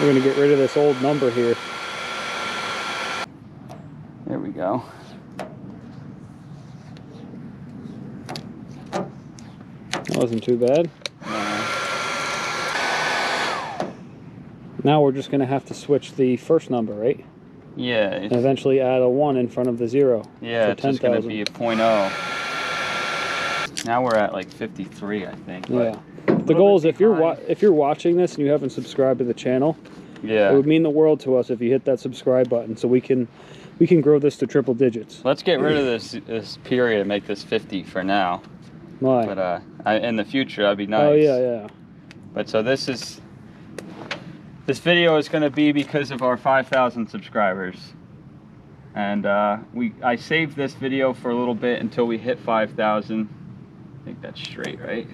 We're gonna get rid of this old number here. There we go. That wasn't too bad. Now we're just gonna have to switch the first number, right? Yeah. And eventually add a 1 in front of the 0. Yeah, it's just gonna be a 0.0. Now we're at like 53, I think. Yeah. The goal is if you're watching this and you haven't subscribed to the channel, yeah, it would mean the world to us if you hit that subscribe button, so we can grow this to triple digits. Let's get rid of this period and make this 50 for now. Why? But in the future, that'd be nice. Oh yeah. But so this video is going to be because of our 5,000 subscribers, and I saved this video for a little bit until we hit 5,000. I think that's straight, right?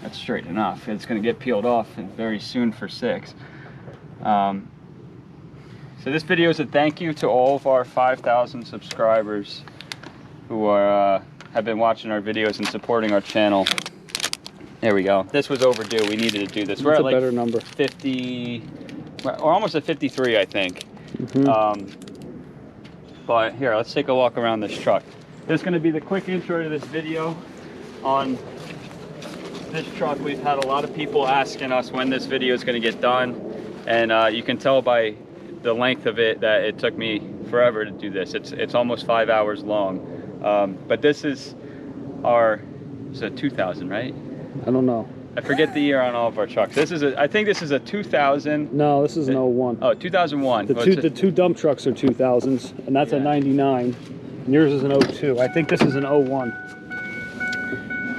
That's straight enough. It's going to get peeled off very soon for 6. So this video is a thank you to all of our 5,000 subscribers who are have been watching our videos and supporting our channel. There we go. This was overdue. We needed to do this. We're at like better number. 50, or almost at 53, I think. But here, let's take a walk around this truck. This is going to be the quick intro to this video on this truck. We've had a lot of people asking us when this video is going to get done, and you can tell by the length of it that it took me forever to do this. It's almost 5 hours long. But this is our, it's a 2000, right? I don't know. I forget the year on all of our trucks. This is I think this is a 2000. No, this is an 01. Oh, 2001. The two dump trucks are 2000s, and that's a 99. And yours is an 02. I think this is an 01.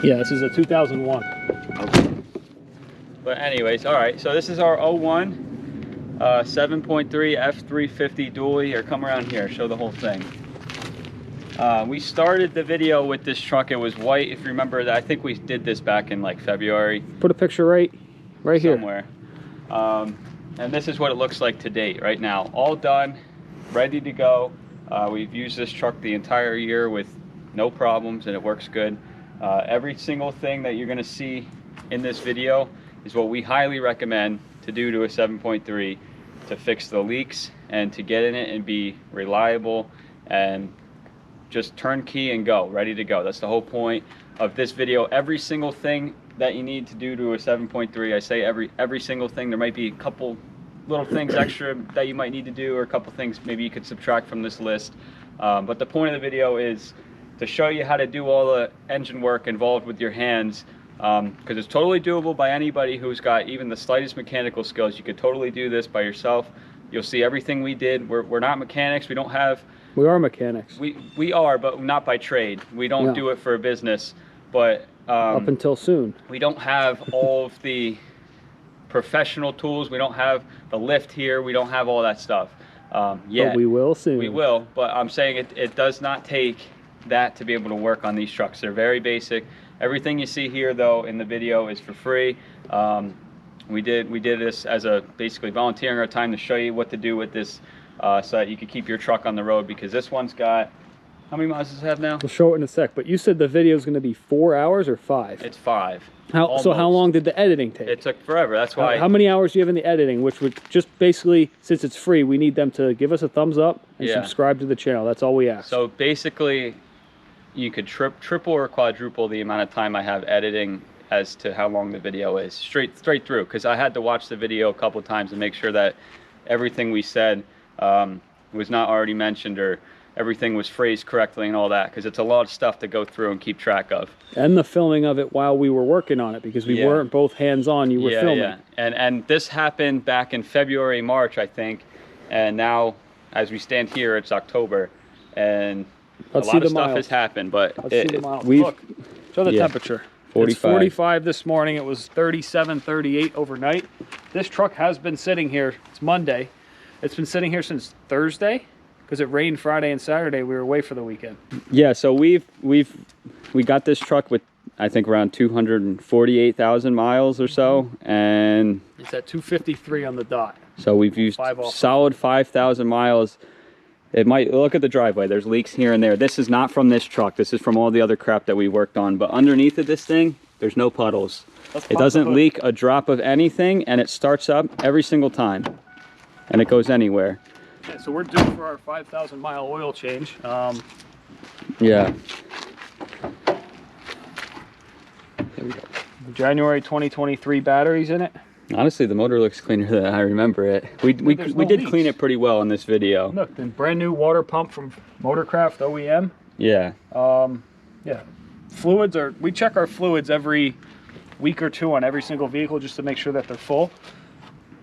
Yeah, this is a 2001. Okay. But anyways, all right. So this is our 01 7.3 F350 dually. Here, come around here. Show the whole thing. We started the video with this truck. It was white, if you remember. That I think we did this back in like February. Put a picture right here somewhere. And this is what it looks like to date right now. All done, ready to go. We've used this truck the entire year with no problems, and it works good. Every single thing that you're going to see in this video is what we highly recommend to do to a 7.3 to fix the leaks and to get in it and be reliable and just turnkey and go, ready to go. That's the whole point of this video. Every single thing that you need to do to a 7.3, I say every single thing. There might be a couple little things extra that you might need to do, or a couple things maybe you could subtract from this list. But the point of the video is to show you how to do all the engine work involved with your hands, because it's totally doable by anybody who's got even the slightest mechanical skills. You could totally do this by yourself. You'll see everything we did. We're not mechanics. We don't have... We are mechanics. We are, but not by trade. We don't do it for a business. But up until soon, we don't have all of the professional tools. We don't have the lift here. We don't have all that stuff yet. But we will soon. We will. But I'm saying it does not take that to be able to work on these trucks. They're very basic. Everything you see here, though, in the video is for free. We did this as a basically volunteering our time to show you what to do with this. So that you can keep your truck on the road, because this one's got, how many miles does it have now? We'll show it in a sec, but you said the video is going to be 4 hours or 5? It's 5. So how long did the editing take? It took forever. That's why. How many hours do you have in the editing? Which would just basically, since it's free, we need them to give us a thumbs up and subscribe to the channel. That's all we ask. So basically, you could triple or quadruple the amount of time I have editing as to how long the video is, straight through, because I had to watch the video a couple times and make sure that everything we said was not already mentioned, or everything was phrased correctly and all that, because it's a lot of stuff to go through and keep track of. And the filming of it while we were working on it, because we weren't both hands-on, you were filming. Yeah, and this happened back in February, March, I think, and now, as we stand here, it's October, and a lot of stuff has happened, but Look, show the temperature. 45. It's 45 this morning. It was 37, 38 overnight. This truck has been sitting here. It's Monday. It's been sitting here since Thursday, because it rained Friday and Saturday. We were away for the weekend. Yeah, so we got this truck with, I think, around 248,000 miles or so, and it's at 253 on the dot. So we've used solid 5,000 miles. It might, look at the driveway, there's leaks here and there. This is not from this truck, this is from all the other crap that we worked on. But underneath of this thing, There's no puddles. Let's It pop doesn't the hood. leak a drop of anything, and it starts up every single time. And it goes anywhere. Yeah, so we're due for our 5,000 mile oil change. Yeah. January 2023 batteries in it. Honestly, the motor looks cleaner than I remember it. We There's no did leaks. clean it pretty well in this video. Look, the brand new water pump from Motorcraft OEM. Yeah. Yeah, fluids are, we check our fluids every week or two on every single vehicle just to make sure that they're full.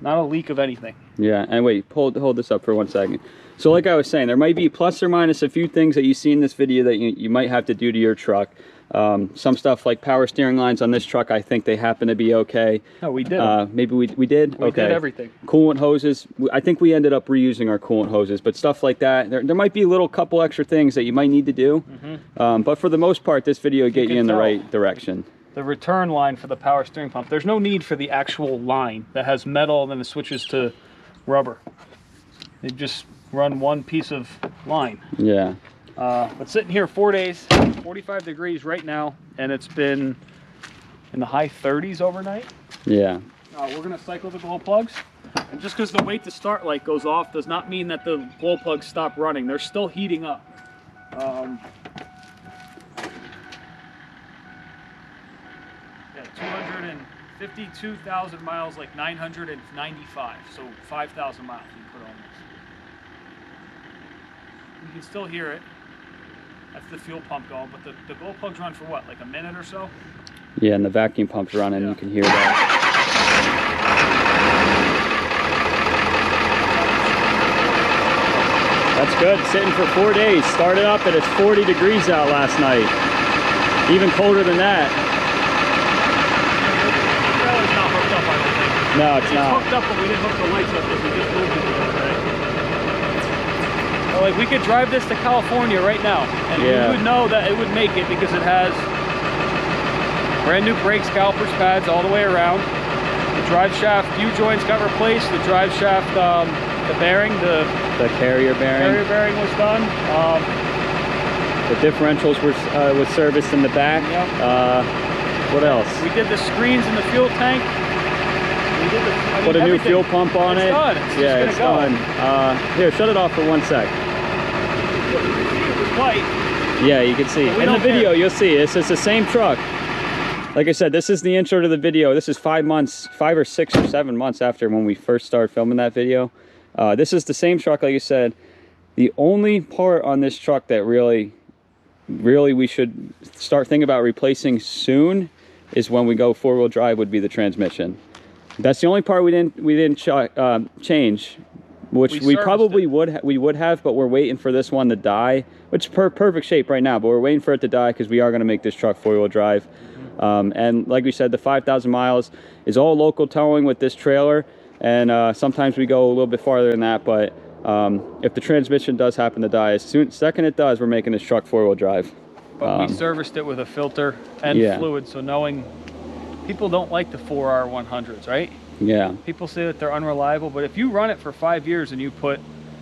Not a leak of anything. Yeah, and wait, hold this up for 1 second. So like I was saying, there might be plus or minus a few things that you see in this video that you might have to do to your truck. Some stuff like power steering lines on this truck, I think they happen to be okay. No, we did. Maybe we did? We okay. did everything. Coolant hoses, I think we ended up reusing our coolant hoses, but stuff like that, there might be a little couple extra things that you might need to do. But for the most part, this video will get you in the right direction. The return line for the power steering pump, there's no need for the actual line that has metal and then it switches to rubber. They just run one piece of line. Yeah. But sitting here 4 days, 45 degrees right now, and it's been in the high 30s overnight. Yeah. We're gonna cycle the glow plugs. And just because the wait to start light goes off does not mean that the glow plugs stop running. They're still heating up. Yeah, 252,000 miles, like 995. So 5,000 miles we put on this. You can still hear it. That's the fuel pump going, but the glow plugs run for what, like a minute or so? Yeah, and the vacuum pump's running, you can hear that. That's good, sitting for 4 days. Started up and it's 40 degrees out last night. Even colder than that. The trailer's not hooked up, I don't think. No, it's not. It's hooked up, but we didn't hook the lights up because we just moved it the other day. Like, we could drive this to California right now, and we would know that it would make it because it has brand new brake calipers pads all the way around. The drive shaft U-joints got replaced. The drive shaft, the bearing, the carrier bearing was done. The differentials were was serviced in the back. Yep. What else? We did the screens in the fuel tank. We did Put a new fuel pump on it. Done. It's done. Here, shut it off for 1 sec. It was white. Yeah, you can see. In the video, you'll see. It's the same truck. Like I said, this is the intro to the video. This is 5 or 6 or 7 months after when we first started filming that video. This is the same truck, like you said. The only part on this truck that really we should start thinking about replacing soon is when we go 4-wheel drive would be the transmission. That's the only part we didn't change, which we probably would have, but we're waiting for this one to die, which is perfect shape right now, but we're waiting for it to die because we are going to make this truck 4-wheel drive. And like we said, the 5,000 miles is all local towing with this trailer, and sometimes we go a little bit farther than that, but if the transmission does happen to die, second it does, we're making this truck 4-wheel drive. But we serviced it with a filter and fluid, so knowing people don't like the 4R100s, right? Yeah. People say that they're unreliable, but if you run it for 5 years and you put,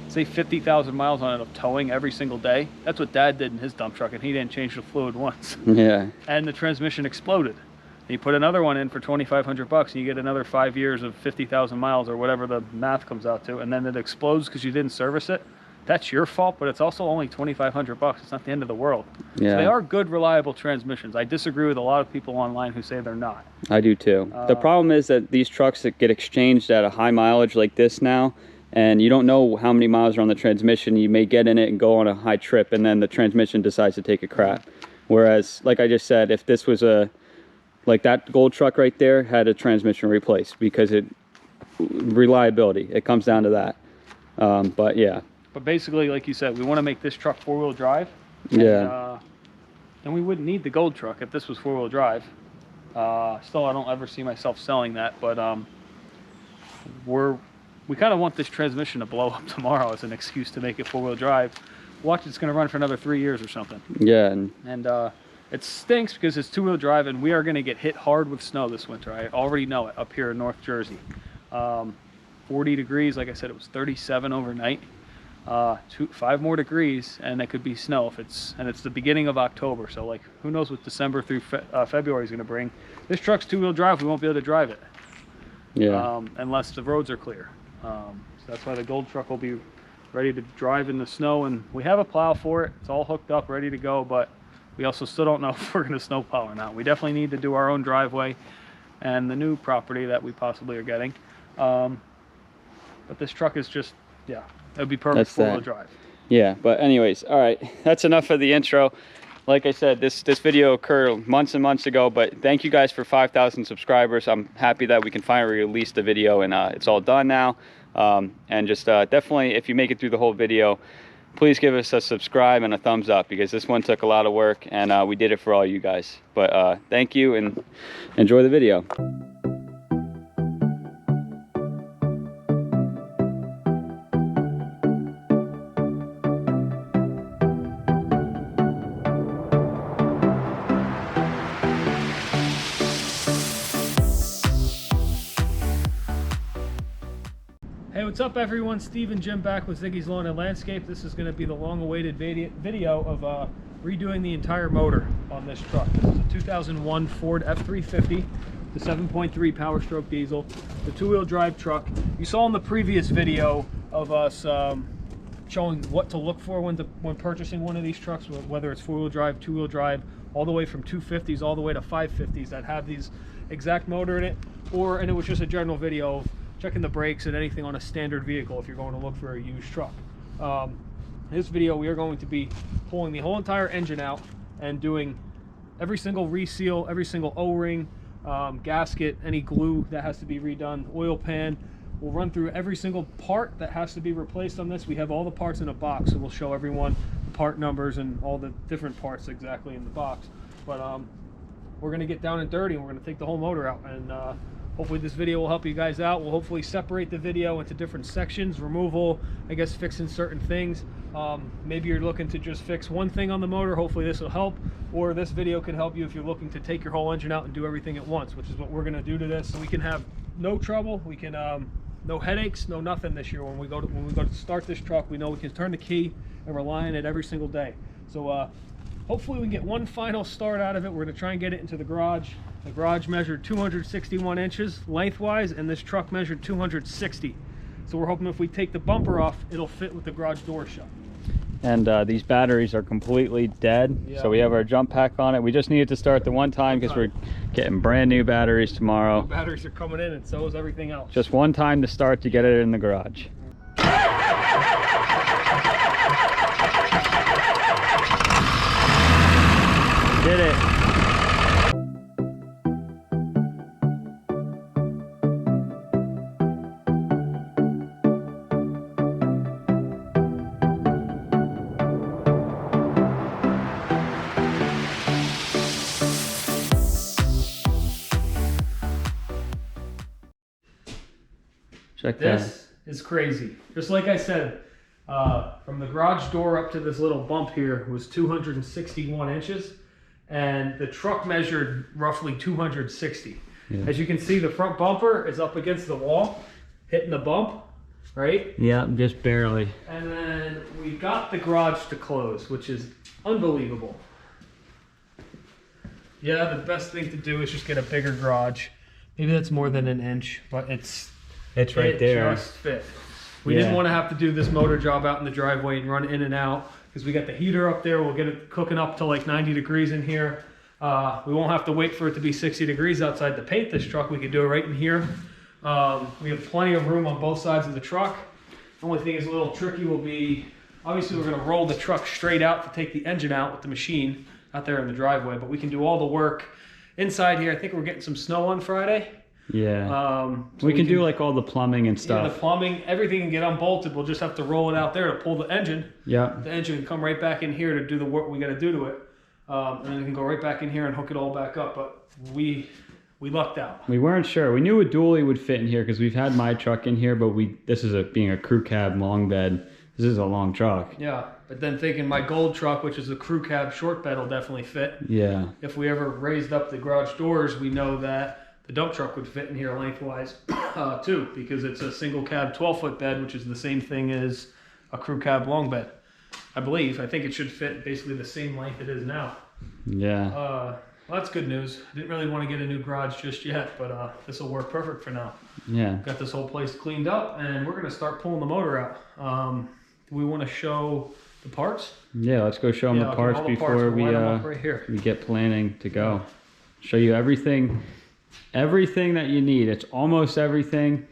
say, 50,000 miles on it of towing every single day, that's what Dad did in his dump truck, and he didn't change the fluid once. Yeah. And the transmission exploded. And you put another one in for 2,500 bucks, and you get another 5 years of 50,000 miles or whatever the math comes out to, and then it explodes because you didn't service it. That's your fault, but it's also only 2,500 bucks. It's not the end of the world. Yeah. So they are good, reliable transmissions. I disagree with a lot of people online who say they're not. I do too. The problem is that these trucks that get exchanged at a high mileage like this now, and you don't know how many miles are on the transmission. You may get in it and go on a high trip, and then the transmission decides to take a crap. Whereas, like I just said, if this was like that gold truck right there had a transmission replaced, because reliability, it comes down to that. But yeah. But basically, like you said, we want to make this truck 4-wheel drive. Yeah. And we wouldn't need the gold truck if this was 4-wheel drive. Still, I don't ever see myself selling that, but we kind of want this transmission to blow up tomorrow as an excuse to make it 4-wheel drive. Watch, it's going to run for another 3 years or something. Yeah. And it stinks because it's 2-wheel drive, and we are going to get hit hard with snow this winter. I already know it up here in North Jersey. 40 degrees, like I said, it was 37 overnight. 5 more degrees, and it could be snow if it's the beginning of October. So like, who knows what December through February is going to bring. This truck's 2-wheel drive. We won't be able to drive it, unless the roads are clear. So that's why the gold truck will be ready to drive in the snow, and we have a plow for it. It's all hooked up, ready to go, but we also still don't know if we're going to snow plow or not. We definitely need to do our own driveway and the new property that we possibly are getting. But this truck is just, yeah, it would be perfect four-wheel drive. Yeah, but anyways, all right, that's enough of the intro. Like I said, this video occurred months and months ago, but thank you guys for 5,000 subscribers. I'm happy that we can finally release the video, and it's all done now. And just definitely, if you make it through the whole video, please give us a subscribe and a thumbs up, because this one took a lot of work, and we did it for all you guys. But thank you, and enjoy the video. Hey, what's up everyone? Steve and Jim back with Ziggy's Lawn and Landscape. This is going to be the long-awaited video of redoing the entire motor on this truck. This is a 2001 Ford F350, the 7.3 Powerstroke diesel, the 2-wheel drive truck. You saw in the previous video of us showing what to look for when purchasing one of these trucks, whether it's 4-wheel drive, 2-wheel drive, all the way from 250s all the way to 550s that have these exact motor in it, and it was just a general video of checking the brakes and anything on a standard vehicle if you're going to look for a used truck. In this video, we are going to be pulling the whole entire engine out and doing every single reseal, every single O-ring, gasket, any glue that has to be redone, oil pan. We'll run through every single part that has to be replaced on this. We have all the parts in a box, so we'll show everyone part numbers and all the different parts exactly in the box. But we're going to get down and dirty, and we're going to take the whole motor out, and hopefully this video will help you guys out. We'll hopefully separate the video into different sections, removal, I guess fixing certain things. Maybe you're looking to just fix one thing on the motor. Hopefully this will help, or this video can help you if you're looking to take your whole engine out and do everything at once, which is what we're going to do to this, so we can have no trouble. We can no headaches, no nothing this year. When we go to start this truck, we know we can turn the key and rely on it every single day. So hopefully we can get one final start out of it. We're going to try and get it into the garage. The garage measured 261 inches lengthwise, and this truck measured 260. So we're hoping if we take the bumper off, it'll fit with the garage door shut. And these batteries are completely dead, so we have our jump pack on it. We just needed to start the one time because we're getting brand new batteries tomorrow. The batteries are coming in, and so is everything else. Just one time to start to get it in the garage. Did it. Check that. This is crazy. Just like I said, from the garage door up to this little bump here was 261 inches, and the truck measured roughly 260. Yeah. As you can see, the front bumper is up against the wall, hitting the bump, right? Yeah, just barely. And then we got the garage to close, which is unbelievable. Yeah, the best thing to do is just get a bigger garage. Maybe that's more than an inch, but it's right there. It just fit. We didn't want to have to do this motor job out in the driveway and run in and out, because we got the heater up there. We'll get it cooking up to like 90 degrees in here. We won't have to wait for it to be 60 degrees outside to paint this truck. We could do it right in here. We have plenty of room on both sides of the truck. The only thing is a little tricky will be, obviously we're going to roll the truck straight out to take the engine out with the machine out there in the driveway, but we can do all the work inside here. I think we're getting some snow on Friday. Yeah. So we can do like all the plumbing and stuff. Yeah, the plumbing, everything can get unbolted. We'll just have to roll it out there to pull the engine. Yeah. The engine can come right back in here to do the work we got to do to it. And then it can go right back in here and hook it all back up. But we lucked out. We weren't sure. We knew a dually would fit in here because we've had my truck in here, but this is being a crew cab long bed. This is a long truck. Yeah. But then thinking my gold truck, which is a crew cab short bed, will definitely fit. Yeah. If we ever raised up the garage doors, we know that the dump truck would fit in here lengthwise too, because it's a single cab 12-foot bed, which is the same thing as a crew cab long bed. I believe. I think it should fit basically the same length it is now. Yeah. Well, that's good news. Didn't really want to get a new garage just yet, but this will work perfect for now. Yeah. Got this whole place cleaned up, and we're going to start pulling the motor out. We want to show the parts. Yeah, let's go show them the parts before we get planning to go. Show you everything that you need. It's almost everything.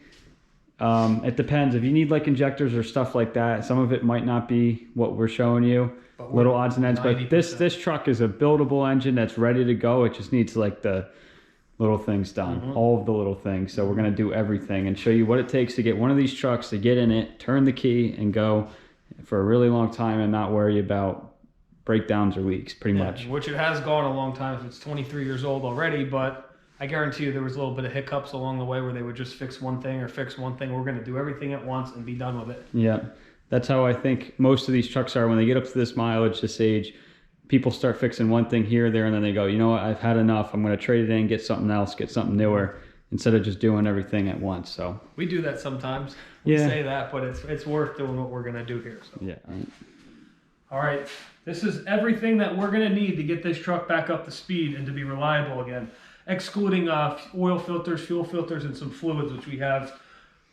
It depends if you need like injectors or stuff like that. Some of it might not be what we're showing you, little odds and ends. 90%. But this truck is a buildable engine that's ready to go. It just needs like the little things done, all of the little things. So we're gonna do everything and show you what it takes to get one of these trucks to get in it, turn the key, and go for a really long time and not worry about breakdowns or leaks, pretty much. Which it has gone a long time. It's 23 years old already, but I guarantee you there was a little bit of hiccups along the way where they would just fix one thing or fix one thing. We're going to do everything at once and be done with it. Yeah, that's how I think most of these trucks are. When they get up to this mileage, this age, people start fixing one thing here, there, and then they go, you know what, I've had enough. I'm going to trade it in, get something else, get something newer, instead of just doing everything at once. So we do that sometimes. We say that, but it's worth doing what we're going to do here. So. Yeah. All right. This is everything that we're going to need to get this truck back up to speed and to be reliable again, excluding oil filters, fuel filters, and some fluids, which we have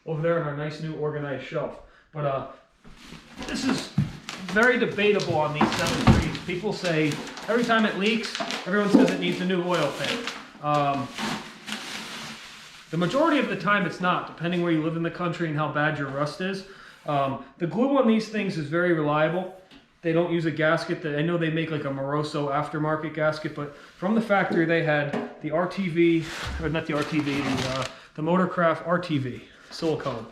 over there on our nice new organized shelf. But this is very debatable on these 7.3s. People say every time it leaks, everyone says it needs a new oil pan. The majority of the time it's not, depending where you live in the country and how bad your rust is. The glue on these things is very reliable. They don't use a gasket. I know they make like a Moroso aftermarket gasket, but from the factory they had the RTV, or not the RTV, the Motorcraft RTV silicone,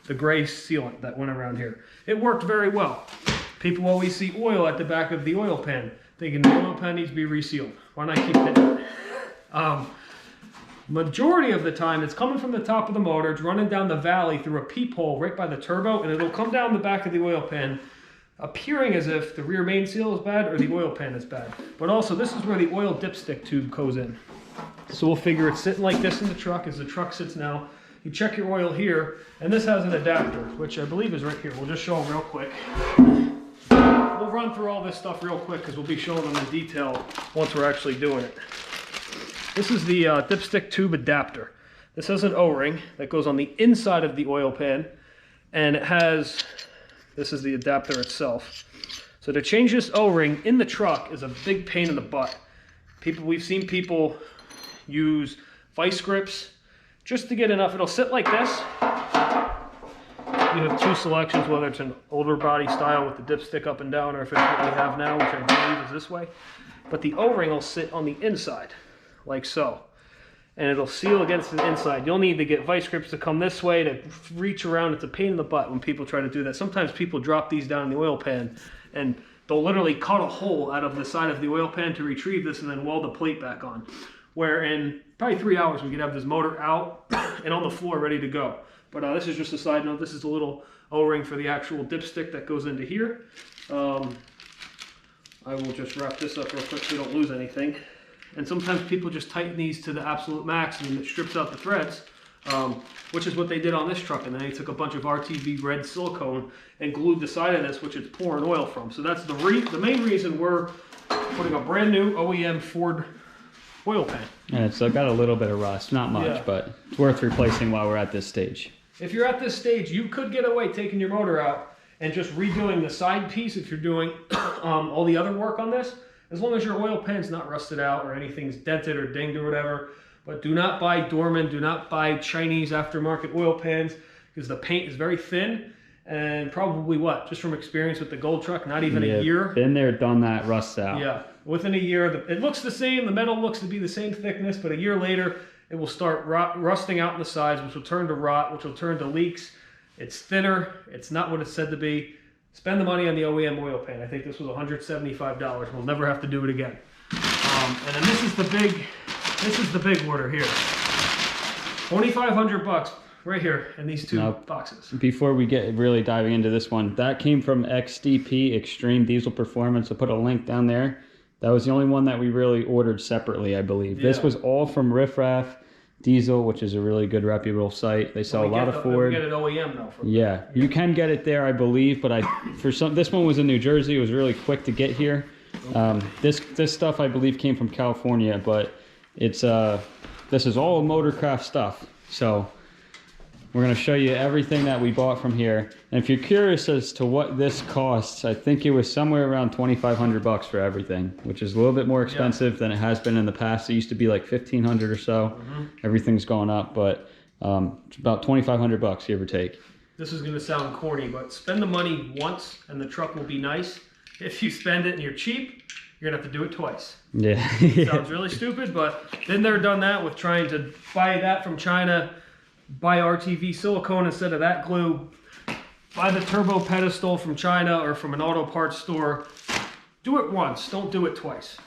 the gray sealant that went around here. It worked very well. People always see oil at the back of the oil pan, thinking the oil pan needs to be resealed. Why not keep it? Majority of the time, it's coming from the top of the motor, it's running down the valley through a peephole right by the turbo, and it'll come down the back of the oil pan, appearing as if the rear main seal is bad or the oil pan is bad. But also, this is where the oil dipstick tube goes in. So we'll figure it's sitting like this in the truck as the truck sits now. You check your oil here, and this has an adapter, which I believe is right here. We'll just show them real quick. We'll run through all this stuff real quick because we'll be showing them in detail once we're actually doing it. This is the dipstick tube adapter. This has an O-ring that goes on the inside of the oil pan, and it has, this is the adapter itself. So to change this O-ring in the truck is a big pain in the butt. We've seen people use vice grips just to get enough. It'll sit like this. You have two selections, whether it's an older body style with the dipstick up and down, or if it's what we have now, which I believe is this way. But the O-ring will sit on the inside, like so. And it'll seal against the inside. You'll need to get vice grips to come this way to reach around. It's a pain in the butt when people try to do that. Sometimes people drop these down in the oil pan, and they'll literally cut a hole out of the side of the oil pan to retrieve this and then weld the plate back on. Where in probably 3 hours we could have this motor out and on the floor ready to go. But this is just a side note. This is a little O-ring for the actual dipstick that goes into here. I will just wrap this up real quick so we don't lose anything. And sometimes people just tighten these to the absolute max and it strips out the threads, which is what they did on this truck. And then they took a bunch of RTV red silicone and glued the side of this, which it's pouring oil from. So that's the main reason we're putting a brand new OEM Ford oil pan. And it's got a little bit of rust, not much, but it's worth replacing while we're at this stage. If you're at this stage, you could get away taking your motor out and just redoing the side piece if you're doing all the other work on this, as long as your oil pan's not rusted out or anything's dented or dinged or whatever. But do not buy Dorman, do not buy Chinese aftermarket oil pans, because the paint is very thin, and probably just from experience with the Gold truck, not even a year. Been there, done that, rusts out. Yeah, within a year, it looks the same, the metal looks to be the same thickness, but a year later, it will start rusting out in the sides, which will turn to rot, which will turn to leaks. It's thinner, it's not what it's said to be. Spend the money on the OEM oil pan. I think this was $175. We'll never have to do it again. And then this is the big order here. $2,500 right here in these two boxes. Before we get really diving into this one, that came from XDP, Extreme Diesel Performance. I'll put a link down there. That was the only one that we really ordered separately, I believe. Yeah. This was all from Riffraff. Diesel, which is a really good reputable site. They sell a lot of Ford. We get it OEM though. Yeah, you can get it there, I believe, but this one was in New Jersey. It was really quick to get here. This stuff I believe came from California, but it's this is all Motorcraft stuff. So we're gonna show you everything that we bought from here. And if you're curious as to what this costs, I think it was somewhere around $2,500 for everything, which is a little bit more expensive than it has been in the past. It used to be like $1,500 or so. Everything's gone up, but it's about $2,500 give or take. This is gonna sound corny, but spend the money once and the truck will be nice. If you spend it and you're cheap, you're gonna have to do it twice. Yeah. Sounds really stupid, but then they're done that with trying to buy that from China, buy RTV silicone instead of that glue, buy the turbo pedestal from China or from an auto parts store. Do it once, don't do it twice.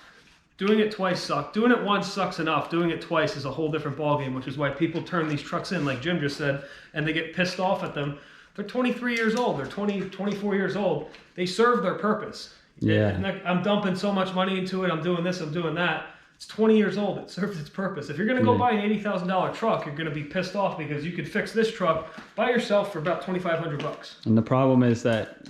Doing it twice sucks. Doing it once sucks enough. Doing it twice is a whole different ballgame, which is why people turn these trucks in, like Jim just said, and they get pissed off at them. They're 23 years old, they're 24 years old. They serve their purpose. Yeah. I'm dumping so much money into it, I'm doing this, I'm doing that. It's 20 years old, it serves its purpose. If you're gonna go buy an $80,000 truck, you're gonna be pissed off because you could fix this truck by yourself for about $2,500. And the problem is that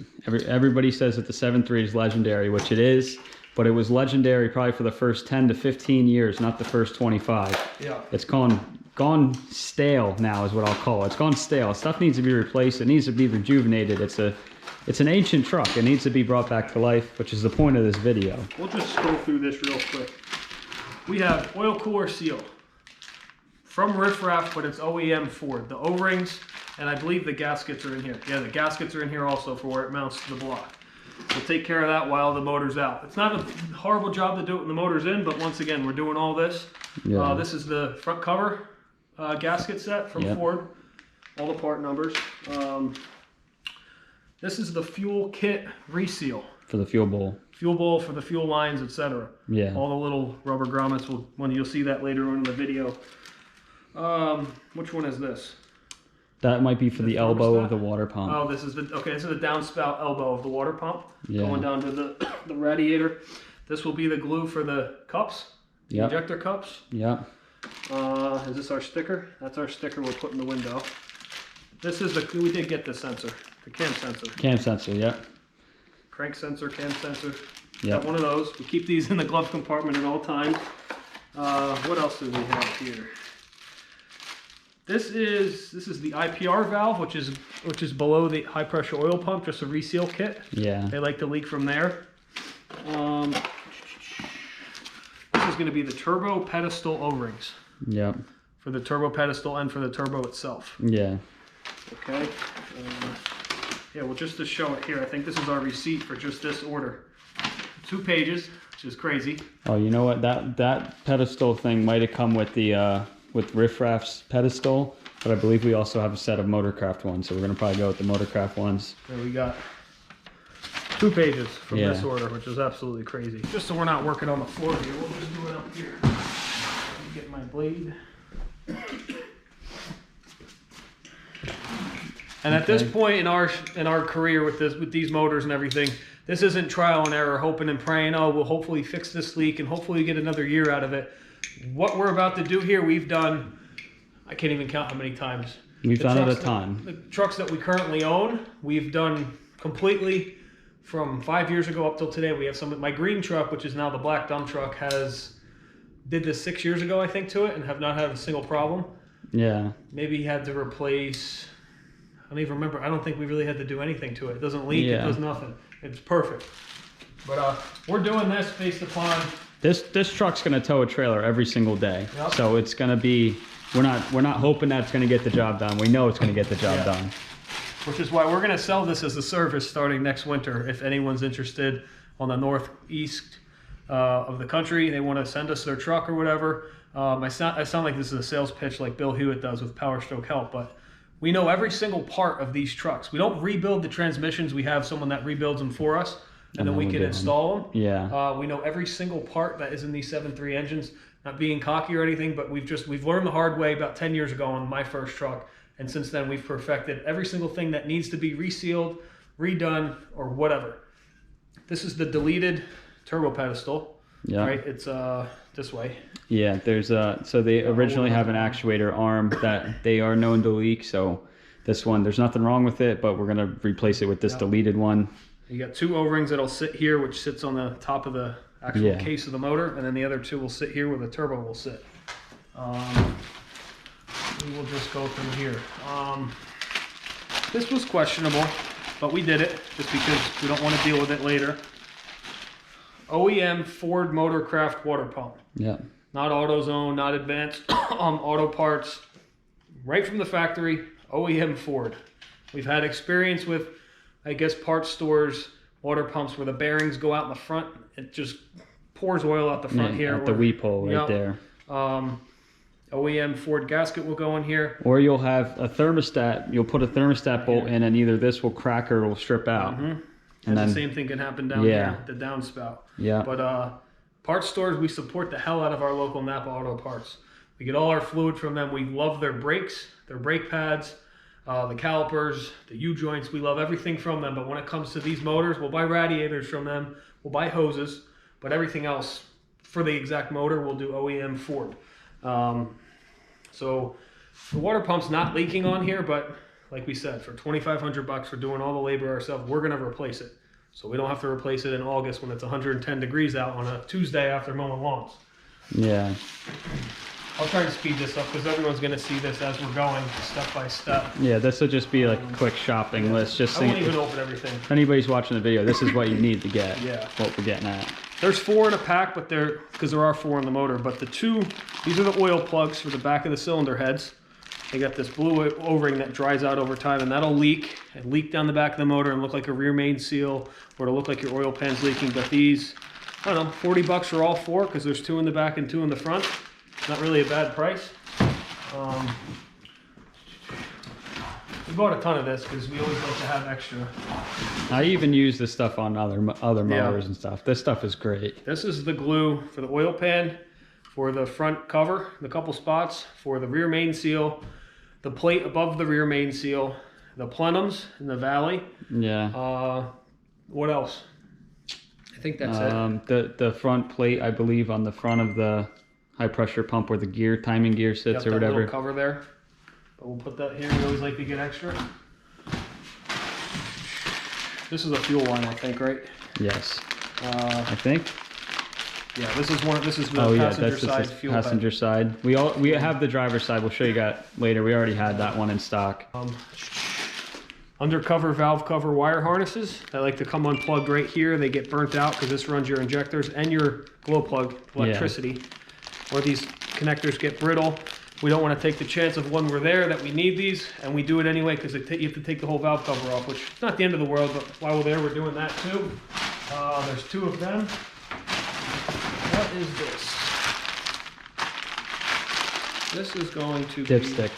everybody says that the 7.3 is legendary, which it is, but it was legendary probably for the first 10 to 15 years, not the first 25. Yeah. It's gone stale now is what I'll call it. It's gone stale. Stuff needs to be replaced. It needs to be rejuvenated. It's an ancient truck. It needs to be brought back to life, which is the point of this video. We'll just scroll through this real quick. We have oil cooler seal from Riffraff, but it's OEM Ford. The O-rings, and I believe the gaskets are in here. Yeah, the gaskets are in here also for where it mounts to the block. We'll take care of that while the motor's out. It's not a horrible job to do it when the motor's in, but once again, we're doing all this. Yeah. This is the front cover gasket set from Ford. All the part numbers. This is the fuel kit reseal. For the fuel bowl. Fuel bowl for the fuel lines, etc. Yeah. All the little rubber grommets, you'll see that later on in the video. Which one is this? That might be for the elbow of the water pump. Oh, this is the downspout elbow of the water pump. Yeah. Going down to the radiator. This will be the glue for the cups. Yep. Injector cups. Yep. Is this our sticker? That's our sticker we'll put in the window. This is we did get the sensor, the cam sensor. Cam sensor, yep. Crank sensor, cam sensor. Yep. Got one of those. We keep these in the glove compartment at all times. What else do we have here? This is the IPR valve, which is below the high pressure oil pump, just a reseal kit. Yeah. They like to leak from there. This is going to be the turbo pedestal O-rings. Yep. For the turbo pedestal and for the turbo itself. Yeah. Okay. Yeah, well, just to show it here, I think this is our receipt for just this order. 2 pages, which is crazy. Oh, you know what? That pedestal thing might have come with the with Riffraff's pedestal, but I believe we also have a set of Motorcraft ones, so we're gonna probably go with the Motorcraft ones. So we got 2 pages from this order, which is absolutely crazy. Just so we're not working on the floor here, we'll just do it up here. Get my blade. And at this point in our career with these motors and everything, this isn't trial and error, hoping and praying, oh, we'll hopefully fix this leak and hopefully get another year out of it. What we're about to do here, we've done, I can't even count how many times. We've done it a ton. The trucks that we currently own, we've done completely from 5 years ago up till today. We have my green truck, which is now the black dump truck, did this 6 years ago, I think, to it, and have not had a single problem. Yeah. Maybe had to replace, I don't even remember. I don't think we really had to do anything to it. It doesn't leak, it does nothing. It's perfect. But we're doing this based upon... This truck's gonna tow a trailer every single day. Yep. So it's gonna be, we're not hoping that it's gonna get the job done. We know it's gonna get the job done. Which is why we're gonna sell this as a service starting next winter. If anyone's interested on the northeast of the country, they want to send us their truck or whatever. I sound like this is a sales pitch like Bill Hewitt does with Powerstroke Help, but we know every single part of these trucks. We don't rebuild the transmissions. We have someone that rebuilds them for us, and then we can install them. Yeah. We know every single part that is in these 7.3 engines. Not being cocky or anything, but we've learned the hard way about 10 years ago on my first truck, and since then we've perfected every single thing that needs to be resealed, redone, or whatever. This is the deleted turbo pedestal. Yeah. Right, it's this way. Yeah, there's so they originally have an actuator arm that they are known to leak, so this one, there's nothing wrong with it, but we're gonna replace it with this deleted one. You got 2 O-rings that'll sit here, which sits on the top of the actual case of the motor, and then the other 2 will sit here where the turbo will sit. We will just go through here. This was questionable, but we did it just because we don't want to deal with it later. OEM Ford Motorcraft water pump. Yeah. Not AutoZone, not Advanced Auto Parts. Right from the factory, OEM Ford. We've had experience with, I guess, parts stores, water pumps where the bearings go out in the front. It just pours oil out the front here. At the weep hole right there. OEM Ford gasket will go in here. Or you'll have a thermostat, you'll put a thermostat bolt in, and either this will crack or it will strip out. And then the same thing can happen down here, the downspout. Yeah. But parts stores, we support the hell out of our local Napa Auto Parts. We get all our fluid from them. We love their brakes, their brake pads, the calipers, the U-joints. We love everything from them. But when it comes to these motors, we'll buy radiators from them. We'll buy hoses. But everything else for the exact motor, we'll do OEM Ford. So the water pump's not leaking on here, but like we said, for $2,500 for doing all the labor ourselves, we're gonna replace it. So we don't have to replace it in August when it's 110 degrees out on a Tuesday after mowing lawns. Yeah. I'll try to speed this up because everyone's gonna see this as we're going step by step. Yeah, this will just be like a quick shopping list. Just I won't even open everything. If anybody's watching the video, this is what you need to get. What we're getting at. There's 4 in a pack, but because there are 4 in the motor. But the 2, these are the oil plugs for the back of the cylinder heads. They got this blue O-ring that dries out over time, and that'll leak and leak down the back of the motor and look like a rear main seal, or it'll look like your oil pan's leaking. But these, I don't know, $40 for all 4 because there's 2 in the back and 2 in the front. Not really a bad price. We bought a ton of this because we always like to have extra. I even use this stuff on other motors and stuff. This stuff is great. This is the glue for the oil pan, for the front cover, the couple spots, for the rear main seal, the plate above the rear main seal, the plenums in the valley. Yeah. What else? I think that's it. The front plate, I believe, on the front of the high pressure pump where the timing gear sits or that whatever. Little cover there. But we'll put that here. We always like to get extra. This is a fuel line, I think, right? Yes. I think. Yeah, this is one. This is the passenger side fuel passenger side. We have the driver's side. We'll show you that later. We already had that one in stock. Undercover valve cover wire harnesses. They like to come unplugged right here. They get burnt out because this runs your injectors and your glow plug electricity. Or these connectors get brittle. We don't want to take the chance of when we're there that we need these, and we do it anyway because you have to take the whole valve cover off, which is not the end of the world, but while we're there, we're doing that too. There's 2 of them. What is this? This is going to dipstick.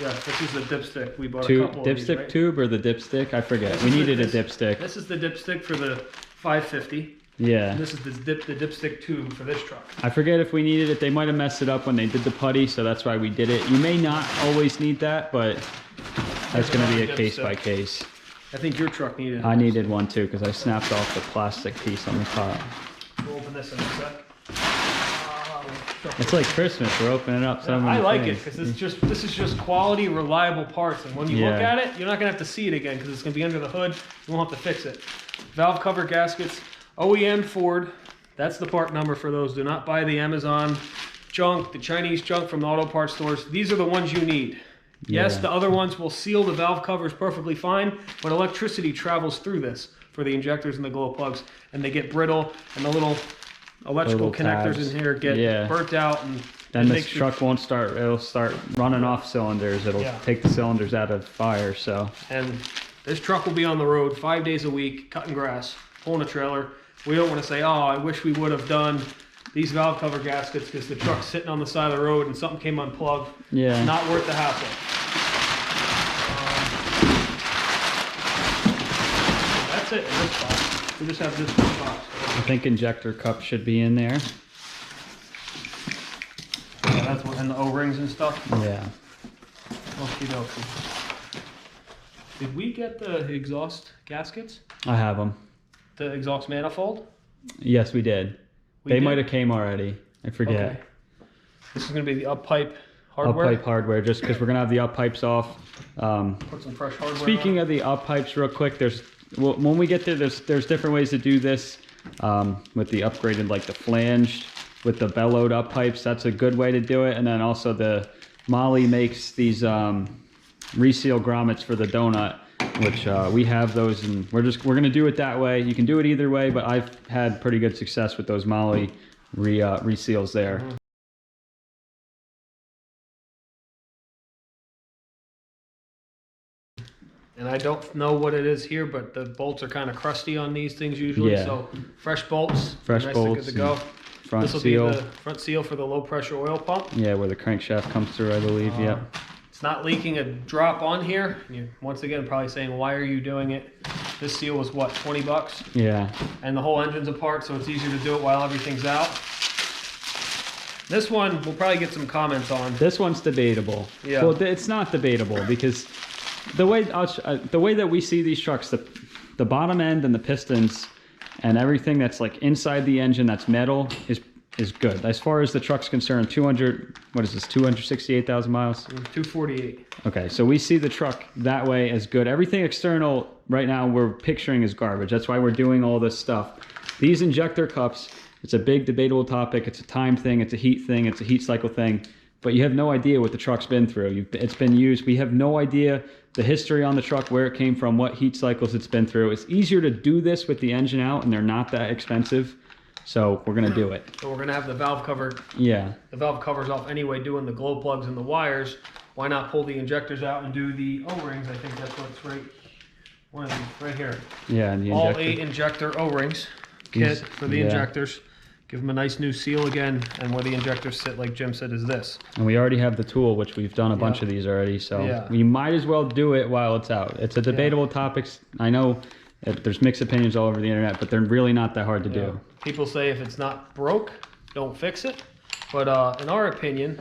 Yeah, this is the dipstick. We bought a couple of these, dipstick right? tube or the dipstick? I forget. We needed a dipstick. This is the dipstick for the 550. Yeah. And this is the dipstick tube for this truck. I forget if we needed it. They might have messed it up when they did the putty, so that's why we did it. You may not always need that, but that's going to be a case by case. I think your truck needed it. I needed one too because I snapped off the plastic piece on the top. We'll open this in a sec. It's like Christmas. We're opening up so many I like things. it because this is just quality, reliable parts, and when you look at it, you're not gonna have to see it again because it's gonna be under the hood. You won't have to fix it. Valve cover gaskets, OEM Ford. That's the part number for those. Do not buy the Amazon junk, the Chinese junk from the auto parts stores. These are the ones you need. Yes, the other ones will seal the valve covers perfectly fine, but electricity travels through this for the injectors and the glow plugs, and they get brittle, and the little electrical connectors in here get burnt out, and then this truck won't start. It'll start running off cylinders. It'll take the cylinders out of fire. So, and this truck will be on the road 5 days a week, cutting grass, pulling a trailer. We don't want to say, oh, I wish we would have done these valve cover gaskets because the truck's sitting on the side of the road and something came unplugged. Yeah. Not worth the hassle. That's it in this box. We just have this one box. I think Injector Cup should be in there. Yeah, that's what, and the O-rings and stuff. Yeah. Okie dokie. Did we get the exhaust gaskets? I have them. The exhaust manifold? Yes, we did. They might have came already. I forget. Okay. This is going to be the up pipe hardware. Up pipe hardware, just because we're going to have the up pipes off. Put some fresh hardware Speaking on. of the up pipes real quick, when we get there, there's different ways to do this with the upgraded, like the flanged with the bellowed up pipes. That's a good way to do it. And then also the Molly makes these reseal grommets for the donut, which we have those, and we're going to do it that way. You can do it either way, but I've had pretty good success with those Molly reseals there. Mm-hmm. And I don't know what it is here, but the bolts are kind of crusty on these things usually. Yeah. So fresh bolts, Fresh nice bolts, good to go. Front This will seal. be the front seal for the low pressure oil pump. Yeah, where the crankshaft comes through, I believe. Yeah. It's not leaking a drop on here. You're once again probably saying, why are you doing it? This seal was what, 20 bucks? Yeah. And the whole engine's apart, so it's easier to do it while everything's out. This one we'll probably get some comments on. This one's debatable. Yeah. Well, it's not debatable because the way that we see these trucks, the bottom end and the pistons and everything that's like inside the engine that's metal is good. As far as the truck's concerned, 268,000 miles? 248. Okay, so we see the truck that way as good. Everything external right now we're picturing as garbage. That's why we're doing all this stuff. These injector cups, it's a big debatable topic. It's a time thing, it's a heat thing, it's a heat cycle thing, but you have no idea what the truck's been through. It's been used. We have no idea the history on the truck, where it came from, what heat cycles it's been through. It's easier to do this with the engine out, and they're not that expensive. So we're gonna do it. So we're gonna have the valve cover. Yeah. The valve covers off anyway, doing the glow plugs and the wires. Why not pull the injectors out and do the O-rings? I think that's what's one of these right here. Yeah, and the All injector. 8 injector O-rings kit for the injectors. Give them a nice new seal again, and where the injectors sit, like Jim said, is this. And we already have the tool, which we've done a bunch of these already, so we might as well do it while it's out. It's a debatable topic. I know there's mixed opinions all over the internet, but they're really not that hard to do. People say if it's not broke, don't fix it. But in our opinion,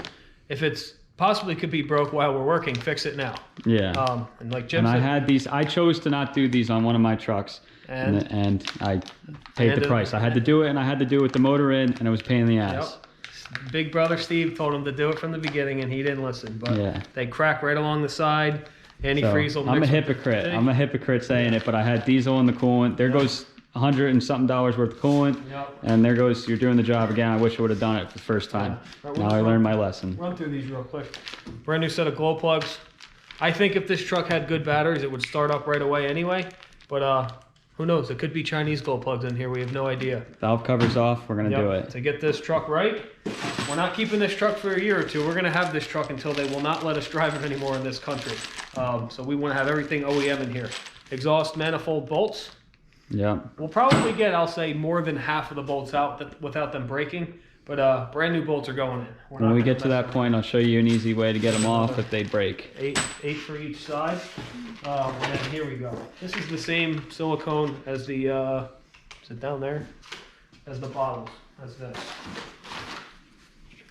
if it's possibly could be broke while we're working, fix it now. Yeah. And like Jim said, I had these. I chose to not do these on one of my trucks, and I paid the price. I had to do it, and I had to do it with the motor in, and it was a pain in the ass. Yep. Big brother Steve told him to do it from the beginning, and he didn't listen. But they crack right along the side. Antifreeze will mix. I'm a hypocrite. I'm a hypocrite saying it, but I had diesel in the coolant. There goes $100 and something worth of coolant, and there goes, you're doing the job again. I wish I would have done it the first time. Now I learned my lesson. Run through these real quick. Brand new set of glow plugs. I think if this truck had good batteries, it would start up right away anyway. But who knows? It could be Chinese glow plugs in here. We have no idea. Valve covers off. We're gonna do it. To get this truck right, we're not keeping this truck for a year or two. We're gonna have this truck until they will not let us drive it anymore in this country. So we want to have everything OEM in here. Exhaust manifold bolts. Yeah. We'll probably get, I'll say, more than half of the bolts out without them breaking. But brand new bolts are going in. When we get to that point, I'll show you an easy way to get them off if they break. Eight for each side. And then here we go. This is the same silicone as the, is it down there? As the bottles, as this.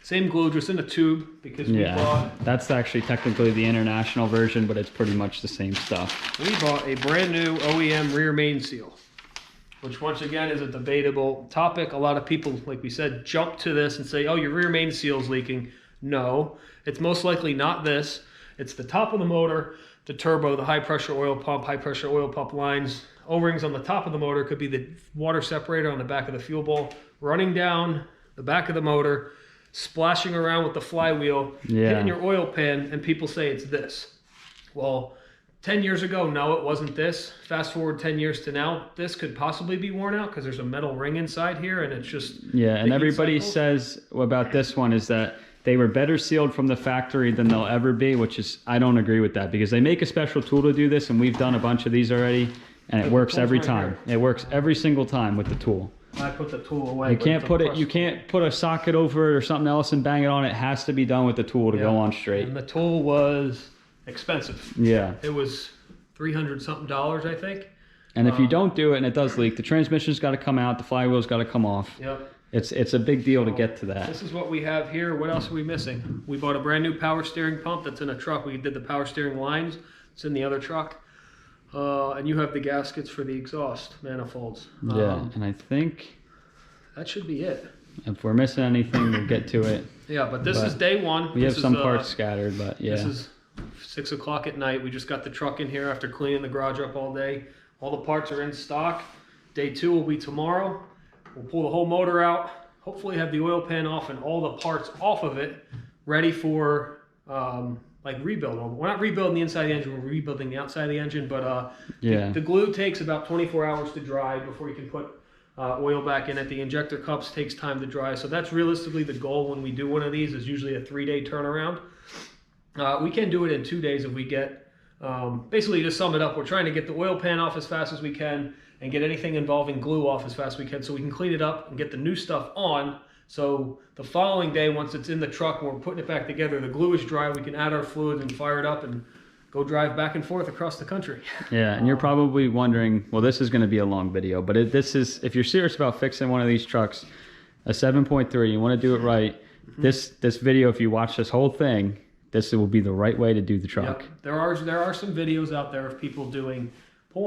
Same glue, just in a tube, because we bought... That's actually technically the international version, but it's pretty much the same stuff. We bought a brand new OEM rear main seal, which once again is a debatable topic. A lot of people, like we said, jump to this and say, oh, your rear main seal's leaking. No, it's most likely not this. It's the top of the motor, the turbo, the high pressure oil pump lines. O-rings on the top of the motor, could be the water separator on the back of the fuel bowl, running down the back of the motor, splashing around with the flywheel, hitting your oil pan, and people say it's this. Well, 10 years ago, no, it wasn't this. Fast forward 10 years to now, this could possibly be worn out because there's a metal ring inside here, and it's just... Yeah, and everybody says about this one is that they were better sealed from the factory than they'll ever be, which is, I don't agree with that, because they make a special tool to do this, and we've done a bunch of these already, and it works every time. It works every single time with the tool. I put the tool away. You can't put it. You can't put a socket over it or something else and bang it on. It has to be done with the tool to go on straight. And the tool was expensive. Yeah. It was $300-something, I think. And if you don't do it and it does leak, the transmission's got to come out. The flywheel's got to come off. Yep. It's a big deal to get to that. This is what we have here. What else are we missing? We bought a brand new power steering pump that's in a truck. We did the power steering lines. It's in the other truck. And you have the gaskets for the exhaust manifolds. Yeah, and I think that should be it. If we're missing anything, we'll get to it. Yeah, but this is day one. We have some parts scattered, but yeah. This is 6 o'clock at night. We just got the truck in here after cleaning the garage up all day. All the parts are in stock. Day 2 will be tomorrow. We'll pull the whole motor out. Hopefully have the oil pan off and all the parts off of it, ready for like rebuild. We're not rebuilding the inside of the engine, we're rebuilding the outside of the engine, but the glue takes about 24 hours to dry before you can put oil back in it. The injector cups takes time to dry, so that's realistically the goal when we do one of these, is usually a 3-day turnaround. We can do it in 2 days if we get, basically to sum it up, we're trying to get the oil pan off as fast as we can and get anything involving glue off as fast as we can so we can clean it up and get the new stuff on. So the following day, once it's in the truck and we're putting it back together, the glue is dry, we can add our fluid and fire it up and go drive back and forth across the country. Yeah, and you're probably wondering, well, this is going to be a long video, but this is, if you're serious about fixing one of these trucks, a 7.3, you want to do it right, this video, if you watch this whole thing, this will be the right way to do the truck. Yep. There are some videos out there of people pulling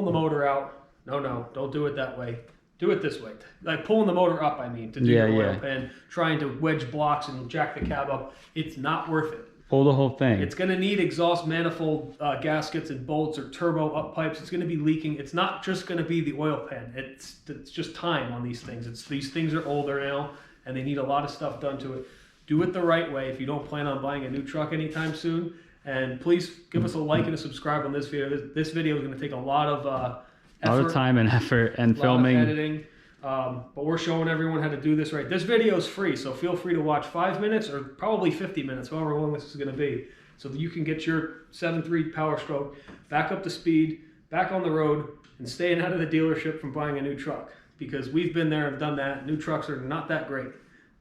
the motor out. No, don't do it that way. Do it this way. Like pulling the motor up, I mean, to do the oil pan, trying to wedge blocks and jack the cab up. It's not worth it. Pull the whole thing. It's going to need exhaust manifold gaskets and bolts or turbo up pipes. It's going to be leaking. It's not just going to be the oil pan. It's just time on these things. These things are older now, and they need a lot of stuff done to it. Do it the right way if you don't plan on buying a new truck anytime soon. And please give us a like and a subscribe on this video. This video is going to take a lot of effort, a lot of time and effort and filming, editing. But we're showing everyone how to do this right. This video is free, so feel free to watch 5 minutes or probably 50 minutes, however long this is going to be, so that you can get your 7.3 Powerstroke back up to speed, back on the road, and staying out of the dealership from buying a new truck. Because we've been there and done that. New trucks are not that great.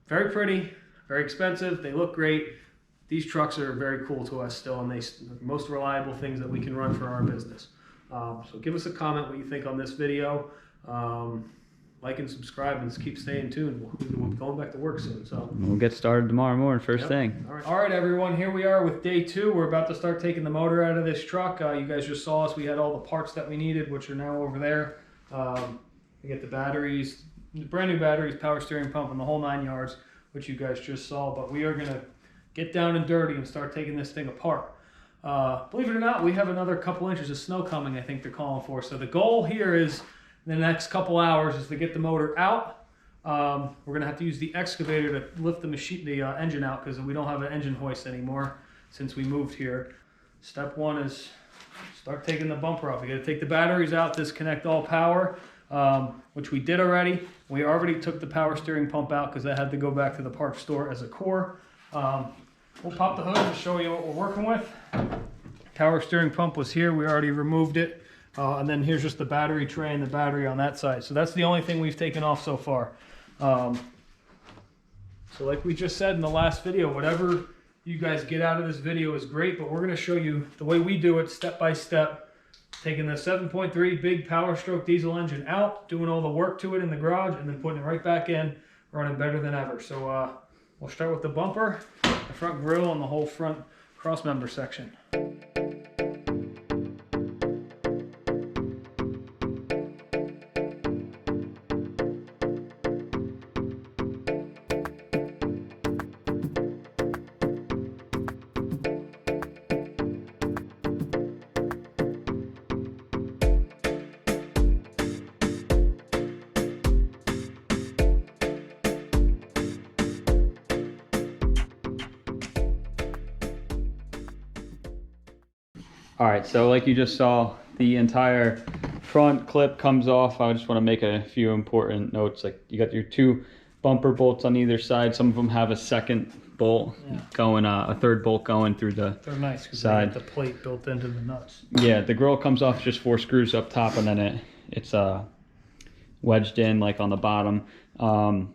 Very pretty, very expensive, they look great. These trucks are very cool to us still, and they're the most reliable things that we can run for our business. So give us a comment what you think on this video. Like and subscribe, and keep staying tuned. We'll be going back to work soon. So we'll get started tomorrow morning, first thing. All right, everyone. Here we are with day 2. We're about to start taking the motor out of this truck. You guys just saw us. We had all the parts that we needed, which are now over there. We get the batteries, the brand new batteries, power steering pump, and the whole 9 yards, which you guys just saw. But we are gonna get down and dirty and start taking this thing apart. Believe it or not, we have another couple inches of snow coming, I think they're calling for. So the goal here is, in the next couple hours, is to get the motor out. We're gonna have to use the excavator to lift the engine out, because we don't have an engine hoist anymore since we moved here. Step 1 is start taking the bumper off. We gotta take the batteries out, disconnect all power, which we did already. We already took the power steering pump out because that had to go back to the parts store as a core. We'll pop the hood to show you what we're working with. Power steering pump was here, we already removed it. And then here's just the battery tray and the battery on that side. So that's the only thing we've taken off so far. So like we just said in the last video, whatever you guys get out of this video is great, but we're gonna show you the way we do it step by step. Taking the 7.3 big Powerstroke diesel engine out, doing all the work to it in the garage, and then putting it right back in, running better than ever. So we'll start with the bumper, the front grille, and the whole front cross member section. All right, so like you just saw, the entire front clip comes off. I just want to make a few important notes. Like, you got your 2 bumper bolts on either side. Some of them have a second bolt going, a third bolt going through the They're nice because side. they get the plate built into the nuts. Yeah, the grill comes off just 4 screws up top, and then it's wedged in like on the bottom. And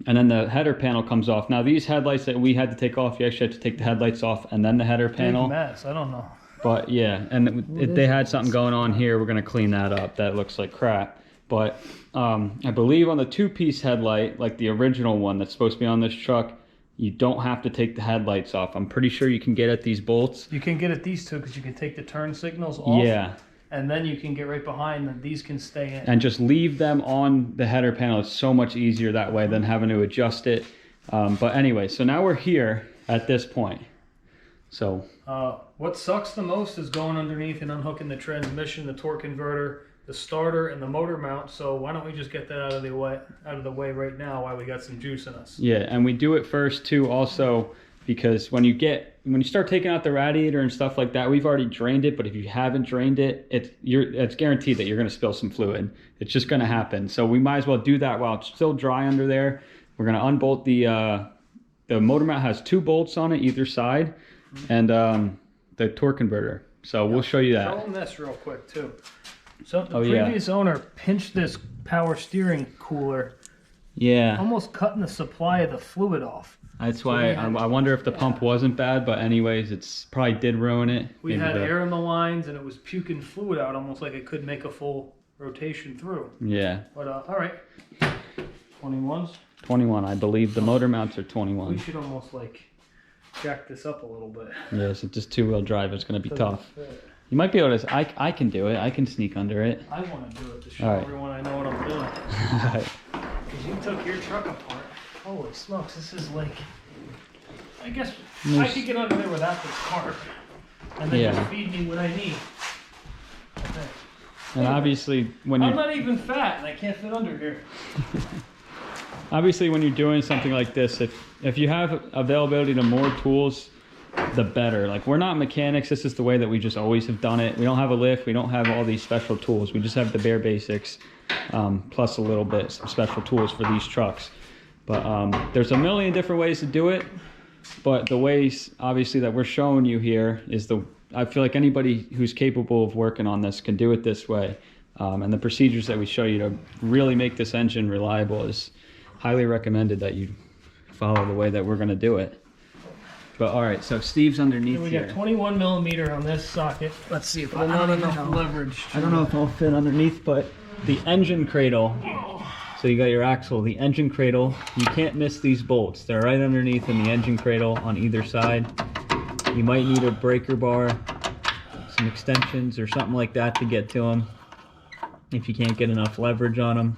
then the header panel comes off. Now these headlights that we had to take off, you actually had to take the headlights off and then the header panel. Big mess, I don't know. But yeah, and if they had something going on here, we're gonna clean that up. That looks like crap. But I believe on the 2-piece headlight, like the original one that's supposed to be on this truck, you don't have to take the headlights off. I'm pretty sure you can get at these bolts. You can get at these 2 because you can take the turn signals off. Yeah. and then you can get right behind them. These can stay in. And just leave them on the header panel. It's so much easier that way than having to adjust it. But anyway, so now we're here at this point. So what sucks the most is going underneath and unhooking the transmission, the torque converter, the starter, and the motor mount. So why don't we just get that out of the way right now while we got some juice in us? Yeah, and we do it first too also because when you start taking out the radiator and stuff like that, we've already drained it, but if you haven't drained it, it's guaranteed that you're going to spill some fluid. It's just going to happen. So we might as well do that while it's still dry under there. We're going to unbolt the motor mount. Has 2 bolts on it either side, and the torque converter. So we'll show you that. Show them this real quick too. So the previous owner pinched this power steering cooler. Yeah. Almost cutting the supply of the fluid off. That's why I wonder if the pump wasn't bad, but anyways, it's probably did ruin it. We had air in the lines and it was puking fluid out almost like it could make a full rotation through. Yeah. But all right. 21s? 21, I believe the motor mounts are 21. We should almost like jack this up a little bit. Yes, it's just 2-wheel drive. It's going to be tough. You might be able to, I can do it. I can sneak under it. I want to do it to show everyone I know what I'm doing. Because you took your truck apart. Holy smokes, this is like, I guess I could get under there without this cart. And then just feed me what I need. I think. And obviously when I'm not even fat and I can't fit under here. Obviously when you're doing something like this, if you have availability to more tools, the better. Like, we're not mechanics. This is the way that we just always have done it. We don't have a lift. We don't have all these special tools. We just have the bare basics, plus a little bit some special tools for these trucks. But there's a million different ways to do it. But the ways, obviously, that we're showing you here is I feel like anybody who's capable of working on this can do it this way. And the procedures that we show you to really make this engine reliable is highly recommended that you follow the way that we're going to do it. But all right, so Steve's underneath we here. got 21 millimeter on this socket. Let's see if I not enough leverage. I don't know if I'll fit underneath, but the engine cradle. So you got your axle, the engine cradle. You can't miss these bolts. They're right underneath in the engine cradle on either side. You might need a breaker bar, some extensions or something like that to get to them if you can't get enough leverage on them.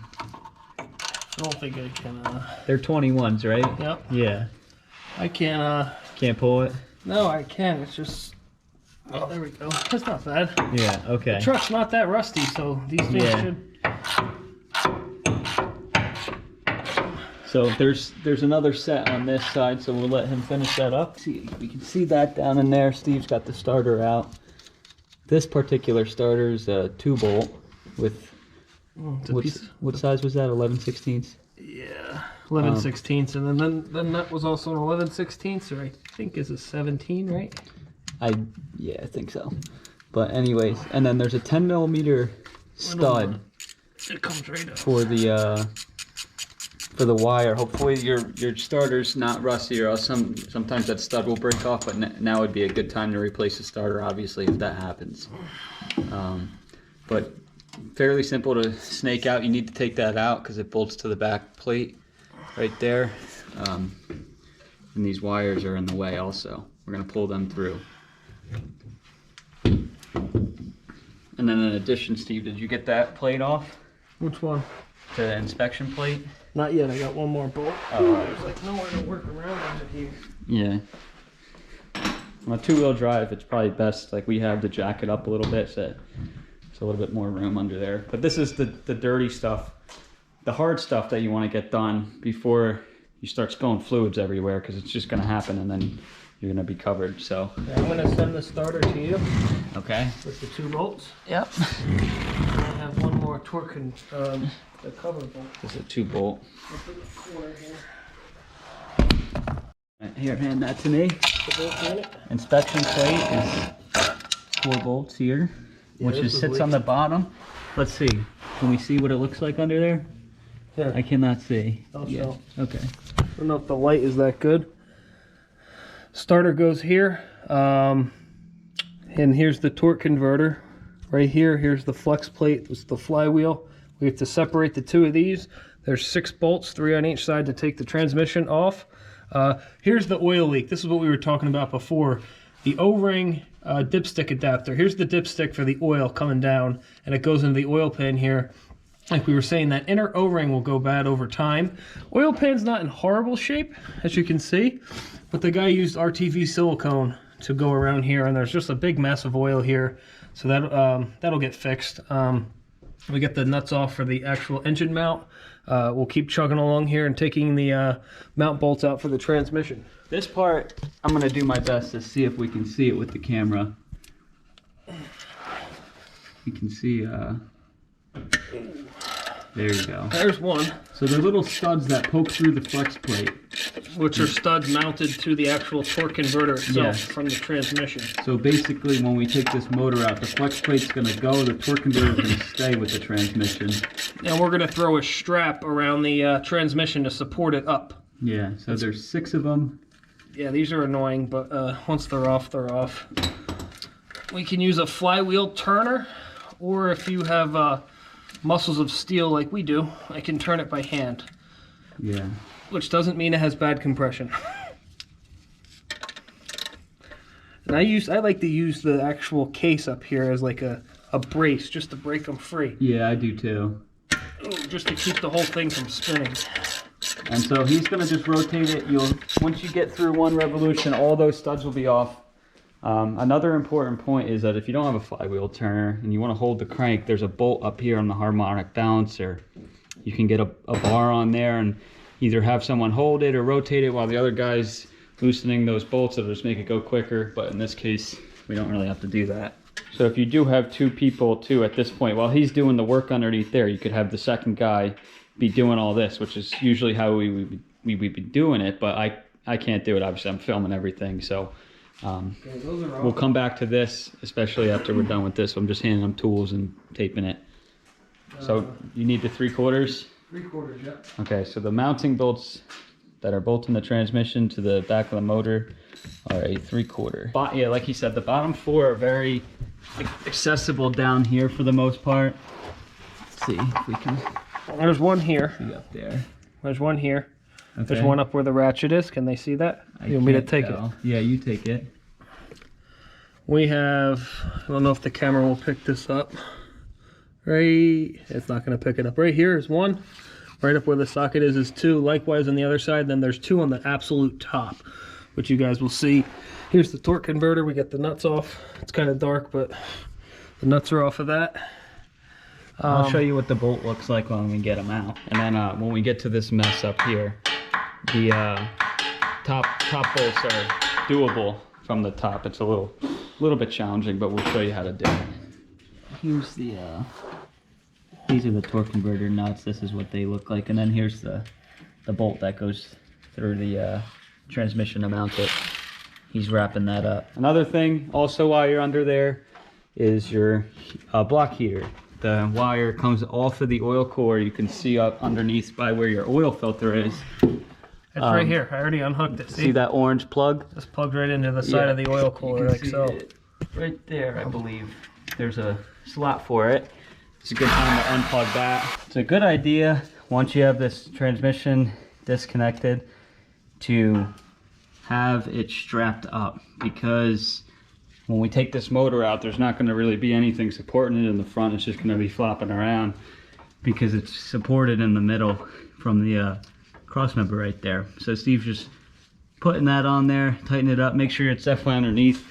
I don't think I can. They're 21s, right? Yep. Yeah. I can't. Can't pull it? No, I can. It's just. Oh, there we go. That's not bad. Yeah. Okay. The truck's not that rusty, so these things should. So there's another set on this side, so we'll let him finish that up. See, we can see that down in there. Steve's got the starter out. This particular starter is a 2-bolt with what size was that? 11/16? Yeah, 11/16, and then the nut was also an 11/16, or I think is a 17, right? I think so. But anyways, and then there's a 10 millimeter stud. It comes right up. For the wire. Hopefully your starter's not rusty, or else sometimes that stud will break off. But now would be a good time to replace the starter, obviously, if that happens. But fairly simple to snake out. You need to take that out because it bolts to the back plate right there. And these wires are in the way also. We're going to pull them through. And then in addition, Steve, did you get that plate off? Which one? The inspection plate? Not yet. I got one more bolt. Oh, right. There's like nowhere to work around under here. Yeah. On a 2-wheel drive, it's probably best, like we have, to jack it up a little bit so it's a little bit more room under there. But this is the dirty stuff, the hard stuff that you want to get done before you start spilling fluids everywhere, because it's just going to happen and then you're going to be covered. So yeah, I'm going to send the starter to you. Okay. With the 2 bolts. Yep. And I have one more torque and the cover bolt. This is a 2-bolt. Up in the corner here. Right, here, hand that to me. The bolt unit. Inspection plate is 4 bolts here, which sits on the bottom. Let's see. Can we see what it looks like under there? Here. I cannot see. I'll show. Okay. I don't know if the light is that good. Starter goes here, and here's the torque converter. Right here, here's the flex plate. This is the flywheel. We have to separate the 2 of these. There's 6 bolts, 3 on each side to take the transmission off. Here's the oil leak. This is what we were talking about before. The O-ring dipstick adapter. Here's the dipstick for the oil coming down, and it goes into the oil pan here. Like we were saying, that inner O-ring will go bad over time. Oil pan's not in horrible shape, as you can see, but the guy used RTV silicone to go around here, and there's just a big mess of oil here, so that that'll get fixed. We get the nuts off for the actual engine mount. We'll keep chugging along here and taking the mount bolts out for the transmission. This part, I'm gonna do my best to see if we can see it with the camera. You can see, there you go. There's one. So they're little studs that poke through the flex plate. Which are studs mounted to the actual torque converter itself, Yeah. from the transmission. So basically, when we take this motor out, the flex plate's gonna go, the torque converter's gonna stay with the transmission. And we're gonna throw a strap around the transmission to support it up. Yeah, so there's 6 of them. Yeah, these are annoying, but once they're off, they're off. We can use a flywheel turner, or if you have muscles of steel like we do, I can turn it by hand. Yeah. Which doesn't mean it has bad compression. And I like to use the actual case up here as like a brace, just to break them free. Yeah, I do too. Ooh, just to keep the whole thing from spinning. And so he's gonna just rotate it. Once you get through one revolution, all those studs will be off. Another important point is that if you don't have a flywheel turner and you want to hold the crank, there's a bolt up here on the harmonic balancer. You can get a bar on there and either have someone hold it or rotate it while the other guy's loosening those bolts. It'll just make it go quicker, but in this case, we don't really have to do that. So if you do have 2 people too at this point, while he's doing the work underneath there, you could have the second guy be doing all this, which is usually how we would be doing it, but I can't do it. Obviously, I'm filming everything, so we'll come back to this, especially after we're done with this. I'm just handing them tools and taping it. So you need the 3/4? 3/4, yeah. Okay, so the mounting bolts that are bolting the transmission to the back of the motor are a 3/4. Yeah, like he said, the bottom 4 are very accessible down here for the most part. Let's see if we can There's one here. see up there. There's one here. Okay. There's one up where the ratchet is. Can they see that? You want me to can't take tell. it? Yeah, you take it. We have, I don't know if the camera will pick this up. Right, it's not going to pick it up. Right here is one. Right up where the socket is 2. Likewise on the other side, then there's 2 on the absolute top, which you guys will see. Here's the torque converter. We get the nuts off. It's kind of dark, but the nuts are off of that. I'll show you what the bolt looks like when we get them out. And then when we get to this mess up here, the top bolts are doable from the top. It's a little bit challenging, but we'll show you how to do it. Here's the these are the torque converter nuts. This is what they look like, and then here's the bolt that goes through the transmission to mount it. He's wrapping that up. Another thing, also while you're under there, is your block heater. The wire comes off of the oil core. You can see up underneath by where your oil filter is. It's right here. I already unhooked it. See that orange plug? It's plugged right into the side of the oil cooler, like so. Right there, I believe. There's a slot for it. It's a good time to unplug that. It's a good idea, once you have this transmission disconnected, to have it strapped up, because when we take this motor out, there's not going to really be anything supporting it in the front. It's just going to be flopping around because it's supported in the middle from the cross member right there. So Steve's just putting that on there, tighten it up, make sure it's definitely underneath,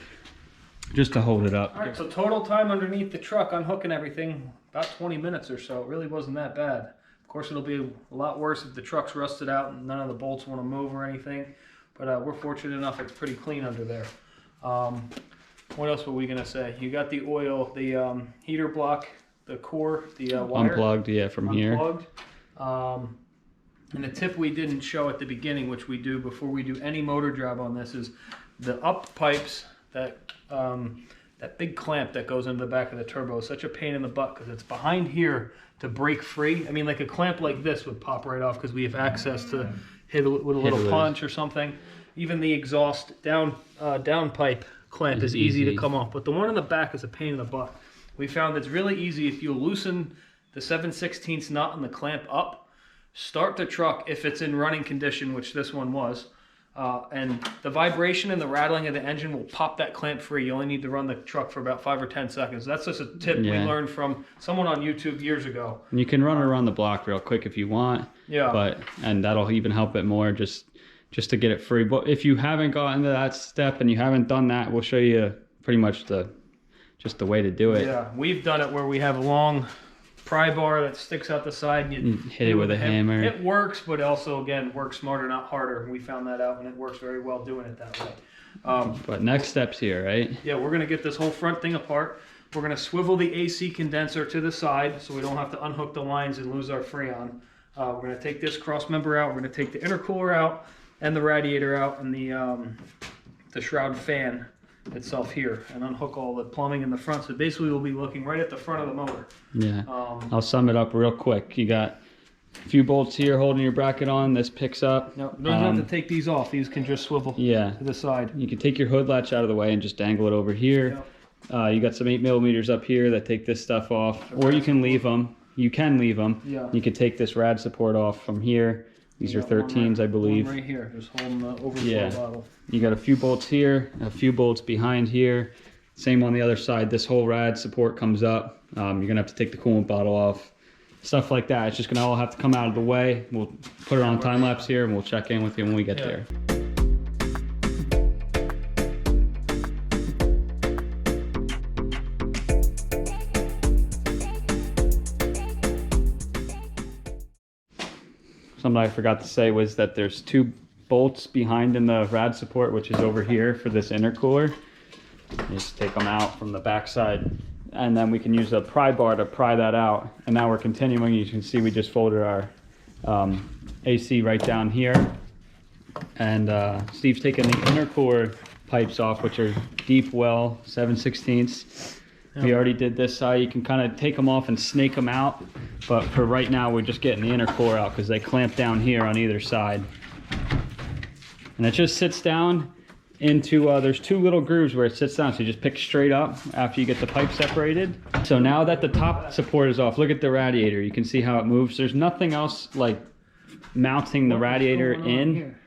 just to hold it up. All right, so total time underneath the truck, unhooking everything, about 20 minutes or so. It really wasn't that bad. Of course, it'll be a lot worse if the truck's rusted out and none of the bolts want to move or anything. But we're fortunate enough it's pretty clean under there. What else were we going to say? You got the oil, the heater block, the core, the wire. Unplugged, yeah, from Unplugged. And the tip we didn't show at the beginning, which we do before we do any motor job on this, is the up pipes, that big clamp that goes into the back of the turbo is such a pain in the butt because it's behind here to break free. I mean, like a clamp like this would pop right off because we have access to hit it with a little punch or something. Even the exhaust down pipe clamp is easy to come off, but the one in the back is a pain in the butt. We found it's really easy if you loosen the 7/16 nut on the clamp up, start the truck if it's in running condition, which this one was, And the vibration and the rattling of the engine will pop that clamp free. You only need to run the truck for about 5 or 10 seconds. That's just a tip we learned from someone on YouTube years ago. And you can run it around the block real quick if you want. Yeah. And that'll even help it more just to get it free. But if you haven't gotten to that step and you haven't done that, we'll show you pretty much just the way to do it. Yeah, we've done it where we have a long pry bar that sticks out the side and you hit it with a hammer. It works, but also again works smarter, not harder. We found that out, and it works very well doing it that way. But next steps here, right? Yeah, we're gonna get this whole front thing apart. We're gonna swivel the AC condenser to the side so we don't have to unhook the lines and lose our Freon. We're gonna take this cross member out. We're gonna take the intercooler out and the radiator out and the shroud fan itself here, and unhook all the plumbing in the front. So basically we'll be looking right at the front of the motor. Yeah. I'll sum it up real quick. You got a few bolts here holding your bracket on. This picks up. No, you don't have to take these off. These can just swivel to the side. You can take your hood latch out of the way and just dangle it over here. Yep. You got some 8mm up here that take this stuff off, or you can leave them. You can leave them. Yeah. You can take this rad support off from here. These are 13s, I believe. One right here, just holding the overflow bottle. You got a few bolts here, a few bolts behind here. Same on the other side. This whole rad support comes up. You're gonna have to take the coolant bottle off. Stuff like that. It's just gonna all have to come out of the way. We'll put it on time lapse here, and we'll check in with you when we get there. Something I forgot to say was that there's 2 bolts behind in the rad support, which is over here for this intercooler. Just take them out from the back side, and then we can use a pry bar to pry that out. And now we're continuing. You can see we just folded our AC right down here, and Steve's taking the intercooler pipes off, which are deep well 7/16. We already did this side. You can kind of take them off and snake them out, but for right now we're just getting the intercooler out because they clamp down here on either side. And it just sits down into, there's 2 little grooves where it sits down, so you just pick straight up after you get the pipe separated. So now that the top support is off, look at the radiator. You can see how it moves. There's nothing else like mounting the radiator in. Here?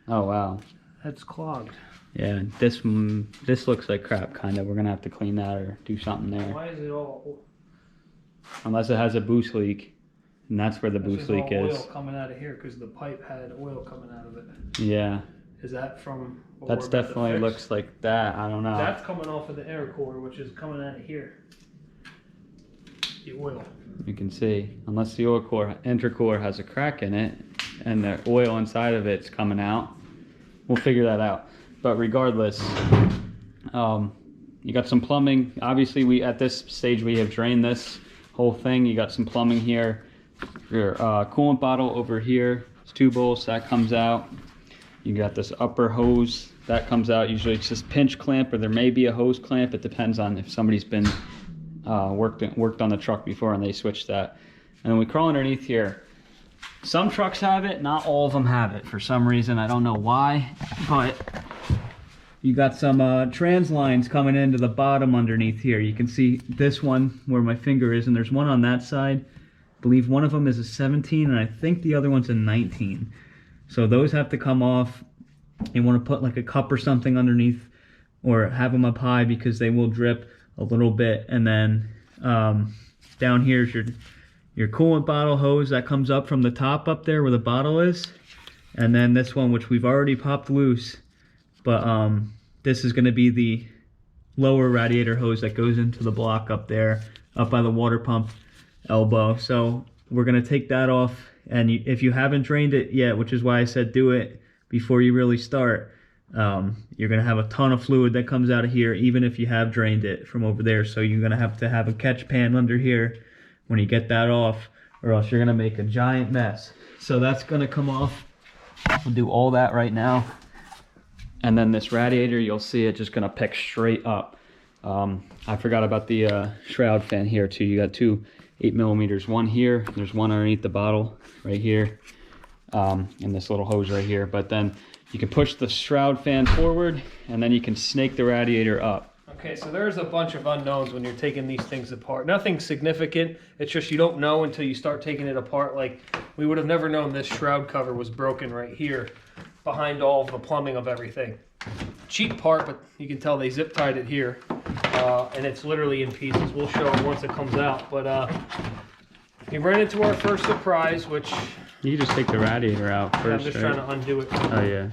Oh wow. That's clogged. Yeah, this looks like crap, kind of. We're gonna have to clean that or do something there. Why is it all? Unless it has a boost leak, and that's where the boost leak is. Oil coming out of here because the pipe had oil coming out of it. Yeah. Is that from? That's definitely looks like that. I don't know. That's coming off of the intercooler, which is coming out of here. The oil. You can see, unless the intercooler has a crack in it, and the oil inside of it's coming out, we'll figure that out. But regardless, you got some plumbing. Obviously, at this stage we have drained this whole thing. You got some plumbing here. Your coolant bottle over here. It's 2 bolts that comes out. You got this upper hose that comes out. Usually it's just pinch clamp, or there may be a hose clamp. It depends on if somebody's been worked on the truck before and they switched that. And then we crawl underneath here. Some trucks have it, not all of them have it for some reason. I don't know why, but you got some trans lines coming into the bottom underneath here. You can see this one where my finger is, and there's one on that side. I believe one of them is a 17, and I think the other one's a 19. So those have to come off. You want to put like a cup or something underneath, or have them up high because they will drip a little bit. And then down here's your coolant bottle hose that comes up from the top up there where the bottle is. And then this one, which we've already popped loose, but this is going to be the lower radiator hose that goes into the block up there, up by the water pump elbow. So we're going to take that off, and if you haven't drained it yet, which is why I said do it before you really start, you're going to have a ton of fluid that comes out of here, even if you have drained it from over there. So you're going to have a catch pan under here when you get that off, or else you're going to make a giant mess. So that's going to come off. We'll do all that right now. And then this radiator, you'll see it just going to pick straight up. I forgot about the shroud fan here too. You got 2 8mm, one here, there's one underneath the bottle right here, and this little hose right here. But then you can push the shroud fan forward, and then you can snake the radiator up. Okay, so there's a bunch of unknowns when you're taking these things apart. Nothing significant, it's just you don't know until you start taking it apart. Like, we would have never known this shroud cover was broken right here behind all of the plumbing of everything. Cheap part, but you can tell they zip tied it here, and it's literally in pieces. We'll show it once it comes out, but we ran into our first surprise, which You just take the radiator out first. I'm just trying to undo it. Oh yeah.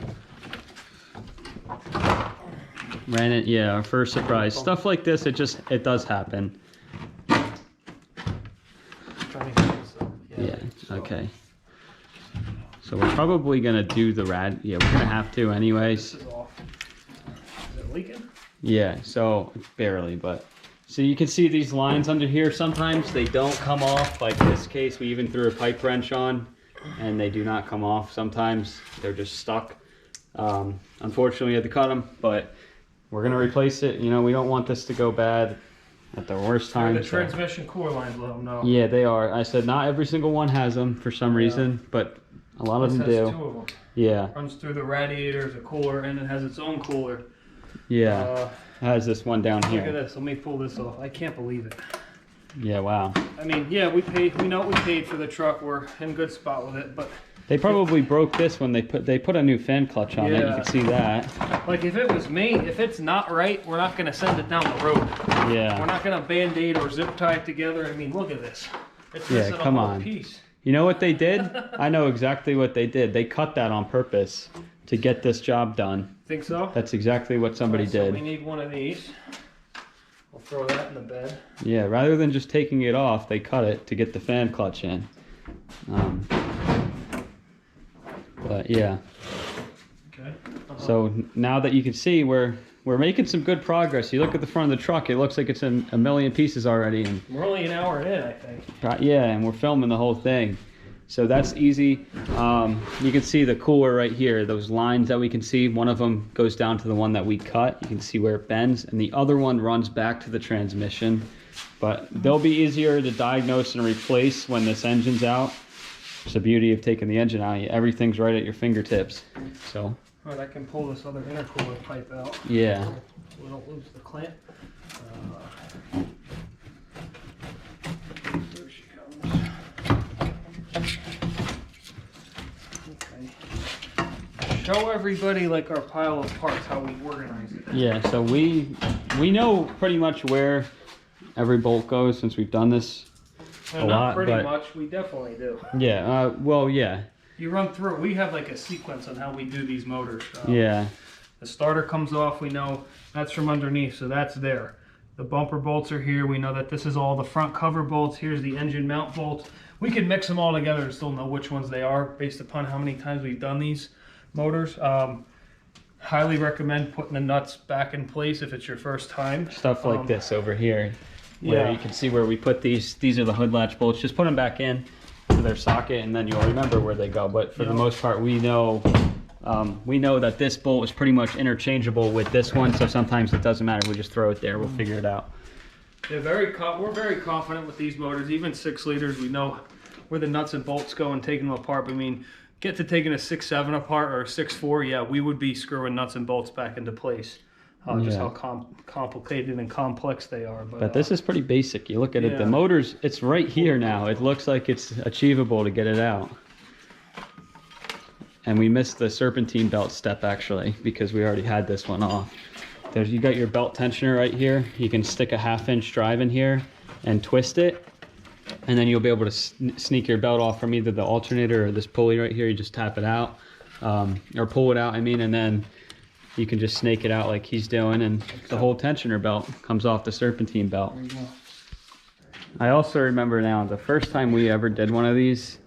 Ran it, yeah, our first surprise. Stuff like this, it does happen. Yeah, okay. So we're probably gonna do the we're gonna have to anyways. This is off. Is it leaking? Yeah, so barely, but so you can see these lines under here, sometimes they don't come off. Like this case, we even threw a pipe wrench on and they do not come off. Sometimes they're just stuck. Unfortunately, we had to cut them, but we're gonna replace it. You know, we don't want this to go bad at the worst time. The transmission core lines, let them know. Yeah, they are. I said not every single one has them for some reason, but a lot of them do. 2 of them. Yeah. Runs through the radiators, a cooler, and it has its own cooler. Yeah. It has this one down here. Look at this. Let me pull this off. I can't believe it. Yeah, wow. I mean, yeah, we know what we paid for the truck. We're in a good spot with it, but they probably broke this when they put a new fan clutch on it. You can see that. Like if it was me, if it's not right, we're not gonna send it down the road. Yeah. We're not gonna band-aid or zip tie it together. I mean, look at this. It's missing come a whole on. piece. You know what they did? I know exactly what they did. They cut that on purpose to get this job done. Think so? That's exactly what somebody So did. we need one of these. We'll throw that in the bed. Yeah, rather than just taking it off, they cut it to get the fan clutch in. But yeah. Okay. So now that you can see, we're making some good progress. You look at the front of the truck; it looks like it's in a million pieces already. And We're only an hour in, I think. yeah, and we're filming the whole thing, so that's easy. You can see the cooler right here. Those lines that we can see, one of them goes down to the one that we cut. You can see where it bends, and the other one runs back to the transmission. But they'll be easier to diagnose and replace when this engine's out. It's the beauty of taking the engine out. Everything's right at your fingertips. So. All right, I can pull this other intercooler pipe out. Yeah. So we don't lose the clamp. There she comes. Okay. Show everybody like our pile of parts, how we organize it. Yeah, so we know pretty much where every bolt goes since we've done this a lot. Pretty but much, we definitely do. yeah, well, yeah. You run through, we have like a sequence on how we do these motors. Yeah. The starter comes off, we know that's from underneath, so that's there. The bumper bolts are here, we know that this is all the front cover bolts. Here's the engine mount bolts. We can mix them all together and still know which ones they are based upon how many times we've done these motors. Highly recommend putting the nuts back in place if it's your first time. Stuff like this over here, where you can see where we put these. These are the hood latch bolts. Just put them back in to their socket, and then you'll remember where they go. But for the most part, we know that this bolt is pretty much interchangeable with this one, so sometimes it doesn't matter. We just throw it there. We'll figure it out. We're very confident with these motors. Even 6 liters, we know where the nuts and bolts go and taking them apart. I mean, get to taking a 6.7 apart or a 6.4, yeah, we would be screwing nuts and bolts back into place. Just how complicated and complex they are. But this is pretty basic. You look at it, the motors, it's right here now. It looks like it's achievable to get it out. And we missed the serpentine belt step actually, because we already had this one off. You got your belt tensioner right here. You can stick a 1/2-inch drive in here and twist it. And then you'll be able to sneak your belt off from either the alternator or this pulley right here. You just tap it out, or pull it out, I mean, and then you can just snake it out like he's doing, and the whole tensioner belt comes off the serpentine belt. I also remember now, the first time we ever did one of these,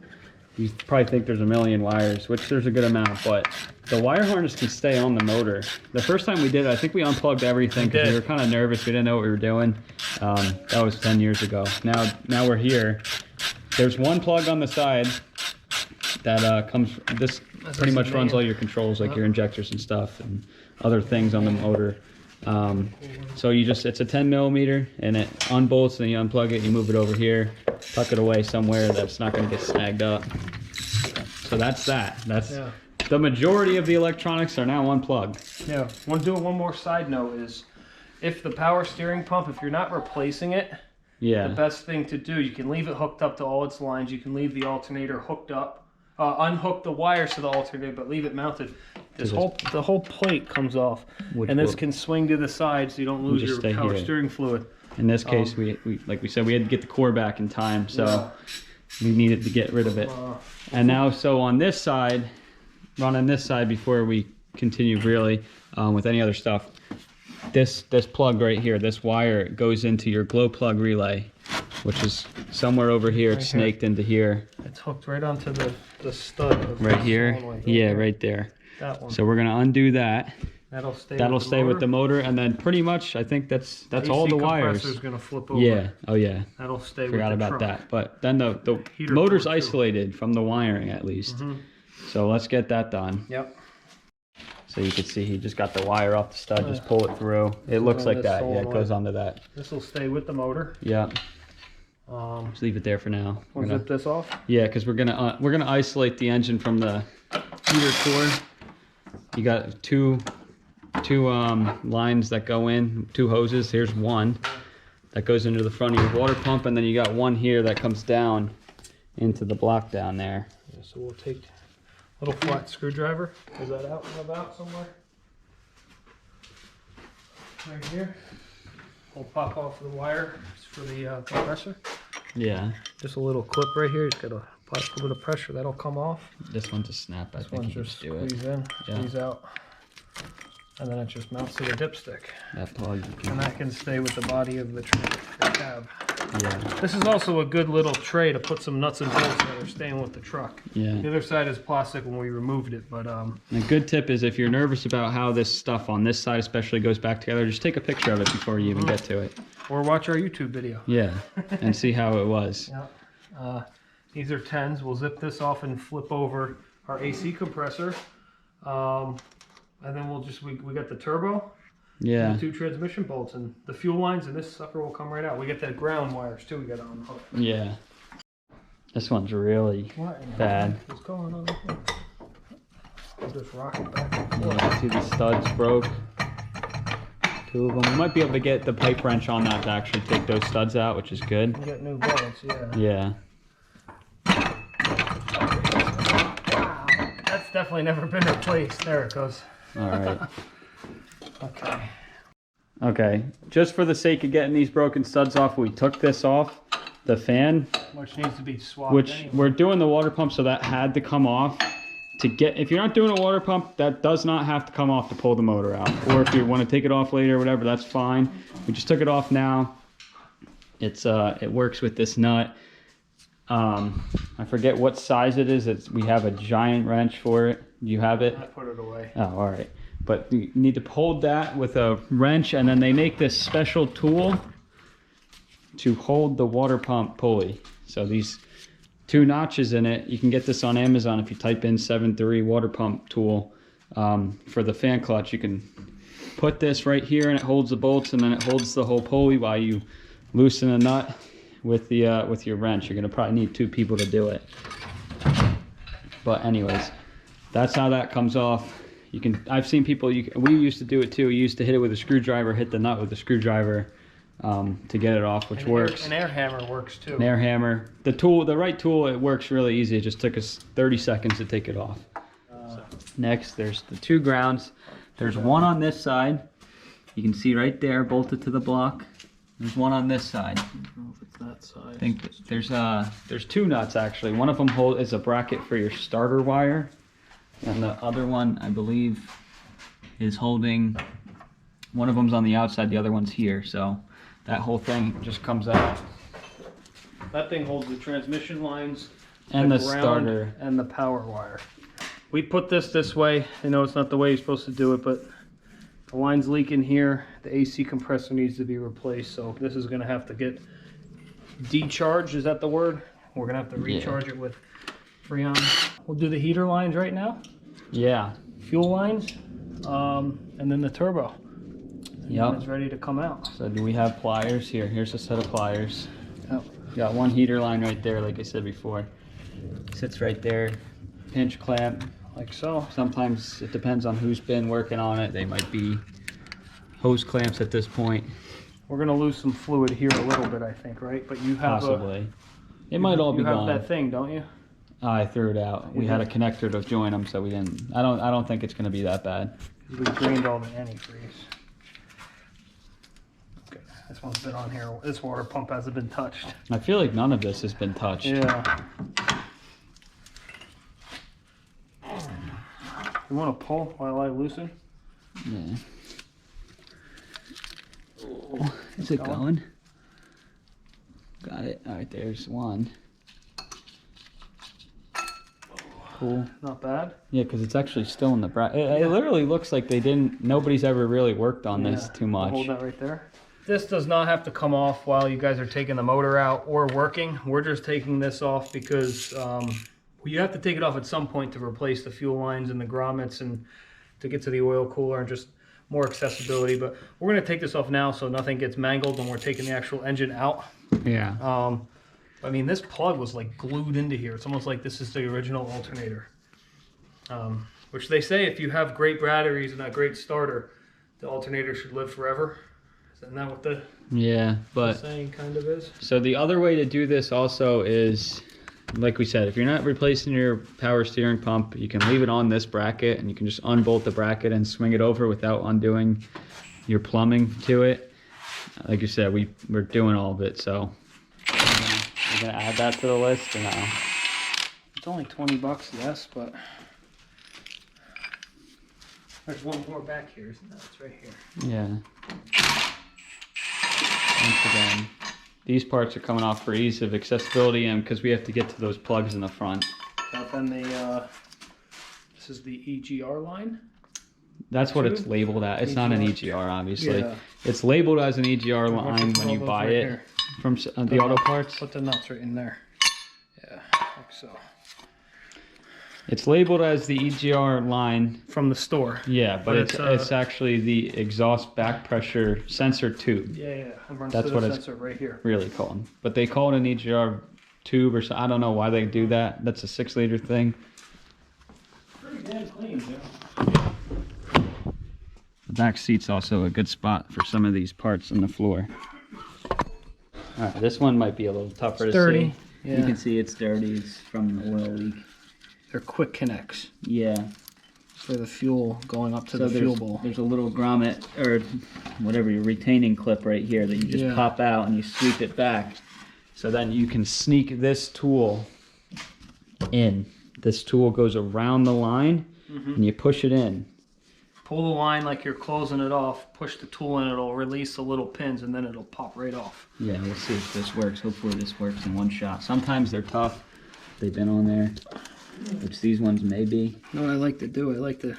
you probably think there's a million wires, which there's a good amount, but the wire harness can stay on the motor. The first time we did it, I think we unplugged everything because we were kind of nervous. We didn't know what we were doing. That was 10 years ago. Now we're here. There's one plug on the side that comes, this pretty much runs all your controls, like your injectors and stuff and other things on the motor. So it's a 10 millimeter and it unbolts, and you unplug it, you move it over here, tuck it away somewhere that's not going to get snagged up. So that's that. The majority of the electronics are now unplugged. Yeah. Want to do one more side note is, if the power steering pump, if you're not replacing it, the best thing to do, you can leave it hooked up to all its lines. You can leave the alternator hooked up unhook the wires to the alternator, but leave it mounted. The whole plate comes off, and this can swing to the side so you don't lose your power steering fluid. In this case, we like we said, we had to get the core back in time, so we needed to get rid of it. And now, so on this side, running this side before we continue really with any other stuff, this plug right here, this wire goes into your glow plug relay, which is somewhere over here. It's snaked into here. It's hooked right onto the stud. Of right here. Yeah, right there. That one. So we're gonna undo that. That'll stay with the motor, and then pretty much I think that's all the wires. The compressor's gonna flip over. Yeah. Oh yeah. That'll stay. Forgot with the about truck. that. But then the motor's isolated from the wiring at least. So let's get that done. Yep. So you can see he just got the wire off the stud. Just pull it through. It looks like that. Yeah, it goes onto that. This will stay with the motor. Yeah. Just leave it there for now. We'll zip this off. Yeah, because we're gonna isolate the engine from the heater core. You got two lines that go in, 2 hoses. Here's one that goes into the front of your water pump, and then you got one here that comes down into the block down there. Yeah, so we'll take a little flat screwdriver. Is that out and about somewhere? Right here. We'll pop off the wire for the compressor. Yeah. Just a little clip right here. It's got a little bit of pressure. That'll come off. This one's a snap. I think you just do it. Squeeze in, squeeze out. And then it just mounts to the dipstick. That plug. And that can stay with the body of the cab. Yeah. This is also a good little tray to put some nuts and bolts that are staying with the truck. Yeah. The other side is plastic when we removed it, but a good tip is if you're nervous about how this stuff on this side especially goes back together, just take a picture of it before you even get to it. Or watch our YouTube video. Yeah, and see how it was. Yeah. These are 10s. We'll zip this off and flip over our AC compressor. And then we got the turbo. Yeah. And the 2 transmission bolts and the fuel lines, and this sucker will come right out. We get the ground wires too. We got to unhook. Yeah. This one's really bad. What's going on? We'll just rock it back and forth. Yeah, see the studs broke. 2 of them. We might be able to get the pipe wrench on that to actually take those studs out, which is good. We got new bolts, yeah. Yeah. Wow, that's definitely never been replaced. There it goes. All right. Okay. Okay. Just for the sake of getting these broken studs off, we took this off the fan, which needs to be swapped. Which anyway. We're doing the water pump, so that had to come off. If you're not doing a water pump, that does not have to come off to pull the motor out. Or if you want to take it off later or whatever, that's fine. We just took it off now. It works with this nut. I forget what size it is. We have a giant wrench for it. You have it? I put it away. Oh, all right. But you need to hold that with a wrench, and then they make this special tool to hold the water pump pulley. So these 2 notches in it. You can get this on Amazon if you type in 7.3 water pump tool for the fan clutch. You can put this right here, and it holds the bolts, and then it holds the whole pulley while you loosen a nut with your wrench. You're gonna probably need 2 people to do it. But anyways, that's how that comes off. I've seen people. We used to do it too. We used to hit it with a screwdriver, hit the nut with a screwdriver to get it off, which works. An air hammer works too. An air hammer. The right tool, it works really easy. It just took us 30 seconds to take it off. Next, there's the 2 grounds. There's one on this side. You can see right there, bolted to the block. There's one on this side. I don't know if it's that side. I think there's 2 nuts actually. One of them is a bracket for your starter wire, and the other one, I believe, is holding. One of them's on the outside, the other one's here. So that whole thing just comes out. That thing holds the transmission lines and the starter and the power wire. We put this way. I know it's not the way you're supposed to do it, but the line's leaking here. The AC compressor needs to be replaced, so this is going to have to get decharged. Is that the word? We're going to have to recharge it with Freon. We'll do the heater lines right now. Yeah. Fuel lines, and then the turbo. Yep. It's ready to come out. So do we have pliers here? Here's a set of pliers. Yep. Got one heater line right there, like I said before. Sits right there. Pinch clamp. Like so. Sometimes it depends on who's been working on it. They might be hose clamps at this point. We're gonna lose some fluid here a little bit, I think, right? But you have possibly. It might all be gone. You have that thing, don't you? I threw it out. We had a connector to join them, so we didn't. I don't think it's going to be that bad. We drained all the antifreeze. Okay, this one's been on here. This water pump hasn't been touched. I feel like none of this has been touched. Yeah. You want to pull while I loosen? Yeah. Oh, is it going? Got it. All right, there's one. Cool. Not bad. Yeah, because it's actually still in the bracket. It literally looks like nobody's ever really worked on this too much. Hold that right there. This does not have to come off while you guys are taking the motor out or working. We're just taking this off because you have to take it off at some point to replace the fuel lines and the grommets and to get to the oil cooler and just more accessibility. But we're going to take this off now so nothing gets mangled when we're taking the actual engine out. Yeah. I mean, this plug was like glued into here. It's almost like this is the original alternator. Which they say if you have great batteries and a great starter, the alternator should live forever. Isn't that what the saying kind of is? So the other way to do this also is, like we said, if you're not replacing your power steering pump, you can leave it on this bracket and you can just unbolt the bracket and swing it over without undoing your plumbing to it. Like you said, we're doing all of it, so we're gonna add that to the list or no? It's only 20 bucks, yes, but there's one more back here, isn't there? It's right here. Yeah. Once again, these parts are coming off for ease of accessibility and because we have to get to those plugs in the front. But then this is the EGR line. That's what it's labeled at. It's not an EGR, obviously. Yeah. It's labeled as an EGR line when you buy it from the auto parts. Put the nuts right in there. Yeah, like so. It's labeled as the EGR line From the store. Yeah, but it's actually the exhaust back pressure sensor tube. Yeah, it runs That's to what the it's sensor right here. really called. But they call it an EGR tube or so. I don't know why they do that. That's a 6-liter thing. Pretty damn clean, Joe. The back seat's also a good spot for some of these parts on the floor. All right, this one might be a little tougher to see. Yeah. You can see it's dirty. It's from an oil leak. They're quick connects Yeah. for the fuel going up to the fuel bowl. There's a little grommet or whatever, your retaining clip right here that you just pop out and you sweep it back. So then you can sneak this tool in. This tool goes around the line and you push it in. Pull the line like you're closing it off, push the tool in, it'll release the little pins and then it'll pop right off. Yeah, we'll see if this works. Hopefully this works in one shot. Sometimes they're tough. They've been on there, which these ones may be. You know what I like to do? I like to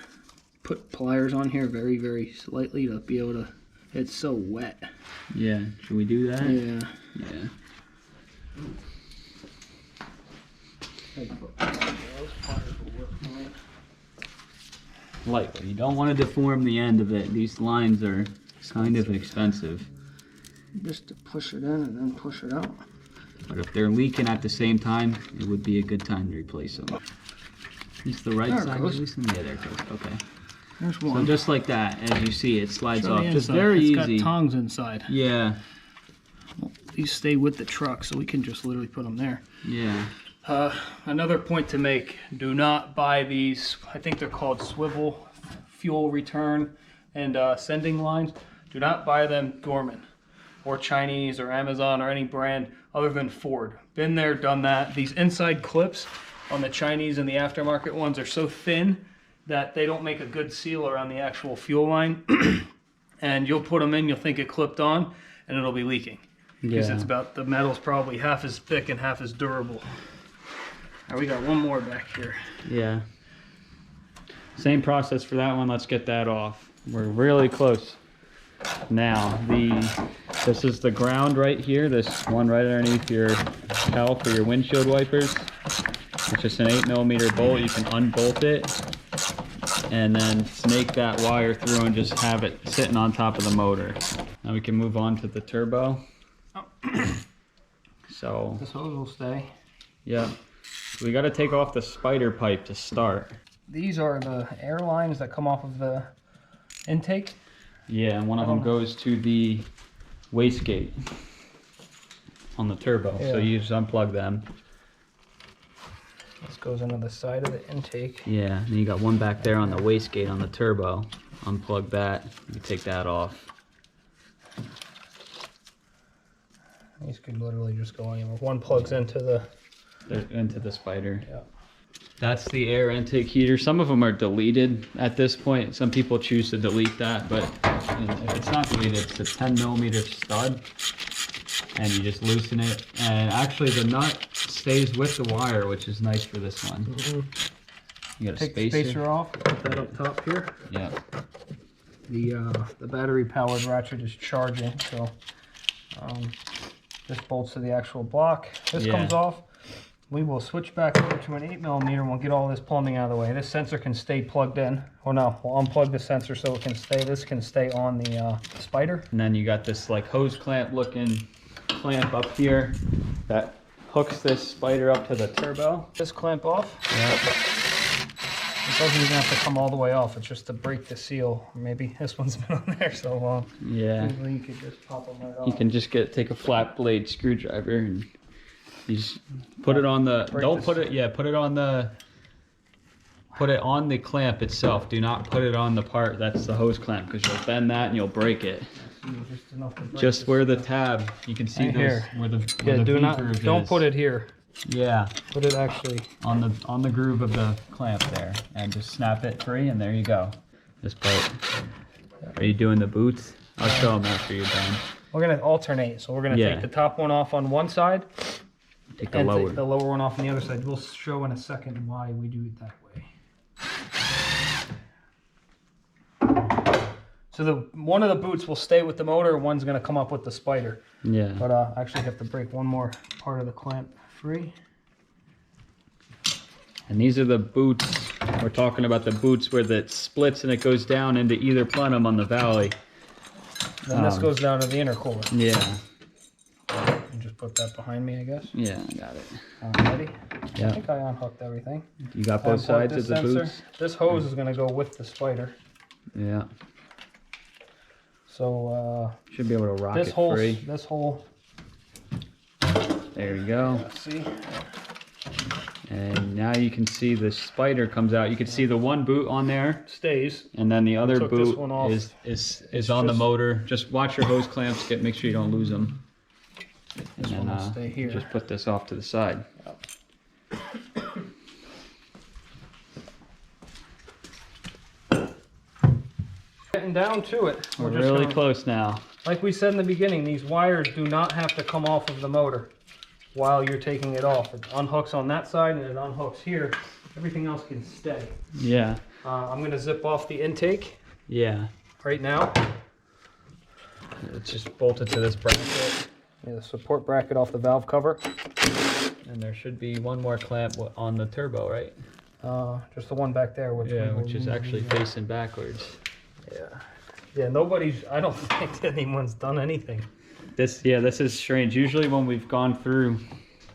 put pliers on here very, very slightly to be able to, it's so wet. Yeah, should we do that? Yeah. Yeah. Lightly. You don't want to deform the end of it. These lines are kind of expensive. Just to push it in and then push it out. But if they're leaking at the same time, it would be a good time to replace them. Is the right side releasing? Yeah, there it goes. Okay. There's one. So just like that, as you see, it slides off. Just Inside. very easy. It's got tongs inside. Yeah. Well, these stay with the truck, so we can just literally put them there. Yeah. Another point to make, do not buy these, I think they're called swivel fuel return and sending lines. Do not buy them Dorman or Chinese or Amazon or any brand other than Ford. Been there, done that. These inside clips on the Chinese and the aftermarket ones are so thin that they don't make a good seal around the actual fuel line. And you'll put them in, you'll think it clipped on, and it'll be leaking. Because it's about, the metal's probably half as thick and half as durable. All right, we got one more back here. Yeah. Same process for that one. Let's get that off. We're really close. Now, this is the ground right here. This one right underneath your cowl for your windshield wipers. It's just an 8mm bolt. You can unbolt it and then snake that wire through and just have it sitting on top of the motor. Now we can move on to the turbo. Oh. So This hose will stay. yeah. We got to take off the spider pipe to start. These are the air lines that come off of the intake. Yeah, and one of them goes to the wastegate on the turbo. So you just unplug them. Let's goes into the side of the intake. Yeah, and you got one back there on the wastegate on the turbo. Unplug that. You take that off. These could literally just go anywhere. One plugs into the spider. Yeah. That's the air intake heater. Some of them are deleted at this point. Some people choose to delete that, but if it's not deleted, it's a 10 millimeter stud, and you just loosen it. And actually, the nut stays with the wire, which is nice for this one. You got a Take the spacer off. Put that up top here. Yeah. The battery powered ratchet is charging, so this bolts to the actual block. This comes off. We will switch back over to an 8mm and we'll get all this plumbing out of the way. This sensor can stay plugged in. Or no, we'll unplug the sensor so it can stay. This can stay on the spider. And then you got this like hose clamp looking clamp up here that hooks this spider up to the turbo. This clamp off. Yep. It doesn't even have to come all the way off. It's just to break the seal. Maybe this one's been on there so long. Yeah. Usually you could just pop them right off. You can just take a flat blade screwdriver and you just put it on the, put it on the clamp itself. Do not put it on the part that's the hose clamp, because you'll bend that and you'll break it. Just where the tab, you can see this, where the groove don't is. put it here. Yeah. Put it actually on the groove of the clamp there, and just snap it free, and there you go. This part. Are you doing the boots? I'll show them after you're done. We're gonna alternate, so we're gonna take the top one off on one side. Take the lower. Take the lower one off on the other side. We'll show in a second why we do it that way. So one of the boots will stay with the motor, one's gonna come up with the spider. Yeah. But I actually have to break one more part of the clamp free. And these are the boots. We're talking about the boots where it splits and it goes down into either plenum on the valley. Then this goes down to the intercooler. Yeah. And just put that behind me, I guess. Yeah, I got it. Ready? Yeah. I think I unhooked everything. You got both sides of the sensor. boots? This hose is going to go with the spider. Yeah. So should be able to rock this it hole, free. This hole. There you go. Let's see. And now you can see the spider comes out. You can see the one boot on there stays, and then the other took boot this one off. is on the motor. Just watch your hose clamps. Make sure you don't lose them. This and one will stay here. Just put this off to the side. Getting down to it. We're really close now. Like we said in the beginning, these wires do not have to come off of the motor while you're taking it off. It unhooks on that side and it unhooks here. Everything else can stay. Yeah. I'm going to zip off the intake. Yeah. Right now. It's just bolted to this bracket. Yeah, the support bracket off the valve cover. And there should be one more clamp on the turbo, right? Just the one back there, which is actually facing backwards. Yeah, I don't think anyone's done anything. This is strange. Usually when we've gone through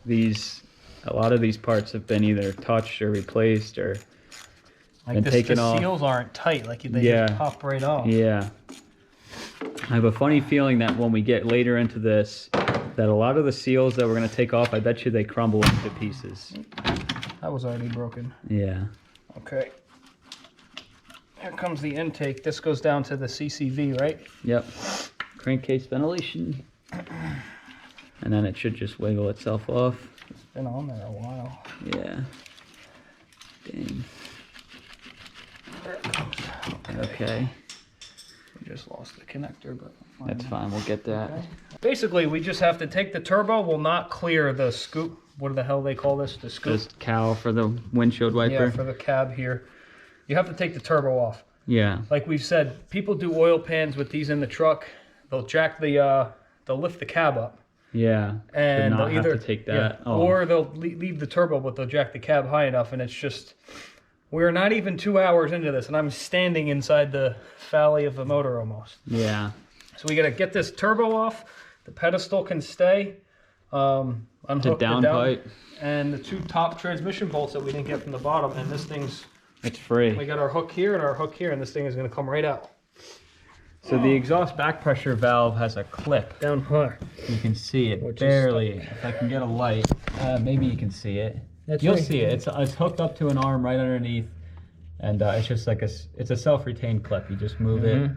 these, a lot of these parts have been either touched or replaced or been taken off. The seals aren't tight, like they just pop right off. Yeah. I have a funny feeling that when we get later into this, that a lot of the seals that we're going to take off, I bet you they crumble into pieces. That was already broken. Yeah. Okay. Here comes the intake. This goes down to the CCV, right? Yep. Crankcase ventilation. And then it should just wiggle itself off. It's been on there a while. Yeah. Dang. There it comes. Okay. We just lost the connector, but that's fine. We'll get that. Okay. Basically, we just have to take the turbo. We'll not clear the scoop. What the hell they call this? The scoop. Just cowl for the windshield wiper. Yeah, for the cab here. You have to take the turbo off. Yeah. Like we've said, people do oil pans with these in the truck. They'll jack the, they'll lift the cab up. Yeah. And they'll either have to take that off. Or they'll leave the turbo, but they'll jack the cab high enough, and it's just. We're not even 2 hours into this, and I'm standing inside the valley of the motor almost. Yeah. So we got to get this turbo off. The pedestal can stay. Unhook the downpipe. And the two top transmission bolts that we didn't get from the bottom, and this thing's. It's free. We got our hook here and our hook here, and this thing is going to come right out. So the exhaust back pressure valve has a clip. Down here. You can see it barely. If I can get a light, maybe you can see it. You'll see it. It's hooked up to an arm right underneath, and it's just like it's a self-retained clip. You just move it,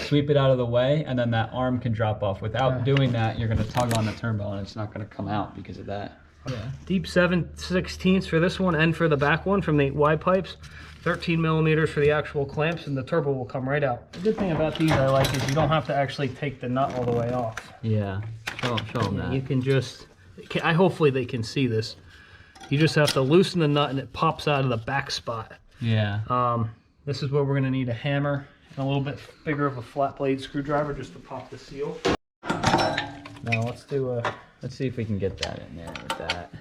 sweep it out of the way, and then that arm can drop off. Without doing that, you're going to tug on the turbo, and it's not going to come out because of that. Yeah. Deep 7/16 for this one and for the back one from the Y pipes. 13 millimeters for the actual clamps, and the turbo will come right out. The good thing about these I like is you don't have to actually take the nut all the way off. Yeah, show them that. You can just, hopefully they can see this. You just have to loosen the nut and it pops out of the back spot. Yeah. This is where we're gonna need a hammer and a little bit bigger of a flat blade screwdriver just to pop the seal. Now let's see if we can get that in there with that.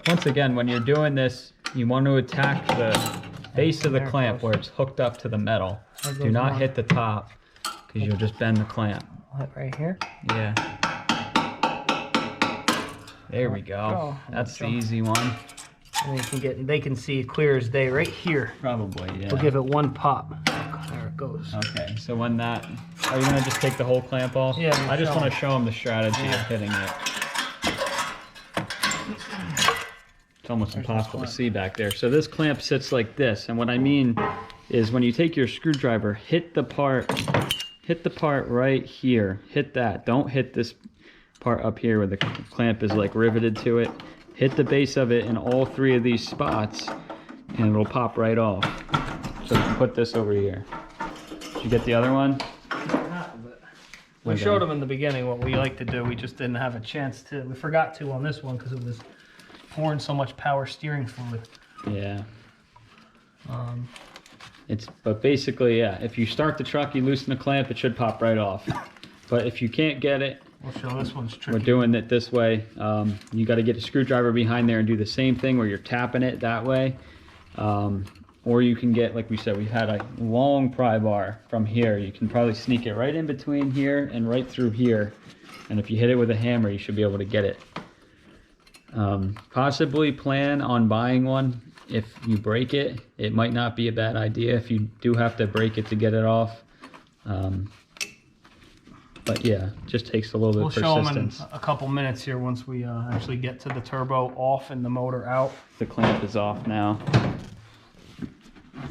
Once again, when you're doing this, you want to attack the base of the clamp where it's hooked up to the metal. Do not hit the top because you'll just bend the clamp. Right here? Yeah. There we go. That's the easy one. And they can see clear as day right here. Probably, yeah. We'll give it one pop. There it goes. Okay, so when that, are you gonna just take the whole clamp off? Yeah. I just want to show them the strategy of hitting it. It's almost impossible to see back there. So this clamp sits like this, and what I mean is when you take your screwdriver, hit the part right here. Hit that. Don't hit this part up here where the clamp is like riveted to it. Hit the base of it in all three of these spots, and it'll pop right off. So you can put this over here. Did you get the other one? We showed them in the beginning what we like to do. We just didn't have a chance to. We forgot to on this one because it was pouring so much power steering fluid. Yeah. But basically, yeah, if you start the truck, you loosen the clamp, it should pop right off. But if you can't get it, we'll show this one's tricky. We're doing it this way. You got to get a screwdriver behind there and do the same thing where you're tapping it that way. Or you can get, like we said, we had a long pry bar from here. You can probably sneak it right in between here and right through here. And if you hit it with a hammer, you should be able to get it. Possibly plan on buying one. If you break it, it might not be a bad idea if you do have to break it to get it off. But yeah, just takes a little bit of persistence. We'll show them in a couple minutes here once we actually get to the turbo off and the motor out. The clamp is off now.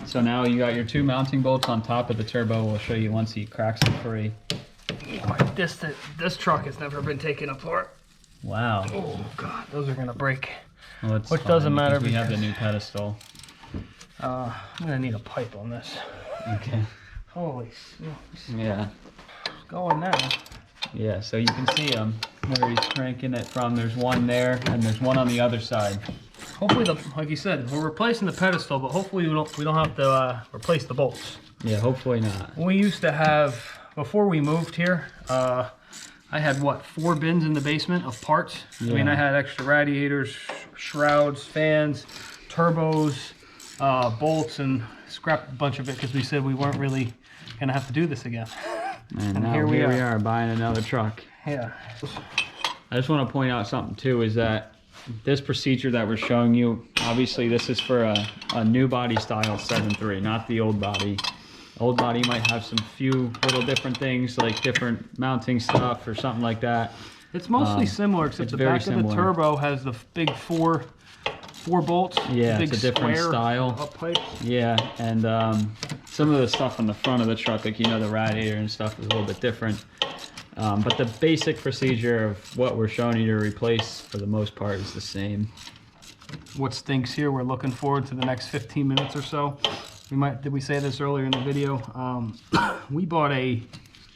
So now you got your two mounting bolts on top of the turbo. We'll show you once he cracks them free. This truck has never been taken apart. Wow. Oh God, those are gonna break. Well, which doesn't matter because we have the new pedestal. I'm gonna need a pipe on this. Okay. Holy smokes. Yeah. Going now. Yeah, so you can see where he's cranking it from. There's one there, and there's one on the other side. Hopefully, like you said, we're replacing the pedestal, but hopefully we don't have to replace the bolts. Yeah, hopefully not. We used to have, before we moved here, I had what, 4 bins in the basement of parts. Yeah. I mean, I had extra radiators, shrouds, fans, turbos, bolts, and scrapped a bunch of it because we said we weren't really gonna have to do this again. And now here we are buying another truck. Yeah. I just want to point out something too, is that this procedure that we're showing you, obviously this is for a new body style 7.3, not the old body. Old body might have some few little different things, like different mounting stuff or something like that. It's mostly similar, except the back of the turbo has the big four bolts. Yeah, it's a different style. Up pipe. Yeah, and some of the stuff on the front of the truck, like, you know, the radiator and stuff is a little bit different. But the basic procedure of what we're showing you to replace, for the most part, is the same. What stinks here, we're looking forward to the next 15 minutes or so. Did we say this earlier in the video? We bought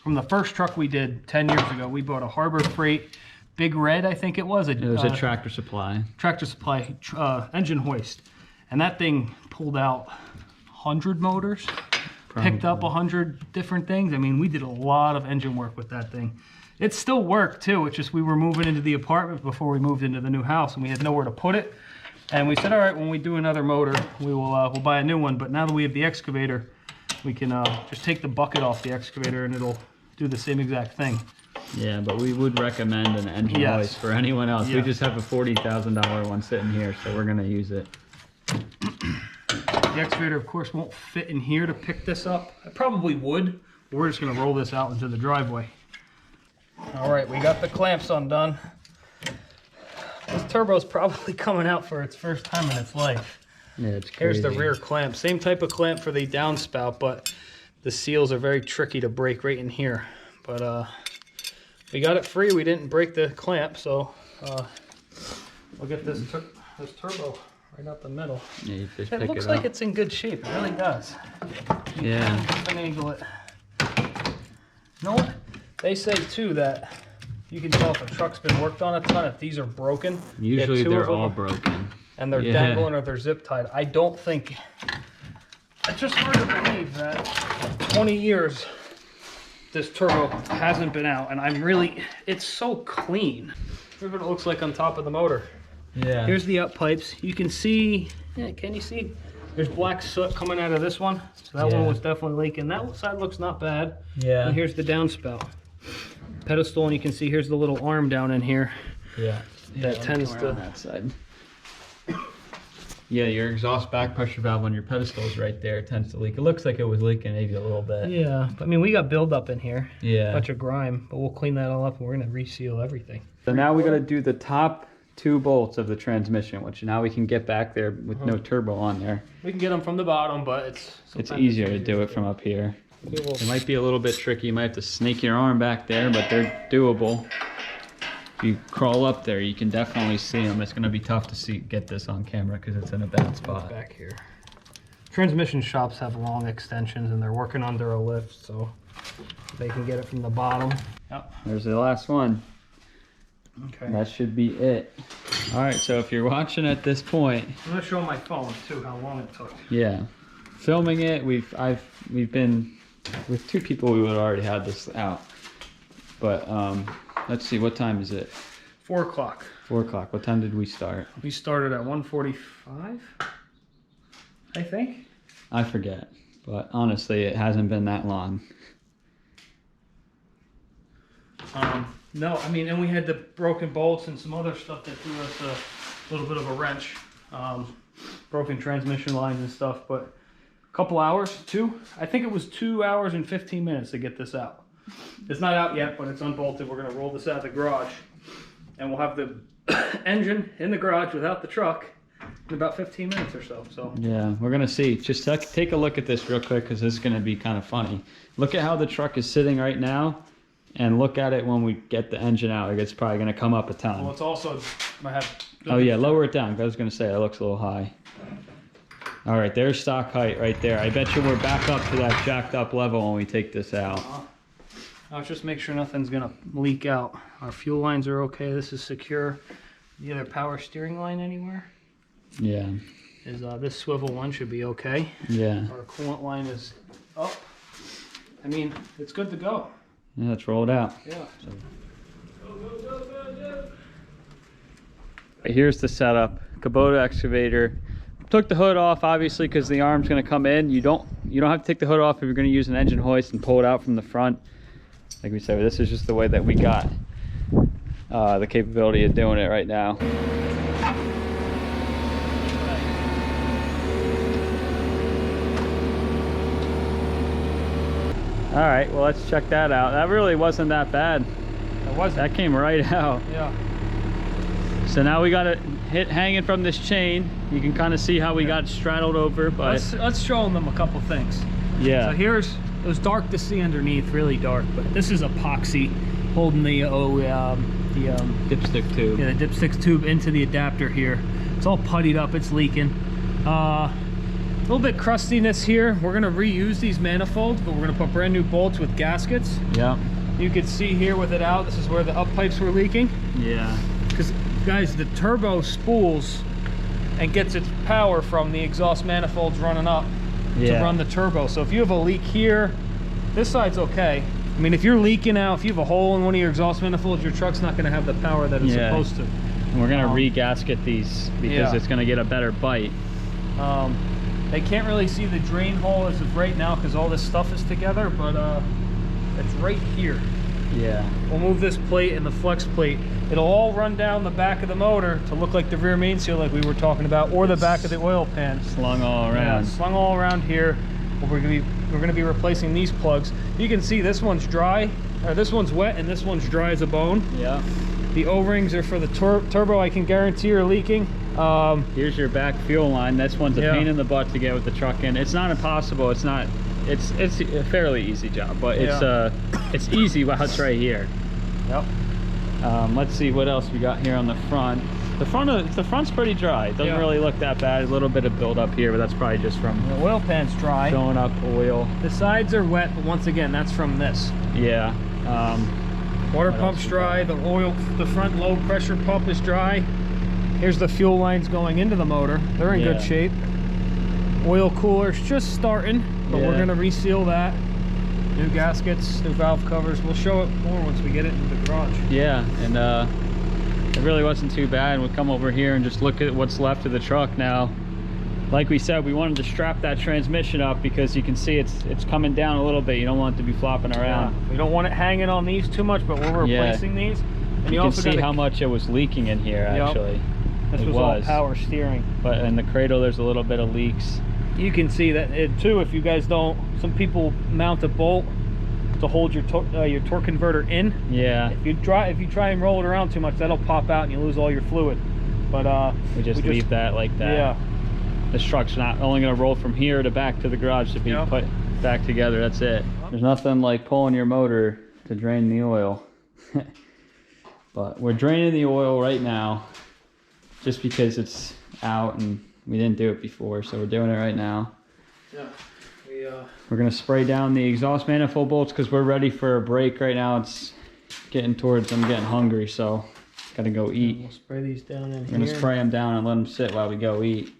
from the first truck we did 10 years ago, we bought a Harbor Freight Big Red, I think it was. It was a Tractor Supply. Tractor Supply engine hoist. And that thing pulled out 100 motors. Probably. Picked up 100 different things. I mean, we did a lot of engine work with that thing. It still worked too. It's just we were moving into the apartment before we moved into the new house, and we had nowhere to put it. And we said, all right, when we do another motor, we will we'll buy a new one. But now that we have the excavator, we can just take the bucket off the excavator, and it'll do the same exact thing. Yeah, but we would recommend an engine hoist for anyone else. Yeah. We just have a $40,000 one sitting here, so we're going to use it. The excavator, of course, won't fit in here to pick this up. I probably would, but we're just going to roll this out into the driveway. All right, we got the clamps undone. This turbo's probably coming out for its first time in its life. Yeah, it's crazy. Here's the rear clamp. Same type of clamp for the downspout, but the seals are very tricky to break right in here. But we got it free. We didn't break the clamp, so we'll get this turbo right out the middle. Yeah, you just It pick looks it like up. it's in good shape. It really does. Yeah. Finagle it. You know what? They say too that you can tell if a truck's been worked on a ton if these are broken. Usually they're all broken. And they're dangling or they're zip tied. I don't think. It's just hard to believe that 20 years this turbo hasn't been out, and it's so clean. Here's what it looks like on top of the motor. Yeah. Here's the up pipes. You can see, can you see? There's black soot coming out of this one. So that one was definitely leaking. That side looks not bad. Yeah. And here's the downspout. Pedestal, and you can see here's the little arm down in here. Yeah. That tends to. On that side. Yeah, your exhaust back pressure valve on your pedestal is right there. It tends to leak. It looks like it was leaking maybe a little bit. Yeah, but I mean, we got buildup in here. Yeah. A bunch of grime, but we'll clean that all up and we're gonna reseal everything. So now we got to do the top 2 bolts of the transmission, which now we can get back there with no turbo on there. We can get them from the bottom, but It's easier to do it from up here. It might be a little bit tricky. You might have to snake your arm back there, but they're doable. If you crawl up there, you can definitely see them. It's going to be tough to get this on camera because it's in a bad spot. Back here. Transmission shops have long extensions and they're working under a lift, so they can get it from the bottom. Yep. There's the last one. Okay. That should be it. All right, so if you're watching at this point, I'm gonna show my phone too how long it took. yeah, filming it. We've been with 2 people. We would have already had this out, but let's see, what time is it? 4 o'clock. 4 o'clock. What time did we start? We started at 1:45, I think. I forget, but honestly, it hasn't been that long. No, I mean, and we had the broken bolts and some other stuff that threw us a little bit of a wrench. Broken transmission lines and stuff, but a couple hours, 2. I think it was 2 hours and 15 minutes to get this out. It's not out yet, but it's unbolted. We're gonna roll this out of the garage, and we'll have the engine in the garage without the truck in about 15 minutes or so. So yeah, we're gonna see. Just take a look at this real quick because this is gonna be kind of funny. Look at how the truck is sitting right now, and look at it when we get the engine out. Like, it's probably gonna come up a ton. well, it's also I have. Oh yeah, lower it down. I was gonna say it looks a little high. All right, there's stock height right there. I bet you we're back up to that jacked up level when we take this out. I'll just make sure nothing's gonna leak out. Our fuel lines are okay. This is secure. The other power steering line anywhere Yeah. is this swivel one should be okay. Yeah. Our coolant line is up. I mean, it's good to go. Yeah, let's roll it out. Yeah. Here's the setup. Kubota excavator. Took the hood off obviously because the arm's going to come in. You don't have to take the hood off if you're going to use an engine hoist and pull it out from the front. Like we said, this is just the way that we got the capability of doing it right now. All right, well, let's check that out. That really wasn't that bad. It wasn't. That came right out. Yeah. So now we got it hanging from this chain. You can kind of see how we got straddled over, but Let's show them a couple things. yeah. So it was dark to see underneath, really dark, but this is epoxy holding the dipstick tube. yeah, the dipstick tube into the adapter here. It's all puttied up, it's leaking. A little bit crustiness here. We're gonna reuse these manifolds, but we're gonna put brand new bolts with gaskets. Yeah. You can see here with it out, this is where the up pipes were leaking. Yeah. Because guys, the turbo spools and gets its power from the exhaust manifolds running up to run the turbo. So if you have a leak here, this side's okay. I mean, if you're leaking out, if you have a hole in one of your exhaust manifolds, your truck's not gonna have the power that it's supposed to. And we're gonna re-gasket these because it's gonna get a better bite. They can't really see the drain hole as of right now because all this stuff is together, but it's right here. Yeah. We'll move this plate and the flex plate. It'll all run down the back of the motor to look like the rear main seal like we were talking about, or the back of the oil pan. Slung all around. Yeah, slung all around here. We're gonna be replacing these plugs. You can see this one's dry, or this one's wet and this one's dry as a bone. Yeah. The O-rings are for the turbo. I can guarantee are leaking. Here's your back fuel line. This one's a pain in the butt to get with the truck in. It's not impossible. It's not. It's a fairly easy job, but it's easy while it's right here. Yep. Let's see what else we got here on the front. The front's pretty dry. It doesn't really look that bad. A little bit of buildup here, but that's probably just from the oil pan's dry. Filling up oil. The sides are wet, but once again, that's from this. Yeah. Water pump's dry. The front low pressure pump is dry. Here's the fuel lines going into the motor. They're in good shape. Oil cooler's just starting, but we're gonna reseal that. New gaskets, new valve covers. We'll show it more once we get it into the garage. Yeah, and it really wasn't too bad. We'll come over here and just look at what's left of the truck now. Like we said, we wanted to strap that transmission up because you can see it's coming down a little bit. You don't want it to be flopping around. We don't want it hanging on these too much, but we're replacing these. And you can see how much it was leaking in here, actually. This was all power steering. But in the cradle, there's a little bit of leaks. You can see that too. If you guys don't, some people mount a bolt to hold your torque converter in. Yeah. If you try and roll it around too much, that'll pop out and you lose all your fluid. But we just leave that like that. Yeah. This truck's not only going to roll from here to back to the garage to be put back together. That's it. There's nothing like pulling your motor to drain the oil. But we're draining the oil right now just because it's out and we didn't do it before, so we're doing it right now. Yeah. We're going to spray down the exhaust manifold bolts because we're ready for a break right now. It's getting towards, I'm getting hungry, so got to go eat. We'll spray these down in here. We're going to spray them down and let them sit while we go eat.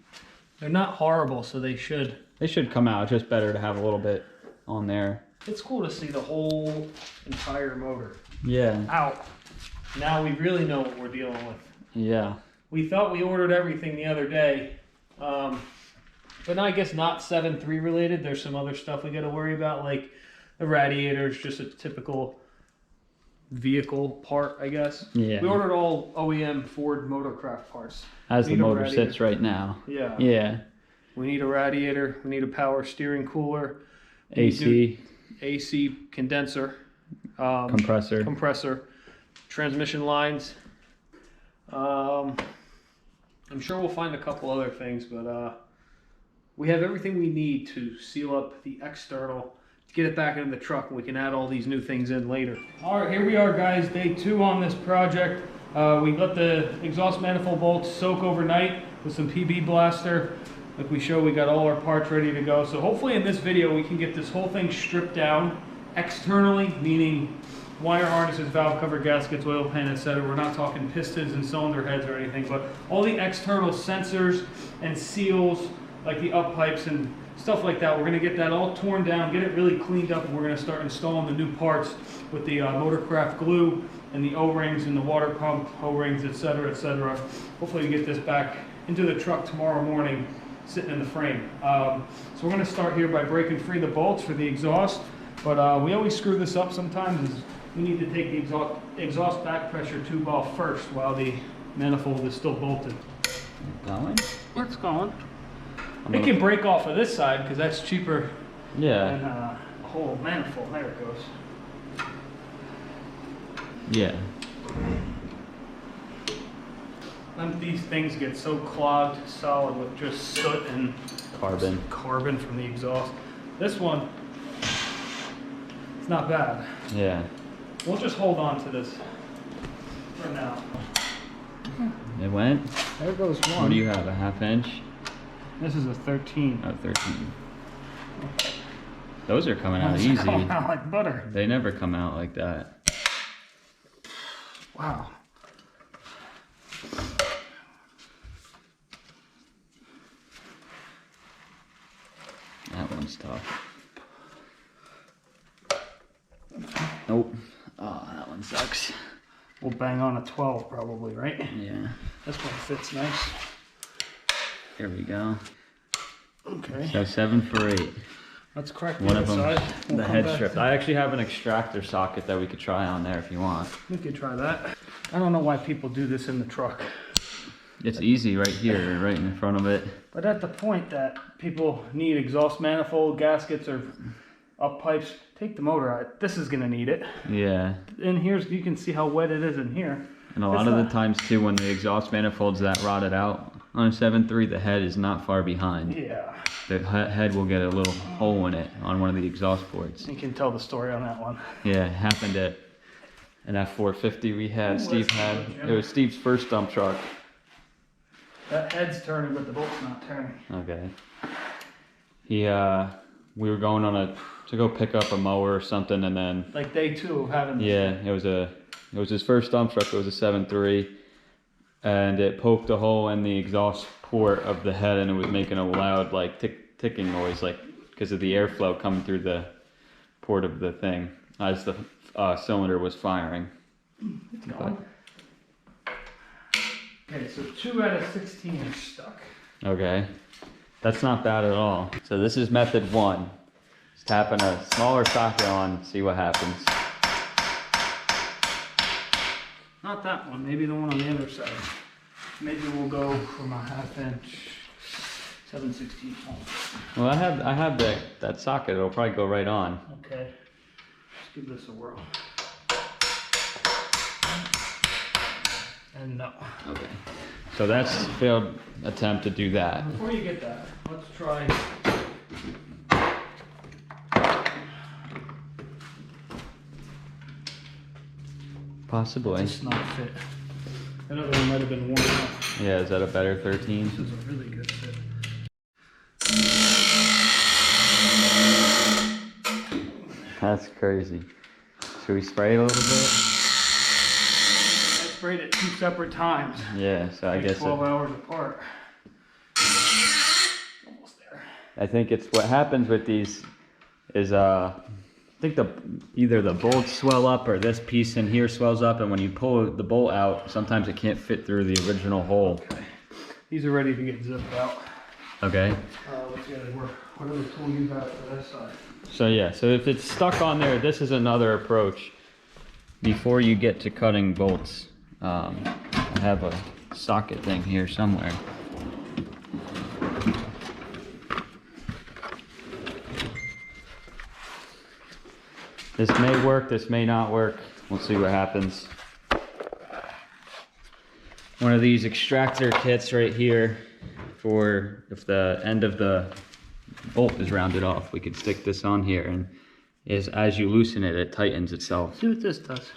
They're not horrible, so they should. They should come out. It's just better to have a little bit on there. It's cool to see the whole entire motor. Yeah. Out. Now we really know what we're dealing with. Yeah. We thought we ordered everything the other day, but I guess not 7.3 related. There's some other stuff we got to worry about, like the radiator is just a typical vehicle part, I guess. Yeah. We ordered all OEM Ford Motorcraft parts. As the motor sits right now. Yeah. Yeah. We need a radiator. We need a power steering cooler. AC. AC condenser. Compressor. Transmission lines. I'm sure we'll find a couple other things, but we have everything we need to seal up the external, to get it back into the truck, and we can add all these new things in later. All right, here we are, guys. Day 2 on this project. We let the exhaust manifold bolts soak overnight with some PB Blaster. Like we showed, we got all our parts ready to go. So hopefully in this video, we can get this whole thing stripped down externally, meaning wire harnesses, valve cover, gaskets, oil pan, etc. We're not talking pistons and cylinder heads or anything, but all the external sensors and seals, like the up pipes and stuff like that. We're going to get that all torn down, get it really cleaned up, and we're going to start installing the new parts with the Motorcraft glue and the O-rings and the water pump O-rings, etc., etc. Hopefully we get this back into the truck tomorrow morning, sitting in the frame. So we're going to start here by breaking free the bolts for the exhaust, but we always screw this up sometimes. We need to take the exhaust back pressure tube off first while the manifold is still bolted. Going? It's going. It can break off of this side because that's cheaper than a whole manifold. There it goes. Yeah. And these things get so clogged solid with just soot and carbon from the exhaust. This one, it's not bad. Yeah. We'll just hold on to this for now. It went? There goes one. What do you have, a 1/2 inch? This is a 13. Oh, 13. Those are coming out Those easy. are coming out like butter. They never come out like that. Wow. That one's tough. Nope. Oh, that one sucks. We'll bang on a 12 probably, right? Yeah. This one fits nice. There we go. Okay. So 7 for 8. Let's crack the One other of them, side. We'll the come head back strip. I actually have an extractor socket that we could try on there if you want. We could try that. I don't know why people do this in the truck. It's easy right here, right in front of it. But at the point that people need exhaust manifold, gaskets, or up pipes, take the motor out. This is gonna need it. Yeah. And here's, you can see how wet it is in here. And a lot of the times too, when the exhaust manifolds that rotted out on a 7.3, the head is not far behind. Yeah. The head will get a little hole in it on one of the exhaust ports. You can tell the story on that one. Yeah, it happened at an F450 we had. Steve had. It was Steve's first dump truck. That head's turning, but the bolt's not turning. Okay. We were going on to go pick up a mower or something, and then Like day 2 of having this. yeah, it was his first dump truck. It was a 7.3, and it poked a hole in the exhaust port of the head, and it was making a loud like ticking noise, like because of the airflow coming through the port of the thing as the cylinder was firing. It's going. Okay, so 2 out of 16 are stuck. Okay, that's not bad at all. So this is method 1. Just tapping a smaller socket on, see what happens. Not that one, maybe the one on the other side. Maybe we'll go from a 1/2 inch 7/16. Well, I have that socket. It'll probably go right on. Okay, let's give this a whirl. And no. Okay. So that's a failed attempt to do that. Before you get that, let's try. Possibly. It's not fit. That other one might have been worn out. Yeah, is that a better 13? This is a really good fit. That's crazy. Should we spray it a little bit? I sprayed it 2 separate times. Yeah, so I Like guess 12 hours apart. Almost there. I think it's what happens with these is I think either the bolts swell up or this piece in here swells up, and when you pull the bolt out, sometimes it can't fit through the original hole. Okay. These are ready to get zipped out. Okay. Let's get it work. Whatever tool you got for that side. So yeah, so if it's stuck on there, this is another approach. Before you get to cutting bolts, I have a socket thing here somewhere. This may work, this may not work. We'll see what happens. One of these extractor kits right here for if the end of the bolt is rounded off, we could stick this on here, and as you loosen it, it tightens itself. See what this does.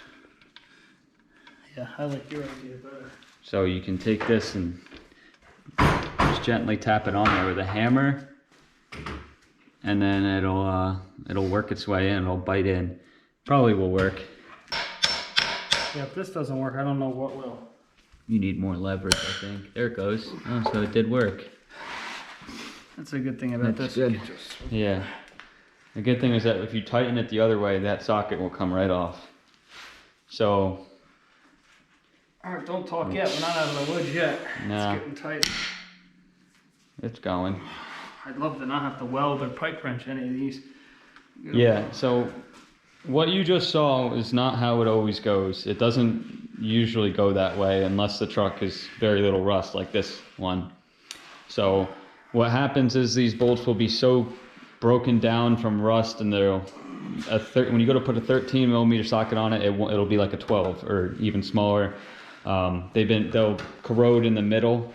Yeah, I like your idea better. So you can take this and just gently tap it on there with a hammer, and then it'll work its way in. It'll bite in. Probably will work. Yeah, if this doesn't work, I don't know what will. You need more leverage, I think. There it goes. Oh, so it did work. That's a good thing about That's this. good. Yeah. The good thing is that if you tighten it the other way, that socket will come right off. So. Alright, don't talk yet. We're not out of the woods yet. Nah. It's getting tight. It's going. I'd love to not have to weld or pipe wrench any of these. Yeah, so what you just saw is not how it always goes. It doesn't usually go that way unless the truck is very little rust like this one. So what happens is these bolts will be so broken down from rust, and when you go to put a 13 millimeter socket on it, it'll be like a 12 or even smaller. They'll corrode in the middle,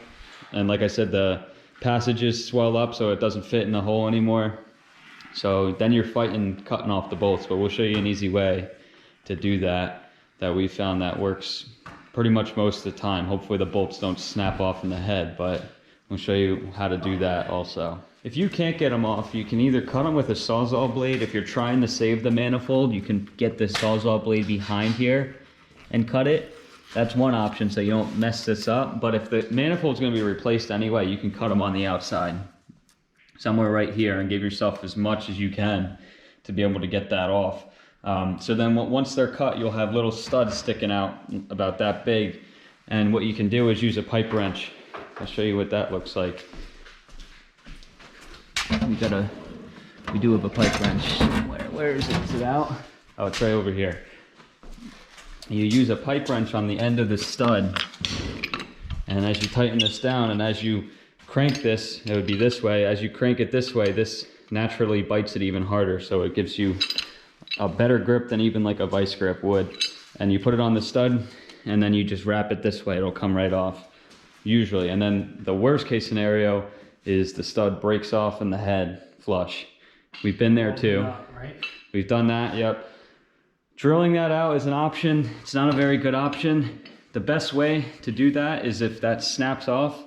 and like I said, the passages swell up so it doesn't fit in the hole anymore. So then you're fighting cutting off the bolts, but we'll show you an easy way to do that we found that works pretty much most of the time. Hopefully the bolts don't snap off in the head, but we'll show you how to do that also. If you can't get them off, you can either cut them with a Sawzall blade. If you're trying to save the manifold, you can get the Sawzall blade behind here and cut it. That's one option, so you don't mess this up. But if the manifold's going to be replaced anyway, you can cut them on the outside, somewhere right here, and give yourself as much as you can to be able to get that off. So then once they're cut, you'll have little studs sticking out about that big. And what you can do is use a pipe wrench. I'll show you what that looks like. We do have a pipe wrench. Where is it? Is it out? Oh, it's right over here. You use a pipe wrench on the end of the stud, and as you tighten this down, and as you crank this, it would be this way. As you crank it this way, this naturally bites it even harder, so it gives you a better grip than even like a vice grip would. And you put it on the stud, and then you just wrap it this way, it'll come right off, usually. And then the worst case scenario is the stud breaks off in the head flush. We've been there too. Right? We've done that, yep. Drilling that out is an option. It's not a very good option. The best way to do that is if that snaps off,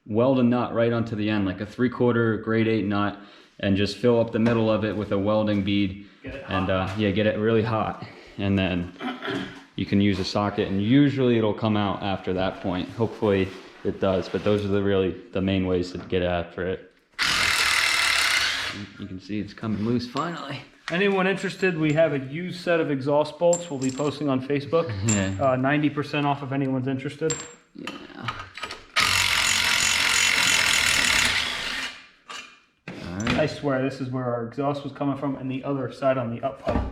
weld a nut right onto the end, like a 3/4 grade 8 nut, and just fill up the middle of it with a welding bead. And yeah, get it really hot. And then you can use a socket, and usually it'll come out after that point. Hopefully it does, but those are really the main ways to get after it. You can see it's coming loose finally. Anyone interested, we have a used set of exhaust bolts we'll be posting on Facebook. Yeah. 90% off if anyone's interested. Yeah. Alright. I swear this is where our exhaust was coming from, and the other side on the up pipe.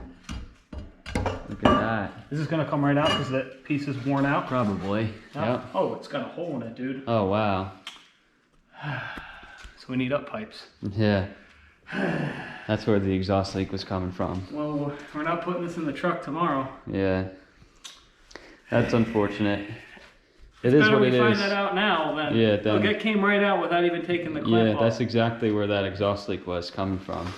Look at that. This is gonna come right out because that piece is worn out. Probably. Yep. Oh, it's got a hole in it, dude. Oh, wow. So we need up pipes. Yeah. That's where the exhaust leak was coming from. Well, we're not putting this in the truck tomorrow. Yeah. That's unfortunate. It is what it is. Better we find that out now. Then. Yeah, then. Look, it came right out without even taking the clamp off. Yeah, that's exactly where that exhaust leak was coming from.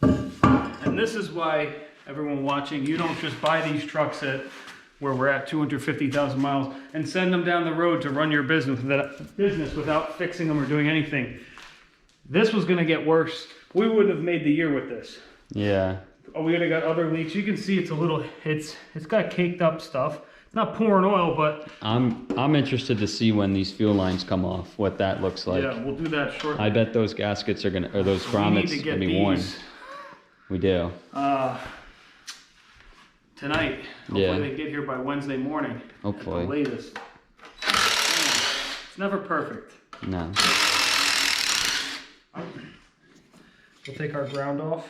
And this is why, everyone watching, you don't just buy these trucks at where we're at 250,000 miles and send them down the road to run your business without fixing them or doing anything. This was going to get worse. We wouldn't have made the year with this. Yeah. Oh, we would have got other leaks. You can see it's a little, it's got caked up stuff. It's not pouring oil, but I'm interested to see when these fuel lines come off, what that looks like. yeah, we'll do that shortly. I bet those gaskets are gonna, or those So grommets gonna be worn. We do. Tonight. Hopefully Yeah. they get here by Wednesday morning. Hopefully. At the latest. It's never perfect. No. We'll take our ground off.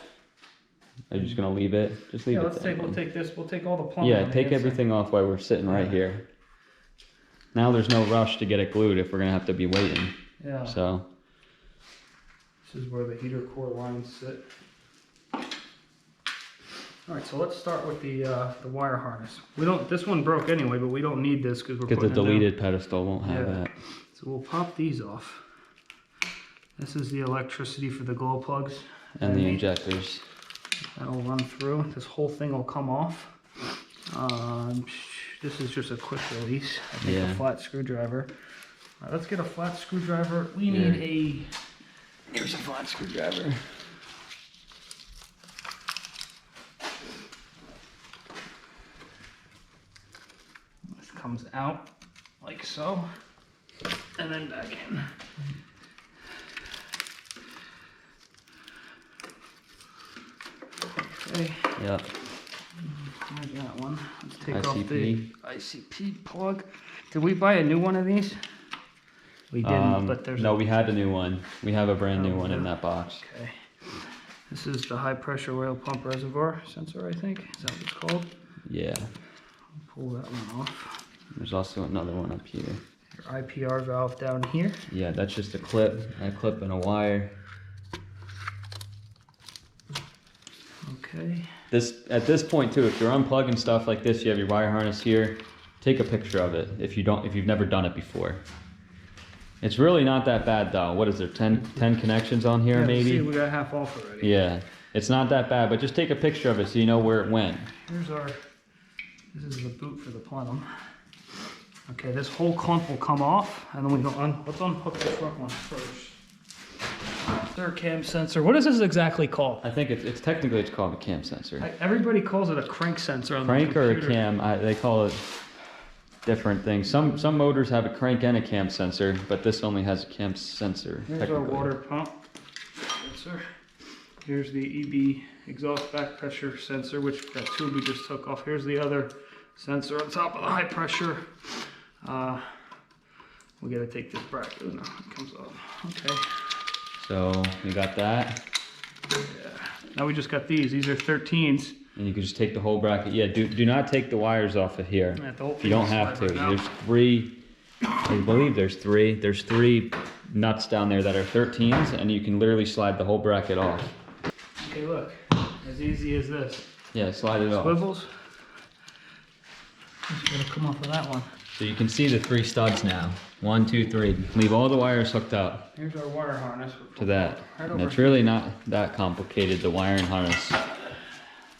Are you just gonna leave it? Just leave Yeah, it let's there. take. We'll take this. We'll take all the plumbing. Yeah, on the take inside. everything off while we're sitting right here. Now there's no rush to get it glued if we're gonna have to be waiting. Yeah. So. This is where the heater core lines sit. All right, so let's start with the wire harness. We don't. This one broke anyway, but we don't need this because we're Because the putting it deleted pedestal won't have Yeah. that. So we'll pop these off. This is the electricity for the glow plugs. And the injectors. That'll run through. This whole thing will come off. This is just a quick release. I think a flat screwdriver. All right, let's get a flat screwdriver. We need a... Here's a flat screwdriver. This comes out like so. And then back in. Okay. Yep. There's that one. Let's take ICP. off the ICP plug. Did we buy a new one of these? We didn't, but there's no, we had a new one. We have a brand new one in that box. Okay. This is the high pressure oil pump reservoir sensor, I think. Is that what it's called? Yeah. Pull that one off. There's also another one up here. Your IPR valve down here. Yeah, that's just a clip and a wire. Okay. At this point too, if you're unplugging stuff like this, you have your wire harness here, take a picture of it if you've never done it before. It's really not that bad though. What is there, 10 connections on here maybe? See, we got half off already. Yeah, it's not that bad, but just take a picture of it so you know where it went. This is the boot for the plenum. Okay, this whole clump will come off, and then we go let's unhook the front one first. Third cam sensor. What is this exactly called? I think it's technically called a cam sensor. Everybody calls it a crank sensor on Crank the or a computer. cam, they call it different things. Some motors have a crank and a cam sensor, but this only has a cam sensor. Here's our water pump sensor. Here's the EB exhaust back pressure sensor, which that tube we just took off. Here's the other sensor on top of the high pressure. We gotta take this bracket. Oh, no, it comes off. Okay. So we got that. Yeah. Now we just got these. These are 13s. And you can just take the whole bracket. Yeah, do not take the wires off of here. Yeah, the whole You don't thing have to. slide right out. There's three, I believe there's three. There's 3 nuts down there that are 13s, and you can literally slide the whole bracket off. Okay, look. As easy as this. Yeah, slide it off. Swivels. It's gonna come off of that one. So you can see the 3 studs now. 1, 2, 3. Leave all the wires hooked up Here's our wire harness. to that. Right And over it's really not that complicated, the wiring harness.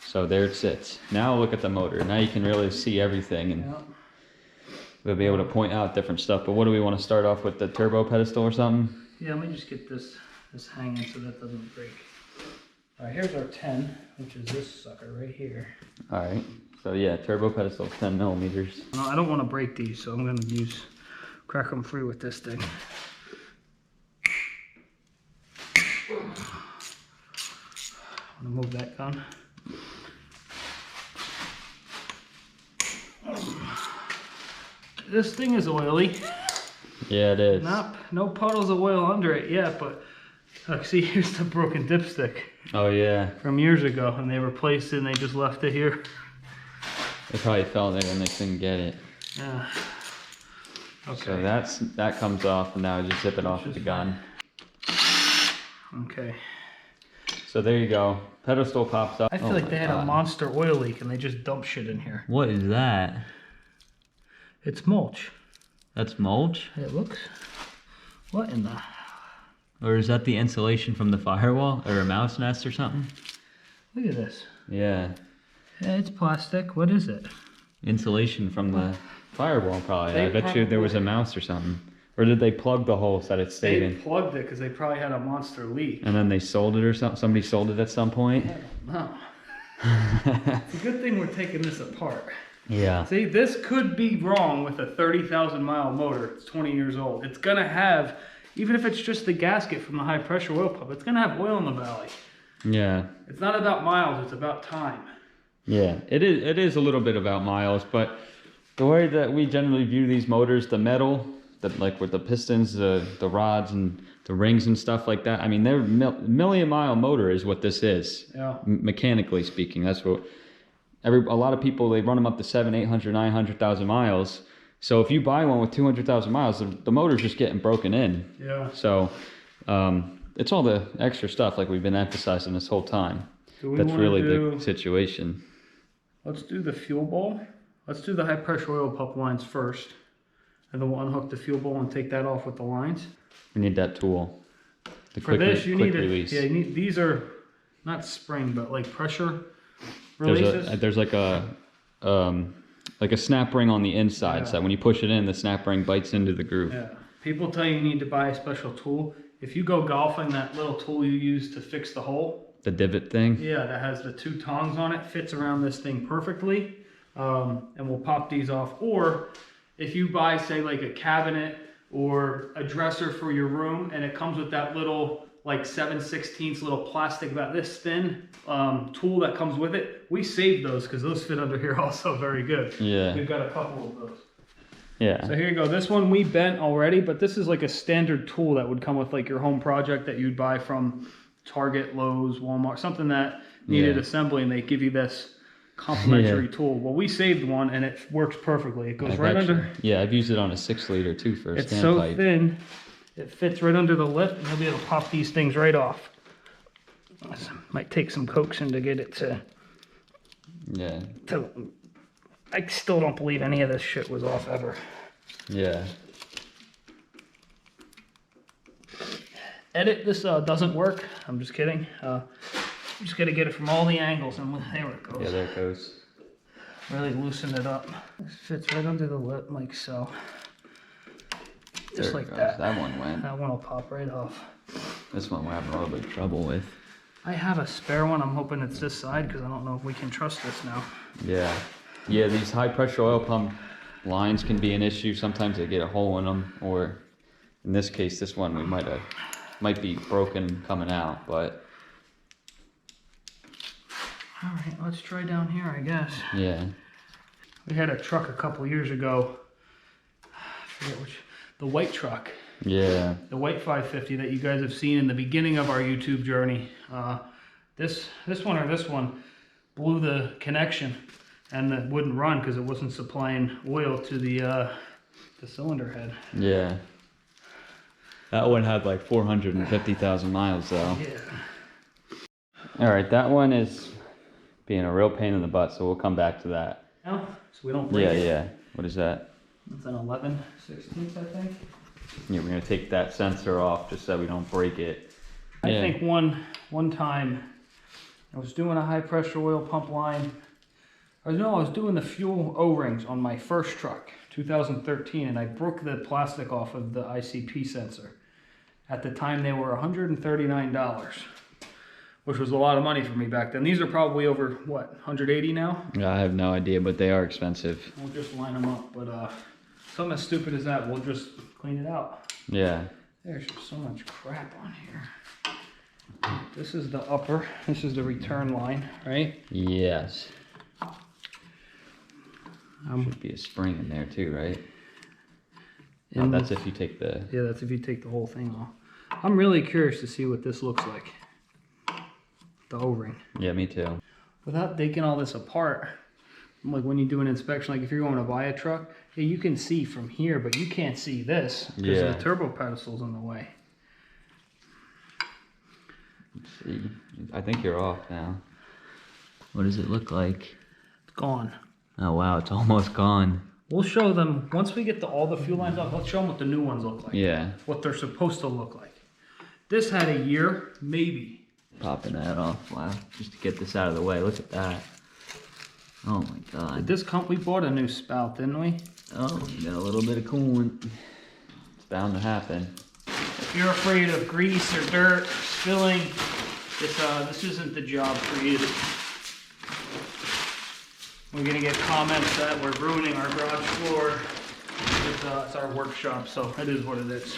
So there it sits. Now look at the motor. Now you can really see everything, and we'll be able to point out different stuff. But what do we want to start off with, the turbo pedestal or something? Yeah, let me just get this hanging so that doesn't break. All right, here's our 10, which is this sucker right here. All right. So yeah, turbo pedestal, 10 millimeters. No, I don't want to break these, so I'm going to crack them free with this thing. I'm going to move that gun. This thing is oily. Yeah, it is. No puddles of oil under it yet, but look, see, here's the broken dipstick. Oh yeah. From years ago, and they replaced it and they just left it here. They probably fell there and they couldn't get it. Yeah. Okay. So that comes off, and now just zip it off with the gun. Okay. So there you go. Pedestal pops up. I feel like they had a monster oil leak and they just dumped shit in here. What is that? It's mulch. That's mulch? It looks. What in the? Or is that the insulation from the firewall, or a mouse nest or something? Look at this. Yeah. Yeah, it's plastic. What is it? Insulation from the firewall, probably. They I bet you there was a mouse or something. Or did they plug the hole so that it stayed They in? plugged it because they probably had a monster leak. And then they sold it or something? Somebody sold it at some point? No. It's a good thing we're taking this apart. Yeah. See, this could be wrong with a 30,000 mile motor. It's 20 years old. It's gonna have, even if it's just the gasket from the high pressure oil pump, it's gonna have oil in the valley. Yeah. It's not about miles, it's about time. Yeah, it is a little bit about miles, but the way that we generally view these motors, the metal, like with the pistons, the rods and the rings and stuff like that, I mean, they're million mile motor is what this is. Yeah. Mechanically speaking, that's what a lot of people, they run them up to 700, 800, 900,000 miles. So if you buy one with 200,000 miles, the motor's just getting broken in. Yeah. So it's all the extra stuff like we've been emphasizing this whole time. That's really the situation. Let's do the fuel bowl. Let's do the high pressure oil pump lines first. And then we'll unhook the fuel bowl and take that off with the lines. We need that tool. For this, you need release. Yeah, these are not spring, but like pressure releases. There's like a snap ring on the inside, so that when you push it in, the snap ring bites into the groove. Yeah. People tell you need to buy a special tool. If you go golfing, that little tool you use to fix the hole. The divot thing? Yeah, that has the 2 tongs on it, fits around this thing perfectly. And we'll pop these off. Or if you buy, say, like a cabinet or a dresser for your room, and it comes with that little, like 7/16 little plastic about this thin tool that comes with it, we saved those because those fit under here also very good. Yeah. We've got a couple of those. Yeah. So here you go. This one we bent already, but this is like a standard tool that would come with like your home project that you'd buy from Target, Lowe's, Walmart, something that needed assembly, and they give you this complimentary tool. Well, we saved one and it works perfectly. It goes under. Yeah, I've used it on a 6-liter too for a It's standpipe. so thin, it fits right under the lip, and you'll be able to pop these things right off. Might take some coaxing to get it to. Yeah. I still don't believe any of this shit was off ever. Yeah. Edit, this doesn't work. I'm just kidding. I'm just gonna get it from all the angles, and there it goes. Yeah, there it goes. Really loosen it up. It fits right under the lip like so. Just like that. That one went. That one will pop right off. This one we're having a little bit of trouble with. I have a spare one. I'm hoping it's this side because I don't know if we can trust this now. Yeah. Yeah, these high pressure oil pump lines can be an issue. Sometimes they get a hole in them, or in this case, this one we might be broken coming out, but. All right, let's try down here, I guess. Yeah. We had a truck a couple years ago. I forget which. The white truck. Yeah. The white 550 that you guys have seen in the beginning of our YouTube journey. This one blew the connection, and it wouldn't run because it wasn't supplying oil to the cylinder head. Yeah. That one had like 450,000 miles though. Yeah. All right, that one is being a real pain in the butt, so we'll come back to that. now, so we don't break it. Yeah. What is that? It's an 11/16, I think. Yeah, we're gonna take that sensor off just so we don't break it. I think one time I was doing a high pressure oil pump line. I was doing the fuel O-rings on my first truck, 2013, and I broke the plastic off of the ICP sensor. At the time they were $139, which was a lot of money for me back then. These are probably over, what, 180 now? Yeah, I have no idea, but they are expensive. We'll just line them up, but something as stupid as that, we'll just clean it out. Yeah. There's just so much crap on here. This is the upper, this is the return line, right? Yes. Should be a spring in there too, right? No, that's if you take the... Yeah, that's if you take the whole thing off. I'm really curious to see what this looks like. The O-ring. Yeah, me too. Without taking all this apart, like when you do an inspection, like if you're going to buy a truck, yeah, you can see from here, but you can't see this because the turbo pedestal's in the way. Let's see. I think you're off now. What does it look like? It's gone. Oh wow, it's almost gone. We'll show them, once we get all the fuel lines off, let's show them what the new ones look like. Yeah. What they're supposed to look like. This had a year, maybe. Popping that off, wow. Just to get this out of the way, look at that. Oh my god. We bought a new spout, didn't we? Oh, you got a little bit of coolant. It's bound to happen. If you're afraid of grease or dirt spilling, this isn't the job for you. We're gonna get comments that we're ruining our garage floor. It's our workshop, so it is what it is.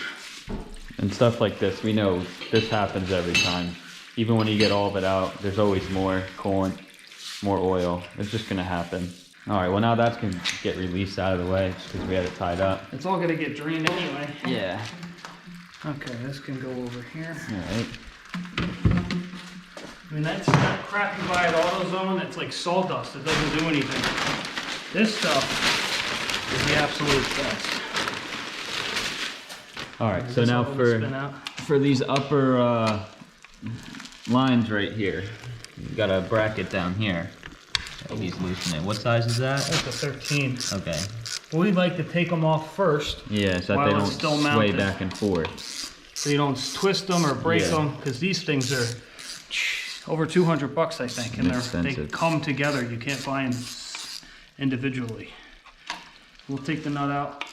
And stuff like this, we know this happens every time. Even when you get all of it out, there's always more coolant, more oil. It's just gonna happen. All right, well now that's gonna get released out of the way because we had it tied up. It's all gonna get drained anyway. Yeah. Okay, this can go over here. All right. I mean, that's that crap you buy at AutoZone, that's like sawdust. It doesn't do anything. This stuff is the absolute best. All right, so now for these upper lines right here, you've got a bracket down here. He's loosening it. What size is that? That's a 13. Okay. Well, we like to take them off first. Yeah, so that they don't sway back and forth. So you don't twist them or break them, because these things are over 200 bucks, I think, and they come together. You can't buy them individually. We'll take the nut out.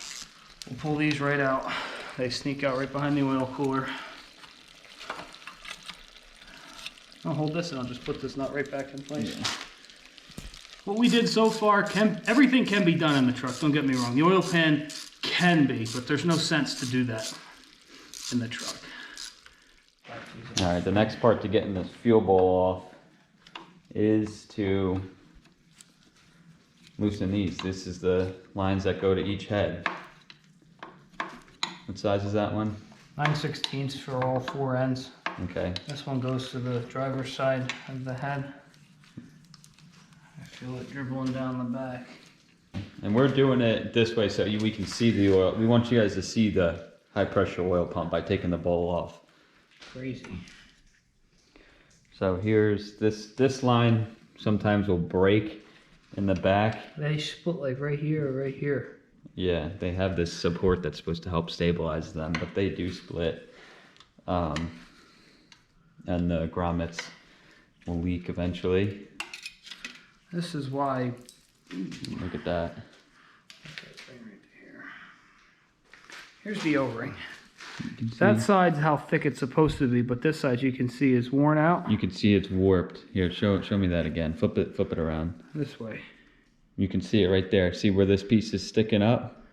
We'll pull these right out. They sneak out right behind the oil cooler. I'll hold this and I'll just put this nut right back in place. Yeah. What we did so far, everything can be done in the truck, don't get me wrong. The oil pan can be, but there's no sense to do that in the truck. All right, the next part to getting this fuel bowl off is to loosen these. This is the lines that go to each head. What size is that one? 9/16 for all four ends. Okay. This one goes to the driver's side of the head. I feel it dribbling down the back. And we're doing it this way so we can see the oil. We want you guys to see the high pressure oil pump by taking the bowl off. Crazy. So here's this line sometimes will break in the back. They split like right here or right here. Yeah, they have this support that's supposed to help stabilize them, but they do split. And the grommets will leak eventually. This is why. Look at that. Here's the O-ring. That side's how thick it's supposed to be, but this side you can see is worn out. You can see it's warped. Here, show me that again. Flip it around. This way. You can see it right there. See where this piece is sticking up?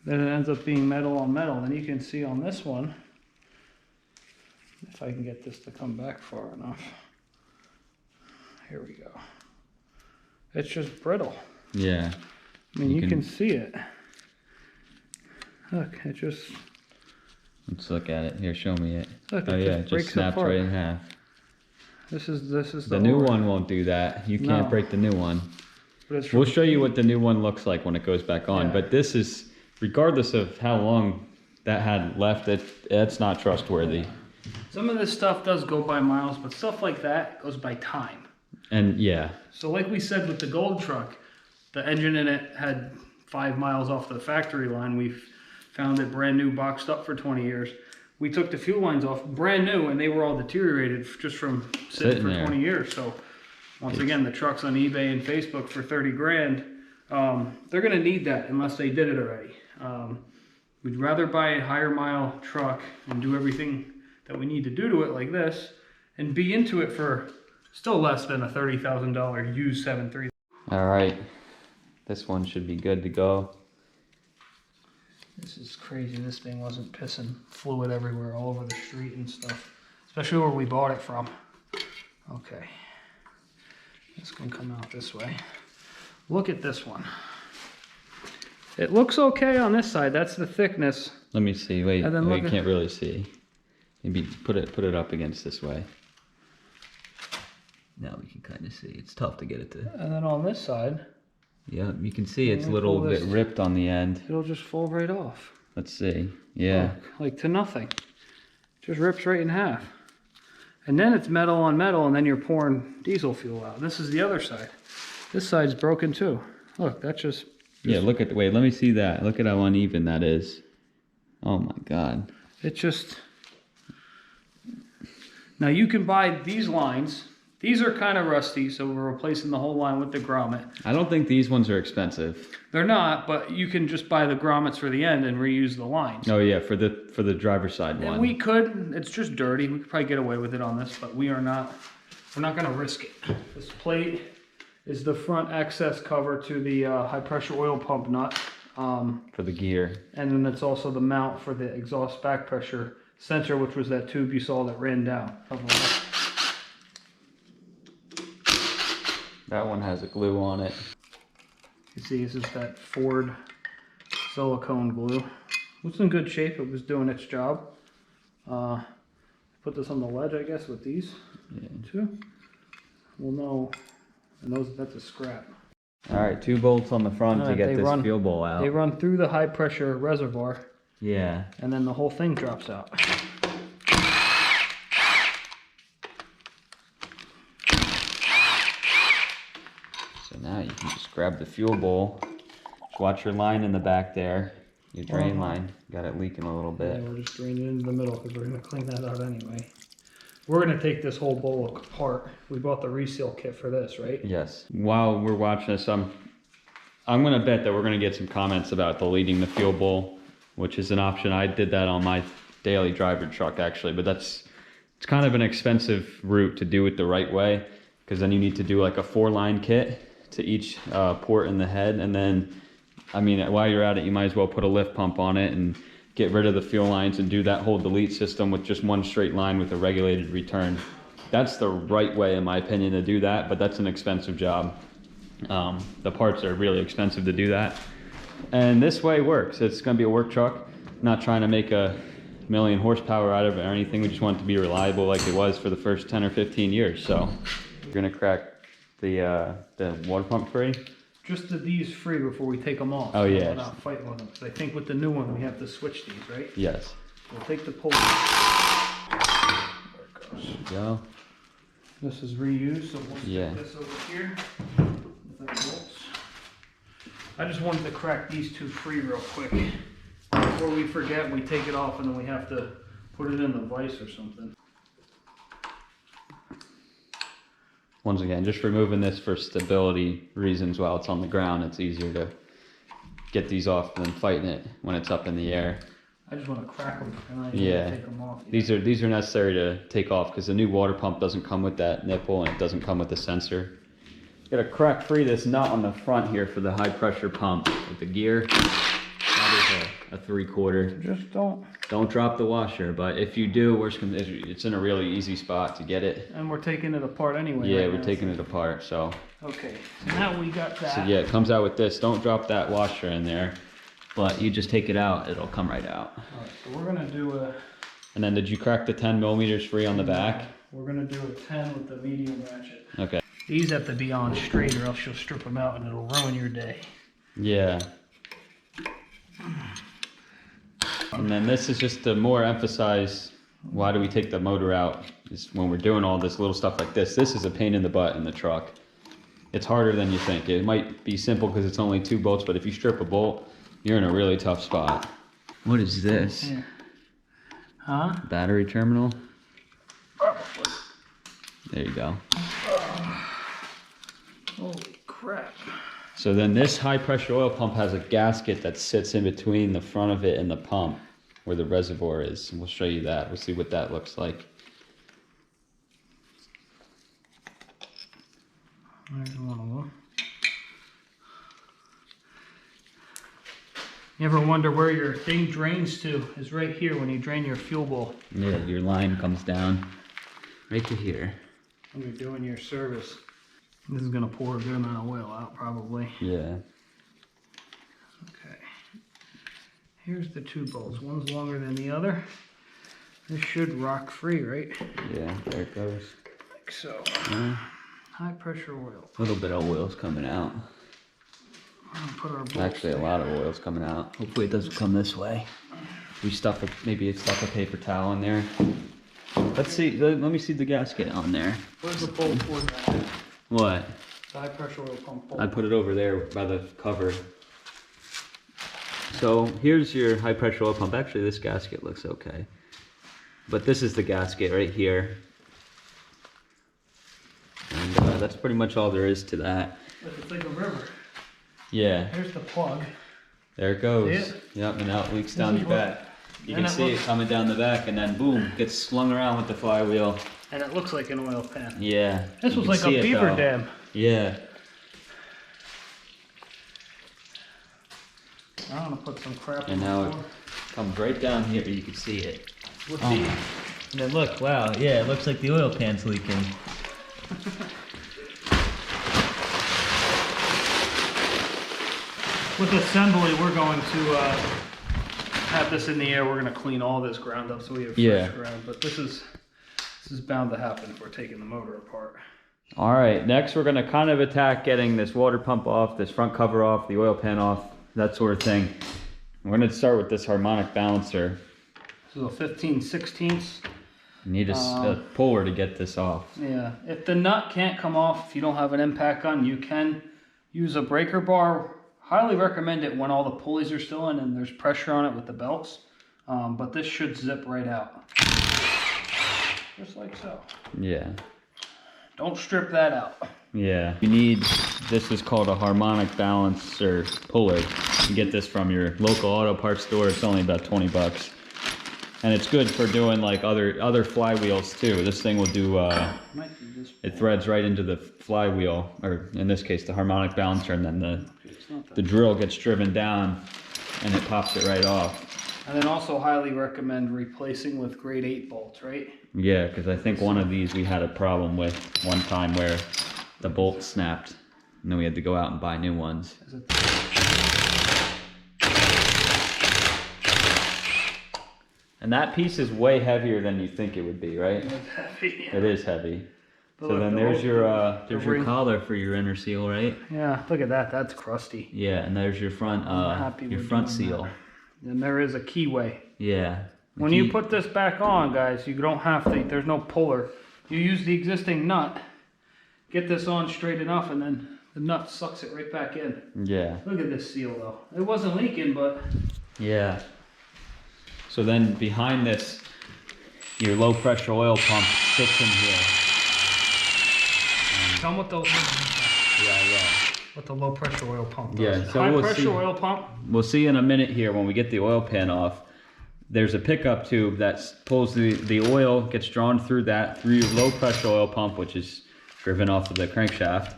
Then it ends up being metal on metal. Then you can see on this one, if I can get this to come back far enough. Here we go. It's just brittle. Yeah. I mean, you can see it. Look, it just... Let's look at it. Here, show me it. Look, oh yeah, it just snaps right in half. This is the new one won't do that. You can't break the new one. But we'll show you what the new one looks like when it goes back on. Yeah. But this is, regardless of how long that had left, it's not trustworthy. Some of this stuff does go by miles, but stuff like that goes by time. And yeah. So like we said with the gold truck, the engine in it had 5 miles off the factory line. We found it brand new, boxed up for 20 years. We took the fuel lines off brand new, and they were all deteriorated just from sitting for 20 years. So once again, the truck's on eBay and Facebook for 30 grand. They're gonna need that unless they did it already. We'd rather buy a higher mile truck and do everything that we need to do to it like this, and be into it for still less than a $30,000 used 7.3. All right, this one should be good to go. This is crazy. This thing wasn't pissing fluid everywhere, all over the street and stuff, especially where we bought it from. Okay, this can come out this way. Look at this one. It looks okay on this side. That's the thickness. Let me see. Wait, And then we look can't really see. Maybe put it up against this way. Now we can kind of see. It's tough to get it to. And then on this side, Yeah, you can see it's a little bit ripped on the end. it'll just fall right off. Let's see. Yeah. Look, like to nothing. Just rips right in half. And then it's metal on metal, and then you're pouring diesel fuel out. This is the other side. This side's broken too. Look, that's just Yeah, look at, wait, let me see that. Look at how uneven that is. Oh my God. it just... Now you can buy these lines. These are kind of rusty, so we're replacing the whole line with the grommet. I don't think these ones are expensive. They're not, but you can just buy the grommets for the end and reuse the lines. Oh yeah, for the driver's side one. And we could, it's just dirty. We could probably get away with it on this, but we're not gonna risk it. This plate is the front access cover to the high pressure oil pump nut. For the gear. And then it's also the mount for the exhaust back pressure sensor, which was that tube you saw that ran down. That one has a glue on it. You see, this is that Ford silicone glue. It's in good shape. It was doing its job. Put this on the ledge, I guess, with these two. We'll know. And that's a scrap. All right, 2 bolts on the front to get this fuel bowl out. They run through the high pressure reservoir. Yeah. And then the whole thing drops out. So now you can just grab the fuel bowl. Just watch your line in the back there. Your drain line. Got it leaking a little bit. Yeah, we'll just drain it into the middle because we're going to clean that out anyway. We're going to take this whole bowl apart. We bought the reseal kit for this, right? Yes. While we're watching this, I'm going to bet that we're going to get some comments about deleting the fuel bowl, which is an option. I did that on my daily driver truck actually, but it's kind of an expensive route to do it the right way, because then you need to do like a 4-line kit to each port in the head, and then, I mean, while you're at it, you might as well put a lift pump on it and get rid of the fuel lines and do that whole delete system with just one straight line with a regulated return. That's the right way, in my opinion, to do that, but that's an expensive job. The parts are really expensive to do that. And this way works. It's going to be a work truck. Not trying to make a million horsepower out of it or anything. We just want it to be reliable like it was for the first 10 or 15 years. So we're going to crack the water pump free. Just these free before we take them off. Oh, yeah. We're not fighting with them. Because I think with the new one, we have to switch these, right? Yes. We'll take the pull. There it goes. Go. This is reused, so we'll stick this over here. With our bolts. I just wanted to crack these 2 free real quick. Before we forget, we take it off and then we have to put it in the vise or something. Once again, just removing this for stability reasons while it's on the ground. It's easier to get these off than fighting it when it's up in the air. I just want to crack them and I take them off. These are necessary to take off because the new water pump doesn't come with that nipple and it doesn't come with the sensor. Got to crack free this nut on the front here for the high pressure pump with the gear. That is a 3/4. Just Don't drop the washer, but if you do, it's in a really easy spot to get it. And we're taking it apart anyway. Yeah, right we're now, taking it apart, so. Okay, so now we got that. So yeah, it comes out with this. Don't drop that washer in there, but you just take it out, it'll come right out. Alright, so we're gonna do a... And then did you crack the 10 millimeters free on the back? We're gonna do a 10 with the medium ratchet. Okay. These have to be on straight or else you'll strip them out and it'll ruin your day. Yeah. And then this is just to more emphasize why do we take the motor out, is when we're doing all this little stuff like this. This is a pain in the butt in the truck. it's harder than you think. It might be simple because it's only 2 bolts, but if you strip a bolt, you're in a really tough spot. What is this? Yeah. Huh? Battery terminal? Probably. There you go. Holy crap. So then this high pressure oil pump has a gasket that sits in between the front of it and the pump where the reservoir is. And we'll show you that. We'll see what that looks like. There's one of them. You ever wonder where your thing drains to? Is right here when you drain your fuel bowl. Yeah, your line comes down right to here. When you're doing your service. This is gonna pour a good amount of oil out probably. Yeah. Okay. Here's the 2 bolts. One's longer than the other. This should rock free, right? Yeah, there it goes. Like so. Yeah. High pressure oil. A little bit of oil's coming out. I'm gonna put our bolts Actually, a lot of oil's coming out. Hopefully it doesn't come this way. We stuff maybe stuff a paper towel in there. Let's see. Let me see the gasket on there. Where's the bolt for that? What? The high pressure oil pump bolt. I put it over there by the cover. So here's your high pressure oil pump. Actually, this gasket looks okay. But this is the gasket right here. And that's pretty much all there is to that. It's like a river. Yeah. Here's the plug. There it goes. See it? Yep, and now it leaks down is your what- back. You and can it see it looks- coming down the back, and then boom, gets slung around with the flywheel. And it looks like an oil pan. Yeah. This you was can like see a it, beaver though. dam. Yeah. I'm gonna put some crap And on now the it floor. comes right down here. You can see it. What's Oh. the- And then look, wow, yeah, it looks like the oil pan's leaking. With assembly, we're going to have this in the air. We're gonna clean all this ground up so we have fresh Yeah. ground. But this is bound to happen if we're taking the motor apart. All right, next we're gonna kind of attack getting this water pump off, this front cover off, the oil pan off, that sort of thing. We're gonna start with this harmonic balancer. So a 15/16. You need a puller to get this off. Yeah, if the nut can't come off, if you don't have an impact gun, you can use a breaker bar. Highly recommend it when all the pulleys are still in and there's pressure on it with the belts. But this should zip right out. Just like so. Yeah. Don't strip that out. Yeah. You need, this is called a harmonic balancer puller. You can get this from your local auto parts store. It's only about 20 bucks. And it's good for doing like other flywheels too. This thing will do, Might be this. it threads right into the flywheel, or in this case, the harmonic balancer, and then the drill gets driven down and it pops it right off. And then also highly recommend replacing with grade 8 bolts, right? Yeah, because I think one of these we had a problem with one time where the bolt snapped, and then we had to go out and buy new ones. Is it And that piece is way heavier than you think it would be, right? heavy? It is heavy. But So look, then the there's whole- your ring. collar for your inner seal, right? Yeah, look at that. That's crusty. Yeah, and there's your front happy your we're front doing seal. that. And there is a keyway. Yeah. When you put this back on, guys, you don't have to, there's no puller. You use the existing nut, get this on straight enough, and then the nut sucks it right back in. Yeah. Look at this seal though. It wasn't leaking, but Yeah. So then behind this, your low pressure oil pump sits in here. tell them what those Yeah. what the low pressure oil pump does. Yeah, so High we'll pressure see. oil pump. We'll see in a minute here when we get the oil pan off. There's a pickup tube that pulls the oil, gets drawn through that, through your low pressure oil pump, which is driven off of the crankshaft.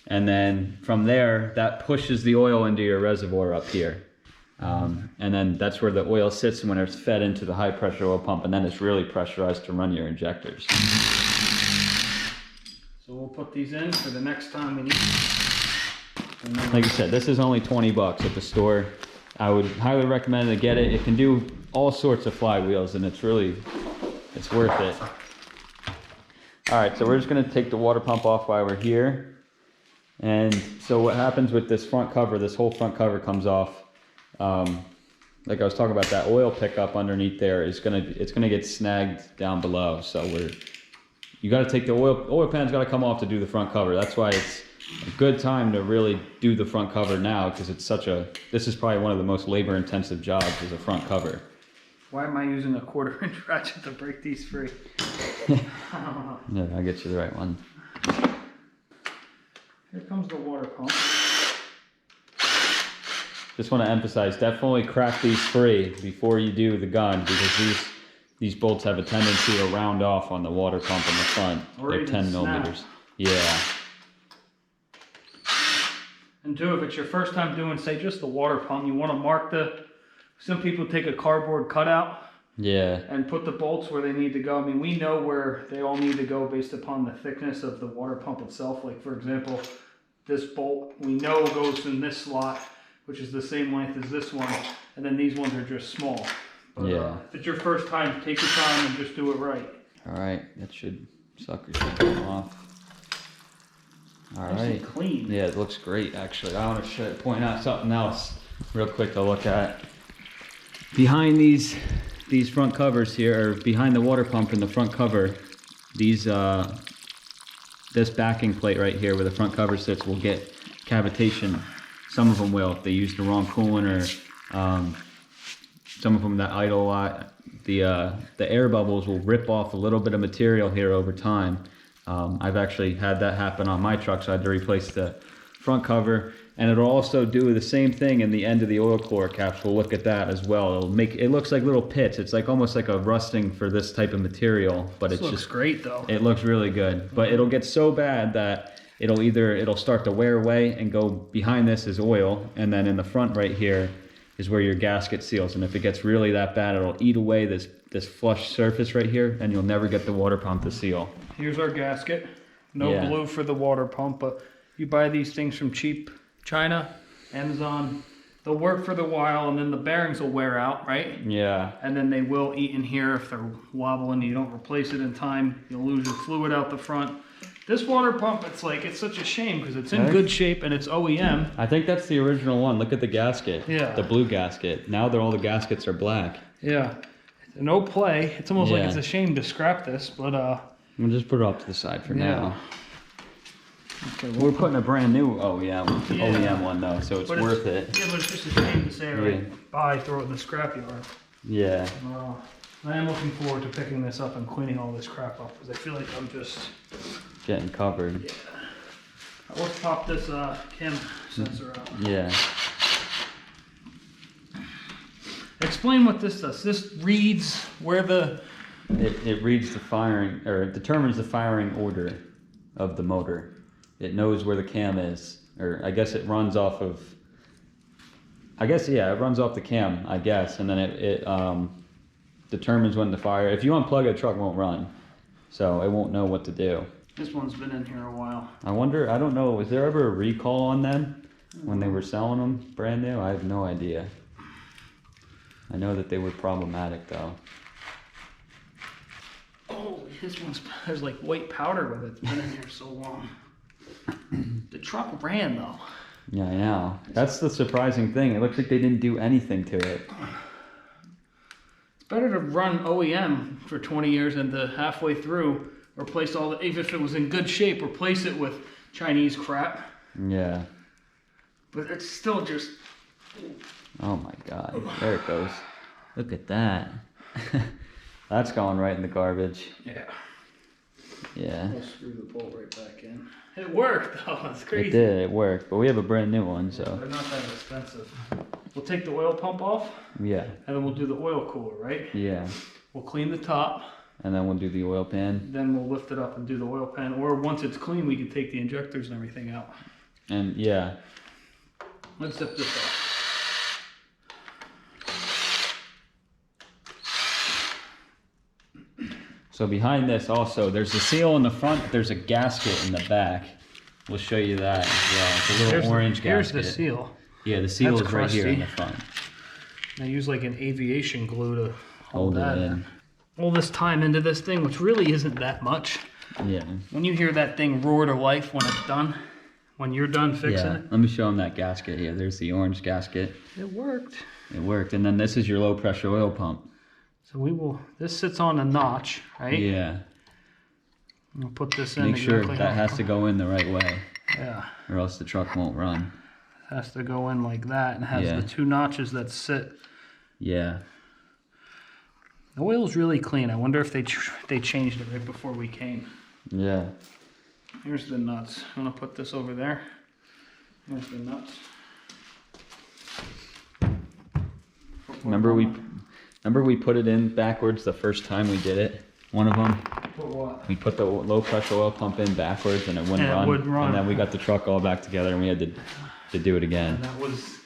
And then from there, that pushes the oil into your reservoir up here. And then that's where the oil sits when it's fed into the high pressure oil pump, and then it's really pressurized to run your injectors. So we'll put these in for the next time we need. And then Like I said, this is only 20 bucks at the store. I would highly recommend to get it. It can do all sorts of flywheels, and it's worth it. All right, so we're just gonna take the water pump off while we're here. And so what happens with this front cover, this whole front cover comes off. Like I was talking about, that oil pickup underneath there it's gonna get snagged down below. So you gotta take the oil pan's gotta come off to do the front cover. That's why a good time to really do the front cover now, because it's this is probably one of the most labor intensive jobs, is a front cover. Why am I using a 1/4-inch ratchet to break these free? Yeah, I'll get you the right one. Here comes the water pump. Just want to emphasize, definitely crack these free before you do the gun, because these bolts have a tendency to round off on the water pump in the front. Or They're even 10 snap. millimeters. Yeah. And two, if it's your first time doing, say, just the water pump, you want to mark some people take a cardboard cutout Yeah. and put the bolts where they need to go. I mean, we know where they all need to go based upon the thickness of the water pump itself. Like, for example, this bolt we know goes in this slot, which is the same length as this one, and then these ones are just small. But, Yeah. if it's your first time, take your time and just do it right. All right, that sucker should come off. All Nice and right. clean. Yeah, it looks great, actually. I want to point out something else real quick to look at. Behind these front covers here, or behind the water pump in the front cover, this backing plate right here where the front cover sits will get cavitation. Some of them will if they use the wrong coolant, or some of them that idle a lot. The air bubbles will rip off a little bit of material here over time. I've actually had that happen on my truck, so I had to replace the front cover. And it'll also do the same thing in the end of the oil cooler caps. We'll look at that as well. It looks like little pits. It's like almost like a rusting for this type of material, but This it's looks just great though. It looks really good, but it'll get so bad that it'll start to wear away and go behind this is oil, and then in the front right here is where your gasket seals. And if it gets really that bad, it'll eat away this flush surface right here, and you'll never get the water pump to seal. Here's our gasket. No Yeah. glue for the water pump, but you buy these things from cheap China, Amazon. They'll work for the while, and then the bearings will wear out, right? Yeah. And then they will eat in here if they're wobbling. You don't replace it in time, you'll lose your fluid out the front. This water pump, it's such a shame because it's in Right. good shape and it's OEM. I think that's the original one. Look at the gasket. Yeah. The blue gasket. Now all the gaskets are black. Yeah, no play. It's almost like Yeah. it's a shame to scrap this, but We'll just put it off to the side for Yeah. now. okay, We're putting a brand new OEM Yeah. one though, so it's but worth it. Yeah, but it's just a shame to say, right, Yeah. buy, throw it in the scrapyard. Yeah. I am looking forward to picking this up and cleaning all this crap up because I feel like I'm just. Getting covered. Let's pop this cam sensor out. Yeah. Explain what this does. This reads where the. It reads the firing, or it determines the firing order of the motor. It knows where the cam is, or I guess it runs off of. It runs off the cam, I guess, and then it determines when to fire. If you unplug it, the truck won't run, so it won't know what to do. This one's been in here a while. I wonder, I don't know, was there ever a recall on them when they were selling them brand new? I have no idea. I know that they were problematic though. Oh, there's like white powder with it. It's been in here so long. The truck ran though. Yeah, I know. That's the surprising thing. It looks like they didn't do anything to it. It's better to run OEM for 20 years and to halfway through replace even if it was in good shape, replace it with Chinese crap. Yeah. But it's still just. Oh my God. There it goes. Look at that. That's going right in the garbage. Yeah. Yeah. We'll screw the bolt right back in. It worked though. That's crazy. It did. It worked. But we have a brand new one, so. They're not that expensive. We'll take the oil pump off Yeah. and then we'll do the oil cooler, right? Yeah. We'll clean the top. And then we'll do the oil pan. Then we'll lift it up and do the oil pan. Or once it's clean, we can take the injectors and everything out. And yeah. Let's zip this up. So behind this also, there's a seal in the front, there's a gasket in the back. We'll show you that as well. It's a little orange gasket. Here's the seal. Yeah, the seal That's is right here in the crusty. front. I use like an aviation glue to Hold hold that it in. in. All this time into this thing, which really isn't that much. Yeah. When you hear that thing roar to life when it's done, when you're done fixing Yeah. it, Let me show them that gasket here. There's the orange gasket. it worked. It worked. And then this is your low pressure oil pump. So this sits on a notch, right? Yeah. We'll put this in Make sure exactly that how- has to go in the right way. Yeah. Or else the truck won't run. It has to go in like that and has Yeah. the 2 notches that sit. Yeah. The oil's really clean. I wonder if they changed it right before we came. Yeah. Here's the nuts. I'm gonna put this over there. Here's the nuts. Remember we put it in backwards the first time we did it? One of them? Put what? We put the low pressure oil pump in backwards and it wouldn't run. And then we got the truck all back together and we had to do it again. And that was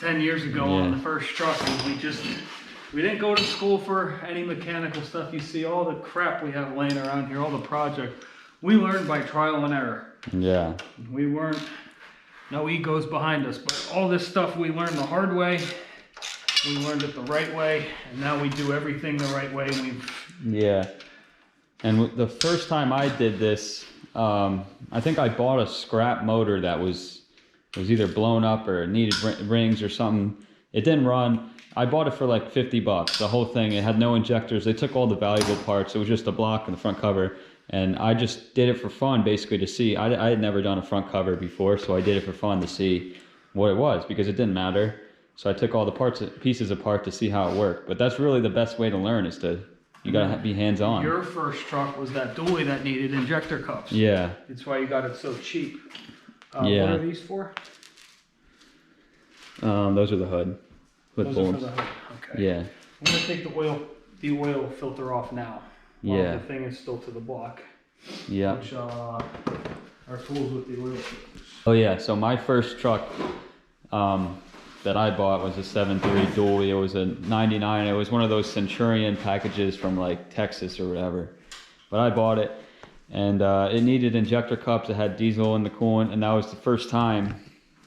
10 years ago on the first truck. And we didn't go to school for any mechanical stuff. You see all the crap we have laying around here, all the project. We learned by trial and error. Yeah. We weren't, no egos behind us, but all this stuff we learned the hard way. We learned it the right way, and now we do everything the right way. Yeah. And the first time I did this, I think I bought a scrap motor that was either blown up or needed rings or something. It didn't run. I bought it for like 50 bucks, the whole thing. It had no injectors. They took all the valuable parts. It was just a block and the front cover. And I just did it for fun, basically, to see. I had never done a front cover before, so I did it for fun to see what it was, because it didn't matter. So I took all the pieces apart to see how it worked. But that's really the best way to learn, is you gotta be hands-on. Your first truck was that dually that needed injector cups. Yeah. That's why you got it so cheap. Yeah. What are these for? Those are the hood. Hood Those bolts. are for the hood. Okay. Yeah. I'm gonna take the oil filter off now. While Yeah. the thing is still to the block. Yeah. Which are tools with the oil filters. Oh yeah, so my first truck that I bought was a 7.3 dually. It was a 99. It was one of those Centurion packages from like Texas or whatever. But I bought it, and it needed injector cups. It had diesel in the coolant, and that was the first time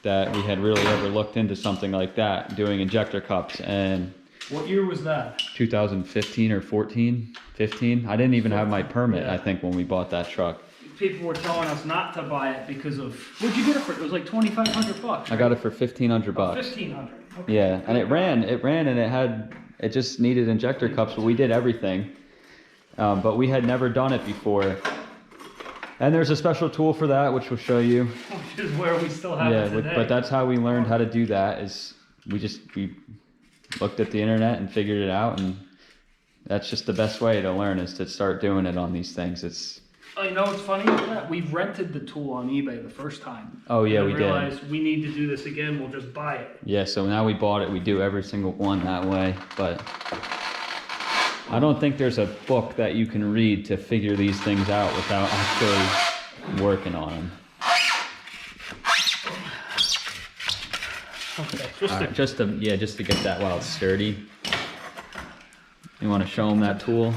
that we had really ever looked into something like that, doing injector cups. And what year was that? 2015 or 14, 15. I didn't even have my permit, Yeah. I think, when we bought that truck. People were telling us not to buy it because of, what'd you get it for? It was like 2,500 bucks. I got it for 1,500 bucks. 1,500. Okay. Yeah, and it ran, and it just needed injector cups, but we did everything. But we had never done it before. And there's a special tool for that, which we'll show you. Which is where we still have it today. But that's how we learned how to do that, is we looked at the internet and figured it out, and that's just the best way to learn, is to start doing it on these things. You know what's funny about that? We rented the tool on eBay the first time. Oh yeah, we did. Realized we need to do this again. We'll just buy it. Yeah, so now we bought it. We do every single one that way, but I don't think there's a book that you can read to figure these things out without actually working on them. Okay, just to get that while it's sturdy. You want to show them that tool?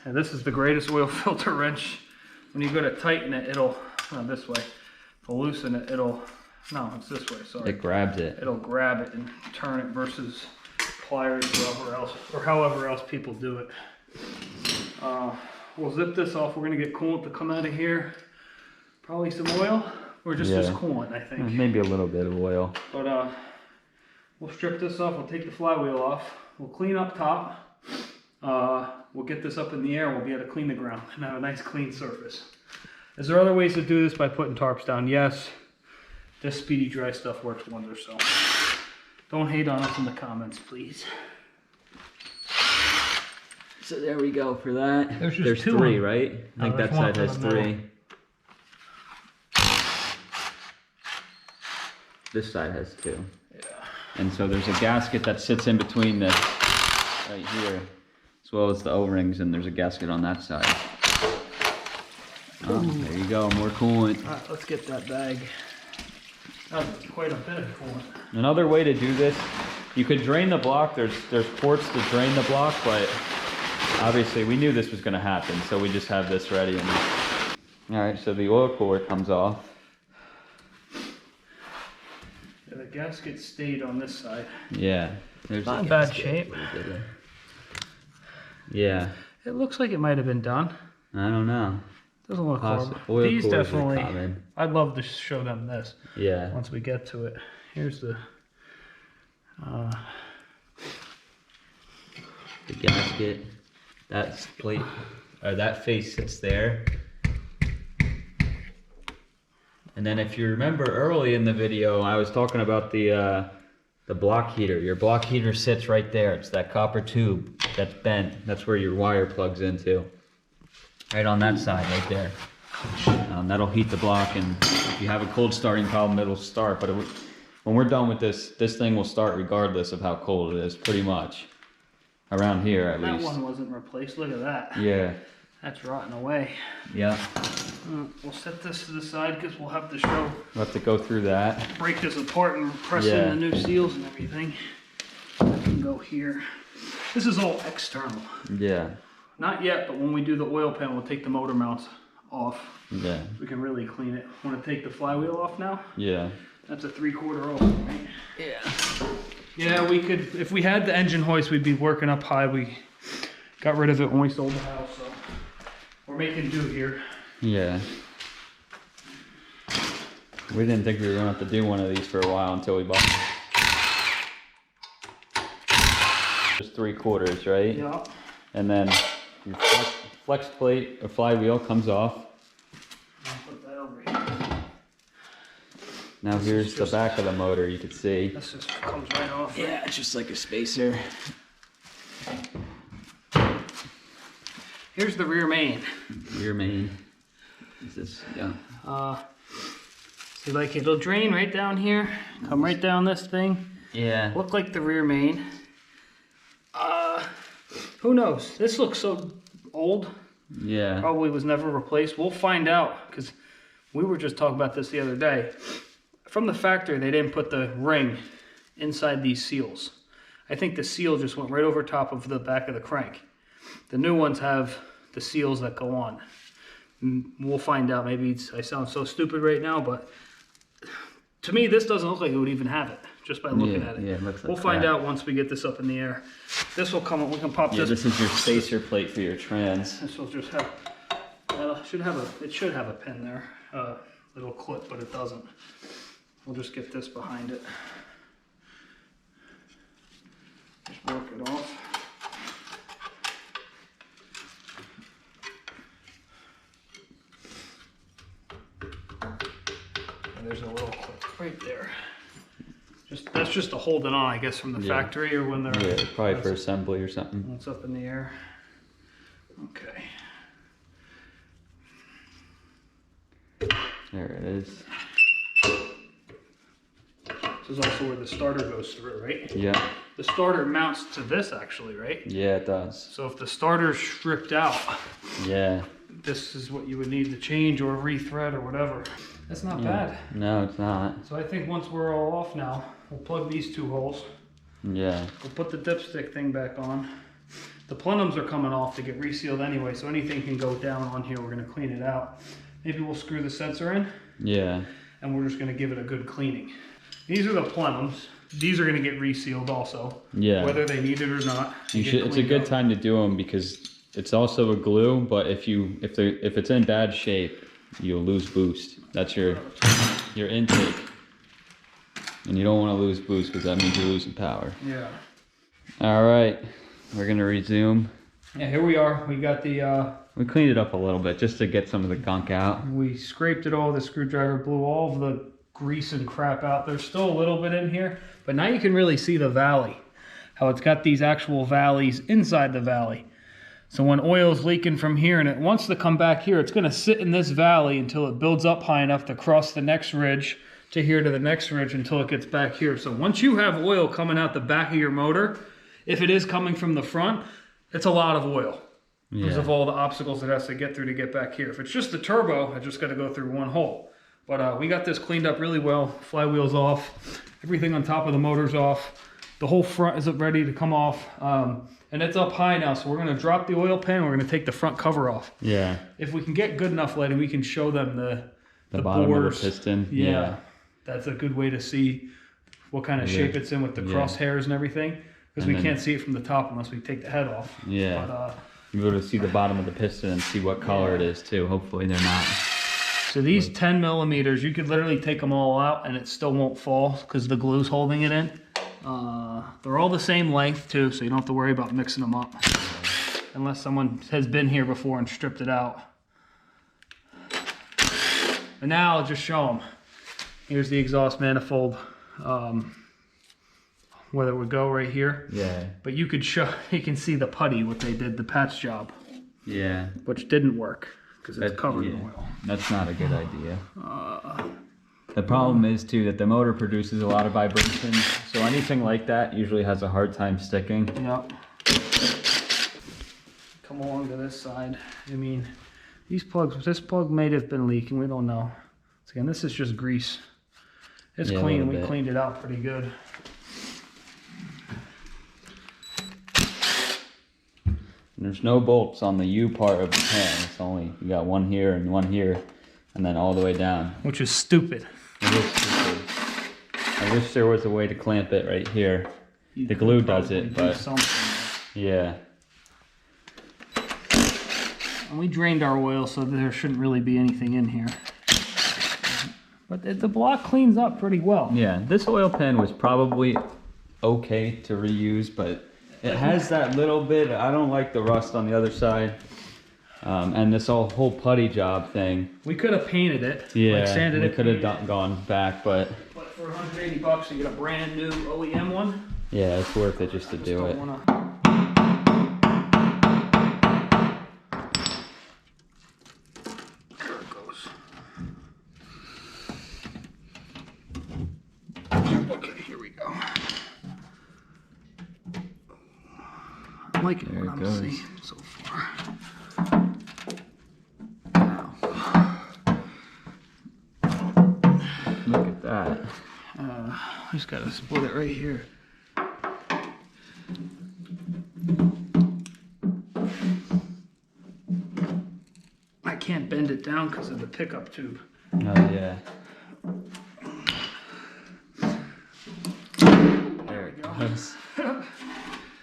and this is the greatest oil filter wrench. When you go to tighten it, it'll, this way. To loosen it, no, it's this way, sorry. It grabs it. It'll grab it and turn it versus pliers or however else people do it. We'll zip this off. We're gonna get coolant to come out of here. Probably some oil, or just coolant, I think. Maybe a little bit of oil. But we'll strip this off. We'll take the flywheel off. We'll clean up top. We'll get this up in the air. We'll be able to clean the ground and have a nice clean surface. Is there other ways to do this by putting tarps down? Yes. This speedy dry stuff works wonders, so don't hate on us in the comments, please. So there we go for that. There's two 3, right? I think that side has 3. This side has 2. Yeah. And so there's a gasket that sits in between this right here, as well as the O-rings, and there's a gasket on that side. Oh, there you go, more coolant. All right, let's get that bag. That's quite a bit of coolant. Another way to do this, you could drain the block. There's ports to drain the block, but obviously we knew this was going to happen, so we just have this ready. And all right, so the oil cooler comes off. Yeah, the gasket stayed on this side. Yeah, there's not in bad shape. Yeah. It looks like it might have been done. I don't know. Doesn't look horrible. Oil These coolers are definitely. common. I'd love to show them this. Yeah. Once we get to it. Here's the gasket. That plate, or that face sits there, And then if you remember early in the video, I was talking about the block heater. Your block heater sits right there. It's that copper tube that's bent. That's where your wire plugs into. Right on that side, right there. That'll heat the block, and if you have a cold starting problem, it'll start. But when we're done with this thing will start regardless of how cold it is, pretty much. Around here, at least. That one wasn't replaced. Look at that. Yeah. That's rotting away. Yeah. We'll set this to the side because we'll have to show. We'll have to go through that. Break this apart and press in the new seals and everything. I can go here. This is all external. Yeah. Not yet, but when we do the oil pan, we'll take the motor mounts off. Yeah. We can really clean it. Want to take the flywheel off now? Yeah. That's a 3/4 oval, right? Yeah. Yeah, we could, if we had the engine hoist, we'd be working up high. We got rid of it when we sold the house, so we're making do here. Yeah. We didn't think we were gonna have to do one of these for a while until we bought it. Just 3/4, right? Yeah. And then your flex plate or flywheel comes off. I'll put that over here. Now here's the back of the motor, you can see. This just comes right off. Yeah, it's just like a spacer. Here's the rear main. Rear main. Is this, yeah. See, like it'll drain right down here, come right down this thing. Yeah. Look like the rear main. Who knows? This looks so old. Yeah. Probably was never replaced. We'll find out, because we were just talking about this the other day. From the factory, they didn't put the ring inside these seals. I think the seal just went right over top of the back of the crank. The new ones have the seals that go on. We'll find out. Maybe I sound so stupid right now, but to me, this doesn't look like it would even have it, just by looking at it. Yeah, it looks like we'll find out once we get this up in the air. This will come, we can pop Yeah, this. this is your spacer plate for your trans. This will just have, it should have a pin there, little clip, but it doesn't. We'll just get this behind it. Just work it off. And there's a little clip right there. That's just to hold it on, I guess, from the factory or when they're... Yeah, probably for assembly or something. When it's up in the air. Okay. There it is. This is also where the starter goes through, right? Yeah. The starter mounts to this actually, right? Yeah, it does. So if the starter's stripped out, Yeah. this is what you would need to change or rethread or whatever. That's not bad. No, it's not. So I think once we're all off now, we'll plug these two holes. Yeah. We'll put the dipstick thing back on. The plenums are coming off to get resealed anyway, so anything can go down on here. We're gonna clean it out. Maybe we'll screw the sensor in. Yeah. And we're just gonna give it a good cleaning. These are the plenums. These are gonna get resealed also. Yeah. Whether they need it or not. You should. It's a good time to do them because it's also a glue. But if it's in bad shape, you'll lose boost. That's your intake, and you don't want to lose boost because that means you're losing power. Yeah. All right, we're gonna resume. Yeah, here we are. We got the. We cleaned it up a little bit just to get some of the gunk out. We scraped it all. The screwdriver blew all of the grease and crap out. There's still a little bit in here, but now you can really see the valley. How it's got these actual valleys inside the valley. So when oil's leaking from here and it wants to come back here, it's gonna sit in this valley until it builds up high enough to cross the next ridge to here to the next ridge until it gets back here. So once you have oil coming out the back of your motor, if it is coming from the front, it's a lot of oil. Because of all the obstacles it has to get through to get back here. If it's just the turbo, I just got to go through one hole. But we got this cleaned up really well. Flywheel's off. Everything on top of the motor's off. The whole front is ready to come off. And it's up high now, so we're going to drop the oil pan. We're going to take the front cover off. Yeah. If we can get good enough lighting, we can show them the bottom bores. of the piston. Yeah. That's a good way to see what kind of shape it's in with the crosshairs and everything. Because we can't see it from the top unless we take the head off. Yeah. But, you're able to see the bottom of the piston and see what color it is too. Hopefully they're not. So these 10 millimeters, you could literally take them all out and it still won't fall because the glue's holding it in. They're all the same length too, so you don't have to worry about mixing them up. Unless someone has been here before and stripped it out. And now I'll just show them. Here's the exhaust manifold. Whether it would go right here. Yeah. But you can see the putty, what they did, the patch job. Yeah. Which didn't work because it's covered in oil. That's not a good idea. The problem is too that the motor produces a lot of vibration, so anything like that usually has a hard time sticking. Yep. Come along to this side. I mean, these plugs, this plug may have been leaking, we don't know. So again, this is just grease. It's clean, we cleaned it out pretty good. And there's no bolts on the U part of the pan. It's only, you got one here, and then all the way down. Which is stupid. It is stupid. I wish there was a way to clamp it right here. The glue does it, but yeah. And we drained our oil, so there shouldn't really be anything in here. But the block cleans up pretty well. Yeah, this oil pan was probably okay to reuse, but it has that little bit. I don't like the rust on the other side. And this whole putty job thing. We could have painted it. Yeah, like sanded we it. could have gone back, but for $180 you get a brand new OEM one. yeah, it's worth it just to do it. There it goes. Okay, here we go. I'm liking what I'm seeing so far. Look at that. I just gotta split it right here. I can't bend it down because of the pickup tube. Oh yeah. There it goes.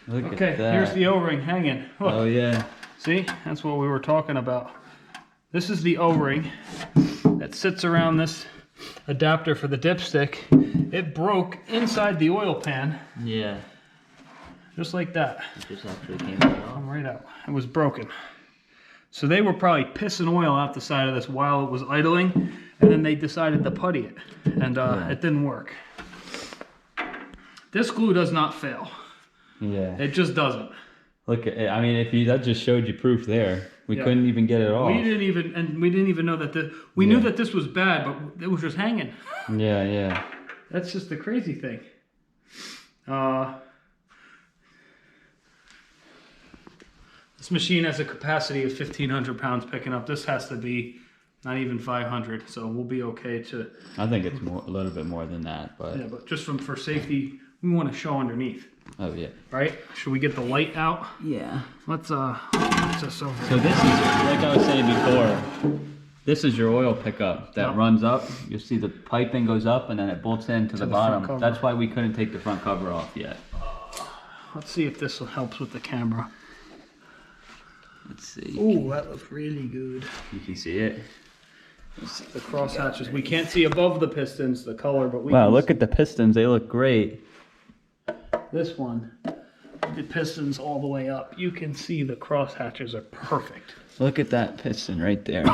Look at that. Okay, here's the O-ring hanging. Look. Oh yeah. See, that's what we were talking about. This is the O-ring that sits around this adapter for the dipstick. It broke inside the oil pan. Yeah. Just like that. It just actually came out. Come right out. It was broken. So they were probably pissing oil out the side of this while it was idling, and then they decided to putty it, and it didn't work. This glue does not fail. Yeah. It just doesn't. Look at it. I mean, that just showed you proof there. We couldn't even get it off. We didn't even know that we knew that this was bad, but it was just hanging. Yeah, yeah. That's just the crazy thing. This machine has a capacity of 1,500 pounds picking up. This has to be not even 500, so we'll be okay to. I think it's a little bit more than that, but. Yeah, but just for safety, we want to show underneath. Oh yeah. Right? Should we get the light out? Yeah. Let's this over. So this is, like I was saying before, this is your oil pickup that runs up. You'll see the piping goes up and then it bolts into the bottom. That's why we couldn't take the front cover off yet. Let's see if this helps with the camera. Let's see. Ooh, that looks really good. You can see it. The cross hatches. We can't see above the pistons the color, but we Wow, can look at the pistons. They look great. this one. The pistons all the way up. You can see the cross hatches are perfect. Look at that piston right there.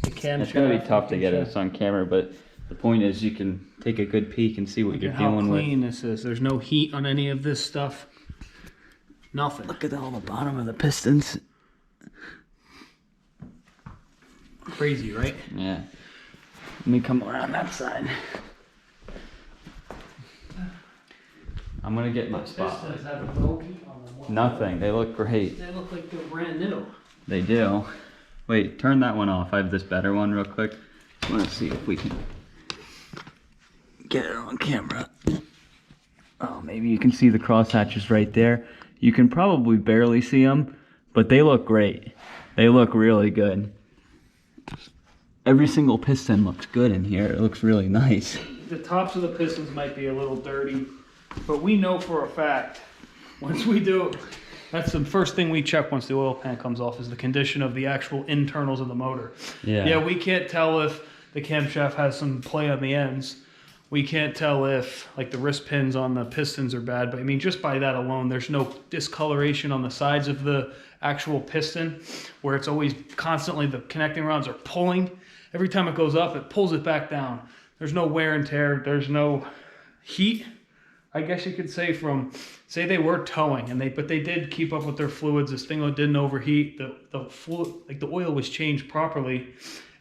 The cam It's going to be tough to get this on camera, but the point is you can take a good peek and see what you're dealing with. How clean this is. There's no heat on any of this stuff. Nothing. Look at all the bottom of the pistons. Crazy, right? Yeah. Let me come around that side. I'm going to get my spot. Pistons have no heat on them. Nothing. They look great. They look like they're brand new. They do. Wait, turn that one off. I have this better one real quick. I want to see if we can get it on camera. Oh, maybe you can see the cross hatches right there. You can probably barely see them, but they look great. They look really good. Every single piston looks good in here. It looks really nice. The tops of the pistons might be a little dirty, but we know for a fact, once we do, that's the first thing we check once the oil pan comes off is the condition of the actual internals of the motor. Yeah. Yeah, we can't tell if the camshaft has some play on the ends, We can't tell if like the wrist pins on the pistons are bad, but I mean, just by that alone, there's no discoloration on the sides of the actual piston where it's always constantly the connecting rods are pulling. Every time it goes up, it pulls it back down. There's no wear and tear. There's no heat, I guess you could say, from, say they were towing but they did keep up with their fluids. This thing didn't overheat. The fluid, like the oil was changed properly.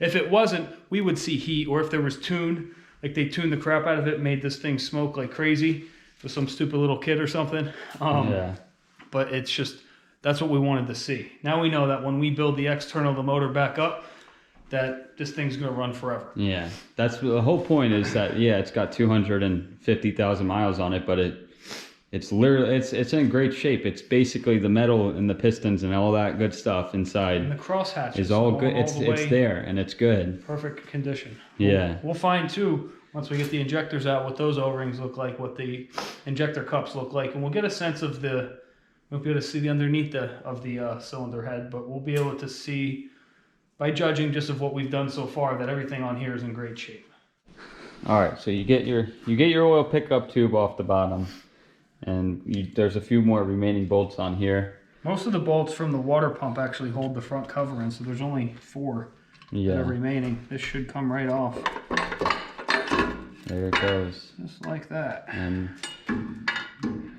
If it wasn't, we would see heat, or if there was tune, like they tuned the crap out of it, made this thing smoke like crazy with some stupid little kid or something. Yeah. But it's just, that's what we wanted to see. Now we know that when we build the external of the motor back up, that this thing's gonna run forever. Yeah, that's the whole point, is that, yeah, it's got 250,000 miles on it, but it's literally, it's in great shape. It's basically the metal and the pistons and all that good stuff inside. And the crosshatch is all good. It's there and it's good. Perfect condition. Yeah. We'll find too, once we get the injectors out, what those O-rings look like, what the injector cups look like, and we'll get a sense of we'll be able to see the underneath of the cylinder head, but we'll be able to see, by judging just of what we've done so far, that everything on here is in great shape. All right, so you get your oil pickup tube off the bottom, and there's a few more remaining bolts on here. Most of the bolts from the water pump actually hold the front cover in, so there's only 4 that are remaining. This should come right off. There it goes. Just like that. And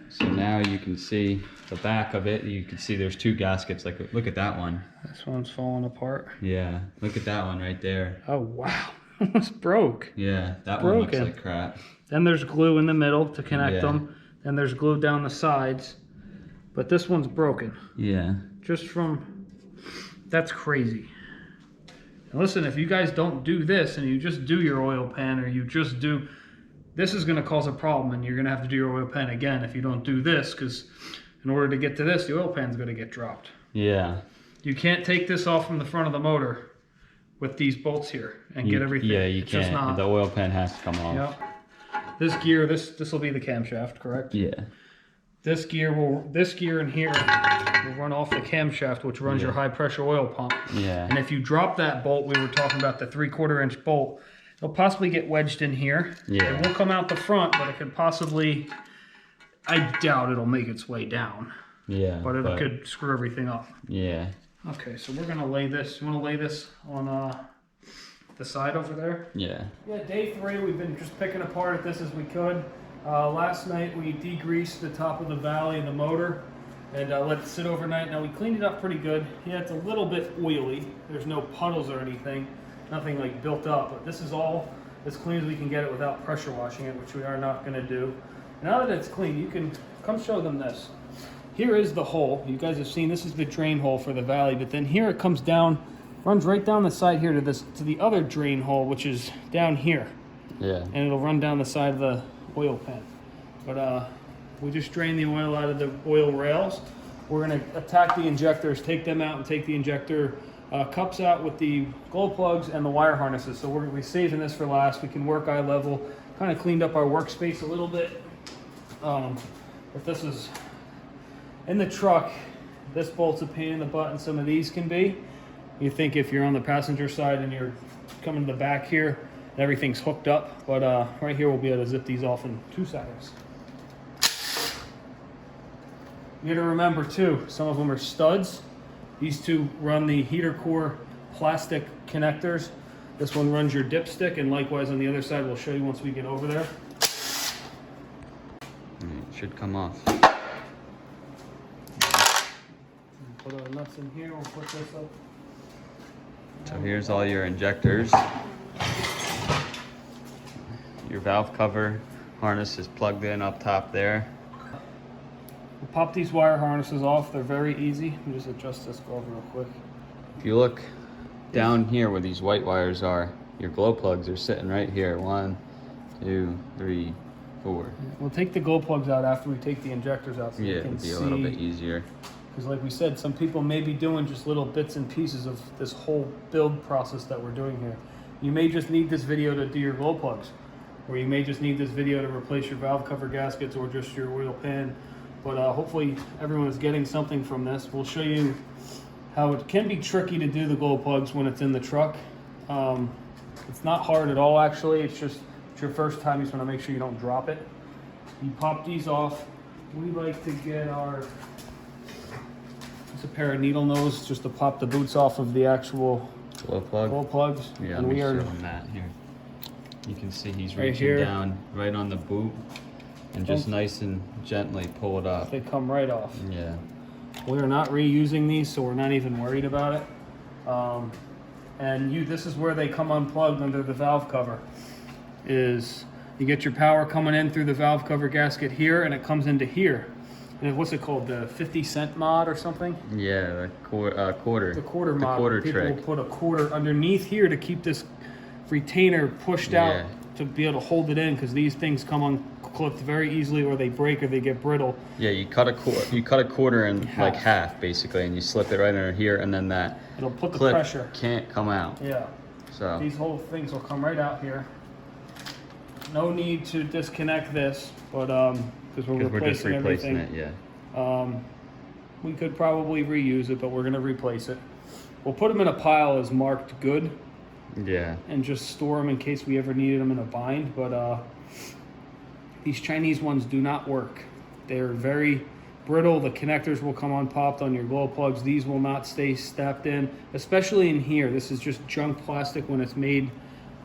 so now you can see the back of it. You can see there's 2 gaskets. Like, look at that one. This one's falling apart. Yeah, look at that one right there. Oh wow, almost broke. Yeah, that one looks like crap. Then there's glue in the middle to connect them. Then there's glue down the sides. But this one's broken. Yeah. Just from, that's crazy. And listen, if you guys don't do this and you just do your oil pan, or you just do, this is going to cause a problem, and you're going to have to do your oil pan again if you don't do this, because in order to get to this, the oil pan's going to get dropped. Yeah. You can't take this off from the front of the motor with these bolts here and get everything. Yeah, you can't. The oil pan has to come off. Yep. This gear, this will be the camshaft, correct? Yeah. This gear in here will run off the camshaft, which runs your high pressure oil pump. Yeah. And if you drop that bolt, we were talking about the 3/4 inch bolt, it'll possibly get wedged in here. Yeah. It won't come out the front, but it could possibly, I doubt it'll make its way down. Yeah. But it could screw everything up. Yeah. Okay, so we're gonna lay this. You wanna lay this on the side over there? Yeah. Yeah, day 3, we've been just picking apart at this as we could. Last night we degreased the top of the valley of the motor and let it sit overnight. Now we cleaned it up pretty good. Yeah, it's a little bit oily. There's no puddles or anything. Nothing like built up, but this is all as clean as we can get it without pressure washing it, which we are not gonna do. Now that it's clean, you can come show them this. Here is the hole. You guys have seen this is the drain hole for the valley, but then here it comes down, runs right down the side here to the other drain hole, which is down here. Yeah. And it'll run down the side of the oil pan. But we just drain the oil out of the oil rails. We're gonna attack the injectors, take them out, and take the injector cups out with the glow plugs and the wire harnesses. So we're gonna be saving this for last. We can work eye level. Kind of cleaned up our workspace a little bit. But this is in the truck. This bolt's a pain in the butt, and some of these can be. You think if you're on the passenger side and you're coming to the back here, everything's hooked up, but right here we'll be able to zip these off in 2 seconds. You gotta remember too, some of them are studs. These 2 run the heater core plastic connectors. This one runs your dipstick, and likewise on the other side, we'll show you once we get over there. It should come off. Put our nuts in here, we'll put this up. So here's all your injectors. Your valve cover harness is plugged in up top there. We'll pop these wire harnesses off. They're very easy. Let me just adjust this glove real quick. If you look down here where these white wires are, your glow plugs are sitting right here. 1, 2, 3, 4. We'll take the glow plugs out after we take the injectors out, so Yeah, you can it'll be see. a little bit easier. Because like we said, some people may be doing just little bits and pieces of this whole build process that we're doing here. You may just need this video to do your glow plugs, or you may just need this video to replace your valve cover gaskets or just your oil pan. But hopefully everyone is getting something from this. We'll show you how it can be tricky to do the glow plugs when it's in the truck. It's not hard at all, actually. It's just it's your first time, you just want to make sure you don't drop it. You pop these off. We like to get it's a pair of needle nose just to pop the boots off of the actual glow plugs. Yeah, and let me we show are him that here. You can see he's right reaching here. down right on the boot and just nice and gently pull it up. They come right off. Yeah. We are not reusing these, so we're not even worried about it. And this is where they come unplugged under the valve cover. Is you get your power coming in through the valve cover gasket here, and it comes into here. And what's it called? The 50-cent mod or something? Yeah, the quarter. The quarter mod. Quarter People trick. will put a quarter underneath here to keep this retainer pushed out to be able to hold it in, because these things come unclipped very easily, or they break, or they get brittle. Yeah, you cut a quarter in like half basically, and you slip it right under here, and then that It'll put the clip pressure. can't come out. Yeah. So These whole things will come right out here. No need to disconnect this, but because we're just replacing replacing everything. it. Yeah. We could probably reuse it, but we're gonna replace it. We'll put them in a pile as marked good, Yeah. and just store them in case we ever needed them in a bind. But these Chinese ones do not work. They're very brittle. The connectors will come unpopped on your glow plugs. These will not stay stepped in, especially in here. This is just junk plastic when it's made.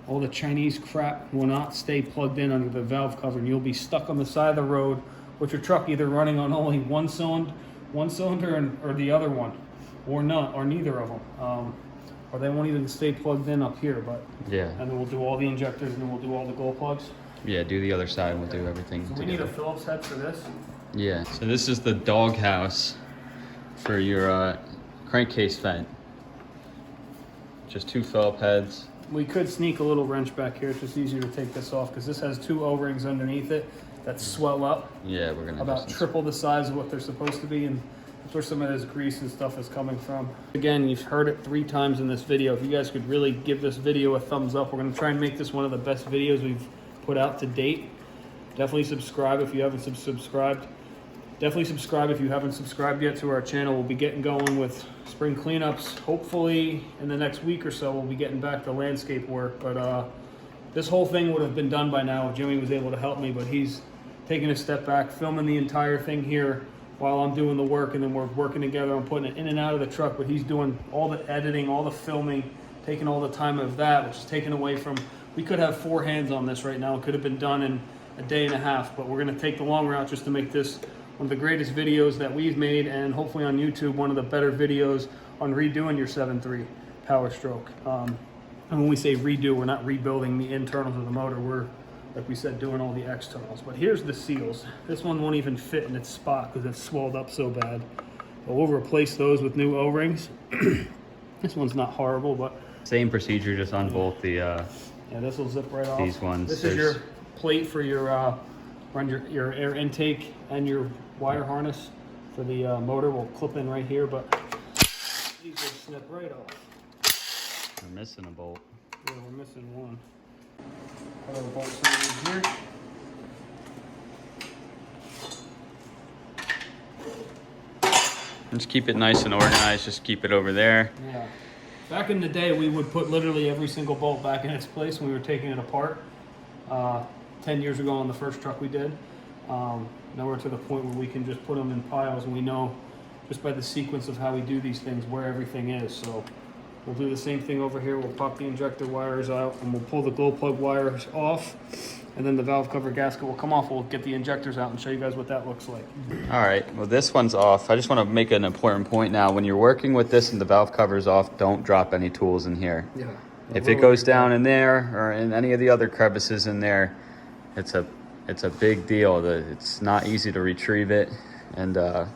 All the Chinese crap will not stay plugged in under the valve cover, and you'll be stuck on the side of the road with your truck either running on only one cylinder or the other one, or not, or neither of them. Or they won't even stay plugged in up here. But Yeah. and then we'll do all the injectors, and then we'll do all the glow plugs. Yeah, do the other side, we'll do everything So we need together. a Phillips head for this. Yeah, so this is the dog house for your crankcase vent. Just 2 Phillip heads. We could sneak a little wrench back here. It's just easier to take this off because this has 2 O-rings underneath it that swell up Yeah, we're gonna about just triple the size of what they're supposed to be, and that's where some of this grease and stuff is coming from. Again, you've heard it 3 times in this video. If you guys could really give this video a thumbs up, we're gonna try and make this one of the best videos we've put out to date. Definitely subscribe if you haven't subscribed. Definitely subscribe if you haven't subscribed yet to our channel. We'll be getting going with spring cleanups. Hopefully in the next week or so, we'll be getting back to landscape work. But this whole thing would have been done by now if Jimmy was able to help me, but he's taking a step back, filming the entire thing here while I'm doing the work, and then we're working together on putting it in and out of the truck. But he's doing all the editing, all the filming, taking all the time of that, which is taken away from, we could have 4 hands on this right now. It could have been done in a day and a half, but we're gonna take the long route just to make this one of the greatest videos that we've made, and hopefully on YouTube, one of the better videos on redoing your 7.3 Powerstroke. And when we say redo, we're not rebuilding the internals of the motor. We're, like we said, doing all the externals. But here's the seals. This one won't even fit in its spot because it's swelled up so bad. But we'll replace those with new O-rings. This one's not horrible, but same procedure, just on both the yeah, this will zip right off. these ones. This is your plate for your run your air intake and your wire harness for the motor. Will clip in right here, but these will snip right off. We're missing a bolt. Yeah, we're missing one. Put our bolts in here. Just keep it nice and organized. Just keep it over there. Yeah. Back in the day, we would put literally every single bolt back in its place when we were taking it apart. 10 years ago on the first truck we did. Now we're to the point where we can just put them in piles, and we know just by the sequence of how we do these things where everything is. So we'll do the same thing over here. We'll pop the injector wires out, and we'll pull the glow plug wires off, and then the valve cover gasket will come off. We'll get the injectors out and show you guys what that looks like. All right, well this one's off. I just want to make an important point now. When you're working with this and the valve cover's off, don't drop any tools in here. Yeah. If it goes down in there or in any of the other crevices in there, it's a big deal. It's not easy to retrieve it, and the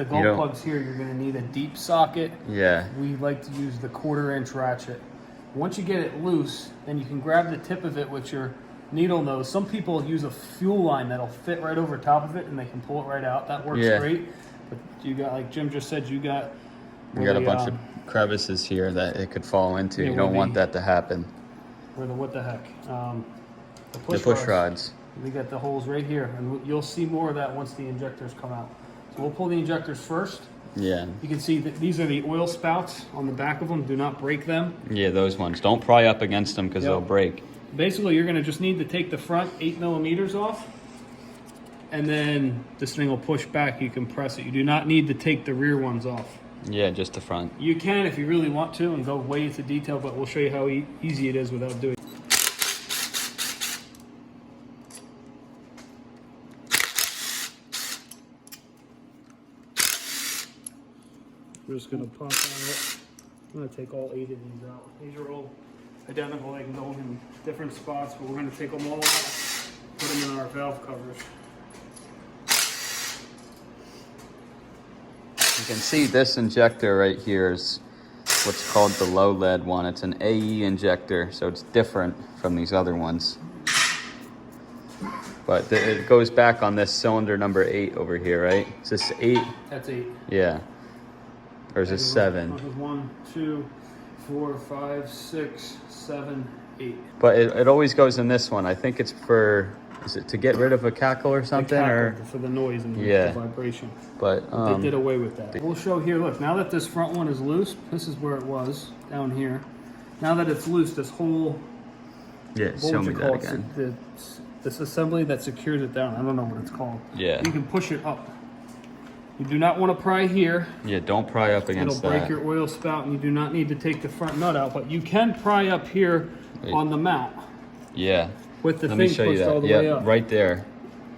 glow plugs here, you're going to need a deep socket. Yeah. We like to use the 1/4-inch ratchet. Once you get it loose, then you can grab the tip of it with your needle nose. Some people use a fuel line that'll fit right over top of it, and they can pull it right out. That works great. But you got, like Jim just said, you got a bunch of crevices here that it could fall into. Yeah, you don't want that to happen. Where the what the heck? The push rods. We got the holes right here, and you'll see more of that once the injectors come out. So we'll pull the injectors first. Yeah. You can see that these are the oil spouts on the back of them. Do not break them. Yeah, those ones. Don't pry up against them because they'll break. Basically, you're going to just need to take the front 8 millimeters off, and then this thing will push back. You can press it. You do not need to take the rear ones off. Yeah, just the front. You can if you really want to and go way into detail, but we'll show you how easy it is without doing it. We're just going to pop out. I'm going to take all 8 of these out. These are all identical. They can go in different spots, but we're going to take them all out, put them in our valve covers. You can see this injector right here is what's called the low lead one. It's an AE injector, so it's different from these other ones. But it goes back on this cylinder number 8 over here, right? Is this 8? That's 8. Yeah. Or is this 7? 1, 2, 4, 5, 6, 7, 8. But it always goes in this one. I think it's for, is it to get rid of a cackle or something? Or For the noise and yeah, the vibration. But they did away with that. We'll show here, look, now that this front one is loose, this is where it was, down here. Now that it's loose, this whole, yeah, show me that again. This assembly that secures it down, I don't know what it's called. Yeah. You can push it up. You do not want to pry here. Yeah, don't pry up against that. It'll break your oil spout, and you do not need to take the front nut out, but you can pry up here on the mount. Yeah. With the thing pushed all the way up. Right there.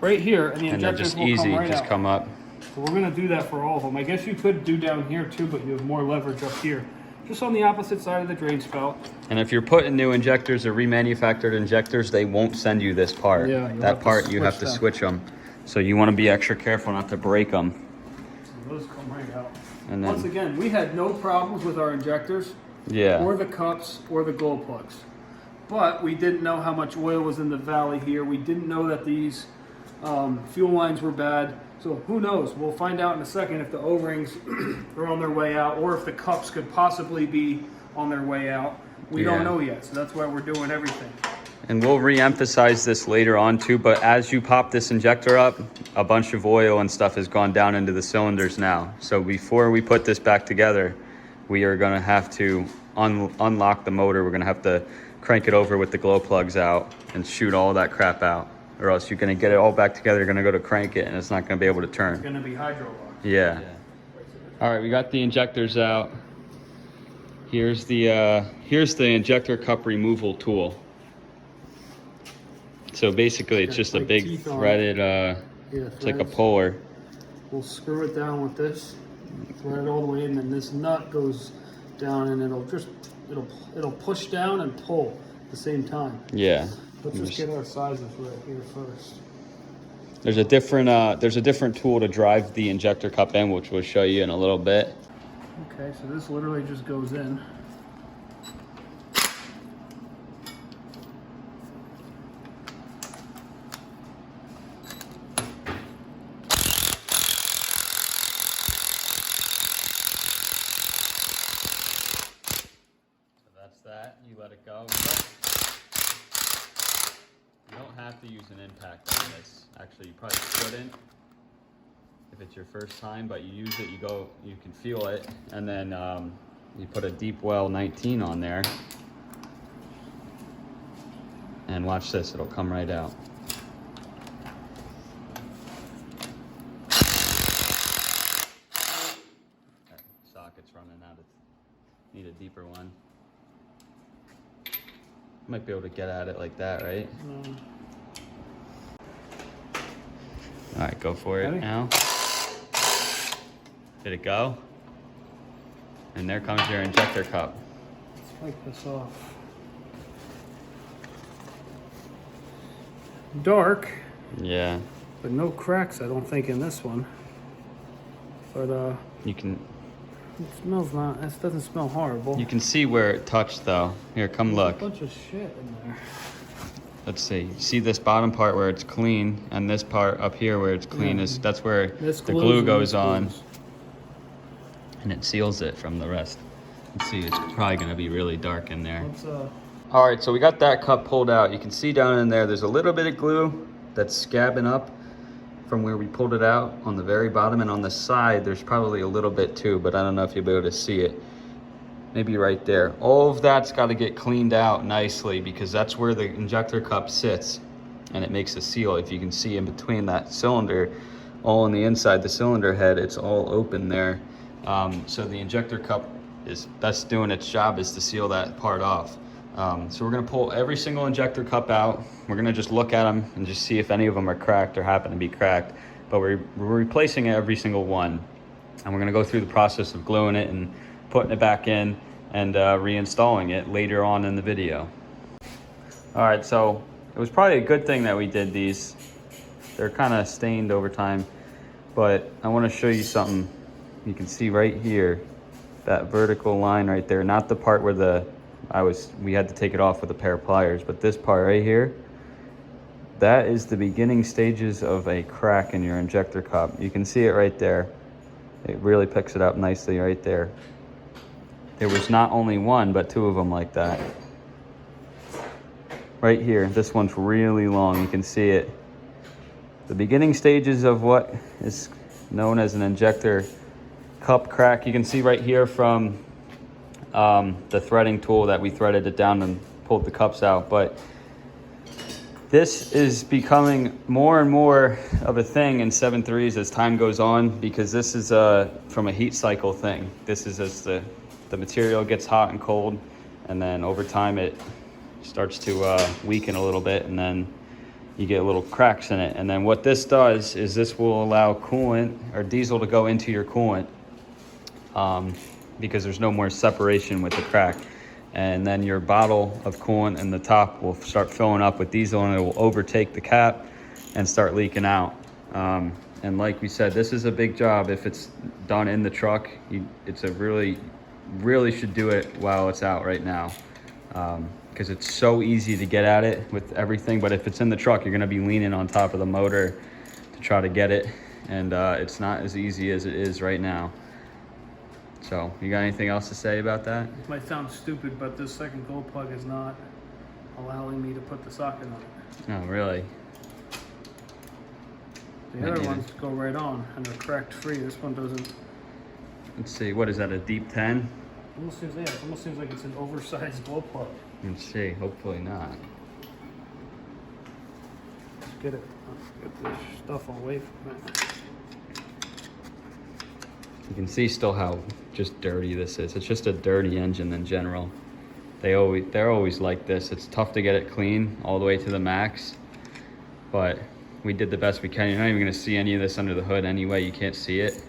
Right here, and the injectors will come right out. Come up. So we're going to do that for all of them. I guess you could do down here too, but you have more leverage up here. Just on the opposite side of the drain spout. And if you're putting new injectors or remanufactured injectors, they won't send you this part. Yeah, that part you have to switch them. So you want to be extra careful not to break them. Those come right out. And then, once again, we had no problems with our injectors, or the cups, or the glow plugs. But we didn't know how much oil was in the valley here. We didn't know that these fuel lines were bad. So who knows? We'll find out in a second if the O-rings are on their way out, or if the cups could possibly be on their way out. We don't know yet, so that's why we're doing everything. And we'll re-emphasize this later on too, but as you pop this injector up, a bunch of oil and stuff has gone down into the cylinders now. So before we put this back together, we are gonna have to unlock the motor. We're gonna have to crank it over with the glow plugs out and shoot all that crap out. Or else you're gonna get it all back together, you're gonna go to crank it and it's not gonna be able to turn. It's gonna be hydro locked. Yeah. All right, we got the injectors out. Here's the Injector Cup Removal tool. So basically it's just a big threaded, it's like a puller. We'll screw it down with this, thread it all the way in, and this nut goes down and it'll push down and pull at the same time. Yeah. Let's just get our sizes right here first. There's a different tool to drive the injector cup in, which we'll show you in a little bit. Okay, so this literally just goes in. You let it go. You don't have to use an impact on this. Actually, you probably shouldn't if it's your first time, but you use it, you can feel it, and then you put a deep well 19 on there, and watch this, it'll come right out. That socket's running out. Need a deeper one. Might be able to get at it like that, right? All right, go for it now. Did it go? And there comes your injector cup. Let's wipe this off. Dark. Yeah. But no cracks, I don't think, in this one. But you can. It smells not. This doesn't smell horrible. You can see where it touched, though. Here, come look. There's a bunch of shit in there. Let's see. See this bottom part where it's clean, and this part up here where it's clean that's where the glue goes on, and it seals it from the rest. Let's see. It's probably gonna be really dark in there. All right, so we got that cup pulled out. You can see down in there, there's a little bit of glue that's scabbing up from where we pulled it out on the very bottom, and on the side there's probably a little bit too, but I don't know if you'll be able to see it. maybe right there. All of that's got to get cleaned out nicely because that's where the injector cup sits and it makes a seal. If you can see in between that cylinder, all on the inside, the cylinder head, it's all open there. So the injector cup that's doing its job is to seal that part off. So we're gonna pull every single injector cup out. We're gonna just look at them and just see if any of them are cracked or happen to be cracked. But we're replacing every single one. And we're gonna go through the process of gluing it and putting it back in and reinstalling it later on in the video. All right, so it was probably a good thing that we did these. They're kind of stained over time, but I want to show you something. You can see right here, that vertical line right there, not the part where we had to take it off with a pair of pliers, but this part right here, that is the beginning stages of a crack in your injector cup. You can see it right there. It really picks it up nicely right there. There was not only one, but two of them like that. Right here, this one's really long, you can see it. The beginning stages of what is known as an injector cup crack. You can see right here from the threading tool that we threaded it down and pulled the cups out. But this is becoming more and more of a thing in 7.3s as time goes on, because this is from a heat cycle thing. This is as the material gets hot and cold, and then over time it starts to weaken a little bit, and then you get little cracks in it. And then what this does is this will allow coolant or diesel to go into your coolant because there's no more separation with the crack. And then your bottle of coolant in the top will start filling up with diesel, and it will overtake the cap and start leaking out. And like we said, this is a big job. If it's done in the truck, it's a really should do it while it's out right now. Because it's so easy to get at it with everything, but if it's in the truck, you're gonna be leaning on top of the motor to try to get it, and it's not as easy as it is right now. So, you got anything else to say about that? It might sound stupid, but this second gold plug is not allowing me to put the socket on it. Oh, really? The other ones go right on, and they're cracked free. This one doesn't. Let's see, what is that, a deep 10? It almost seems like it's an oversized glow plug. Let's see, hopefully not. Let's get this stuff away from it. You can see still how just dirty this is. It's just a dirty engine in general. They're always like this. It's tough to get it clean all the way to the max, but we did the best we can. You're not even gonna see any of this under the hood anyway. You can't see it.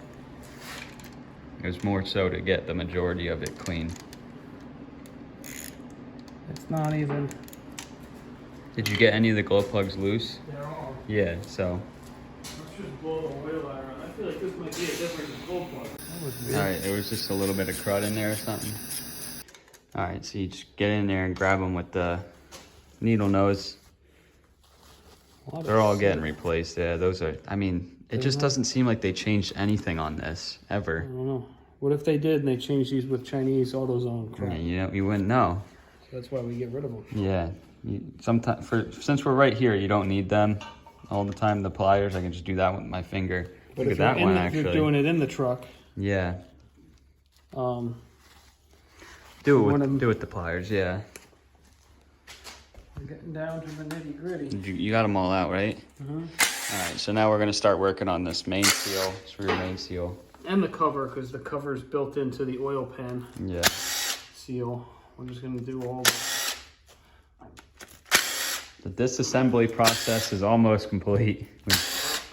It was more so to get the majority of it clean. It's not even. Did you get any of the glow plugs loose? They're all. Yeah, so. Let's just blow the oil out around. I feel like this might be a different glow plug. Alright, there was just a little bit of crud in there or something. Alright, so you just get in there and grab them with the needle nose. They're all getting replaced. Yeah, those are, I mean, it just doesn't seem like they changed anything on this, ever. I don't know. What if they did and they changed these with Chinese AutoZone crap? Yeah, you wouldn't know. So that's why we get rid of them. Yeah. Sometimes, since we're right here, you don't need them all the time. The pliers, I can just do that with my finger. But Look at that one, actually. If you're doing it in the truck. Yeah. Do it with the pliers, yeah. We're getting down to the nitty gritty. You got them all out, right? Mm-hmm. All right, so now we're gonna start working on this main seal, this rear main seal. And the cover, because the cover is built into the oil pan. Yeah. Seal. We're just gonna do all The disassembly process is almost complete.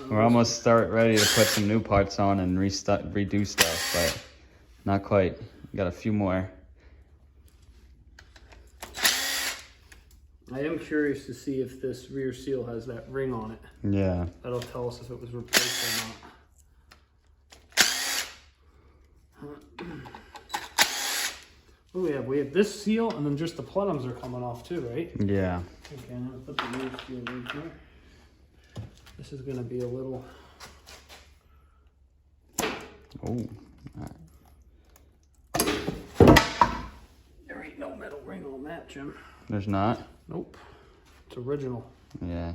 We're almost ready to put some new parts on and redo stuff, but not quite. We got a few more. I am curious to see if this rear seal has that ring on it. Yeah. That'll tell us if it was replaced or not. What do we have? We have this seal, and then just the plenums are coming off too, right? Yeah. Okay, I'm gonna put the rear seal right here. This is gonna be a little. Oh. There ain't no metal ring on that, Jim. There's not? Nope. It's original. Yeah.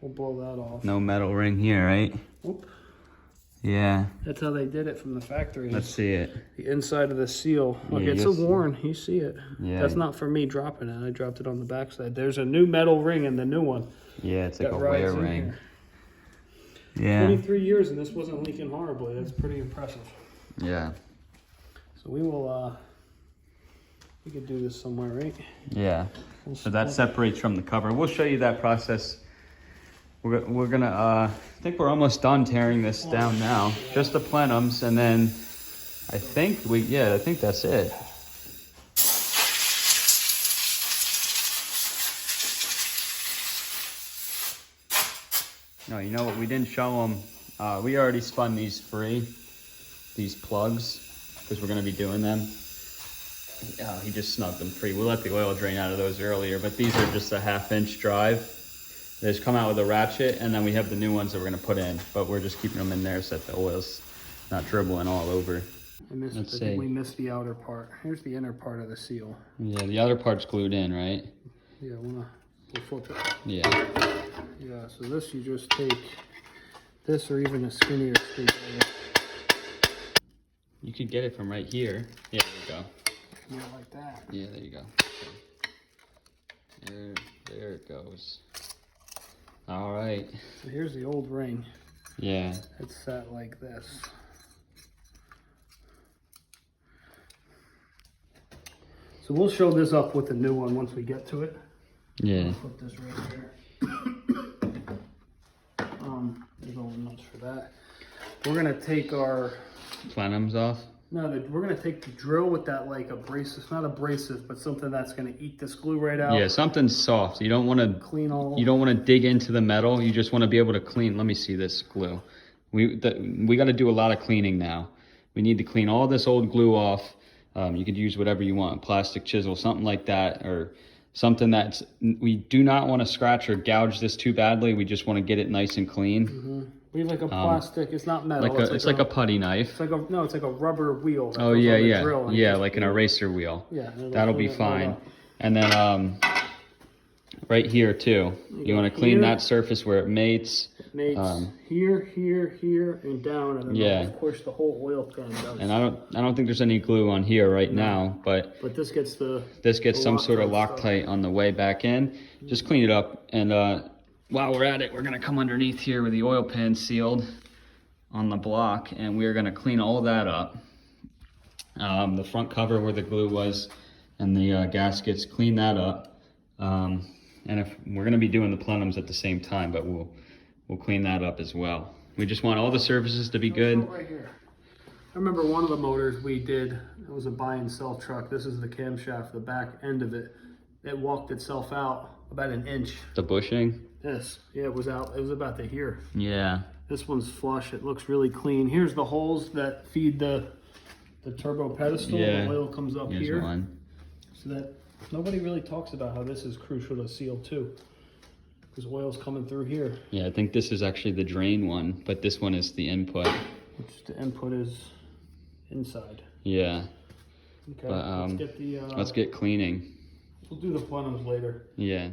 We'll blow that off. No metal ring here, right? Whoop. Yeah. That's how they did it from the factory. Let's see it. The inside of the seal. Look, Yeah, it's a worn. You see it. Yeah. That's not for me dropping it. I dropped it on the backside. There's a new metal ring in the new one. Yeah, it's like that a rides wear in ring. here. Yeah. 23 years and this wasn't leaking horribly. That's pretty impressive. Yeah. So we will, we could do this somewhere, right? Yeah. So that separates from the cover. We'll show you that process. We're gonna, I think we're almost done tearing this down now. Just the plenums, and then I think I think that's it. No, you know what? We didn't show them. We already spun these free, these plugs, because we're gonna be doing them. He just snugged them free. We'll let the oil drain out of those earlier, but these are just a 1/2-inch drive. They just come out with a ratchet, and then we have the new ones that we're gonna put in, but we're just keeping them in there so that the oil's not dribbling all over. I think we missed the outer part. Here's the inner part of the seal. Yeah, the other part's glued in, right? Yeah, we'll flip it. Yeah. Yeah, so this you just take this or even a skinnier screwdriver. You could get it from right here. Yeah, there you go. Yeah, like that. Yeah, there you go. There it goes. All right. So here's the old ring. Yeah. It's set like this. So we'll show this up with the new one once we get to it. Yeah. I'll put this right here. There's all the nuts for that. We're gonna take our Plenums off. No, we're gonna take the drill with that like abrasive, not abrasive, but something that's gonna eat this glue right out. Yeah, something soft. You don't want to clean all. You don't want to dig into the metal. You just want to be able to clean. Let me see this glue. We got to do a lot of cleaning now. We need to clean all this old glue off. You could use whatever you want, plastic chisel, something like that, or something that's. We do not want to scratch or gouge this too badly. We just want to get it nice and clean. Mm-hmm. We have like a plastic. It's not metal. It's like a putty knife. It's like it's like a rubber wheel. Oh yeah, yeah, like an eraser wheel. Yeah, that'll be fine. And then right here too. You want to clean that surface where it mates. It mates here, here, here, and down, and then of course the whole oil pan does. And I don't think there's any glue on here right now, but this gets some sort of Loctite on the way back in. Just clean it up, and while we're at it, we're gonna come underneath here with the oil pan sealed on the block, and we're gonna clean all that up. The front cover where the glue was and the gaskets, clean that up. And if we're gonna be doing the plenums at the same time, but we'll clean that up as well. We just want all the surfaces to be good. Right here. I remember one of the motors we did, it was a buy and sell truck. This is the camshaft, the back end of it. It walked itself out about an inch. The bushing? Yes, yeah, it was out. It was about to here. Yeah. This one's flush. It looks really clean. Here's the holes that feed the turbo pedestal. Yeah. The oil comes up Here's here. One. So that nobody really talks about how this is crucial to seal too, because oil's coming through here. Yeah, I think this is actually the drain one, but this one is the input. Which the input is inside. Yeah. Okay. But, let's get cleaning. We'll do the plenums later. Yeah.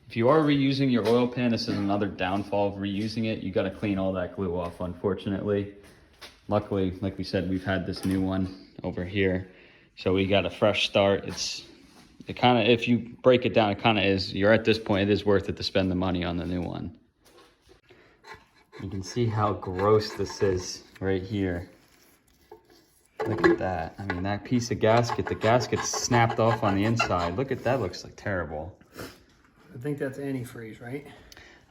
If you are reusing your oil pan, this is another downfall of reusing it. You got to clean all that glue off, unfortunately. Luckily, like we said, we've had this new one over here, so we got a fresh start. It kind of, if you break it down, it kind of is. You're at this point, it is worth it to spend the money on the new one. You can see how gross this is right here. Look at that. I mean, that piece of gasket, the gasket's snapped off on the inside. Look at that, looks like terrible. I think that's antifreeze, right?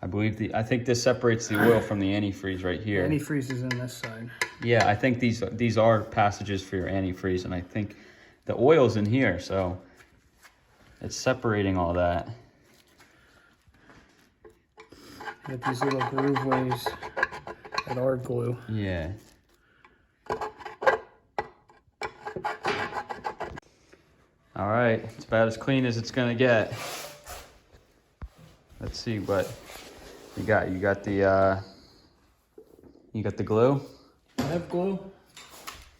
I think this separates the oil from the antifreeze right here. Antifreeze is in this side. Yeah, I think these are passages for your antifreeze, and I think the oil's in here, so it's separating all that. Got these little groove ways that are glue. Yeah. All right, it's about as clean as it's gonna get. Let's see what you got. You got the glue? I have glue.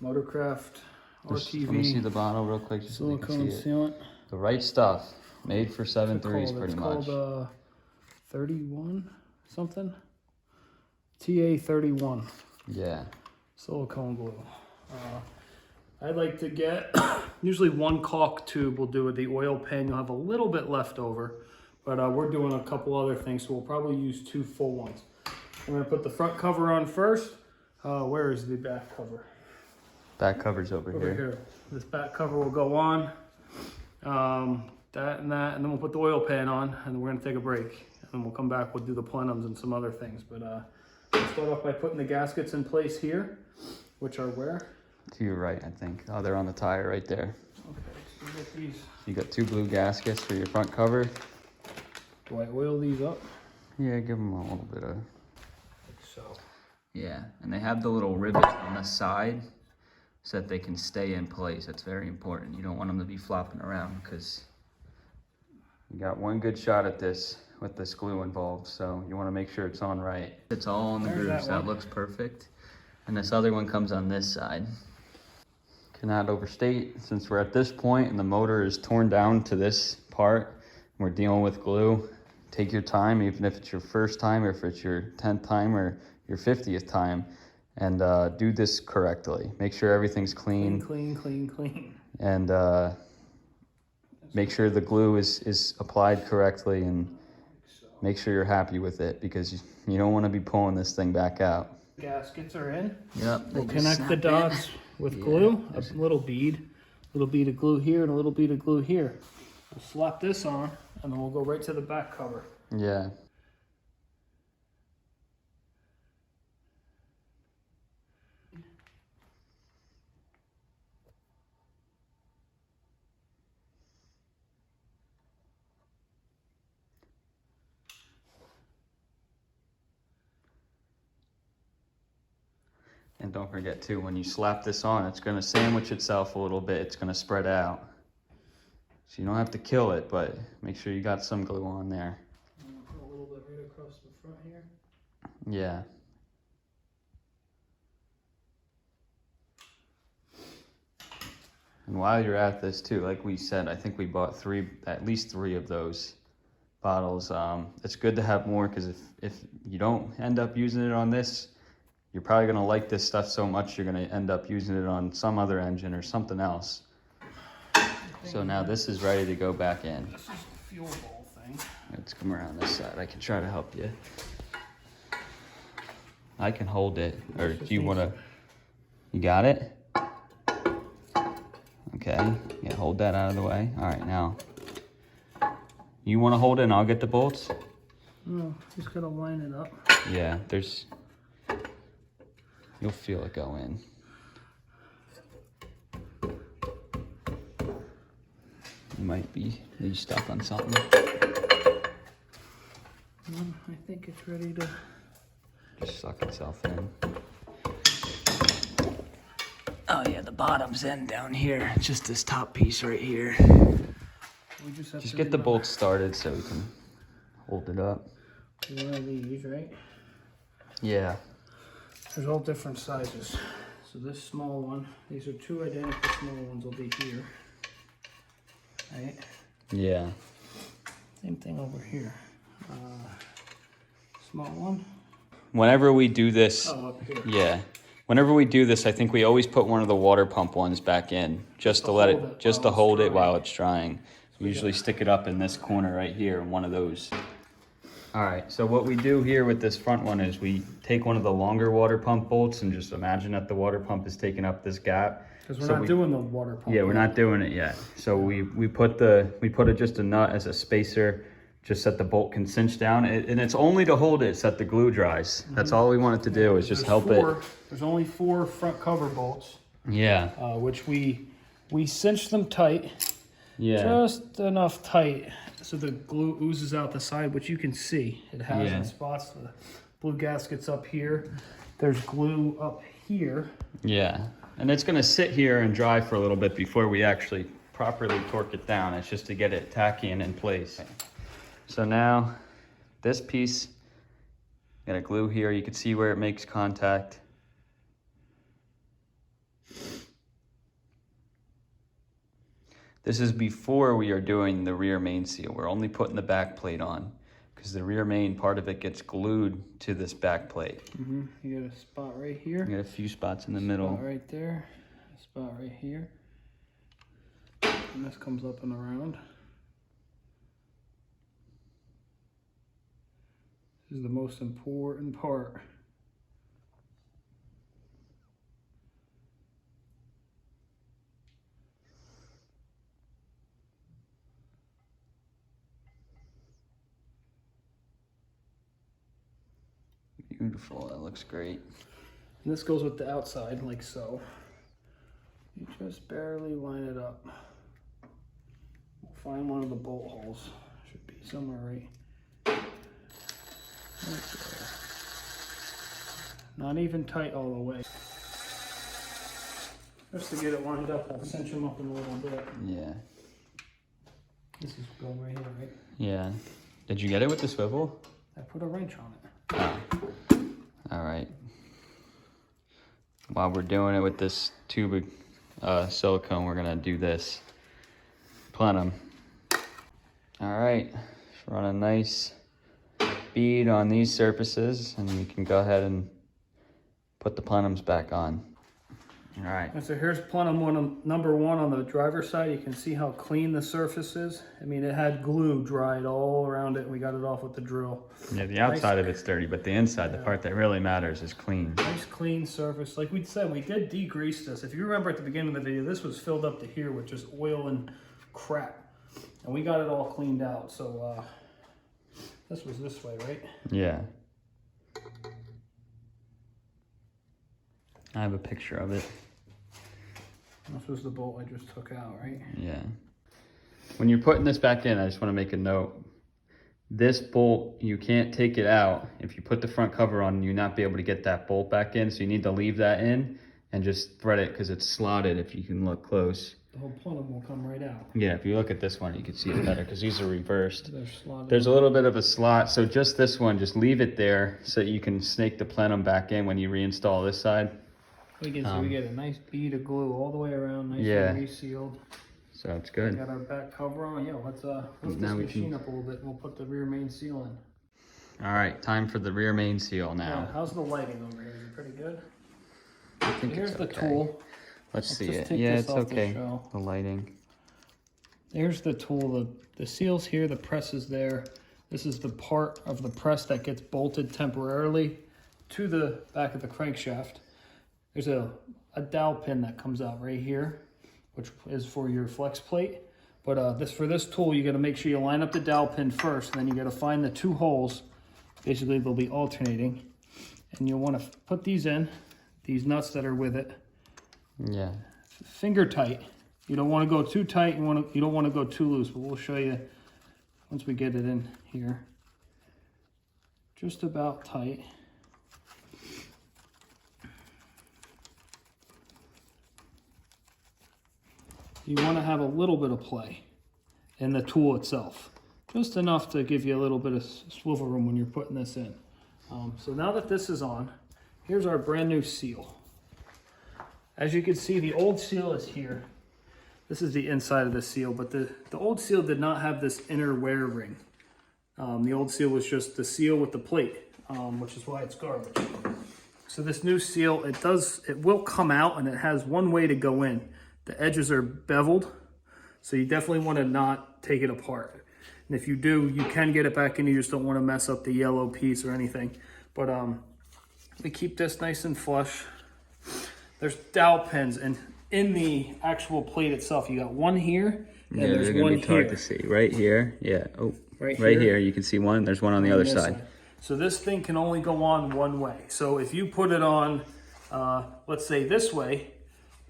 Motorcraft, RTV. Let me see the bottle real quick. Just so silicone you can see it. sealant. The right stuff. Made for 7.3s pretty much. It's called 31 something. TA 31. Yeah. Silicone glue. I like to get, usually one caulk tube will do with the oil pen. You'll have a little bit left over, but we're doing a couple other things, so we'll probably use 2 full ones. I'm gonna put the front cover on first. Where is the back cover? Back cover's over here. This back cover will go on. That and that, and then we'll put the oil pan on, and then we're gonna take a break. And then we'll come back, we'll do the plenums and some other things. But we'll start off by putting the gaskets in place here, which are where? To your right, I think. Oh, they're on the tire right there. Okay, so we get these. You got 2 blue gaskets for your front cover. Do I oil these up? Yeah, give them a little bit of... Like so. Yeah, and they have the little rivets on the side so that they can stay in place. That's very important. You don't want them to be flopping around because you got one good shot at this with this glue involved, so you want to make sure it's on right. It's all on the grooves. That looks perfect. And this other one comes on this side. Cannot overstate, since we're at this point and the motor is torn down to this part, and we're dealing with glue, take your time, even if it's your first time or if it's your 10th time or your 50th time, and do this correctly. Make sure everything's clean. Clean. And make sure the glue is applied correctly, and make sure you're happy with it, because you don't want to be pulling this thing back out. Gaskets are in. Yep. We'll connect the dots with glue, a little bead of glue here and a little bead of glue here. We'll slap this on, and then we'll go right to the back cover. Yeah. And don't forget too, when you slap this on, it's gonna sandwich itself a little bit. It's gonna spread out. So you don't have to kill it, but make sure you got some glue on there. I'm gonna put a little bit right across the front here. Yeah. And while you're at this too, like we said, I think we bought at least three of those bottles. It's good to have more, because if you don't end up using it on this, you're probably gonna like this stuff so much you're gonna end up using it on some other engine or something else. So now this is ready to go back in. This is the fuel bowl thing. Let's come around this side. I can try to help you. I can hold it, or do you wanna? You got it? Okay, yeah, hold that out of the way. All right, now, you wanna hold it and I'll get the bolts? No, just gotta line it up. Yeah, you'll feel it go in. You might be stuck on something. I think it's ready to... Just suck itself in. Oh yeah, the bottom's end down here. It's just this top piece right here. We Just get the bolts started so we can hold it up. One of these, right? Yeah. There's all different sizes. So this small one, these are two identical small ones will be here. Right? Yeah. Same thing over here. Small one. Whenever we do this, Oh, up here. yeah. Whenever we do this, I think we always put one of the water pump ones back in, just to let it, just to hold it while it's drying. We usually stick it up in this corner right here, in one of those. All right, so what we do here with this front one is we take one of the longer water pump bolts and just imagine that the water pump is taking up this gap. Because we're not doing the water pump. Yeah, we're not doing it yet. So we put it just a nut as a spacer, just so that the bolt can cinch down. And it's only to hold it so that the glue dries. That's all we want it to do, is just help it. There's only 4 front cover bolts. Yeah. Which we cinch them tight. Yeah. Just enough tight so the glue oozes out the side, which you can see. It has in spots. The blue gasket's up here. There's glue up here. Yeah. And it's gonna sit here and dry for a little bit before we actually properly torque it down. It's just to get it tacky and in place. So now this piece, got a glue here. You can see where it makes contact. This is before we are doing the rear main seal. We're only putting the back plate on. because the rear main part of it gets glued to this back plate. You got a spot right here. You got a few spots in the middle. Spot right there. A spot right here. And this comes up and around. This is the most important part. Beautiful, that looks great. And this goes with the outside, like so. You just barely line it up. We'll find one of the bolt holes. Should be somewhere right there. Not even tight all the way. Just to get it lined up, I'll cinch them up in a little bit. Yeah. This is going right here, right? Yeah. Did you get it with the swivel? I put a wrench on it. All right. While we're doing it with this tube of silicone, we're gonna do this plenum. All right, run a nice bead on these surfaces, and you can go ahead and put the plenums back on. All right. And so here's plenum number one on the driver's side. You can see how clean the surface is. I mean, it had glue dried all around it. We got it off with the drill. Yeah, the outside of it's dirty, but the inside, the part that really matters, is clean. Nice clean surface. Like we said, we did degrease this. If you remember at the beginning of the video, this was filled up to here with just oil and crap. And we got it all cleaned out. So this was this way, right? Yeah. I have a picture of it. This was the bolt I just took out, right? Yeah. When you're putting this back in, I just want to make a note. This bolt, you can't take it out. If you put the front cover on, you'll not be able to get that bolt back in. So you need to leave that in and just thread it because it's slotted if you can look close. The whole plenum will come right out. Yeah, if you look at this one, you can see it better because these are reversed. They're slotted. There's a little bit of a slot. So just this one, just leave it there so you can snake the plenum back in when you reinstall this side. We can see we get a nice bead of glue all the way around, nice and resealed. So it's good. Got our back cover on. Yeah, let's lift this machine up a little bit and we'll put the rear main seal in. All right, time for the rear main seal now. Yeah, how's the lighting over here? Is it pretty good? I think Here's it's the okay. tool. Let's see just it. take Yeah, this it's off the okay. shell. The lighting. There's the tool. The seal's here, the press is there. This is the part of the press that gets bolted temporarily to the back of the crankshaft. There's a dowel pin that comes out right here, which is for your flex plate. But for this tool, you got to make sure you line up the dowel pin first, and then you got to find the two holes. Basically, they'll be alternating, and you'll want to put these in, these nuts that are with it. Yeah. Finger tight. You don't want to go too tight. You don't want to go too loose. But we'll show you once we get it in here. Just about tight. You want to have a little bit of play in the tool itself. Just enough to give you a little bit of swivel room when you're putting this in. So now that this is on, here's our brand new seal. As you can see, the old seal is here. This is the inside of the seal, but the old seal did not have this inner wear ring. The old seal was just the seal with the plate, which is why it's garbage. So this new seal, it will come out, and it has one way to go in. The edges are beveled, so you definitely want to not take it apart. And if you do, you can get it back in. You just don't want to mess up the yellow piece or anything. But we keep this nice and flush. There's dowel pins, and in the actual plate itself, you got one here, and there's one here. Hard to see. Right here, yeah. Oh, right here. You can see one. There's one on the other side. So this thing can only go on one way. So if you put it on, let's say this way,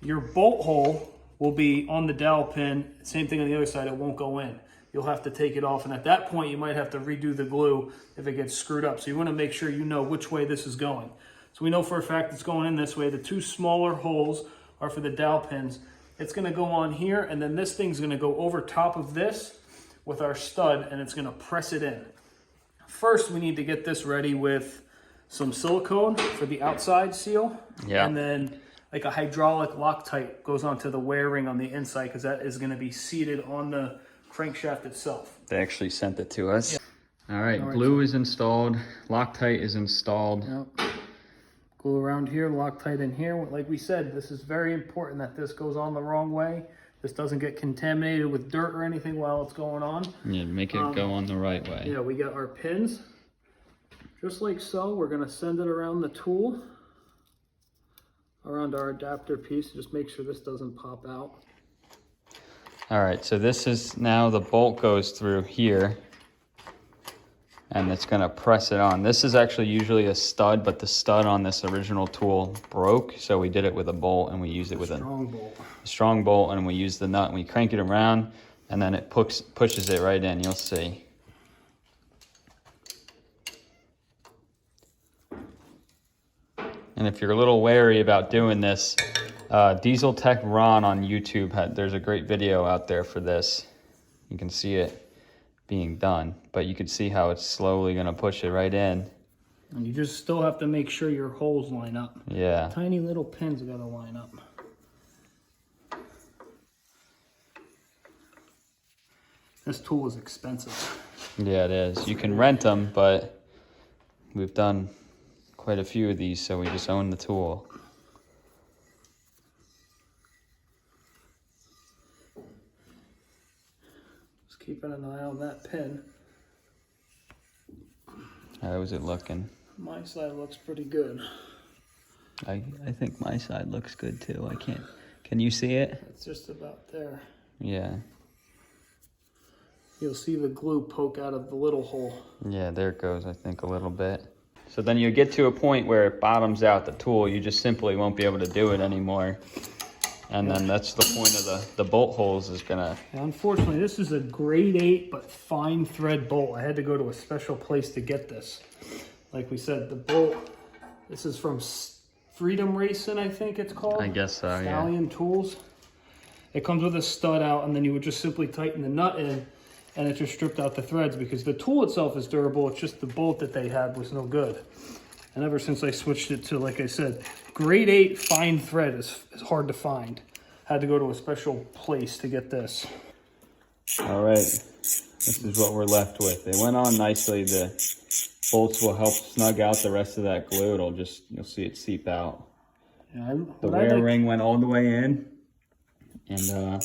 your bolt hole will be on the dowel pin. Same thing on the other side, it won't go in. You'll have to take it off, and at that point you might have to redo the glue if it gets screwed up. So you want to make sure you know which way this is going. So we know for a fact it's going in this way. The two smaller holes are for the dowel pins. It's going to go on here, and then this thing's going to go over top of this with our stud, and it's going to press it in. First, we need to get this ready with some silicone for the outside seal. Yeah. And then like a hydraulic Loctite goes onto the wear ring on the inside, because that is going to be seated on the crankshaft itself. They actually sent it to us. Yeah. All right, glue is installed. Loctite is installed. Yep. Glue around here, Loctite in here. Like we said, this is very important that this goes on the wrong way. This doesn't get contaminated with dirt or anything while it's going on. Yeah, make it go on the right way. Yeah, we got our pins. Just like so, we're gonna send it around the tool, around our adapter piece. Just make sure this doesn't pop out. All right, so this is now the bolt goes through here and it's gonna press it on. This is actually usually a stud, but the stud on this original tool broke. So we did it with a bolt and we used it with a strong bolt, and we use the nut and we crank it around and then it pushes it right in, you'll see. And if you're a little wary about doing this, Diesel Tech Ron on YouTube, there's a great video out there for this. You can see it being done, but you can see how it's slowly gonna push it right in. And you just still have to make sure your holes line up. Yeah. Tiny little pins gotta line up. This tool is expensive. Yeah, it is. You can rent them, but we've done quite a few of these, so we just own the tool. Just keeping an eye on that pin. How is it looking? My side looks pretty good. I think my side looks good too. I can't. Can you see it? It's just about there. Yeah. You'll see the glue poke out of the little hole. Yeah, there it goes, I think, a little bit. So then you get to a point where it bottoms out the tool. You just simply won't be able to do it anymore. And then that's the point of the bolt holes is gonna... Now, unfortunately, this is a grade 8 but fine thread bolt. I had to go to a special place to get this. Like we said, the bolt, this is from Freedom Racing, I think it's called. I guess so, Stallion Tools. It comes with a stud out, and then you would just simply tighten the nut in, and it just stripped out the threads, because the tool itself is durable. It's just the bolt that they had was no good. And ever since I switched it to, like I said, grade 8 fine thread is hard to find. Had to go to a special place to get this. All right, this is what we're left with. It went on nicely. The bolts will help snug out the rest of that glue. It'll just, you'll see it seep out. Yeah, the wear ring went all the way in, and it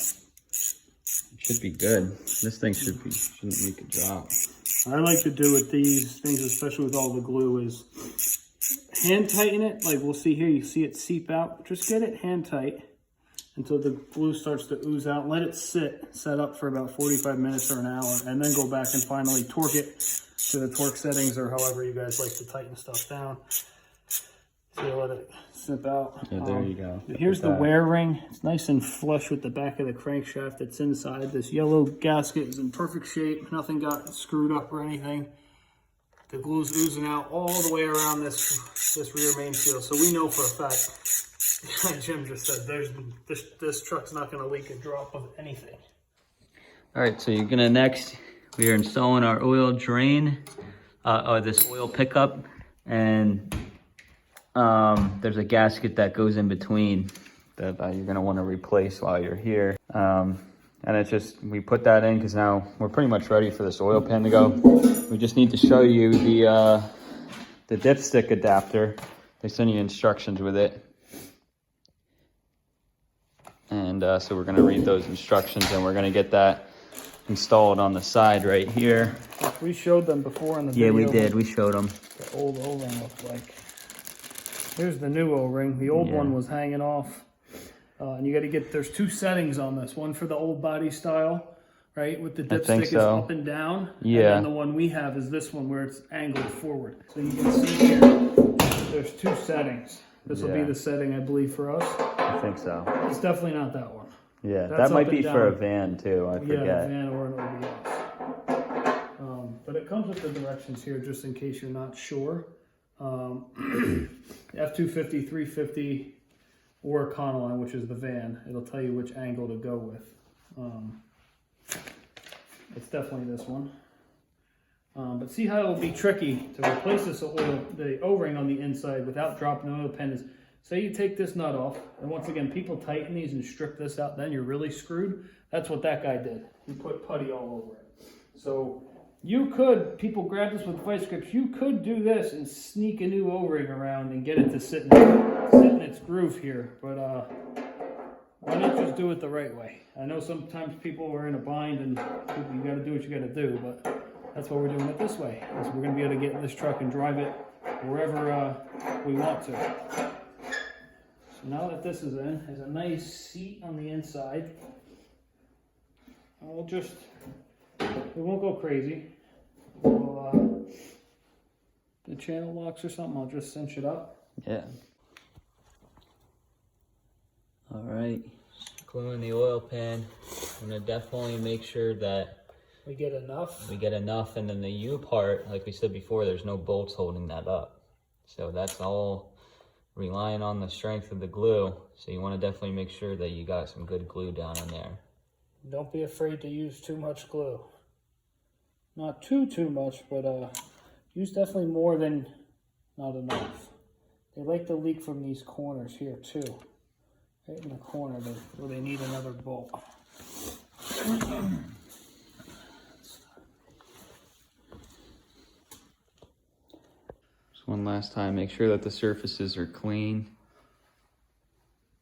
should be good. This thing shouldn't make a drop. What I like to do with these things, especially with all the glue, is hand tighten it. Like we'll see here, you see it seep out. Just get it hand tight until the glue starts to ooze out. Let it set up for about 45 minutes or an hour, and then go back and finally torque it to the torque settings, or however you guys like to tighten stuff down. So you let it snip out. Yeah, there you go. Here's the wear ring. It's nice and flush with the back of the crankshaft that's inside. This yellow gasket is in perfect shape. Nothing got screwed up or anything. The glue's oozing out all the way around this rear main shield. So we know for a fact, like Jim just said, this truck's not going to leak a drop of anything. All right, so you're gonna next, we are installing our oil drain, this oil pickup, and there's a gasket that goes in between that you're gonna want to replace while you're here. And it's just, we put that in because now we're pretty much ready for this oil pan to go. We just need to show you the dipstick adapter. They send you instructions with it. And so we're gonna read those instructions, and we're gonna get that installed on the side right here. We showed them before in the video. Yeah, we did, we showed them. The old O-ring looked like. Here's the new O-ring. The old one was hanging off. And you got to get, there's 2 settings on this. One for the old body style, right? With the dipstick is up and down. Yeah. And then the one we have is this one where it's angled forward. So you can see here, there's 2 settings. This will be the setting, I believe, for us. I think so. It's definitely not that one. Yeah, That's that might up be and for a down. van too, I forget. Yeah, a van or an OBS. But it comes with the directions here just in case you're not sure. F250, 350, or Econoline, which is the van. It'll tell you which angle to go with. It's definitely this one. But see how it'll be tricky to replace this the O-ring on the inside without dropping the oil pan is, say you take this nut off, and once again, people tighten these and strip this out, then you're really screwed. That's what that guy did. He put putty all over it. So You could, people grab this with vice grips, you could do this and sneak a new O-ring around and get it to sit in its groove here, but why not just do it the right way? I know sometimes people are in a bind and you gotta do what you gotta do, but that's why we're doing it this way. So we're gonna be able to get in this truck and drive it wherever we want to. So now that this is in, there's a nice seat on the inside. We'll just, we won't go crazy. We'll, the channel locks or something, I'll just cinch it up. Yeah. All right, gluing the oil pan. I'm gonna definitely make sure that we get enough. And then the U part, like we said before, there's no bolts holding that up. So that's all relying on the strength of the glue. So you wanna definitely make sure that you got some good glue down in there. Don't be afraid to use too much glue. Not too much, but use definitely more than not enough. They like to leak from these corners here too. Right in the corner where they need another bolt. Just one last time, make sure that the surfaces are clean.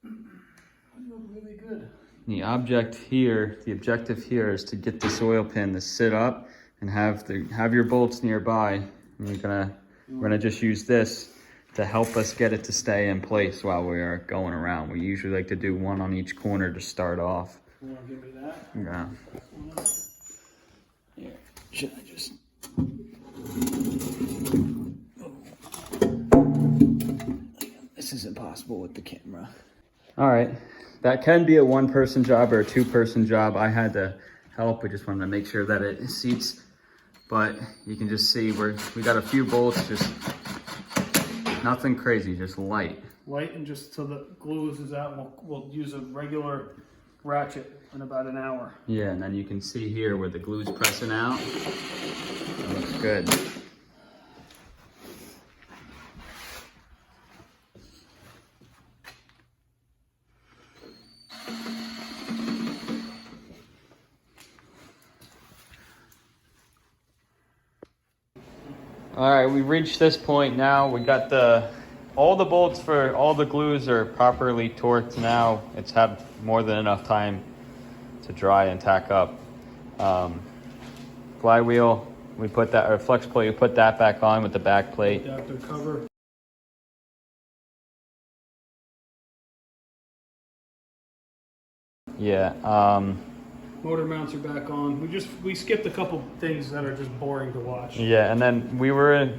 Really good. The objective here is to get this oil pan to sit up and have your bolts nearby. And we're gonna just use this to help us get it to stay in place while we are going around. We usually like to do one on each corner to start off. You wanna give me that? Yeah. Here, should I just... This is impossible with the camera. All right, that can be a one-person job or a two-person job. I had to help. We just wanted to make sure that it seats, but you can just see we got a few bolts, just nothing crazy, just light. Light, and just till the glue is out, we'll use a regular ratchet in about an hour. Yeah, and then you can see here where the glue's pressing out. It looks good. All right, we reached this point now. We got all the bolts for all the glues are properly torqued now. It's had more than enough time to dry and tack up. Flywheel, we put that, or flex plate, we put that back on with the back plate. Adapter cover. Yeah. Motor mounts are back on. We skipped a couple things that are just boring to watch. Yeah, and then we were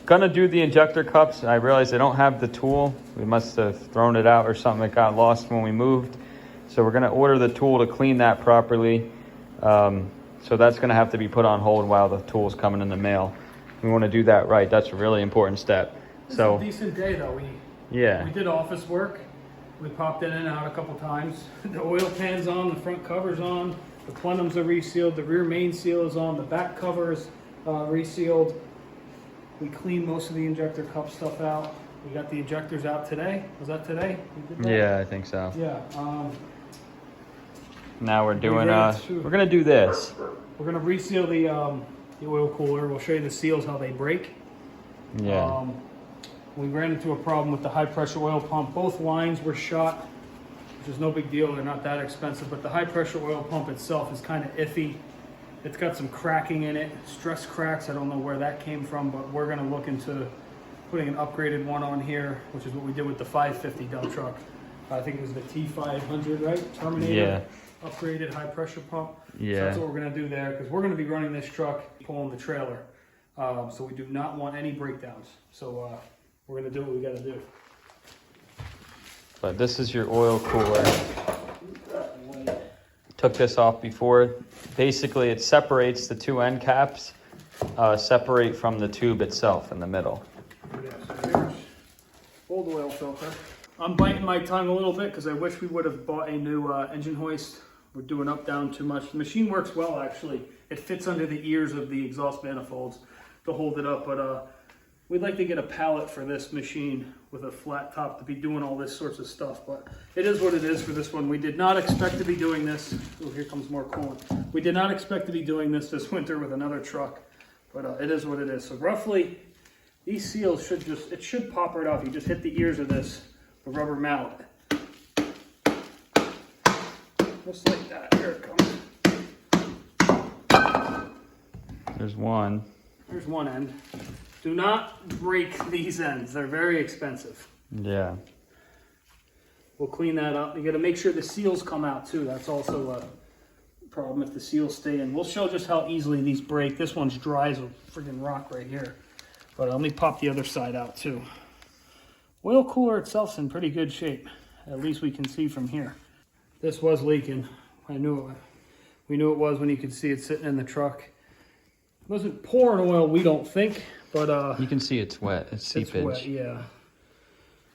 gonna do the injector cups. I realized they don't have the tool. We must have thrown it out or something. It got lost when we moved. So we're gonna order the tool to clean that properly. So that's gonna have to be put on hold while the tool's coming in the mail. We wanna do that right. That's a really important step. It's So a decent day though. We did office work. We popped in and out a couple times. The oil pan's on, the front cover's on, the plenums are resealed, the rear main seal is on, the back cover is resealed. We cleaned most of the injector cup stuff out. We got the injectors out today. Was that today? We did that? yeah, I think so. Yeah. Now we're doing we're gonna do this. We're gonna reseal the oil cooler. We'll show you the seals, how they break. Yeah. We ran into a problem with the high pressure oil pump. Both lines were shot, which is no big deal. They're not that expensive, but the high pressure oil pump itself is kind of iffy. It's got some cracking in it, stress cracks. I don't know where that came from, but we're gonna look into putting an upgraded one on here, which is what we did with the 550 dump truck. I think it was the T500, right? Terminator. Yeah. Upgraded high pressure pump. Yeah. So that's what we're gonna do there, because we're gonna be running this truck, pulling the trailer. So we do not want any breakdowns. So we're gonna do what we gotta do. But this is your oil cooler. Took this off before. Basically, it separates the two end caps, separate from the tube itself in the middle. Here's old oil filter. I'm biting my tongue a little bit because I wish we would have bought a new engine hoist. We're doing up down too much. The machine works well, actually. It fits under the ears of the exhaust manifolds to hold it up, but we'd like to get a pallet for this machine with a flat top to be doing all this sorts of stuff, but it is what it is for this one. We did not expect to be doing this. Oh, here comes more coolant. We did not expect to be doing this winter with another truck, but it is what it is. So roughly, these seals should pop right off. You just hit the ears of this, the rubber mallet. Just like that. Here it comes. There's one. There's one end. Do not break these ends. They're very expensive. Yeah. We'll clean that up. You got to make sure the seals come out too. That's also a problem if the seals stay in. We'll show just how easily these break. This one's dry as a friggin' rock right here. But let me pop the other side out too. Oil cooler itself's in pretty good shape. At least we can see from here. This was leaking. We knew it was when you could see it sitting in the truck. It wasn't pouring oil, we don't think, but You can see it's wet. It's seepage. it's wet, yeah.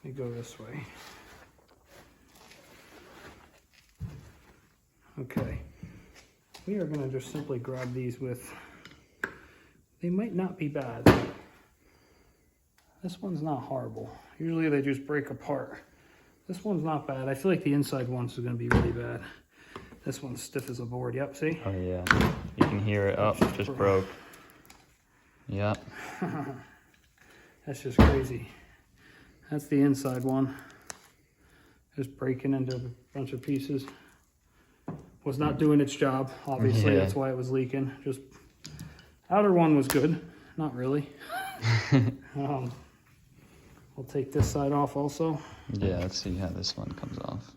Let me go this way. Okay. We are gonna just simply grab these with, they might not be bad. This one's not horrible. Usually they just break apart. This one's not bad. I feel like the inside ones are gonna be really bad. This one's stiff as a board. Yep, see? Oh yeah. You can hear it. Oh, it just broke. Yep. That's just crazy. That's the inside one. Just breaking into a bunch of pieces. Was not doing its job, obviously. Yeah. That's why it was leaking. Just outer one was good. Not really. We'll take this side off also. Yeah, let's see how this one comes off.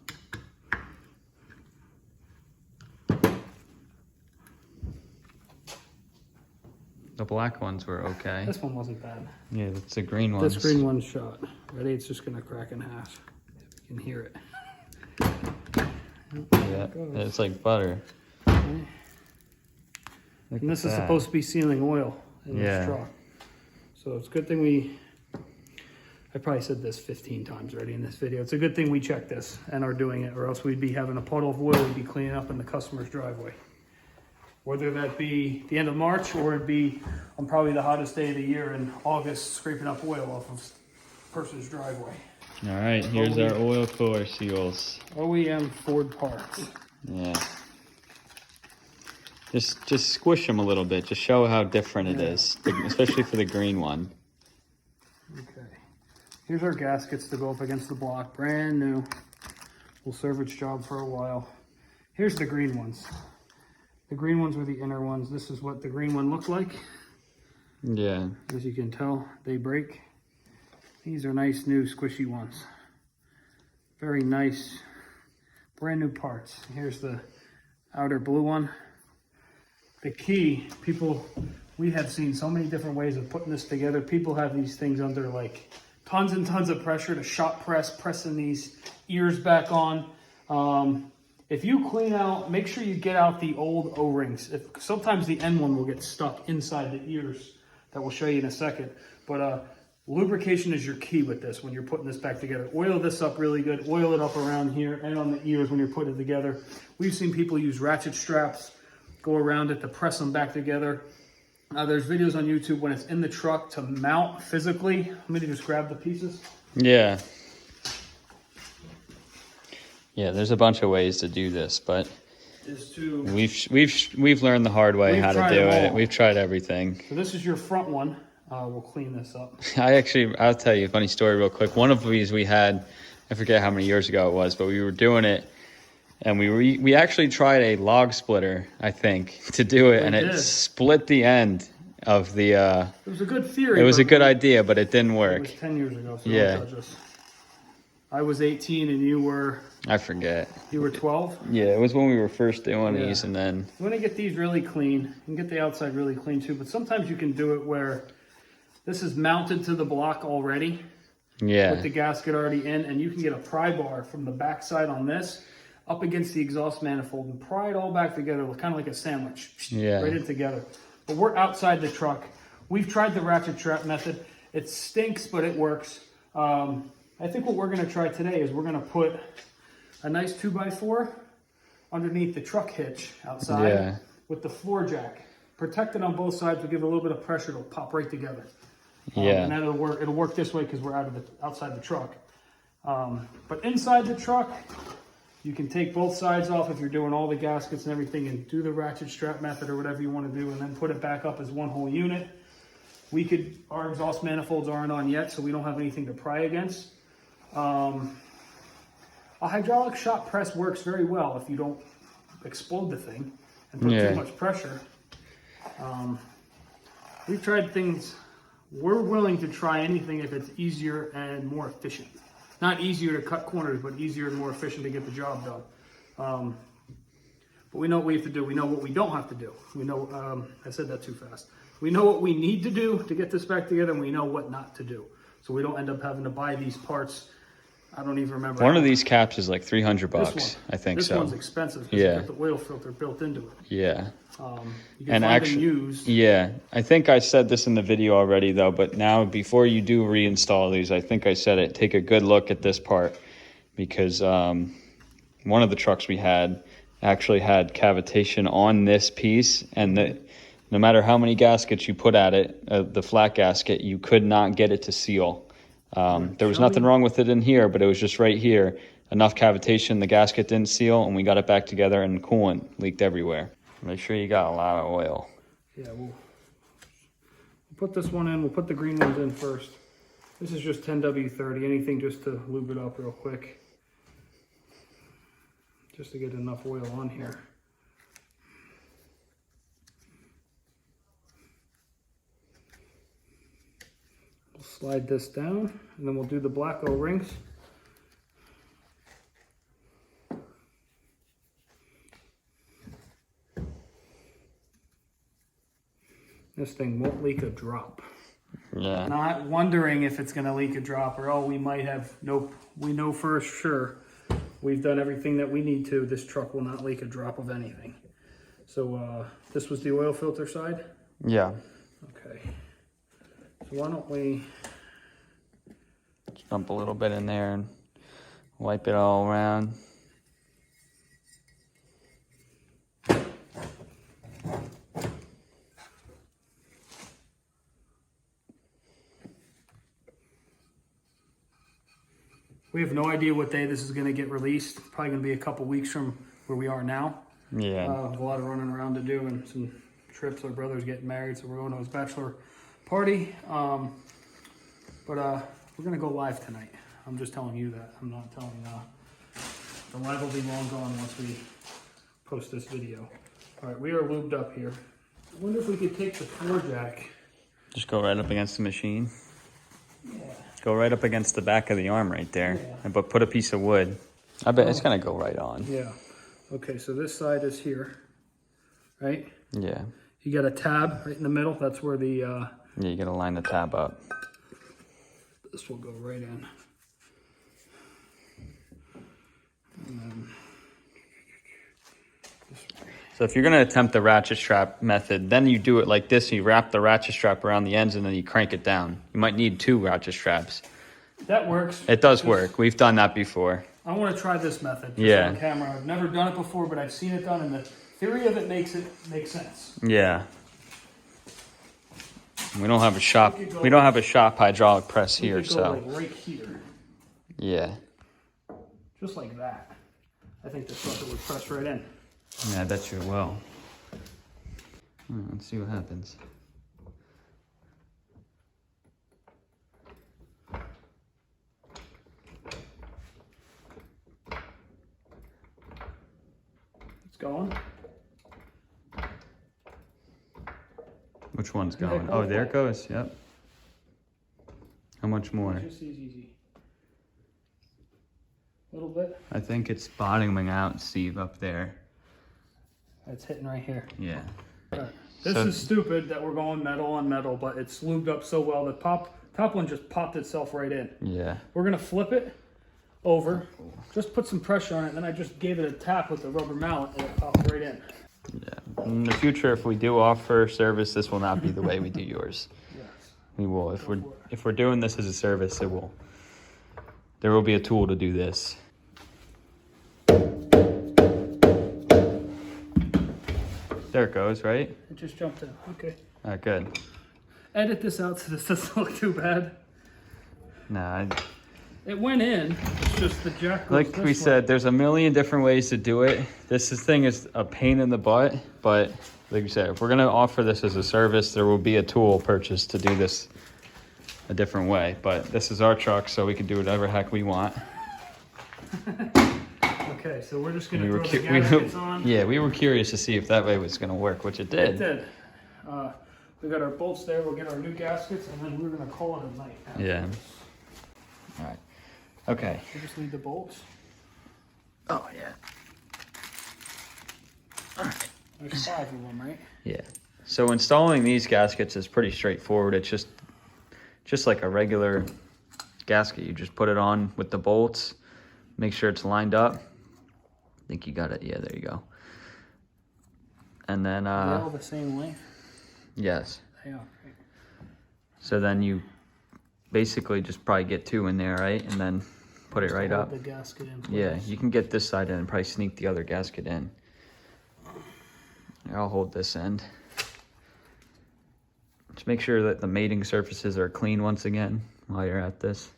The black ones were okay. This one wasn't bad. Yeah, it's the green ones. This green one's shot. Ready? It's just gonna crack in half. You can hear it. Yeah, it's like butter. And this is supposed to be sealing oil in this truck. So it's a good thing I probably said this 15 times already in this video. It's a good thing we checked this and are doing it, or else we'd be having a puddle of oil we'd be cleaning up in the customer's driveway. Whether that be the end of March or it'd be on probably the hottest day of the year in August, scraping up oil off of a person's driveway. All right, here's our oil cooler seals. OEM Ford parts. Yeah. Just squish them a little bit. Just show how different it is, especially for the green one. Okay. Here's our gaskets to go up against the block. Brand new. Will serve its job for a while. Here's the green ones. The green ones were the inner ones. This is what the green one looked like. Yeah. As you can tell, they break. These are nice new squishy ones. Very nice, brand new parts. Here's the outer blue one. The key, we have seen so many different ways of putting this together. People have these things under like tons and tons of pressure to shop pressing these ears back on. If you clean out, make sure you get out the old O-rings. Sometimes the end one will get stuck inside the ears. That we'll show you in a second. But lubrication is your key with this when you're putting this back together. Oil this up really good. Oil it up around here and on the ears when you're putting it together. We've seen people use ratchet straps, go around it to press them back together. There's videos on YouTube when it's in the truck to mount physically. Let me just grab the pieces. Yeah. Yeah, there's a bunch of ways to do this, but we've learned the hard way how to do it. We've tried everything. So this is your front one. We'll clean this up. I'll tell you a funny story real quick. One of these we had, I forget how many years ago it was, but we were doing it, and we actually tried a log splitter, I think, to do it, and it split the end of the. It was a good theory. It was a good idea, but it didn't work. It was 10 years ago. So yeah. Don't judge us. I was 18 and you were. I forget. You were 12? Yeah, it was when we were first doing these, and then. You want to get these really clean. You can get the outside really clean too, but sometimes you can do it where this is mounted to the block already. Yeah. With the gasket already in, and you can get a pry bar from the back side on this up against the exhaust manifold and pry it all back together, kind of like a sandwich. Yeah. Right in together. But we're outside the truck. We've tried the ratchet strap method. It stinks, but it works. I think what we're going to try today is we're going to put a nice 2x4 underneath the truck hitch outside with the floor jack. Protect it on both sides. We'll give it a little bit of pressure. It'll pop right together. Yeah. And that'll work. It'll work this way because we're outside the truck. But inside the truck, you can take both sides off if you're doing all the gaskets and everything, and do the ratchet strap method or whatever you want to do, and then put it back up as one whole unit. Our exhaust manifolds aren't on yet, so we don't have anything to pry against. A hydraulic shop press works very well if you don't explode the thing and put too much pressure. We've tried things. We're willing to try anything if it's easier and more efficient. Not easier to cut corners, but easier and more efficient to get the job done. But we know what we have to do. We know what we don't have to do. We know, I said that too fast. We know what we need to do to get this back together, and we know what not to do. So we don't end up having to buy these parts. I don't even remember. One of these caps is like $300, I think. This one's expensive because it's got the oil filter built into it. Yeah. You can find them used. Yeah, I think I said this in the video already though, but now before you do reinstall these, I think I said it, take a good look at this part, because one of the trucks we had actually had cavitation on this piece, and no matter how many gaskets you put at it, the flat gasket, you could not get it to seal. There was nothing wrong with it in here, but it was just right here. Enough cavitation, the gasket didn't seal, and we got it back together, and coolant leaked everywhere. Make sure you got a lot of oil. Yeah, we'll put this one in. We'll put the green ones in first. This is just 10W30, anything just to lube it up real quick. Just to get enough oil on here. We'll slide this down, and then we'll do the black O-rings. This thing won't leak a drop. Yeah. Not wondering if it's going to leak a drop, or we might have. Nope. We know for sure. We've done everything that we need to. This truck will not leak a drop of anything. So this was the oil filter side? Yeah. Okay. So why don't we just dump a little bit in there and wipe it all around. We have no idea what day this is going to get released. Probably going to be a couple weeks from where we are now. Yeah. A lot of running around to do and some trips. Our brother's getting married, so we're going to his bachelor party. But we're going to go live tonight. I'm just telling you that. I'm not telling the live will be long gone once we post this video. All right, we are lubed up here. I wonder if we could take the floor jack. Just go right up against the machine. Yeah. Go right up against the back of the arm right there. Yeah. But put a piece of wood. I bet it's going to go right on. Yeah. Okay, so this side is here, right? Yeah. You got a tab right in the middle. That's where the... Yeah, you got to line the tab up. This will go right in. And then this way. So if you're going to attempt the ratchet strap method, then you do it like this. You wrap the ratchet strap around the ends and then you crank it down. You might need 2 ratchet straps. That works. It does work. We've done that before. I want to try this method Yeah. on camera. I've never done it before, but I've seen it done, and the theory of it makes sense. Yeah. We don't have a shop. We don't have a shop hydraulic press here, We could go so like right here, yeah. just like that. I think this sucker would press right in. Yeah, I bet you it will. Let's see what happens. It's going. Which one's going? Oh, there it goes. Yep. How much more? Just easy. A little bit. I think it's bottoming out, Steve, up there. It's hitting right here. Yeah. Right. This is stupid that we're going metal on metal, but it's lubed up so well. The top one just popped itself right in. Yeah. We're gonna flip it over, just put some pressure on it, then I just gave it a tap with the rubber mallet and it popped right in. Yeah. In the future, if we do offer service, this will not be the way we do yours. Yes. We will. If we're doing this as a service, it will. There will be a tool to do this. There it goes, right? It just jumped in. Okay. All right, good. edit this out so this doesn't look too bad. Nah, It went in, it's just the jack goes like we said, there's a million different ways to do it. This thing is a pain in the butt, but like we said, if we're gonna offer this as a service, there will be a tool purchased to do this a different way. But this is our truck, so we can do whatever heck we want. Okay, so we're just gonna throw the gaskets on. Yeah, we were curious to see if that way was gonna work, which it did. It did. We got our bolts there, we'll get our new gaskets, and then we're gonna call it a night. Yeah. All right. Okay. We just need the bolts. Oh yeah. All right. There's 5 of them, right? Yeah. So installing these gaskets is pretty straightforward. It's just like a regular gasket. You just put it on with the bolts, make sure it's lined up. I think you got it. Yeah, there you go. And then Are they all the same length? yes. They are. So then you basically just probably get 2 in there, right? And then put it right Hold up. the gasket in place. Yeah, you can get this side in and probably sneak the other gasket in. I'll hold this end. Just make sure that the mating surfaces are clean once again while you're at this.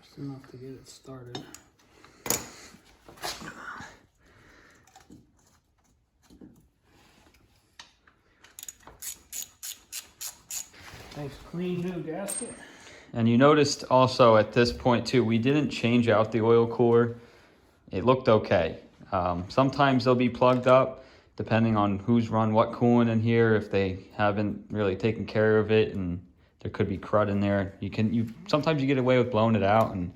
Just enough to get it started. Nice clean new gasket. And you noticed also at this point too, we didn't change out the oil cooler. It looked okay. Sometimes they'll be plugged up depending on who's run what coolant in here, if they haven't really taken care of it, and there could be crud in there. Sometimes you get away with blowing it out, and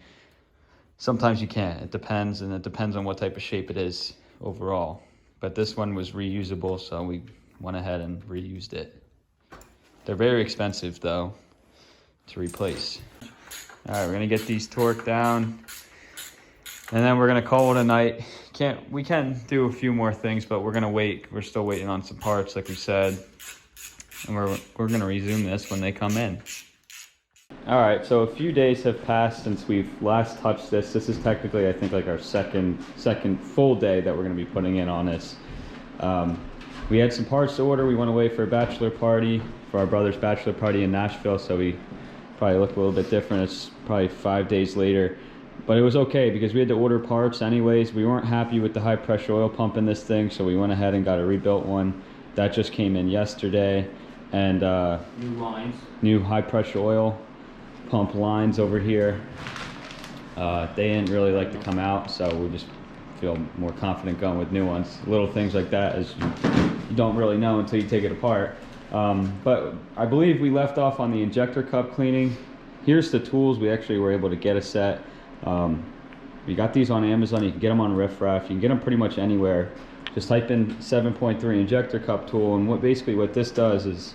sometimes you can't. It depends, and it depends on what type of shape it is overall. But this one was reusable, so we went ahead and reused it. They're very expensive though to replace. All right, we're gonna get these torqued down, and then we're gonna call it a night. We can do a few more things, but we're gonna wait. We're still waiting on some parts, like we said, and we're gonna resume this when they come in. All right, so a few days have passed since we've last touched this. This is technically, I think, like our second full day that we're gonna be putting in on this. We had some parts to order. We went away for a bachelor party, for our brother's bachelor party in Nashville, so we probably look a little bit different. It's probably 5 days later, but it was okay because we had to order parts anyways. We weren't happy with the high pressure oil pump in this thing, so we went ahead and got a rebuilt one. That just came in yesterday, and New lines. new high pressure oil pump lines over here. They didn't really like to come out, so we just feel more confident going with new ones. Little things like that as you don't really know until you take it apart. But I believe we left off on the injector cup cleaning. Here's the tools. We actually were able to get a set. We got these on Amazon. You can get them on Riffraff. You can get them pretty much anywhere. Just type in 7.3 injector cup tool, and what this does is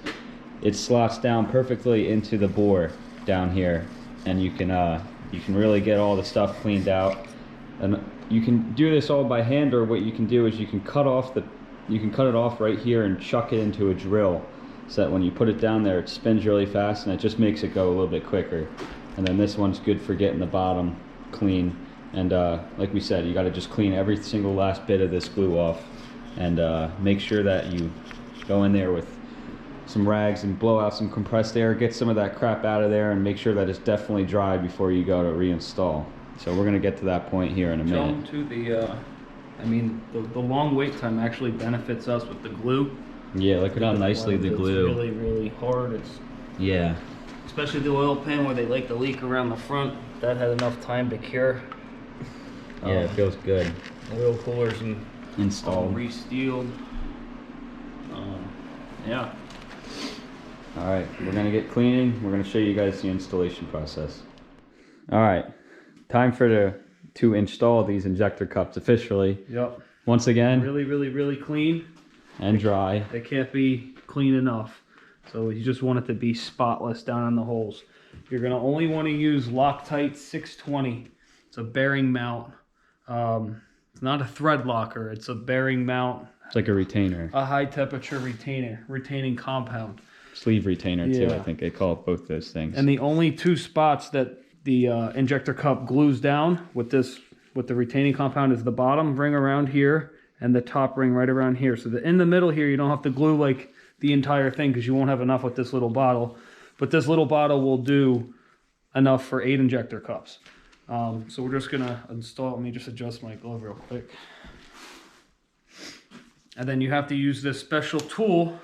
it slots down perfectly into the bore down here, and you can really get all the stuff cleaned out. And you can do this all by hand, or what you can do is you can cut it off right here and chuck it into a drill, so that when you put it down there, it spins really fast, and it just makes it go a little bit quicker. And then this one's good for getting the bottom clean. And like we said, you got to just clean every single last bit of this glue off, and make sure that you go in there with some rags and blow out some compressed air, get some of that crap out of there, and make sure that it's definitely dry before you go to reinstall. So we're gonna get to that point here in a minute. To the long wait time actually benefits us with the glue. Yeah, look at how nicely the glue. It's really, really hard. Yeah. Especially the oil pan where they like to leak around the front. That had enough time to cure. Yeah, it feels good. Oil coolers and Installed. Re-steeled. Yeah. All right, we're gonna get cleaning. We're gonna show you guys the installation process. All right, time to install these injector cups officially. Yep. Once again. Really, really, really clean. And dry. They can't be clean enough. So you just want it to be spotless down on the holes. You're gonna only want to use Loctite 620. It's a bearing mount. It's not a thread locker. It's a bearing mount. It's like a retainer. A high temperature retaining compound. Sleeve retainer too, Yeah. I think they call it both those things. And the only 2 spots that the injector cup glues down with this with the retaining compound is the bottom ring around here and the top ring right around here. So in the middle here, you don't have to glue like the entire thing because you won't have enough with this little bottle. But this little bottle will do enough for 8 injector cups. So we're just gonna install, let me just adjust my glove real quick. And then you have to use this special tool,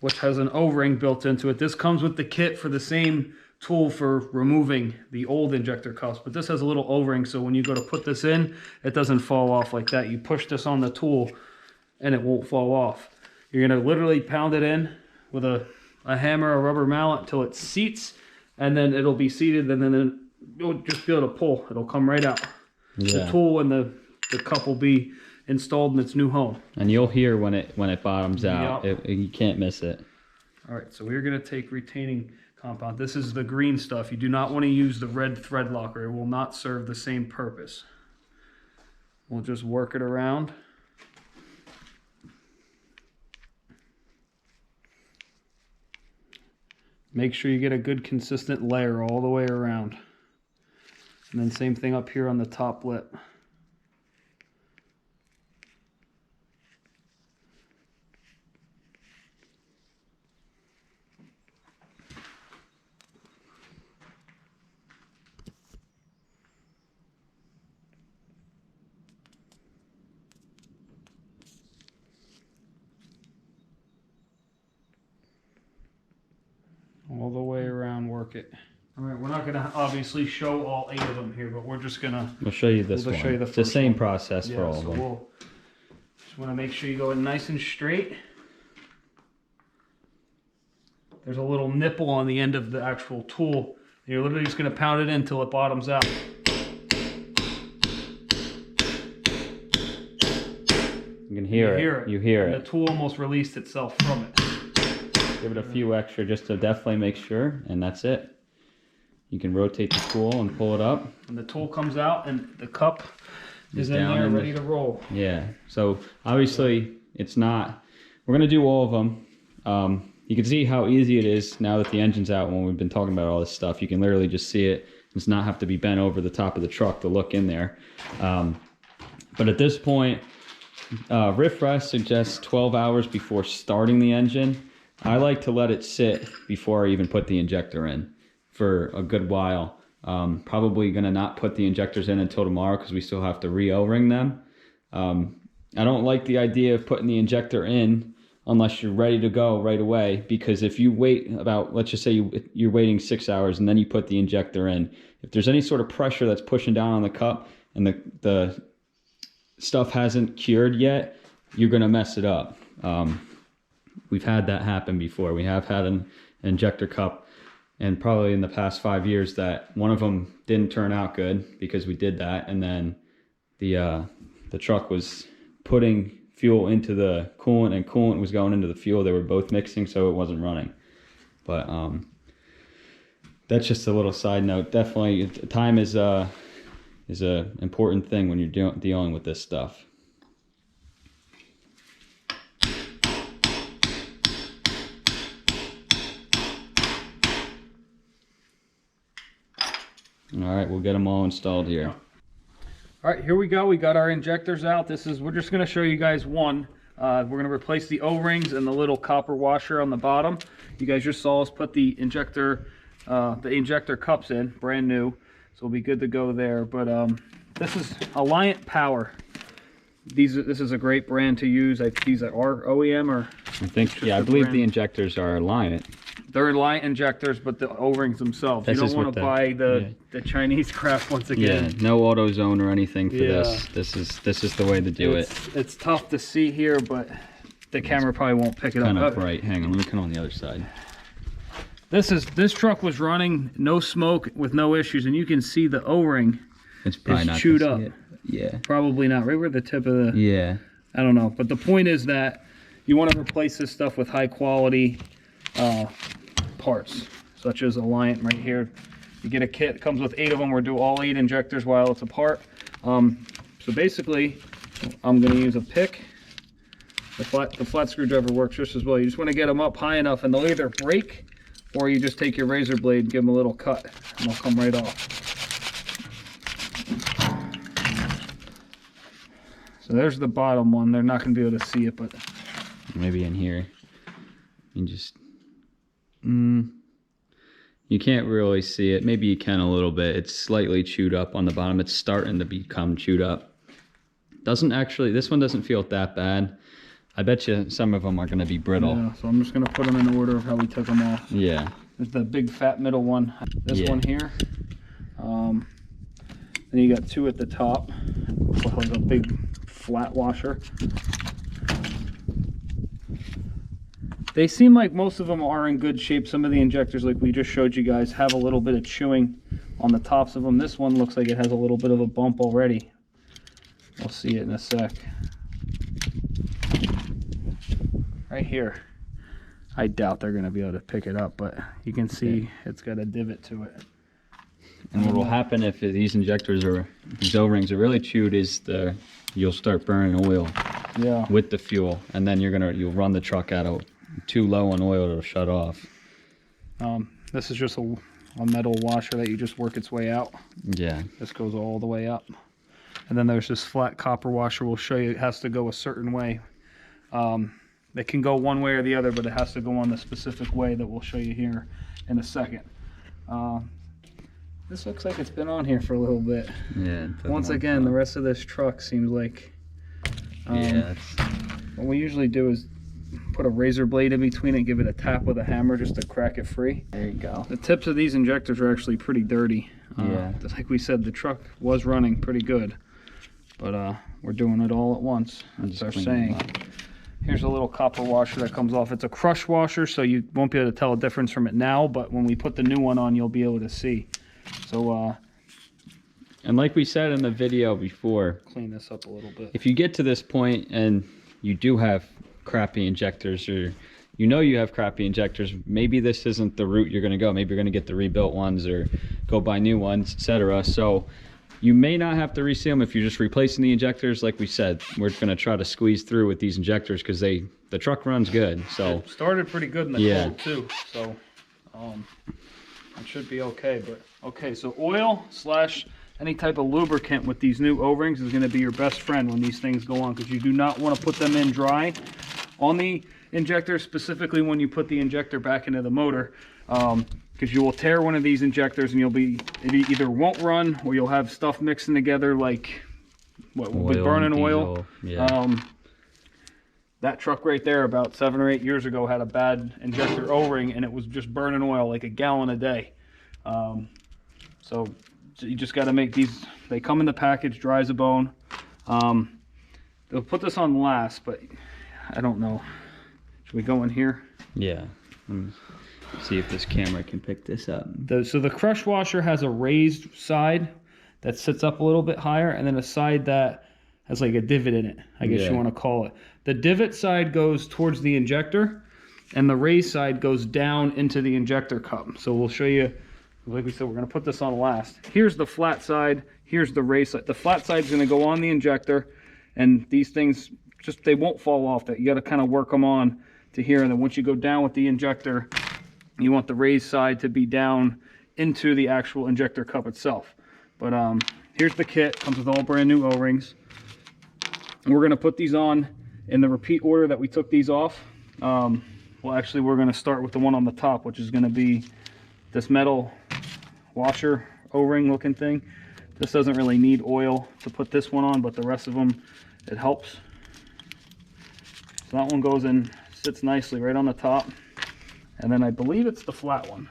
which has an O-ring built into it. This comes with the kit for the same tool for removing the old injector cups, but this has a little O-ring, so when you go to put this in, it doesn't fall off like that. You push this on the tool and it won't fall off. You're gonna literally pound it in with a hammer or rubber mallet until it seats, and then it'll be seated, and then you'll just be able to pull. It'll come right out. The tool and the cup will be installed in its new home. And you'll hear when it bottoms out. Yep. You can't miss it. All right, so we're gonna take retaining compound. This is the green stuff. You do not want to use the red thread locker. It will not serve the same purpose. We'll just work it around. Make sure you get a good consistent layer all the way around. And then same thing up here on the top lip. All the way around, work it. All right, we're not gonna obviously show all 8 of them here, but we're just gonna. We'll show you this one. It's the same process for all of them. We'll just want to make sure you go in nice and straight. There's a little nipple on the end of the actual tool. You're literally just gonna pound it in until it bottoms out. You can hear it. You hear it. The tool almost released itself from it. Give it a few extra just to definitely make sure, and that's it. You can rotate the tool and pull it up. And the tool comes out and the cup is in there ready to roll. Yeah, so obviously it's not, we're gonna do all of them. You can see how easy it is now that the engine's out. When we've been talking about all this stuff, you can literally just see it. It's not have to be bent over the top of the truck to look in there. But at this point, Riffraff suggests 12 hours before starting the engine. I like to let it sit before I even put the injector in for a good while. Probably gonna not put the injectors in until tomorrow because we still have to re-O-ring them. I don't like the idea of putting the injector in unless you're ready to go right away, because if you wait about, let's just say you're waiting 6 hours and then you put the injector in, if there's any sort of pressure that's pushing down on the cup and the stuff hasn't cured yet, you're gonna mess it up. We've had that happen before. We have had an injector cup, and probably in the past 5 years that one of them didn't turn out good because we did that, and then the truck was putting fuel into the coolant and coolant was going into the fuel. They were both mixing, so it wasn't running. But that's just a little side note. Definitely, time is a important thing when you're dealing with this stuff. All right, we'll get them all installed here. All right, here we go. We got our injectors out. We're just gonna show you guys one. We're gonna replace the O-rings and the little copper washer on the bottom. You guys just saw us put the injector cups in, brand new. So we'll be good to go there. But this is Alliant Power. This is a great brand to use. These are OEM or I think, yeah, I believe the injectors are Alliant. They're Alliant injectors, but the O-rings themselves. You don't want to buy the Chinese crap once again. Yeah, no AutoZone or anything for this. This is the way to do it. It's tough to see here, but the camera probably won't pick it up. Kind of bright. Hang on, let me come on the other side. This truck was running, no smoke, with no issues, and you can see the O-ring is chewed up. Yeah. Probably not. Right where the tip of the... Yeah. I don't know. But the point is that you want to replace this stuff with high quality parts, such as Alliant right here. You get a kit that comes with 8 of them. We'll do all 8 injectors while it's apart. So basically, I'm going to use a pick. The flat screwdriver works just as well. You just want to get them up high enough, and they'll either break, or you just take your razor blade and give them a little cut, and they'll come right off. So there's the bottom one. They're not going to be able to see it, but maybe in here. You just, you can't really see it. Maybe you can a little bit. It's slightly chewed up on the bottom. It's starting to become chewed up. Doesn't actually, this one doesn't feel that bad. I bet you some of them are going to be brittle. yeah, so I'm just going to put them in order of how we took them off. Yeah. There's the big fat middle one. This one here. Then you got two at the top. Looks like a big flat washer. They seem like most of them are in good shape. Some of the injectors, like we just showed you guys, have a little bit of chewing on the tops of them. This one looks like it has a little bit of a bump already. We'll see it in a sec. Right here. I doubt they're going to be able to pick it up, but you can see it's got a divot to it. And what will happen if these injectors or these O-rings are really chewed is you'll start burning oil with the fuel, and then you'll run the truck out of too low on oil, it'll shut off. This is just a metal washer that you just work its way out. Yeah. This goes all the way up. And then there's this flat copper washer. We'll show you it has to go a certain way. It can go one way or the other, but it has to go on the specific way that we'll show you here in a second. This looks like it's been on here for a little bit. Yeah. Once again, the rest of this truck seems like... what we usually do is put a razor blade in between it, give it a tap with a hammer just to crack it free. There you go. The tips of these injectors are actually pretty dirty. Yeah. Like we said, the truck was running pretty good, but we're doing it all at once. That's our saying. Here's a little copper washer that comes off. It's a crush washer, so you won't be able to tell a difference from it now, but when we put the new one on, you'll be able to see. So, and like we said in the video before, clean this up a little bit. If you get to this point and you do have crappy injectors, or you have crappy injectors, maybe this isn't the route you're going to go. Maybe you're going to get the rebuilt ones or go buy new ones, etc. So you may not have to reseal them if you're just replacing the injectors. Like we said, we're going to try to squeeze through with these injectors because the truck runs good. So it started pretty good in the cold too, so it should be okay. But okay, so oil / any type of lubricant with these new O-rings is going to be your best friend when these things go on, because you do not want to put them in dry on the injector, specifically when you put the injector back into the motor, because you will tear one of these injectors and it either won't run or you'll have stuff mixing together like with burning oil. Yeah. That truck right there about 7 or 8 years ago had a bad injector O-ring and it was just burning oil like a gallon a day. So you just got to make these, they come in the package, dry as a bone. They'll put this on last, but I don't know. Should we go in here? Yeah. See if this camera can pick this up. So the crush washer has a raised side that sits up a little bit higher, and then a side that has like a divot in it, I guess you want to call it. The divot side goes towards the injector, and the raised side goes down into the injector cup. So we'll show you. Like we said, we're going to put this on last. Here's the flat side. Here's the raised side. The flat side is going to go on the injector, and these things they won't fall off. That you got to kind of work them on to here. And then once you go down with the injector, you want the raised side to be down into the actual injector cup itself. But here's the kit. Comes with all brand new O-rings. We're going to put these on in the repeat order that we took these off. Well, actually, we're going to start with the one on the top, which is going to be this metal washer O-ring looking thing. This doesn't really need oil to put this one on, but the rest of them, it helps. So that one goes in, sits nicely right on the top. And then I believe it's the flat one.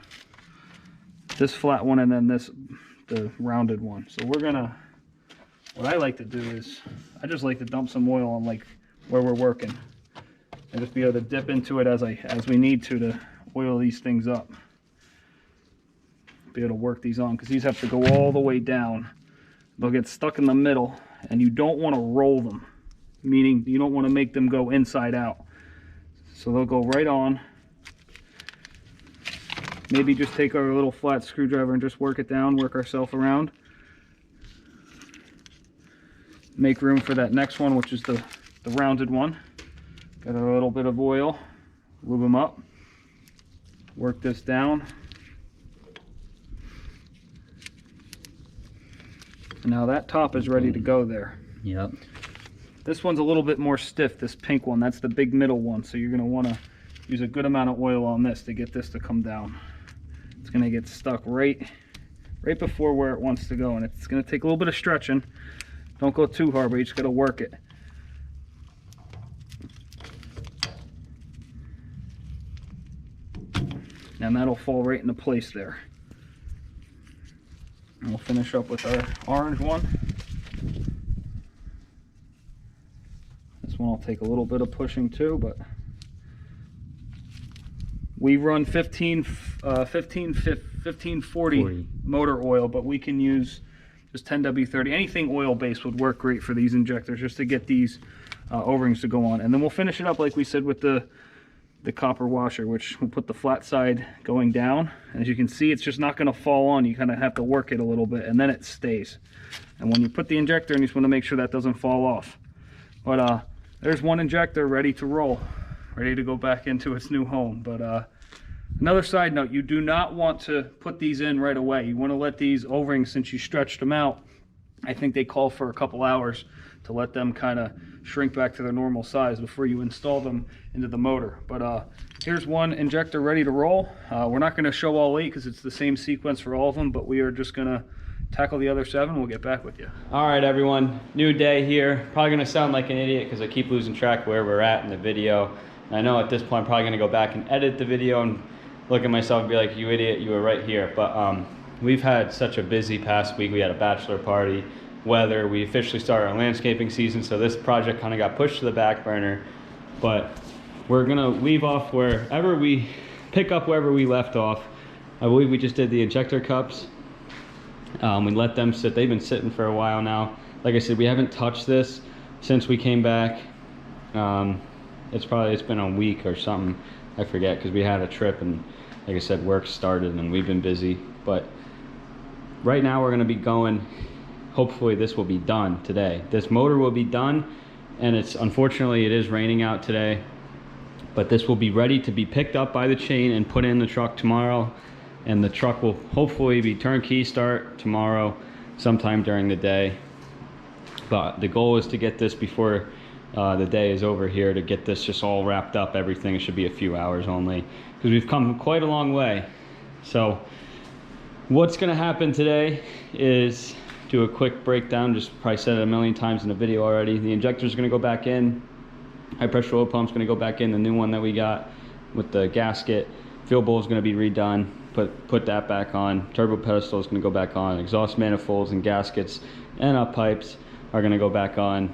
This flat one, and then the rounded one. So we're gonna, what I like to do is, I just like to dump some oil on like where we're working. And just be able to dip into it as we need to oil these things up. Be able to work these on, because these have to go all the way down. They'll get stuck in the middle, and you don't want to roll them, meaning you don't want to make them go inside out. So they'll go right on. Maybe just take our little flat screwdriver and just work it down, work ourselves around. Make room for that next one, which is the rounded one. Got a little bit of oil, lube them up, work this down. Now that top is ready to go there. Yep. This one's a little bit more stiff, this pink one. That's the big middle one. So you're gonna wanna use a good amount of oil on this to get this to come down. It's gonna get stuck right before where it wants to go, and it's gonna take a little bit of stretching. Don't go too hard, but you just gotta work it. And that'll fall right into place there. And we'll finish up with our orange one. This one will take a little bit of pushing too, but we run 1540 motor oil, but we can use just 10W30. Anything oil-based would work great for these injectors, just to get these O-rings to go on. And then we'll finish it up like we said with the copper washer, which we'll put the flat side going down. And as you can see, it's just not going to fall on. You kind of have to work it a little bit, and then it stays. And when you put the injector in, you just want to make sure that doesn't fall off. But there's one injector ready to roll, ready to go back into its new home. But another side note, you do not want to put these in right away. You want to let these O-rings, since you stretched them out, I think they call for a couple hours to let them kind of shrink back to their normal size before you install them into the motor. But here's one injector ready to roll. We're not going to show all 8 because it's the same sequence for all of them, but we are just going to tackle the other 7. We'll get back with you. All right, everyone, new day here. Probably gonna sound like an idiot because I keep losing track where we're at in the video. And I know at this point I'm probably gonna go back and edit the video and look at myself and be like, you idiot, you were right here. But we've had such a busy past week. We had a bachelor party, weather. We officially started our landscaping season, so this project kind of got pushed to the back burner. But we're gonna leave off wherever we pick up wherever we left off. I believe we just did the injector cups. We let them sit. They've been sitting for a while now. Like I said, we haven't touched this since we came back. It's been a week or something. I forget, because we had a trip and like I said, work started and we've been busy. But right now we're going to be going, hopefully this will be done today. This motor will be done, and unfortunately it is raining out today, but this will be ready to be picked up by the chain and put in the truck tomorrow. And the truck will hopefully be turnkey start tomorrow sometime during the day. But the goal is to get this before the day is over here, to get this just all wrapped up, everything. It should be a few hours only, because we've come quite a long way. So what's going to happen today is do a quick breakdown. Just probably said it a million times in the video already. The injector is going to go back in. High pressure oil pump's going to go back in, the new one that we got with the gasket. Fuel bowl is going to be redone. Put that back on. Turbo pedestal is going to go back on. Exhaust manifolds and gaskets and up pipes are going to go back on.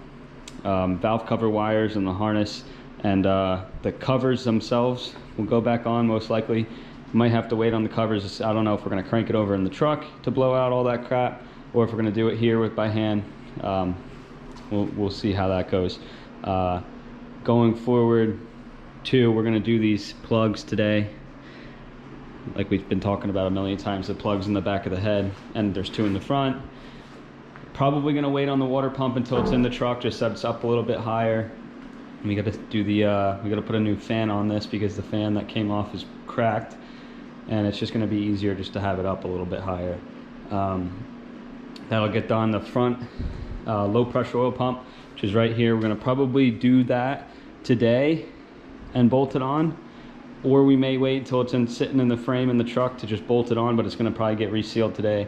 Valve cover wires and the harness and the covers themselves will go back on most likely. Might have to wait on the covers. I don't know if we're going to crank it over in the truck to blow out all that crap, or if we're going to do it here by hand. We'll see how that goes. Going forward too, we're going to do these plugs today. Like we've been talking about a million times, the plugs in the back of the head, and there's 2 in the front. Probably gonna wait on the water pump until it's in the truck, just so it's up a little bit higher. And we gotta do we gotta put a new fan on this because the fan that came off is cracked, and it's just gonna be easier just to have it up a little bit higher. That'll get done. The front low pressure oil pump, which is right here, we're gonna probably do that today and bolt it on. Or we may wait until it's sitting in the frame in the truck to just bolt it on, but it's going to probably get resealed today.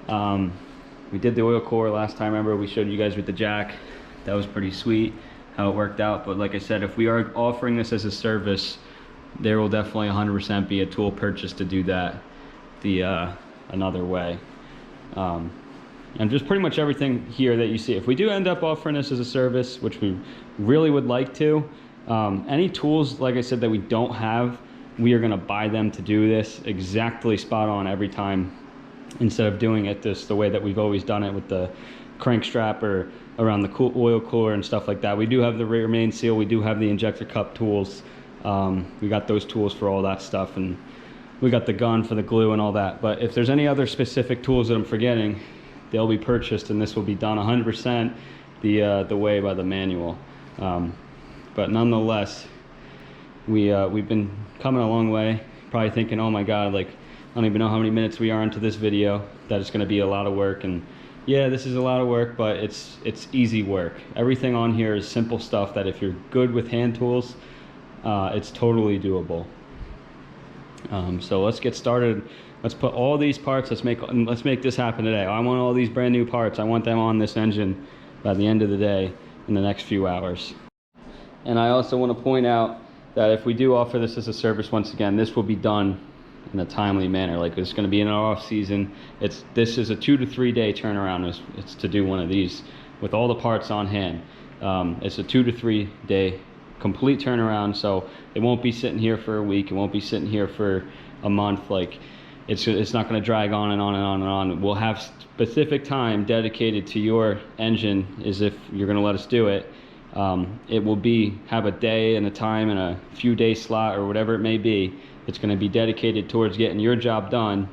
We did the oil core last time. Remember, we showed you guys with the jack. That was pretty sweet how it worked out. But like I said, if we are offering this as a service, there will definitely 100% be a tool purchase to do that another way. And just pretty much everything here that you see. If we do end up offering this as a service, which we really would like to, any tools, like I said, that we don't have, we are going to buy them to do this exactly spot on every time, instead of doing it the way that we've always done it with the crank strap or around the oil cooler and stuff like that. We do have the rear main seal. We do have the injector cup tools. We got those tools for all that stuff, and we got the gun for the glue and all that. But if there's any other specific tools that I'm forgetting, they'll be purchased, and this will be done 100% the way by the manual. But nonetheless, we've been coming a long way. Probably thinking, oh my God, like I don't even know how many minutes we are into this video. That it's going to be a lot of work, and Yeah, this is a lot of work, but it's easy work. Everything on here is simple stuff that if you're good with hand tools, it's totally doable. So let's get started. Let's put all these parts, let's make this happen today. I want all these brand new parts. I want them on this engine by the end of the day in the next few hours. And I also want to point out that if we do offer this as a service, once again, this will be done in a timely manner. Like, it's going to be in our off season. This is a 2 to 3 day turnaround. It's to do one of these with all the parts on hand. It's a 2 to 3 day complete turnaround, so it won't be sitting here for a week. It won't be sitting here for a month. Like, it's not going to drag on and on and on and on. We'll have specific time dedicated to your engine, as if you're going to let us do it. It will have a day and a time and a few day slot or whatever it may be. It's going to be dedicated towards getting your job done.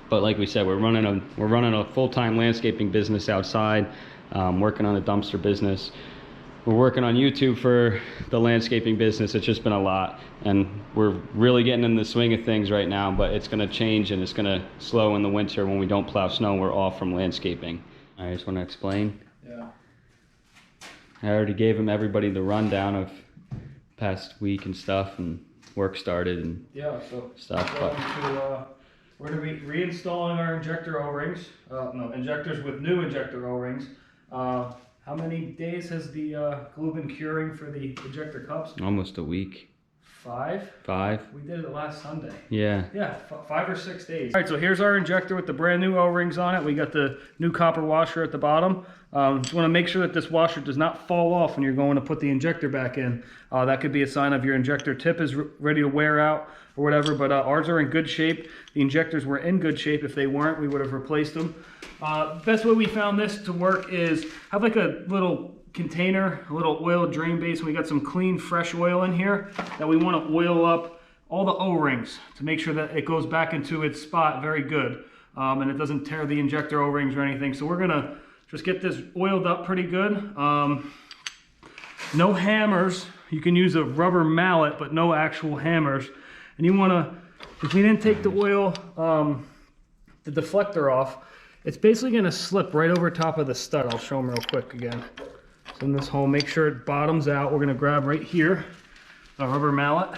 But like we said, we're running a full-time landscaping business outside, working on a dumpster business. We're working on YouTube for the landscaping business. It's just been a lot, and we're really getting in the swing of things right now, but it's going to change, and it's going to slow in the winter when we don't plow snow. We're off from landscaping. I just want to explain. Yeah. I already gave everybody the rundown of past week and stuff, and work started and stuff. We're going to be reinstalling our injector O-rings. Injectors with new injector O-rings. How many days has the glue been curing for the injector cups? Almost a week. 5? 5. We did it last Sunday. Yeah. Yeah, 5 or 6 days. All right, so here's our injector with the brand new O-rings on it. We got the new copper washer at the bottom. Just want to make sure that this washer does not fall off when you're going to put the injector back in. That could be a sign of your injector tip is ready to wear out or whatever, but ours are in good shape. The injectors were in good shape. If they weren't, we would have replaced them. Best way we found this to work is have like a little container, a little oil drain base. We got some clean, fresh oil in here that we want to oil up all the O-rings to make sure that it goes back into its spot very good, and it doesn't tear the injector O-rings or anything. So we're gonna just get this oiled up pretty good. No hammers. You can use a rubber mallet, but no actual hammers. And you want to, if we didn't take the oil, the deflector off, it's basically going to slip right over top of the stud. I'll show them real quick again. So in this hole, make sure it bottoms out. We're going to grab right here, a rubber mallet.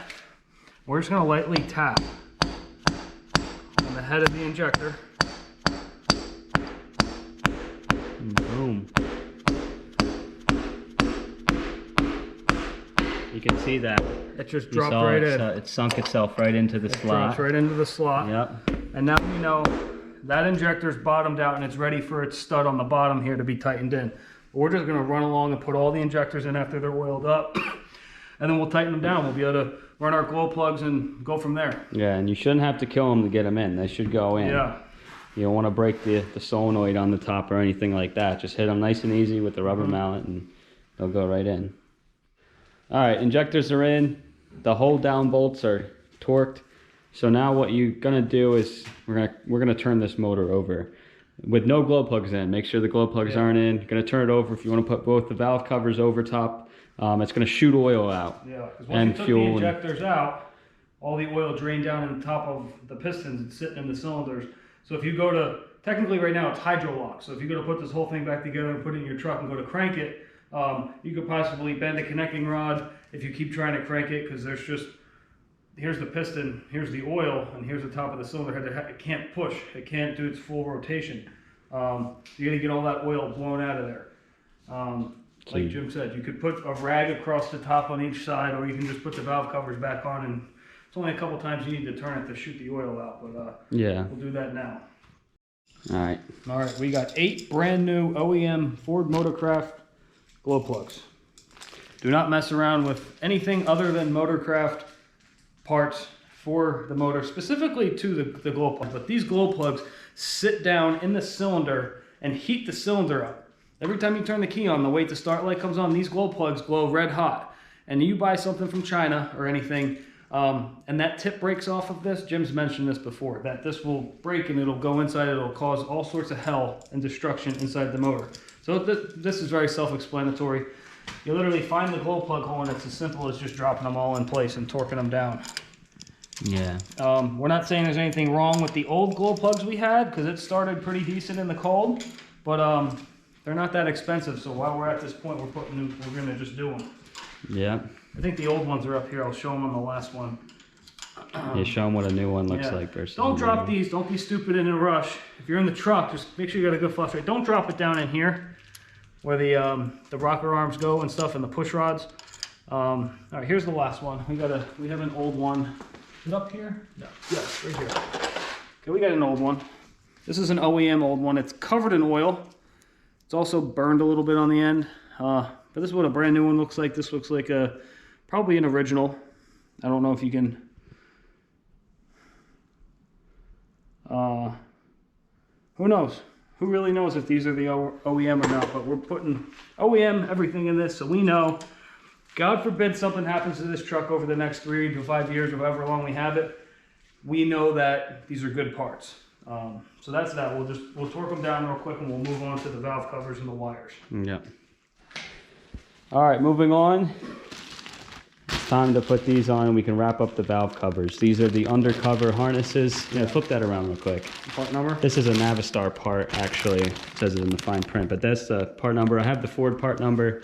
We're just going to lightly tap on the head of the injector. Boom. You can see that. It just dropped right in. It sunk itself right into the slot. Dropped right into the slot. Yep. And now we know that injector's bottomed out and it's ready for its stud on the bottom here to be tightened in. We're just going to run along and put all the injectors in after they're oiled up, and then we'll tighten them down. We'll be able to run our glow plugs and go from there. Yeah, and you shouldn't have to kill them to get them in. They should go in. Yeah. You don't want to break the solenoid on the top or anything like that. Just hit them nice and easy with the rubber mallet, and they'll go right in. All right, injectors are in. The hold down bolts are torqued. So now what you're gonna do is we're gonna turn this motor over with no glow plugs in. Make sure the glow plugs aren't in. You're gonna turn it over. If you want to put both the valve covers over top, it's gonna shoot oil out. Yeah, because once you took the injectors out, all the oil drained down in the top of the pistons and sitting in the cylinders. So if you go to, technically right now it's hydro lock. So if you go to put this whole thing back together and put it in your truck and go to crank it, you could possibly bend the connecting rod if you keep trying to crank it, because there's just, here's the piston, here's the oil, and here's the top of the cylinder head. It can't push, it can't do its full rotation. You're gonna get all that oil blown out of there. Like Jim said, you could put a rag across the top on each side, or you can just put the valve covers back on, and it's only a couple times you need to turn it to shoot the oil out, but yeah, we'll do that now. All right, we got 8 brand new OEM Ford Motorcraft glow plugs. Do not mess around with anything other than Motorcraft parts for the motor, specifically to the glow plug. But these glow plugs sit down in the cylinder and heat the cylinder up. Every time you turn the key on, the wait to start light comes on, these glow plugs glow red hot. And you buy something from China or anything, and that tip breaks off of this, Jim's mentioned this before, that this will break and it'll go inside, it'll cause all sorts of hell and destruction inside the motor. So this is very self-explanatory. You literally find the glow plug hole, and it's as simple as just dropping them all in place and torquing them down. yeah. We're not saying there's anything wrong with the old glow plugs we had, because it started pretty decent in the cold, but they're not that expensive. So while we're at this point, we're gonna just do them. Yeah. I think the old ones are up here. I'll show them on the last one. Yeah, show them what a new one looks Yeah. like versus. Don't drop these. Don't be stupid in a rush. If you're in the truck, just make sure you got a good flush rate. Don't drop it down in here where the rocker arms go and stuff and the push rods. All right, here's the last one. We have an old one. Is it up here? No. Yes, right here. Okay, we got an old one. This is an OEM old one. It's covered in oil. It's also burned a little bit on the end. But this is what a brand new one looks like. This looks like probably an original. I don't know if you can. Who knows? Who really knows if these are the OEM or not? But we're putting OEM everything in this, so we know. God forbid something happens to this truck over the next 3 to 5 years or however long we have it. We know that these are good parts. So that's that. We'll torque them down real quick and we'll move on to the valve covers and the wires. Yeah. All right, moving on. It's time to put these on and we can wrap up the valve covers. These are the undercover harnesses. Yeah, flip that around real quick. Part number? This is a Navistar part, actually. It says it in the fine print, but that's the part number. I have the Ford part number.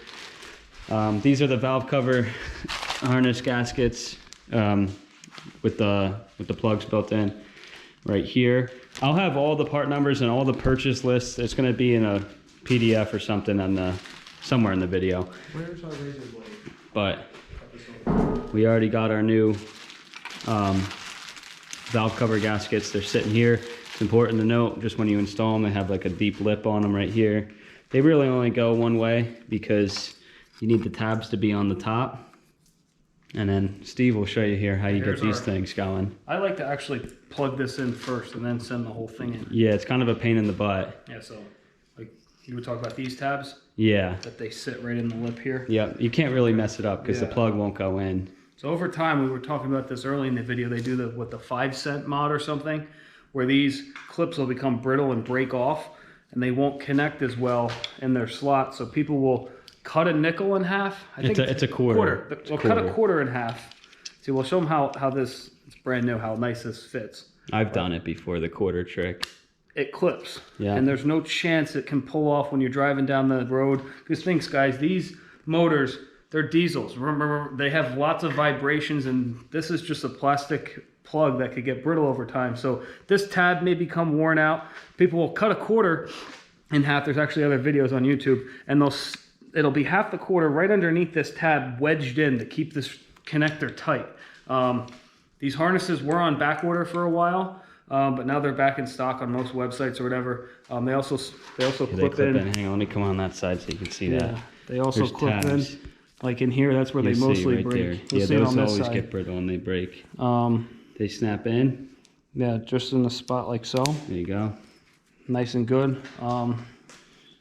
These are the valve cover harness gaskets with the plugs built in right here. I'll have all the part numbers and all the purchase lists. It's going to be in a PDF or something on somewhere in the video. Where's our razor blade? But we already got our new valve cover gaskets. They're sitting here. It's important to note, just when you install them, they have like a deep lip on them right here. They really only go one way because you need the tabs to be on the top. And then Steve will show you here how you get these things going. I like to actually plug this in first and then send the whole thing in. Yeah, it's kind of a pain in the butt. Yeah, so like you would talk about these tabs? Yeah. That they sit right in the lip here. Yeah, you can't really mess it up because the plug won't go in. So over time, we were talking about this early in the video, they do the 5-cent mod or something, where these clips will become brittle and break off, and they won't connect as well in their slot. So people will cut a nickel in half. I think it's a quarter. We'll cut a quarter in half. See, we'll show them how this, it's brand new, how nice this fits. I've done it before, the quarter trick. It clips. Yeah. And there's no chance it can pull off when you're driving down the road. Because thanks, guys, these motors, they're diesels. Remember, they have lots of vibrations, and this is just a plastic plug that could get brittle over time. So this tab may become worn out. People will cut a quarter in half. There's actually other videos on YouTube, and it'll be half the quarter right underneath this tab wedged in to keep this connector tight. These harnesses were on back order for a while, but now they're back in stock on most websites or whatever. They also clip in. Hang on, let me come on that side so you can see that. They also There's clip tabs. in. Like in here, that's where they mostly right break. there. Yeah, those always get brittle when they break. They snap in. Yeah, just in the spot like so. There you go. Nice and good.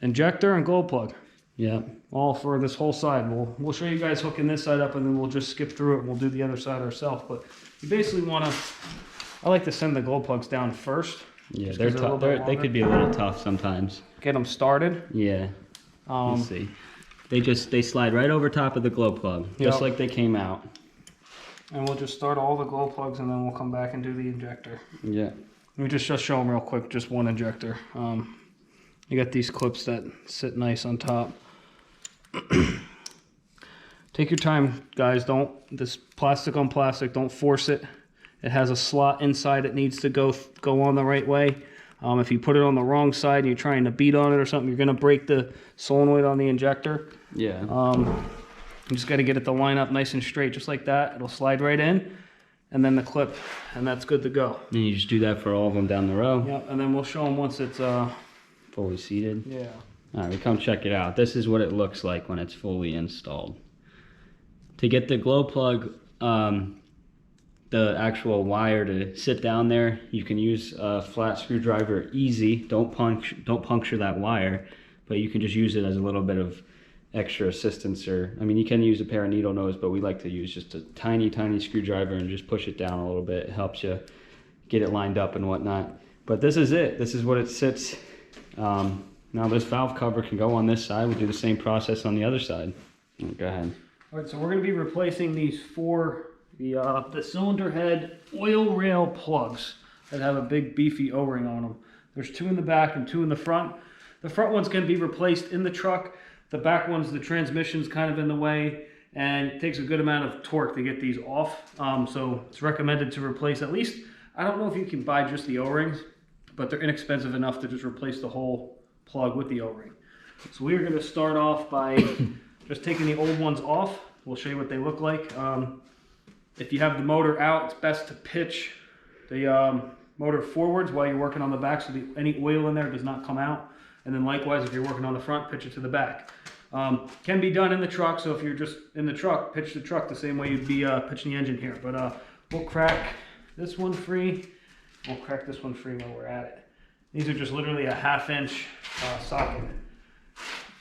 Injector and glow plug. Yeah. All for this whole side. We'll show you guys hooking this side up, and then we'll just skip through it and we'll do the other side ourselves. But you basically want to, I like to send the glow plugs down first. Yeah, they're tough. They could be a little tough sometimes. Get them started. Yeah. Let's see. They slide right over top of the glow plug, just like they came out. And we'll just start all the glow plugs, and then we'll come back and do the injector. Yeah. Let me just show them real quick, just one injector. You got these clips that sit nice on top. Take your time, guys. This plastic on plastic, don't force it. It has a slot inside it needs to go on the right way. If you put it on the wrong side and you're trying to beat on it or something, you're gonna break the solenoid on the injector. Yeah. You just gotta get it to line up nice and straight, just like that. It'll slide right in, and then the clip, and that's good to go. And you just do that for all of them down the row. Yep, and then we'll show them once it's fully seated. yeah. All right, we come check it out. This is what it looks like when it's fully installed. To get the glow plug, the actual wire to sit down there, you can use a flat screwdriver, easy. Don't puncture that wire, but you can just use it as a little bit of extra assistance. Or I mean, you can use a pair of needle nose, but we like to use just a tiny screwdriver and just push it down a little bit. It helps you get it lined up and whatnot. But this is it. This is what it sits. Now this valve cover can go on this side. We'll do the same process on the other side. Go ahead. All right, so we're going to be replacing these the cylinder head oil rail plugs that have a big beefy O-ring on them. There's 2 in the back and 2 in the front. The front ones can be replaced in the truck. The back ones, the transmission's kind of in the way, and it takes a good amount of torque to get these off. So it's recommended to replace at least, I don't know if you can buy just the O-rings, but they're inexpensive enough to just replace the whole plug with the O-ring. So we are going to start off by just taking the old ones off. We'll show you what they look like. If you have the motor out, it's best to pitch the motor forwards while you're working on the back so any oil in there does not come out. And then likewise, if you're working on the front, pitch it to the back. Can be done in the truck, so if you're just in the truck, pitch the truck the same way you'd be pitching the engine here. But we'll crack this one free. We'll crack this one free while we're at it. These are just literally a 1/2 inch socket.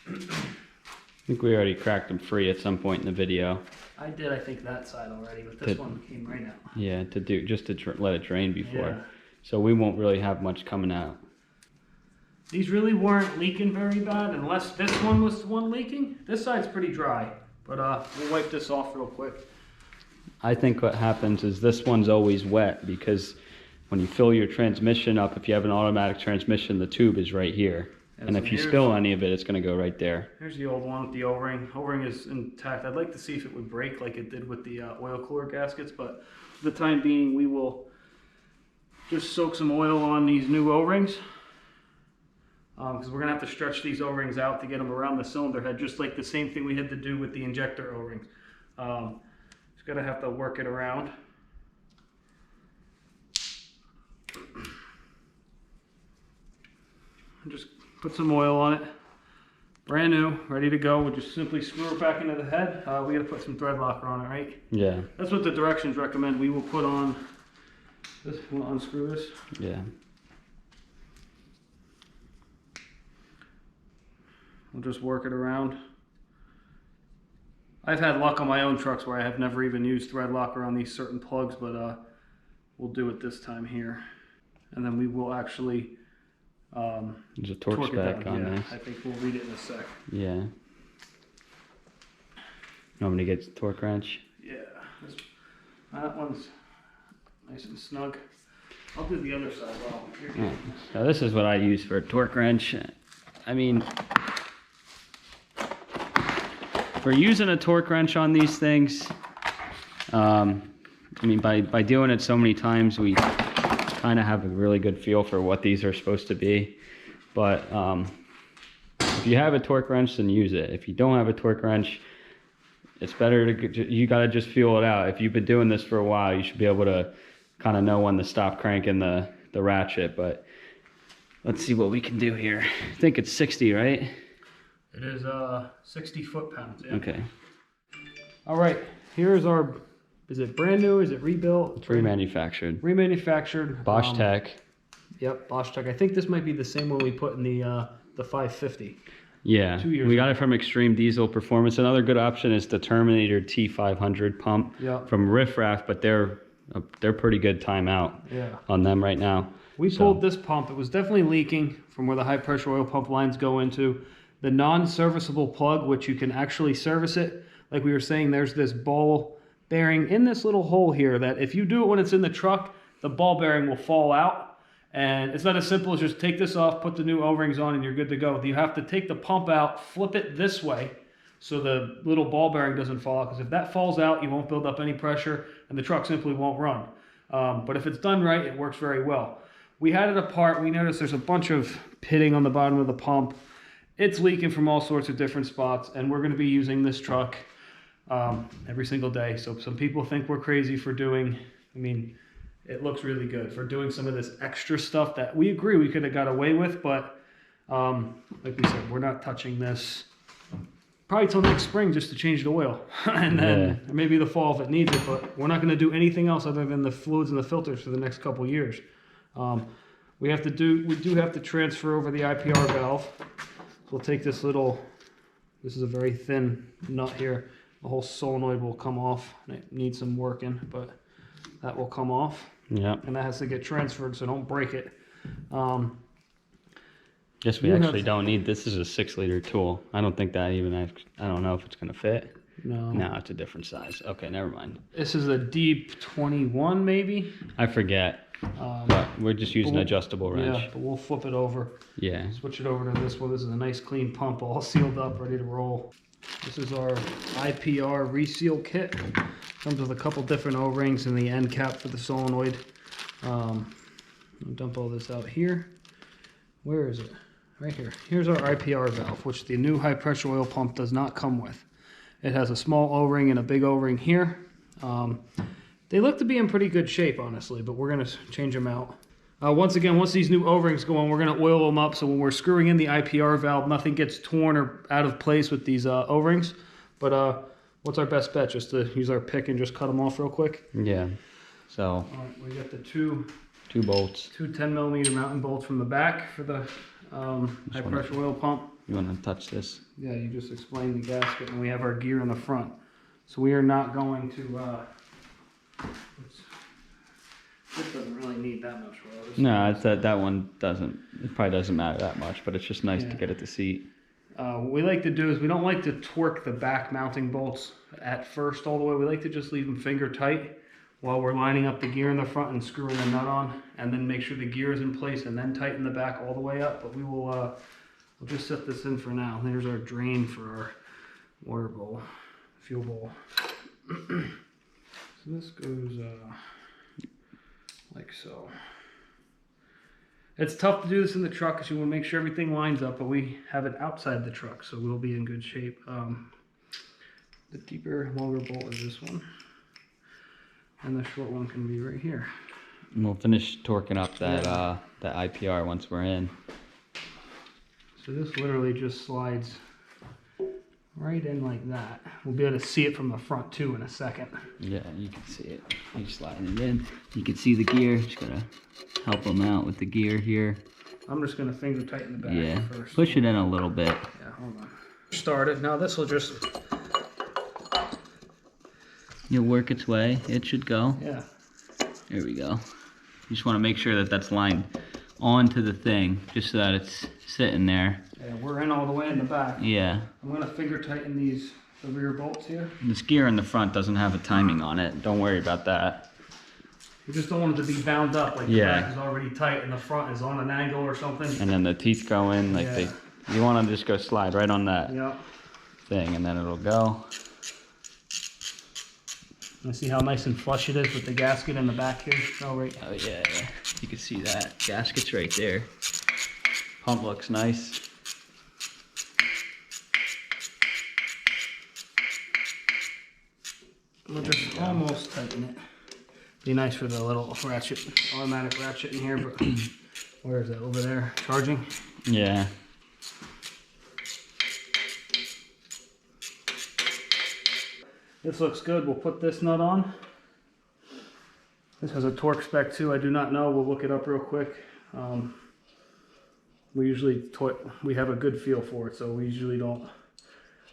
I think we already cracked them free at some point in the video. I did, I think, that side already, but this one came right out. Yeah, just to let it drain before. Yeah. So we won't really have much coming out. These really weren't leaking very bad, unless this one was the one leaking. This side's pretty dry, but we'll wipe this off real quick. I think what happens is this one's always wet because when you fill your transmission up, if you have an automatic transmission, the tube is right here. Yeah, and so if you spill any of it, it's going to go right there. Here's the old one with the O-ring. O-ring is intact. I'd like to see if it would break like it did with the oil cooler gaskets, but for the time being, we will just soak some oil on these new O-rings. Because we're going to have to stretch these O-rings out to get them around the cylinder head, just like the same thing we had to do with the injector O-rings. Just going to have to work it around. Just put some oil on it. Brand new, ready to go. We'll just simply screw it back into the head. We got to put some thread locker on it, right? Yeah. That's what the directions recommend. We will put on this. We'll unscrew this. Yeah. We'll just work it around. I've had luck on my own trucks where I have never even used thread locker on these certain plugs, but we'll do it this time here. And then we will actually there's a torch back on this. I think we'll read it in a sec. Yeah. You want me to get the torque wrench? Yeah. That one's nice and snug. I'll do the other side while you're Oh. So this is what I use for a torque wrench. I mean, we're using a torque wrench on these things. I mean, by doing it so many times, we kind of have a really good feel for what these are supposed to be. But if you have a torque wrench, then use it. If you don't have a torque wrench, it's better to, you got to just feel it out. If you've been doing this for a while, you should be able to kind of know when to stop cranking the ratchet. But let's see what we can do here. I think it's 60, right? It is 60 foot-pounds. Yeah. Okay. All right. Here's our. Is it brand new? Is it rebuilt? It's remanufactured. Remanufactured. Bosch Tech. Yep, Bosch Tech. I think this might be the same one we put in the 550. Yeah, 2 years we got it from Extreme Diesel Performance. Another good option is the Terminator T500 pump from Riffraff, but they're pretty good timeout on them right now. We pulled this pump. It was definitely leaking from where the high pressure oil pump lines go into. The non-serviceable plug, which you can actually service it, like we were saying, there's this ball bearing in this little hole here that if you do it when it's in the truck, the ball bearing will fall out. And it's not as simple as just take this off, put the new O-rings on, and you're good to go. You have to take the pump out, flip it this way so the little ball bearing doesn't fall out. Because if that falls out, you won't build up any pressure and the truck simply won't run. But if it's done right, it works very well. We had it apart. We noticed there's a bunch of pitting on the bottom of the pump. It's leaking from all sorts of different spots, and we're going to be using this truck every single day. So some people think we're crazy for doing, I mean, it looks really good for doing some of this extra stuff that we agree we could have got away with, but like we said, we're not touching this probably till next spring just to change the oil. And then maybe the fall if it needs it, but we're not going to do anything else other than the fluids and the filters for the next couple years. We do have to transfer over the IPR valve. So we'll take this this is a very thin nut here. The whole solenoid will come off. It needs some working, but that will come off. Yeah. And that has to get transferred, so don't break it. Yes, we actually don't need, this is a 6-liter tool. I don't think that even, I don't know if it's going to fit. No. No, it's a different size. Okay, never mind. This is a deep 21 maybe? I forget. But we're just using adjustable wrench. Yeah, but we'll flip it over. Yeah. Switch it over to this one. This is a nice clean pump, all sealed up, ready to roll. This is our IPR reseal kit. Comes with a couple different O-rings and the end cap for the solenoid. I'll dump all this out here. Where is it? Right here. Here's our IPR valve, which the new high pressure oil pump does not come with. It has a small O-ring and a big O-ring here. They look to be in pretty good shape, honestly, but we're going to change them out. Once again, once these new O-rings go on, we're going to oil them up, so when we're screwing in the IPR valve, nothing gets torn or out of place with these O-rings. But what's our best bet? Just to use our pick and just cut them off real quick? Yeah. So all right, we got the two bolts. Two 10mm mountain bolts from the back for the high pressure oil pump. You want to touch this? Yeah, you just explained the gasket, and we have our gear in the front. So we are not going to... this doesn't really need that much oil. No, it's that one doesn't. It probably doesn't matter that much, but it's just nice to get at the seat. What we like to do is we don't like to torque the back mounting bolts at first all the way. We like to just leave them finger tight while we're lining up the gear in the front and screwing the nut on, and then make sure the gear is in place and then tighten the back all the way up. But we will we'll just set this in for now. There's our drain for our water bowl, fuel bowl. So this goes like so. It's tough to do this in the truck because you want to make sure everything lines up, but we have it outside the truck, so we'll be in good shape. The deeper, longer bolt is this one, and the short one can be right here. And we'll finish torquing up that that IPR once we're in. So this literally just slides right in like that. We'll be able to see it from the front too in a second. Yeah, you can see it. You're sliding it in. You can see the gear. Just gotta help them out with the gear here. I'm just gonna finger tighten the back first. Push it in a little bit. Yeah, hold on. Start it. Now this will just... You'll work its way. It should go. Yeah. There we go. You just want to make sure that that's lined onto the thing, just so that it's sitting there. Yeah, we're in all the way in the back. Yeah. I'm gonna finger tighten the rear bolts here. This gear in the front doesn't have a timing on it. Don't worry about that. You just don't want it to be bound up, like the back is already tight and the front is on an angle or something. And then the teeth go in, like you want to just go slide right on that thing, and then it'll go. You see how nice and flush it is with the gasket in the back here? Oh, right. Oh yeah, yeah. You can see that. Gasket's right there. Pump looks nice. We'll just almost tighten it. Be nice for the little ratchet, automatic ratchet in here, but where is it? Over there, charging? Yeah. This looks good. We'll put this nut on. This has a torque spec too. I do not know. We'll look it up real quick. We usually we have a good feel for it, so we usually don't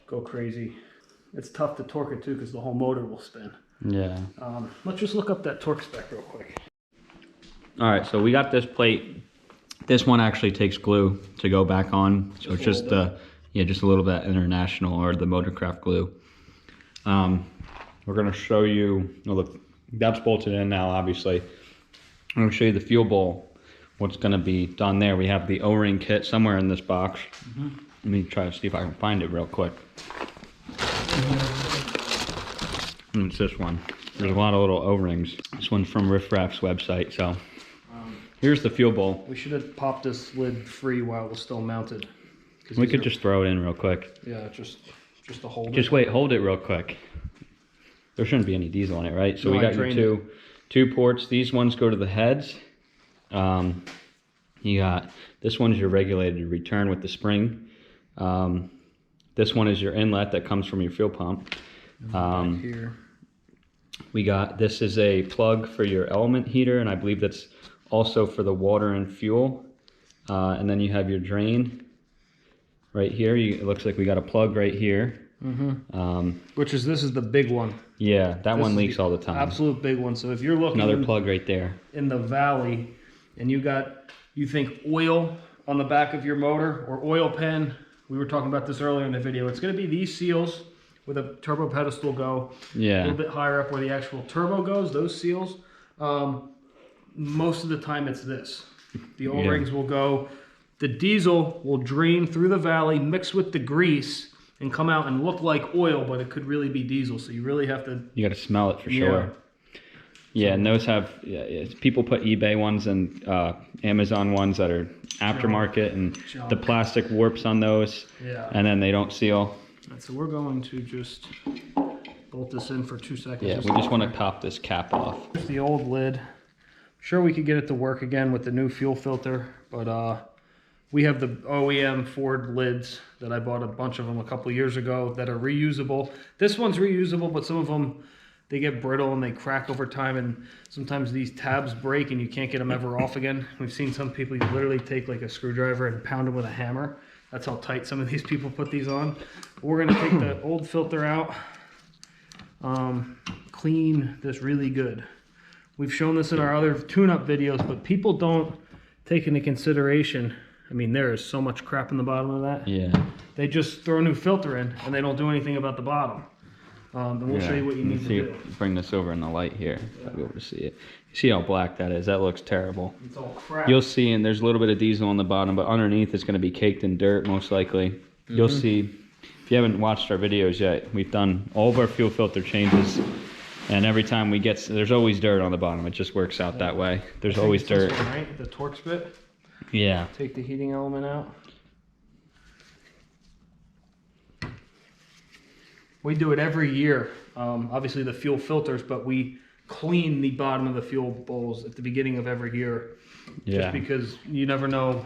go crazy. It's tough to torque it too because the whole motor will spin. Yeah. Let's just look up that torque spec real quick. All right, so we got this plate. This one actually takes glue to go back on, so it's just just a little bit international, or the Motorcraft glue. We're gonna show you. Oh, look, that's bolted in now. Obviously, I'm gonna show you the fuel bowl. What's gonna be done there? We have the O-ring kit somewhere in this box. Let me try to see if I can find it real quick. And it's this one. There's a lot of little O-rings. This one's from Riffraff's website. So here's the fuel bowl. We should have popped this lid free while it was still mounted. We could just throw it in real quick. Yeah, just to hold it. Just wait, hold it real quick. There shouldn't be any diesel in it, right? So we got your two ports. These ones go to the heads. You got, this one's your regulated return with the spring. This one is your inlet that comes from your fuel pump. Here. We got, this is a plug for your element heater, and I believe that's also for the water and fuel. And then you have your drain right here. It looks like we got a plug right here. This is the big one. Yeah, that one leaks all the time. Absolute big one. So if you're looking another plug right there in the valley, and you think oil on the back of your motor or oil pan, we were talking about this earlier in the video. It's going to be these seals where the turbo pedestal go. Yeah. A little bit higher up where the actual turbo goes. Those seals. most of the time it's this. The O-rings will go, the diesel will drain through the valley, mix with the grease, and come out and look like oil, but it could really be diesel. So you really have to... You got to smell it for sure. Yeah, and those have, people put eBay ones and Amazon ones that are aftermarket, and the plastic warps on those, and then they don't seal. Right, so we're going to just bolt this in for 2 seconds. Yeah, we just want to pop this cap off. Here's the old lid. Sure, we could get it to work again with the new fuel filter, but we have the OEM Ford lids that I bought a bunch of them a couple years ago that are reusable. This one's reusable, but some of them, they get brittle and they crack over time, and sometimes these tabs break and you can't get them ever off again. We've seen some people, you literally take like a screwdriver and pound them with a hammer. That's how tight some of these people put these on. We're gonna take the old filter out, clean this really good. We've shown this in our other tune-up videos, but people don't take into consideration, I mean, there is so much crap in the bottom of that. Yeah. They just throw a new filter in and they don't do anything about the bottom. And we'll show you what you need to do. Bring this over in the light here. I'll be able to see it. You see how black that is? That looks terrible. It's all crap. You'll see, and there's a little bit of diesel on the bottom, but underneath it's going to be caked in dirt, most likely. You'll see, if you haven't watched our videos yet, we've done all of our fuel filter changes, and every time we get, there's always dirt on the bottom. It just works out that way. There's always dirt. This one, right? The Torx bit. Yeah. Take the heating element out. We do it every year. Obviously the fuel filters, but we clean the bottom of the fuel bowls at the beginning of every year. Yeah. Just because you never know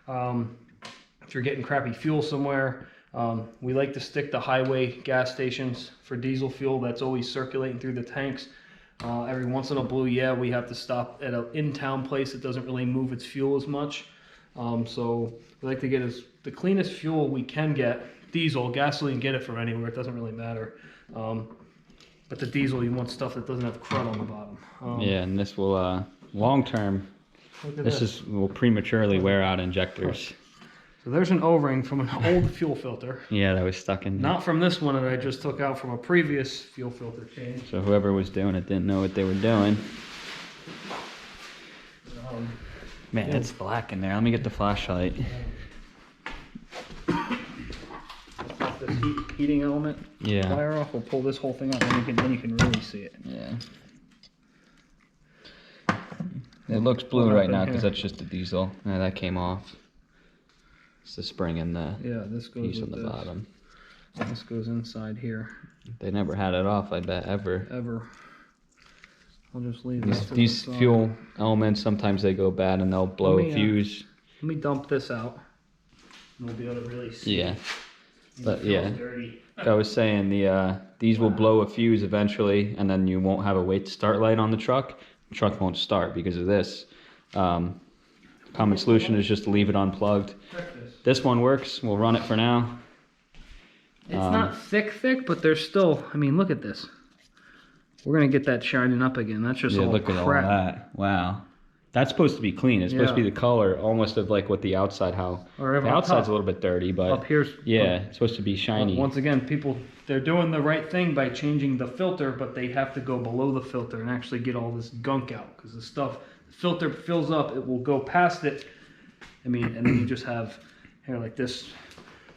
if you're getting crappy fuel somewhere. We like to stick to highway gas stations for diesel fuel that's always circulating through the tanks. Every once in a blue, we have to stop at an in-town place that doesn't really move its fuel as much. So we like to get the cleanest fuel we can get. Diesel, gasoline, get it from anywhere, it doesn't really matter. But the diesel, you want stuff that doesn't have crud on the bottom. Yeah, and this will, long term, this will prematurely wear out injectors. So there's an O-ring from an old fuel filter. Yeah, that was stuck in there. Not from this one that I just took out from a previous fuel filter change. So whoever was doing it didn't know what they were doing. Man, it's black in there. Let me get the flashlight. This heating element. Yeah. Fire off. We'll pull this whole thing out, and then you can really see it. Yeah. It looks blue right now because that's just the diesel. Yeah, that came off. It's the spring in the this goes piece on the bottom. This goes inside here. They never had it off, I bet, ever. I'll just leave These fuel elements, sometimes they go bad and they'll blow a fuse. Let me dump this out. And we'll be able to really see. Yeah. But yeah, dirty. like I was saying, these will blow a fuse eventually, and then you won't have a wait to start light on the truck. The truck won't start because of this. Common solution is just to leave it unplugged. This one works. We'll run it for now. It's not thick, but there's still, I mean, look at this. We're going to get that shining up again. That's just all look crap. at all that. Wow. That's supposed to be clean. It's supposed to be the color almost of like what the outside, the outside's a little bit dirty, but up here's, it's supposed to be shiny. Once again, people, they're doing the right thing by changing the filter, but they have to go below the filter and actually get all this gunk out, because the filter fills up, it will go past it. I mean, and then you just have here like this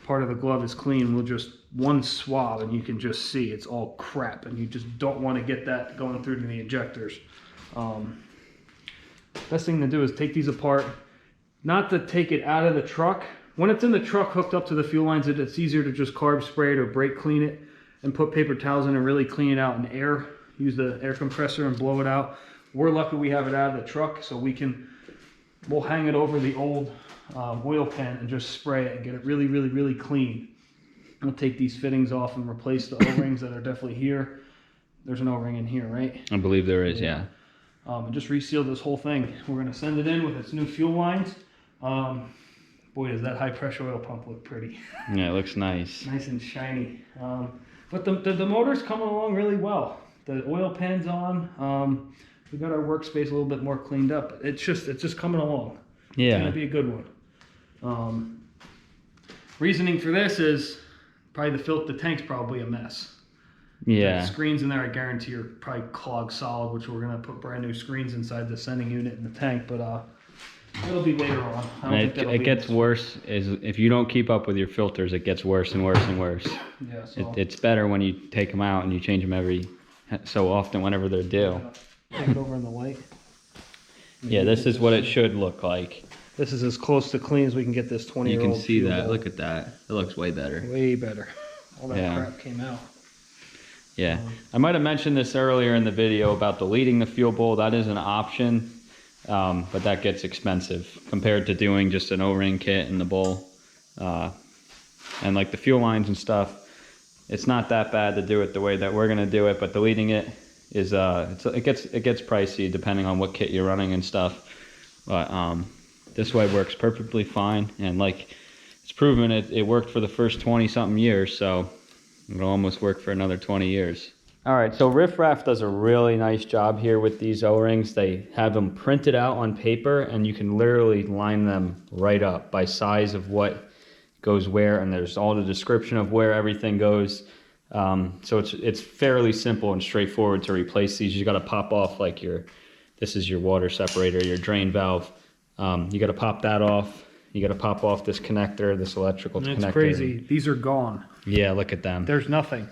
part of the glove is clean. We'll just one swab and you can just see it's all crap, and you just don't want to get that going through to the injectors. Best thing to do is take these apart, not to take it out of the truck. When it's in the truck hooked up to the fuel lines, it's easier to just carb spray it or brake clean it and put paper towels in and really clean it out in air. Use the air compressor and blow it out. We're lucky we have it out of the truck, so we'll hang it over the old oil pan and just spray it and get it really, really, really clean. We'll take these fittings off and replace the O-rings that are definitely here. There's an O-ring in here, right? I believe there is, yeah. And just reseal this whole thing. We're going to send it in with its new fuel lines. Boy, does that high pressure oil pump look pretty. Yeah, it looks nice. Nice and shiny. But the motor's coming along really well. The oil pan's on. We got our workspace a little bit more cleaned up. It's just coming along. Yeah. It's going to be a good one. Reasoning for this is probably the tank's probably a mess. Yeah. The screens in there, I guarantee, are probably clogged solid, which we're gonna put brand new screens inside the sending unit in the tank. But it'll be later on. I don't think that'll It be gets worse if you don't keep up with your filters. It gets worse and worse and worse. Yeah. So It's better when you take them out and you change them every so often whenever they're due. take it over in the light. Yeah, this is what it should look like. This is as close to clean as we can get this 20-year-old. You can see that. Look at that. It looks way better. Way better. All that Yeah. crap came out. Yeah. I might have mentioned this earlier in the video about deleting the fuel bowl. That is an option, but that gets expensive compared to doing just an O-ring kit in the bowl. And like the fuel lines and stuff, it's not that bad to do it the way that we're gonna do it, but deleting it is it gets pricey depending on what kit you're running and stuff. But this way works perfectly fine, and like it's proven it worked for the first 20-something years, so it'll almost work for another 20 years. All right, so Riffraff does a really nice job here with these O-rings. They have them printed out on paper, and you can literally line them right up by size of what goes where, and there's all the description of where everything goes. So it's fairly simple and straightforward to replace these. You got to pop off like this is your water separator, your drain valve. You got to pop that off. You got to pop off this connector, this electrical connector. It's crazy. These are gone. Yeah, look at them. There's nothing.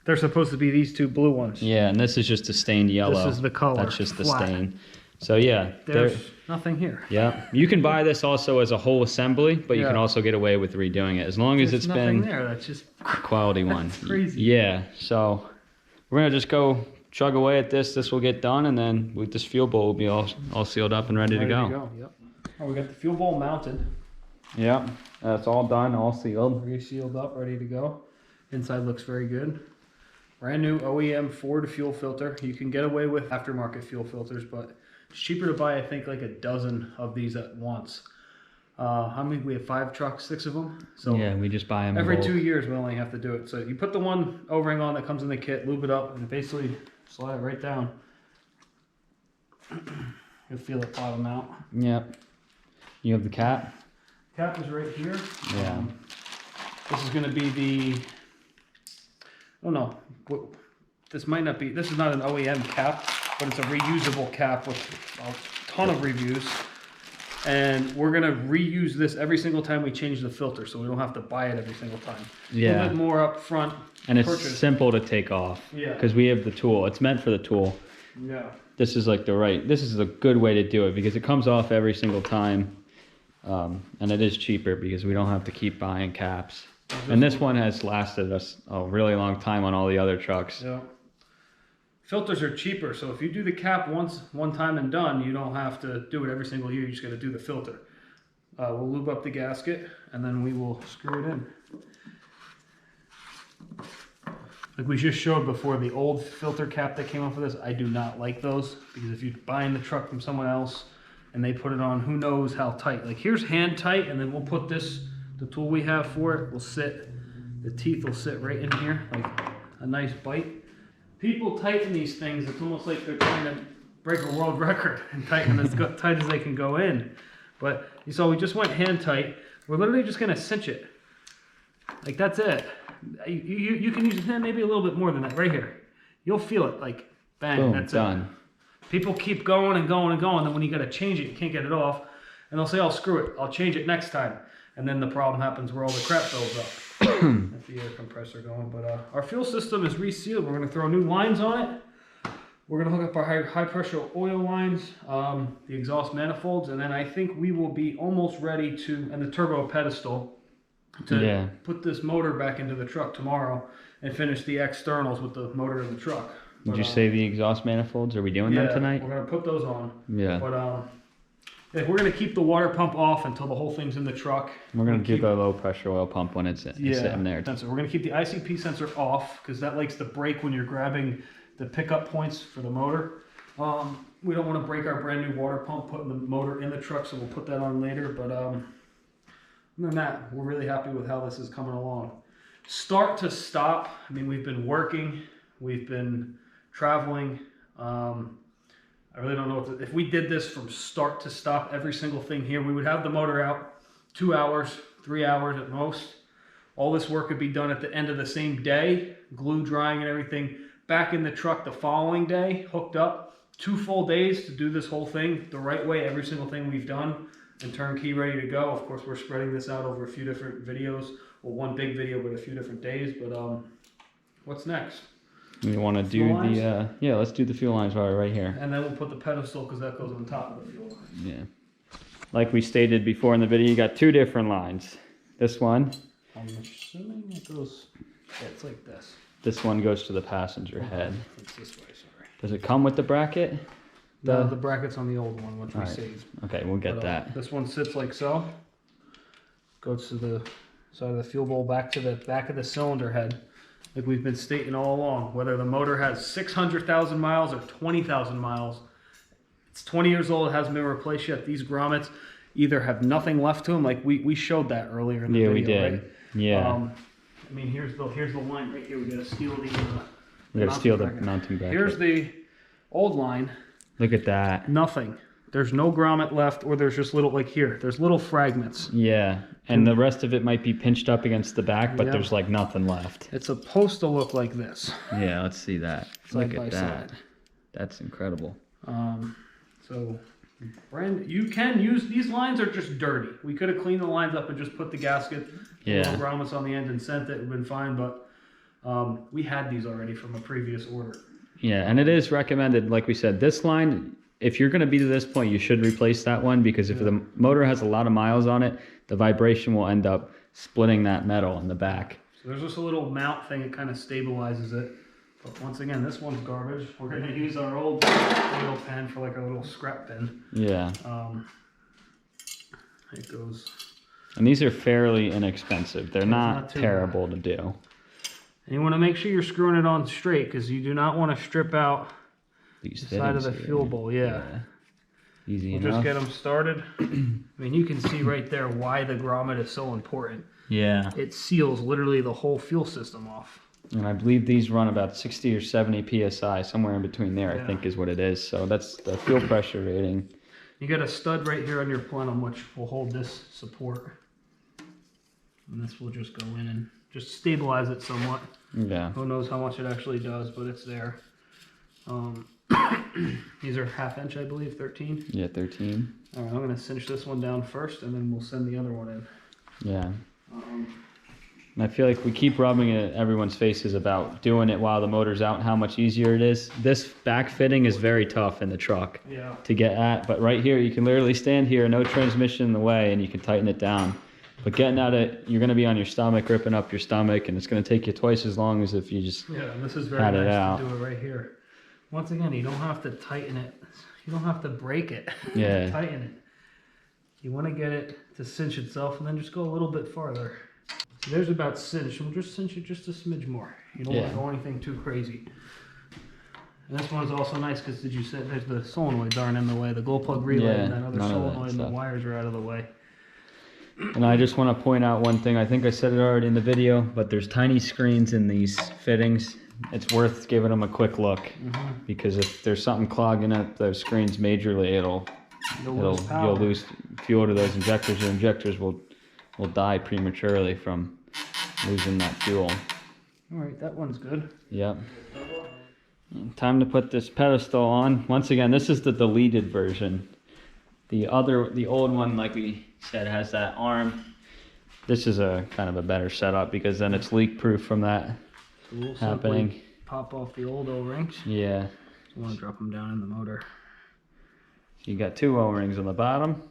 They're supposed to be these two blue ones. Yeah, and this is just a stained yellow. This is the color. That's just the flat. stain. So yeah, There's nothing here. yeah. You can buy this also as a whole assembly, but you Yeah. can also get away with redoing it as long as There's it's nothing been there. That's just a quality one. That's crazy. Yeah. So we're gonna just go chug away at this. This will get done, and then with this fuel bowl will be all sealed up and ready to go. Yep. Oh, we got the fuel bowl mounted, Yeah, that's all done, all sealed. re-sealed up, ready to go. Inside looks very good. Brand new OEM Ford fuel filter. You can get away with aftermarket fuel filters, but it's cheaper to buy, I think, like a dozen of these at once. How many? We have 5 trucks, 6 of them. So Yeah, we just buy them every 2 years we only have to do it. So you put the one O-ring on that comes in the kit, lube it up, and basically slide it right down. You'll feel it bottom out. Yep. You have the cap. Cap is right here. Yeah. This is going to be the. Oh no, this might not be. This is not an OEM cap, but it's a reusable cap with a ton of reviews. And we're going to reuse this every single time we change the filter, so we don't have to buy it every single time. A Yeah. little bit more up front. And it's purchase. simple to take off. Yeah. Because we have the tool. It's meant for the tool. Yeah. This is like this is a good way to do it because it comes off every single time. And it is cheaper because we don't have to keep buying caps. And this one has lasted us a really long time on all the other trucks. Yeah. Filters are cheaper, so if you do the cap one time and done, you don't have to do it every single year. You just got to do the filter. We'll lube up the gasket, and then we will screw it in. Like we just showed before, the old filter cap that came off of this, I do not like those, because if you're buying the truck from someone else and they put it on, who knows how tight. Like here's hand tight, and then we'll put this, the tool we have for it will sit, the teeth will sit right in here, like a nice bite. People tighten these things, it's almost like they're trying to break a world record and tighten as tight as they can go in. But you saw we just went hand tight. We're literally just gonna cinch it. Like that's it. You can use your hand maybe a little bit more than that right here. You'll feel it like bang, Boom, that's done. it. People keep going and going and going, then when you gotta change it, you can't get it off. And they'll say, oh, screw it, I'll change it next time. And then the problem happens where all the crap builds up. That's the air compressor going. But our fuel system is resealed. We're gonna throw new lines on it. We're gonna hook up our high pressure oil lines, the exhaust manifolds, and then I think we will be almost ready to, and the turbo pedestal, to put this motor back into the truck tomorrow and finish the externals with the motor in the truck. Did you say the exhaust manifolds? Are we doing them tonight? We're gonna put those on. Yeah. But yeah, we're gonna keep the water pump off until the whole thing's in the truck. We're going to do the low pressure oil pump when it's sitting there. Sensor. We're gonna keep the ICP sensor off because that likes to break when you're grabbing the pickup points for the motor. We don't want to break our brand new water pump putting the motor in the truck, so we'll put that on later. But other than that, we're really happy with how this is coming along. Start to stop, I mean, we've been working, we've been traveling. I really don't know what if we did this from start to stop, every single thing here, we would have the motor out 2 hours, 3 hours at most. All this work could be done at the end of the same day, glue drying and everything, back in the truck the following day, hooked up. 2 full days to do this whole thing the right way, every single thing we've done, and turnkey ready to go. Of course, we're spreading this out over a few different videos, well, one big video, but a few different days. But what's next? We want to do the, yeah, let's do the fuel lines right here. And then we'll put the pedestal, because that goes on top of the fuel line. Yeah. Like we stated before in the video, you got 2 different lines. This one. I'm assuming it goes, yeah, it's like this. This one goes to the passenger head. It's this way, sorry. Does it come with the bracket? No, the bracket's on the old one, which we saved. Okay, we'll get that. This one sits like so. Goes to the side of the fuel bowl, back to the back of the cylinder head. Like we've been stating all along, whether the motor has 600,000 miles or 20,000 miles, it's 20 years old, it hasn't been replaced yet. These grommets either have nothing left to them, like we showed that earlier in the video, we did. right? Yeah. I mean, here's the line right here. We gotta steal the mounting bracket. Here's the old line. Look at that. Nothing. There's no grommet left, or there's just little, like here, there's little fragments. Yeah, and the rest of it might be pinched up against the back, but there's like nothing left. It's supposed to look like this. Yeah, let's see that. Look at that. Side. That's incredible. So, you can use, these lines are just dirty. We could have cleaned the lines up and just put the gasket, little grommets on the end and sent it. It would have been fine, but we had these already from a previous order. Yeah, and it is recommended, like we said, this line, if you're going to be to this point, you should replace that one, because if the motor has a lot of miles on it, the vibration will end up splitting that metal in the back. So there's just a little mount thing, it kind of stabilizes it. But once again, this one's garbage. We're going to use our old oil pen for like a little scrap bin. Yeah. It goes. And these are fairly inexpensive. They're not terrible to do. And you want to make sure you're screwing it on straight, because you do not want to strip out these the side of the fuel bowl. Yeah. Easy enough. Just get them started. I mean, you can see right there why the grommet is so important. Yeah. It seals literally the whole fuel system off. And I believe these run about 60 or 70 PSI, somewhere in between there, I think is what it is. So that's the fuel pressure rating. You got a stud right here on your plenum, which will hold this support. And this will just go in and just stabilize it somewhat. Yeah. Who knows how much it actually does, but it's there. These are 1/2 inch, I believe, 13. Yeah, 13. All right, I'm going to cinch this one down first, and then we'll send the other one in. Yeah. And I feel like we keep rubbing it at everyone's faces about doing it while the motor's out and how much easier it is. This back fitting is very tough in the truck to get at, but right here you can literally stand here, no transmission in the way, and you can tighten it down. But getting at it, you're going to be on your stomach, ripping up your stomach, and it's going to take you twice as long as if you just and this is very nice to do it right here. Once again, you don't have to tighten it. You don't have to break it. Yeah. Tighten it. You want to get it to cinch itself, and then just go a little bit farther. So there's about cinch. We'll just cinch it just a smidge more. You don't want to go anything too crazy. And this one's also nice because, did you say, there's the solenoids aren't in the way. The glow plug relay and that other solenoid and the wires are out of the way. And I just want to point out one thing. I think I said it already in the video, but there's tiny screens in these fittings. It's worth giving them a quick look, because if there's something clogging up those screens majorly, you'll lose fuel to those injectors. Your injectors will die prematurely from losing that fuel. All right, that one's good. Yep. Time to put this pedestal on. Once again, this is the deleted version. The old one, like we said, has that arm. This is a kind of a better setup, because then it's leak proof from that happening. Pop off the old O-rings. Yeah. You want to drop them down in the motor. You got 2 O-rings on the bottom.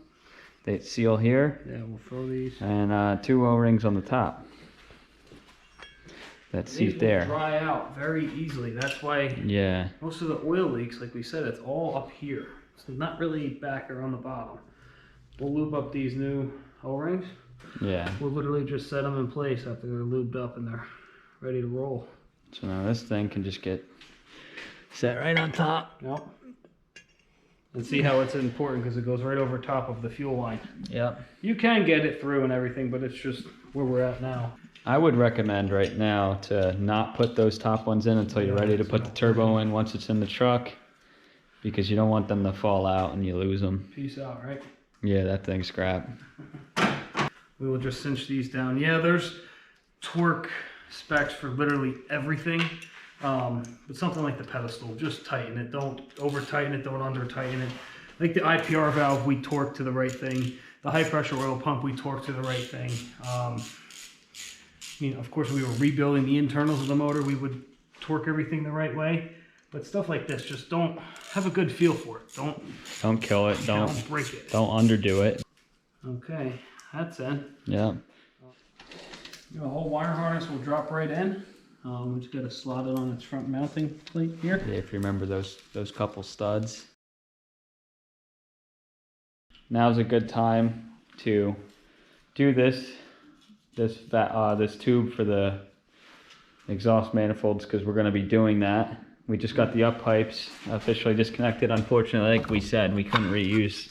They seal here. Yeah, we'll throw these. And 2 O-rings on the top. That seat there. These will dry out very easily. That's why most of the oil leaks, like we said, it's all up here. It's not really back or on the bottom. We'll lube up these new O-rings. Yeah. We'll literally just set them in place after they're lubed up and they're ready to roll. So now this thing can just get set right on top. Yep. And see how it's important, because it goes right over top of the fuel line. Yep. You can get it through and everything, but it's just where we're at now. I would recommend right now to not put those top ones in until you're ready to put the turbo in once it's in the truck, because you don't want them to fall out and you lose them. Peace out, right? Yeah, that thing's scrap. We will just cinch these down. Yeah, there's torque specs for literally everything. But something like the pedestal, just tighten it. Don't over tighten it, don't under tighten it. Like the IPR valve, we torque to the right thing. The high pressure oil pump, we torque to the right thing. I mean, of course, if we were rebuilding the internals of the motor, we would torque everything the right way. But stuff like this, just don't have a good feel for it. Don't kill it. Don't break it. Don't underdo it. Okay, that's in. Yeah. The whole wire harness will drop right in. We just got to slot it on its front mounting plate here. Yeah, if you remember those couple studs. Now's a good time to do this tube for the exhaust manifolds, because we're going to be doing that. We just got the up pipes officially disconnected. Unfortunately, like we said, we couldn't reuse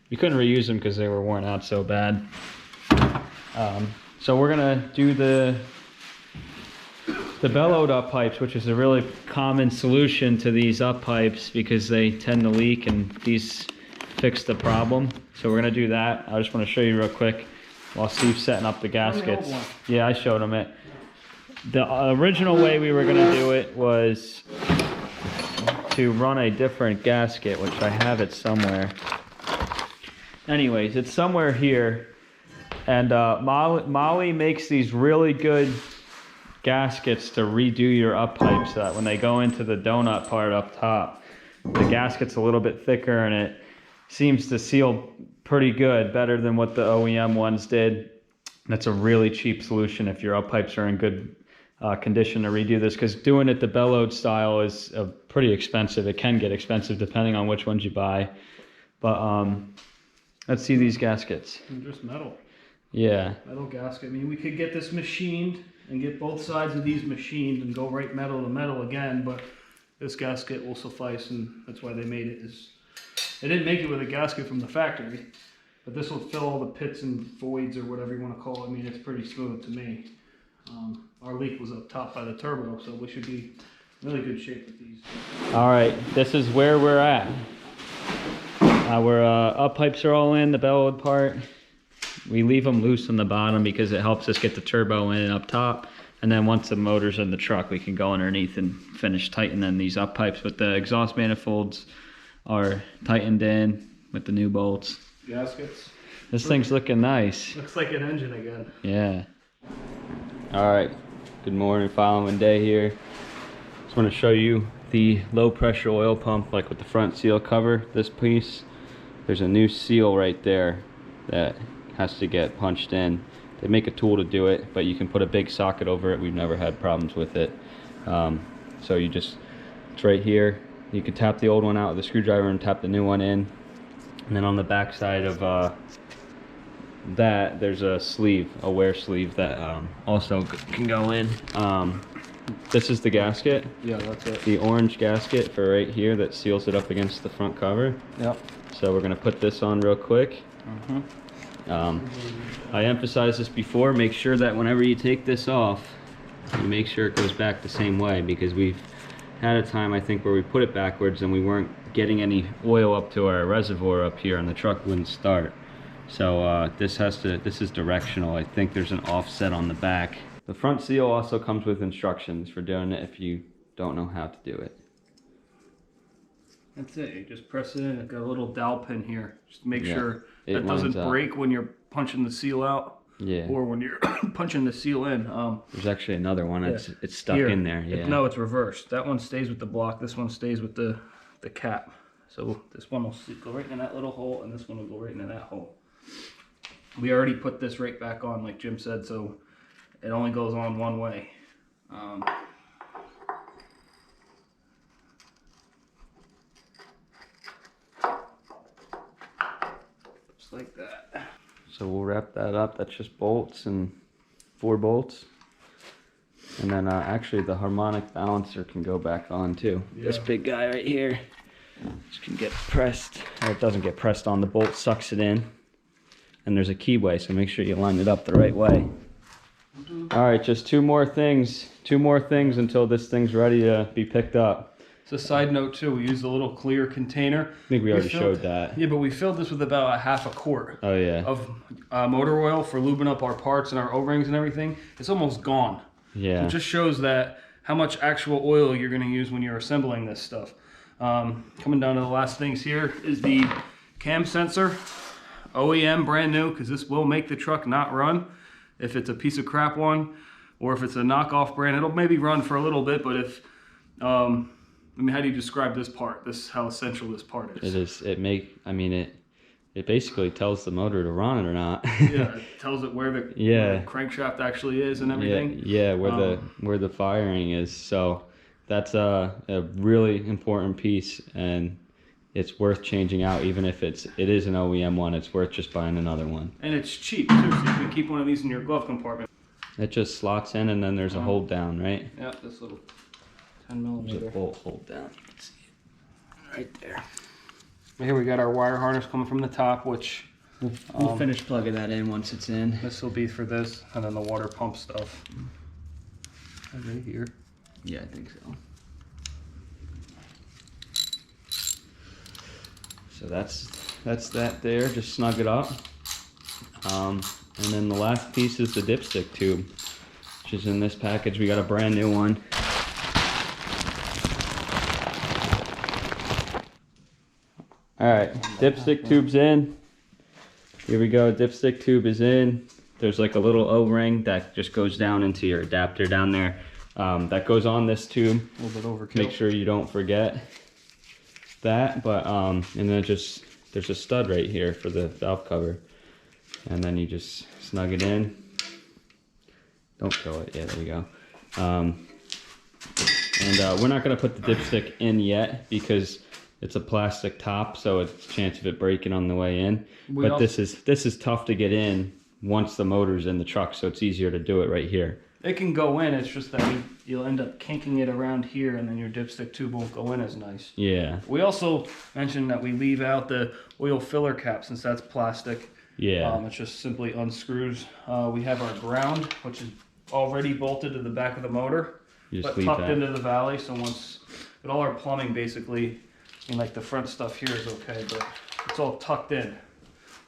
them because they were worn out so bad. So we're gonna do the bellowed up pipes, which is a really common solution to these up pipes because they tend to leak, and these fix the problem. So we're gonna do that. I just want to show you real quick while Steve's setting up the gaskets. Yeah, I showed him it. The original way we were gonna do it was to run a different gasket, which I have it somewhere. Anyways, it's somewhere here. And Molly makes these really good gaskets to redo your up pipes so that when they go into the donut part up top, the gasket's a little bit thicker and it seems to seal pretty good, better than what the OEM ones did. That's a really cheap solution if your up pipes are in good condition to redo this, because doing it the bellowed style is pretty expensive. It can get expensive depending on which ones you buy. But let's see these gaskets. Just metal. Yeah. Metal gasket. I mean, we could get this machined and get both sides of these machined and go right metal to metal again, but this gasket will suffice, and that's why they made it. They didn't make it with a gasket from the factory, but this will fill all the pits and voids or whatever you want to call it. I mean, it's pretty smooth to me. Our leak was up top by the turbo, so we should be in really good shape with these. All right, this is where we're at. Our up pipes are all in, the bellowed part. We leave them loose on the bottom because it helps us get the turbo in up top. And then once the motor's in the truck, we can go underneath and finish tightening these up pipes. But the exhaust manifolds are tightened in with the new bolts. Gaskets. This thing's looking nice. Looks like an engine again. Yeah. All right, good morning, following day here. Just want to show you the low pressure oil pump, like with the front seal cover, this piece. There's a new seal right there that has to get punched in. They make a tool to do it, but you can put a big socket over it. We've never had problems with it. So it's right here. You can tap the old one out with a screwdriver and tap the new one in. And then on the back side of that, there's a sleeve, a wear sleeve that also can go in. This is the gasket. Yeah, that's it. The orange gasket for right here that seals it up against the front cover. Yep. So we're gonna put this on real quick. I emphasized this before, make sure that whenever you take this off, you make sure it goes back the same way, because we've had a time, I think, where we put it backwards and we weren't getting any oil up to our reservoir up here and the truck wouldn't start. So this is directional. I think there's an offset on the back. The front seal also comes with instructions for doing it if you don't know how to do it. That's it. You just press it in. It's got a little dowel pin here. Just make sure it that doesn't lines up. break when you're punching the seal out. Yeah. Or when you're punching the seal in. There's actually another one. Yeah. It's stuck Here. in there. Yeah. No, it's reversed. That one stays with the block. This one stays with the cap. So this one will go right in that little hole, and this one will go right into that hole. We already put this right back on, like Jim said, so it only goes on one way. Just like that. So we'll wrap that up. That's just bolts and 4 bolts. And then actually the harmonic balancer can go back on too. Yeah. This big guy right here. This can get pressed. Or it doesn't get pressed on. The bolt sucks it in. And there's a keyway, so make sure you line it up the right way. All right, just 2 more things. 2 more things until this thing's ready to be picked up. It's a side note too. We used a little clear container. I think we already showed that. Yeah, but we filled this with about a half a quart. Oh yeah. Of motor oil for lubing up our parts and our O-rings and everything. It's almost gone. Yeah. So it just shows that how much actual oil you're going to use when you're assembling this stuff. Coming down to the last things here is the cam sensor. OEM, brand new, because this will make the truck not run. If it's a piece of crap one, or if it's a knockoff brand, it'll maybe run for a little bit, but if, I mean, how do you describe this part? How essential this part is? It is, it basically tells the motor to run or not. Yeah, it tells it where the crankshaft actually is and everything. Yeah, where the firing is. So that's a really important piece, and it's worth changing out. Even if it is an OEM one, it's worth just buying another one. And it's cheap too, so you can keep one of these in your glove compartment. It just slots in, and then there's a hold down, right? Yeah, this little 10 millimeter. There's a bolt hold down. You can see it right there. Here we got our wire harness coming from the top, which we'll finish plugging that in once it's in. This will be for this, and then the water pump stuff. Right here. Yeah, I think so. So that's that there. Just snug it up. And then the last piece is the dipstick tube, which is in this package. We got a brand new one. All right, dipstick tube's in. Here we go, dipstick tube is in. There's like a little O-ring that just goes down into your adapter down there. That goes on this tube. A little bit overkill. Make sure you don't forget that, but and then there's a stud right here for the valve cover. And then you just snug it in. Don't kill it. Yeah, there we go. And we're not gonna put the dipstick in yet because it's a plastic top, so it's a chance of it breaking on the way in. But this is tough to get in once the motor's in the truck, so it's easier to do it right here. It can go in, it's just that you'll end up kinking it around here, and then your dipstick tube won't go in as nice. Yeah. We also mentioned that we leave out the oil filler cap since that's plastic. Yeah. It just simply unscrews. We have our ground, which is already bolted to the back of the motor, but tucked into the valley. So but all our plumbing basically, like the front stuff here is okay, but it's all tucked in.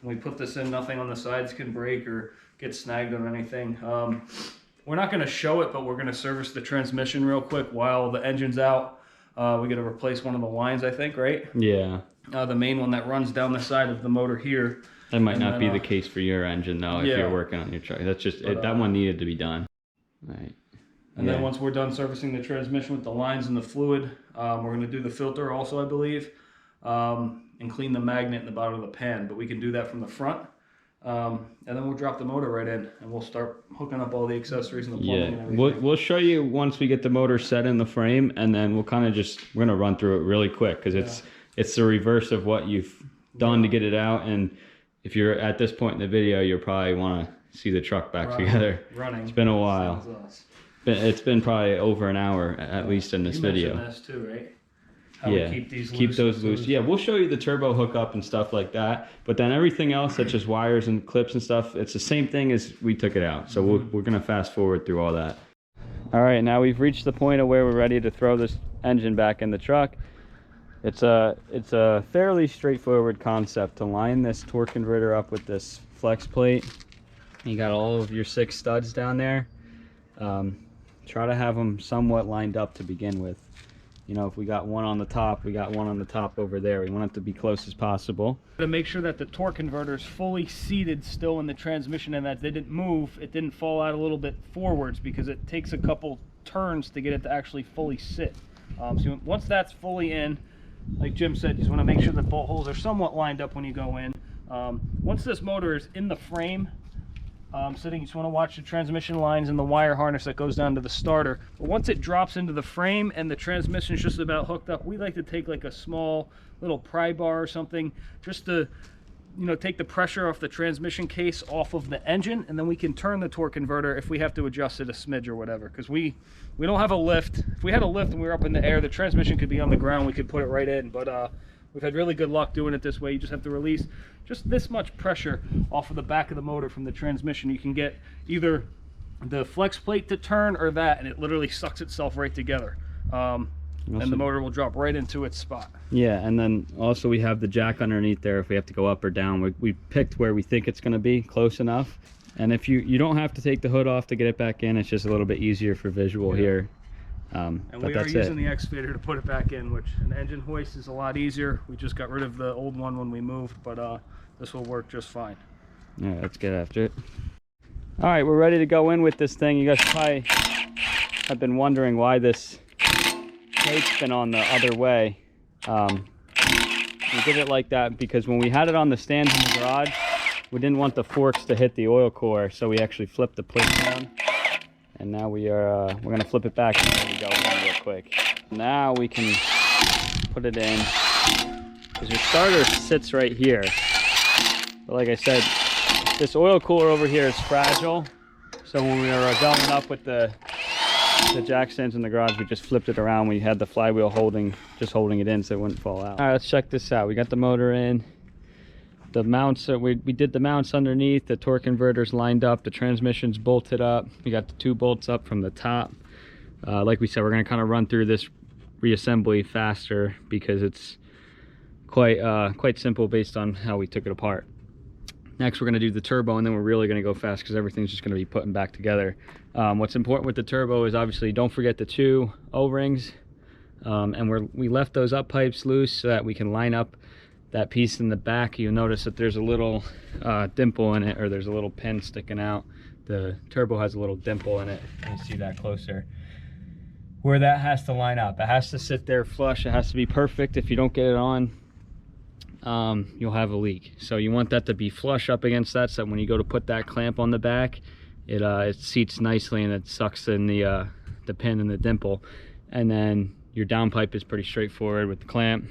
When we put this in, nothing on the sides can break or get snagged on anything. We're not going to show it, but we're going to service the transmission real quick while the engine's out. We got to replace one of the lines, I think, right? Yeah. The main one that runs down the side of the motor here. That might not be the case for your engine though, if you're working on your truck. That's just that one needed to be done. Right. And then once we're done servicing the transmission with the lines and the fluid, we're going to do the filter also, I believe, and clean the magnet in the bottom of the pan. But we can do that from the front. And then we'll drop the motor right in, and we'll start hooking up all the accessories and the plumbing and everything. We'll show you once we get the motor set in the frame, and then we'll kind of we're going to run through it really quick because it's the reverse of what you've done to get it out. And if you're at this point in the video, you'll probably want to see the truck back together. Running. It's been a while. It's been probably over an hour at least in this video. This too, right? How we keep those loose. Yeah, we'll show you the turbo hookup and stuff like that. But then everything else, such as wires and clips and stuff, it's the same thing as we took it out. So we're gonna fast forward through all that. All right, now we've reached the point of where we're ready to throw this engine back in the truck. It's a fairly straightforward concept to line this torque converter up with this flex plate. You got all of your 6 studs down there. Try to have them somewhat lined up to begin with. You know, if we got one on the top, we got one on the top over there. We want it to be close as possible. To make sure that the torque converter is fully seated still in the transmission and that they didn't move, it didn't fall out a little bit forwards because it takes a couple turns to get it to actually fully sit. So once that's fully in, like Jim said, you just want to make sure the bolt holes are somewhat lined up when you go in. Once this motor is in the frame, sitting, you just want to watch the transmission lines and the wire harness that goes down to the starter. But once it drops into the frame and the transmission is just about hooked up, we like to take like a small little pry bar or something just to, you know, take the pressure off the transmission case off of the engine, and then we can turn the torque converter if we have to adjust it a smidge or whatever, because we don't have a lift. If we had a lift and we were up in the air, the transmission could be on the ground, we could put it right in, but we've had really good luck doing it this way. You just have to release just this much pressure off of the back of the motor from the transmission. You can get either the flex plate to turn or that, and it literally sucks itself right together. and the motor will drop right into its spot. Yeah, and then also we have the jack underneath there if we have to go up or down. We picked where we think it's going to be, close enough. And if you don't have to take the hood off to get it back in, it's just a little bit easier for visual here. And we are using the excavator to put it back in, which an engine hoist is a lot easier. We just got rid of the old one when we moved, but this will work just fine. All right, let's get after it. All right, we're ready to go in with this thing. You guys probably have been wondering why this plate's been on the other way. We did it like that because when we had it on the stands in the garage, we didn't want the forks to hit the oil core, so we actually flipped the plate down. And now we're gonna flip it back and then we go in real quick. Now we can put it in, because your starter sits right here. But like I said, this oil cooler over here is fragile. So when we were going up with the jack stands in the garage, we just flipped it around. We had the flywheel holding it in so it wouldn't fall out. All right, let's check this out. We got the motor in. The mounts, we did the mounts underneath, the torque converters lined up, the transmission's bolted up. We got the 2 bolts up from the top. Like we said, we're gonna kind of run through this reassembly faster because it's quite simple based on how we took it apart. Next, we're gonna do the turbo, and then we're really gonna go fast because everything's just gonna be putting back together. What's important with the turbo is obviously don't forget the 2 O-rings, and we left those up pipes loose so that we can line up that piece in the back. You'll notice that there's a little dimple in it, or there's a little pin sticking out. The turbo has a little dimple in it. You can see that closer. Where that has to line up, it has to sit there flush. It has to be perfect. If you don't get it on, you'll have a leak. So you want that to be flush up against that, so when you go to put that clamp on the back, it seats nicely and it sucks in the pin and the dimple. And then your downpipe is pretty straightforward with the clamp.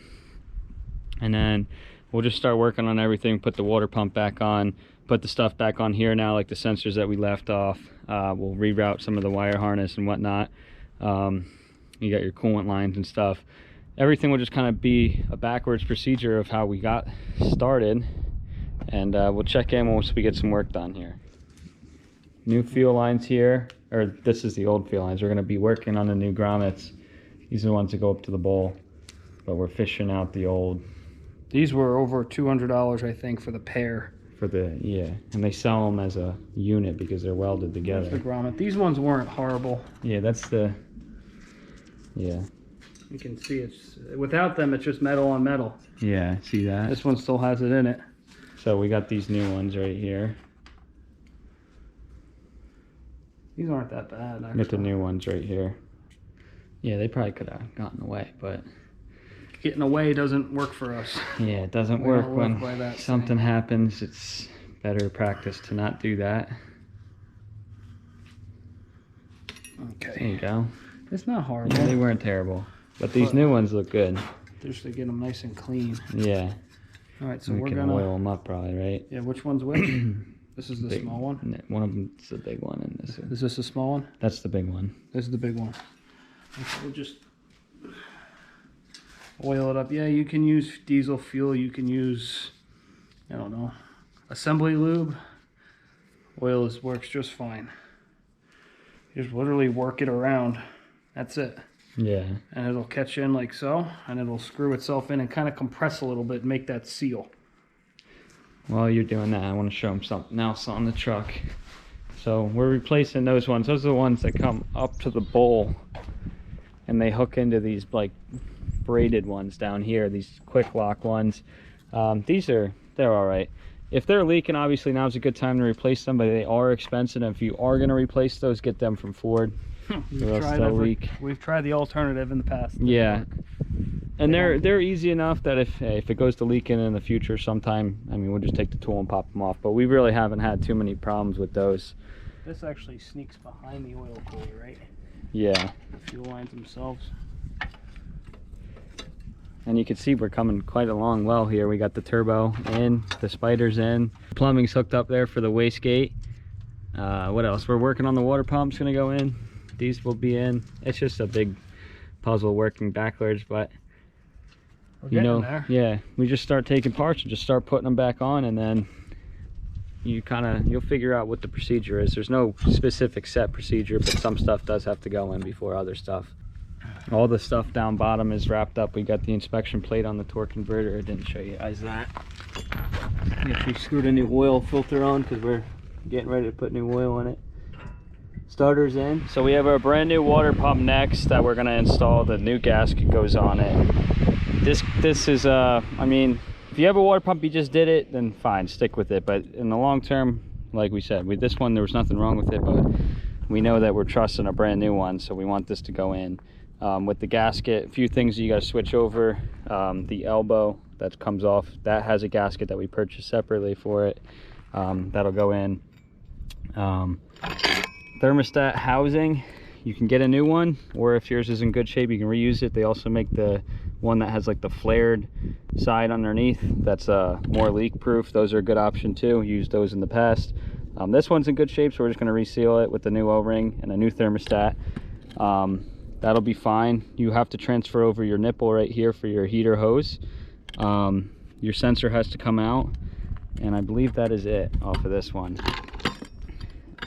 And then we'll just start working on everything, put the water pump back on, put the stuff back on here now, like the sensors that we left off. We'll reroute some of the wire harness and whatnot. You got your coolant lines and stuff. Everything will just kind of be a backwards procedure of how we got started. And we'll check in once we get some work done here. New fuel lines here, or this is the old fuel lines. We're gonna be working on the new grommets. These are the ones that go up to the bowl, but we're fishing out the old. These were over $200, I think, for the pair. For the, yeah, and they sell them as a unit because they're welded together. There's the grommet. These ones weren't horrible. Yeah, that's the, yeah. You can see it's, without them, it's just metal on metal. Yeah, see that? This one still has it in it. So we got these new ones right here. These aren't that bad, actually. Get the new ones right here. Yeah, they probably could have gotten away, but getting away doesn't work for us. yeah, it doesn't work when something happens. It's better practice to not do that. Okay. There you go. It's not horrible. Yeah, they weren't terrible, but these new ones look good. Just to get them nice and clean. Yeah. All right, so we we're can gonna oil them up probably, right? Yeah, which one's which? This is the Big, small one. One of them's the big one, and this Is this the small one? that's the big one. This is the big one. Okay, we'll just oil it up. Yeah, you can use diesel fuel. You can use, I don't know, assembly lube. Oil works just fine. You just literally work it around. That's it. Yeah. And it'll catch in like so, and it'll screw itself in and kind of compress a little bit and make that seal. While you're doing that, I want to show them something else on the truck. So we're replacing those ones. Those are the ones that come up to the bowl, and they hook into these like braided ones down here, these quick lock ones. They're all right. If they're leaking, obviously now's a good time to replace them, but they are expensive. And if you are going to replace those, get them from Ford. We've tried the alternative in the past. Yeah, and they're easy enough that if it goes to leaking in the future sometime, I mean, we'll just take the tool and pop them off. But we really haven't had too many problems with those. This actually sneaks behind the oil cooler, right? Yeah. The fuel lines themselves. And you can see we're coming quite along well here. We got the turbo in, the spiders in, plumbing's hooked up there for the wastegate. What else? We're working on the water pump's gonna go in. These will be in. It's just a big puzzle working backwards, but you know, there. Yeah, we just start taking parts and just start putting them back on, and then you'll figure out what the procedure is. There's no specific set procedure, but some stuff does have to go in before other stuff. All the stuff down bottom is wrapped up. We got the inspection plate on the torque converter. I didn't show you guys that. We actually screwed a new oil filter on because we're getting ready to put new oil in it. Starter's in. So we have our brand new water pump next that we're gonna install. The new gasket goes on it. This is I mean, if you have a water pump, you just did it, then fine, stick with it. But in the long term, like we said, with this one there was nothing wrong with it, but we know that we're trusting a brand new one, so we want this to go in. With the gasket, a few things you got to switch over. The elbow that comes off, that has a gasket that we purchased separately for it. That'll go in. Thermostat housing, you can get a new one, or if yours is in good shape, you can reuse it. They also make the one that has like the flared side underneath that's more leak proof. Those are a good option too. Used those in the past. This one's in good shape, so we're just going to reseal it with the new O-ring and a new thermostat. That'll be fine. You have to transfer over your nipple right here for your heater hose. Your sensor has to come out, and I believe that is it off of this one.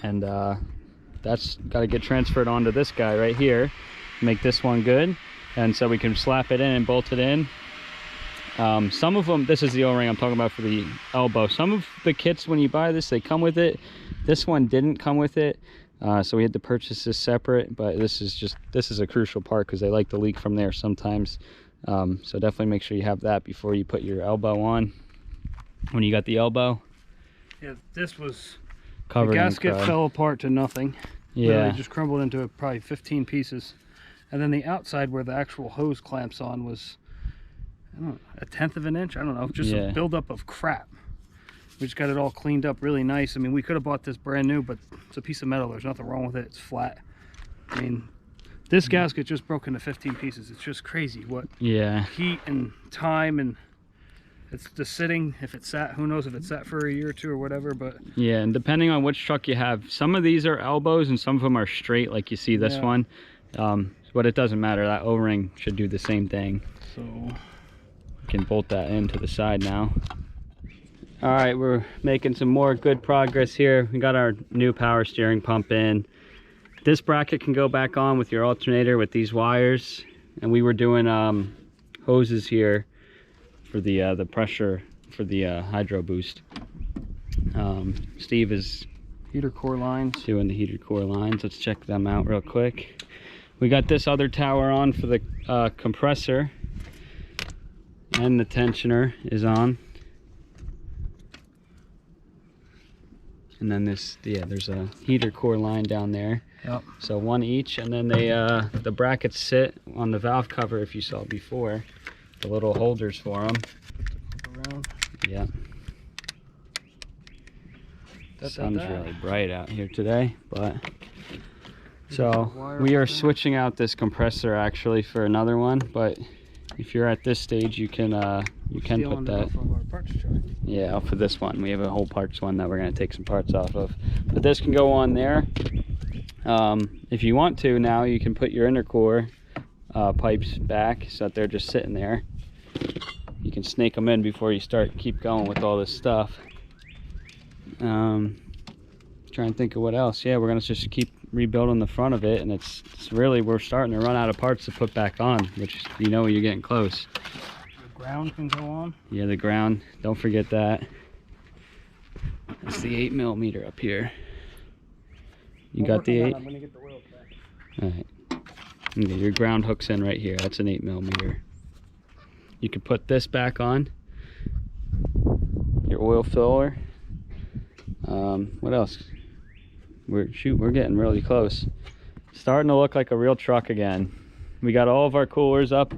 And that's got to get transferred onto this guy right here, make this one good, and so we can slap it in and bolt it in. Some of them, this is the O-ring I'm talking about for the elbow. Some of the kits, when you buy this, they come with it. This one didn't come with it, so we had to purchase this separate. But this is a crucial part because they like to leak from there sometimes. So definitely make sure you have that before you put your elbow on. When you got the elbow, Yeah, this was covered the in gasket crud. fell apart to nothing. Yeah, Literally just crumbled into probably 15 pieces. And then the outside where the actual hose clamps on was, I don't know, 1/10 of an inch. I don't know, just a buildup of crap. We just got it all cleaned up really nice. I mean, we could have bought this brand new, but it's a piece of metal. There's nothing wrong with it. It's flat. I mean, this gasket just broke into 15 pieces. It's just crazy what heat and time, and it's the sitting. If it sat, who knows if it sat for a year or two or whatever. But yeah, and depending on which truck you have, some of these are elbows and some of them are straight, like you see this one. But it doesn't matter. That O-ring should do the same thing. So we can bolt that into the side now. All right, we're making some more good progress here. We got our new power steering pump in. This bracket can go back on with your alternator with these wires, and we were doing hoses here for the pressure for the hydro boost. Steve is heater core lines. Doing the heater core lines. Let's check them out real quick. We got this other tower on for the compressor, and the tensioner is on. And then this, there's a heater core line down there. Yep. So one each, and then they the brackets sit on the valve cover, if you saw before. The little holders for them. Around. Yeah. Sun's really bright out here today, but so we are switching out this compressor actually for another one. But if you're at this stage, you can put that. Yeah, for this one, we have a whole parts one that we're going to take some parts off of. But this can go on there. If you want to, now you can put your intercore pipes back so that they're just sitting there. You can snake them in before you keep going with all this stuff. Trying to think of what else. Yeah, we're gonna just keep rebuilding the front of it, and it's really, we're starting to run out of parts to put back on, which you're getting close. The ground can go on. Yeah, the ground. Don't forget that. That's the 8mm up here. You got the 8? I'm gonna get the wheels back. All right. Okay, your ground hook's in right here. That's an 8mm. You can put this back on. Your oil filler. What else? We're getting really close. Starting to look like a real truck again. We got all of our coolers up,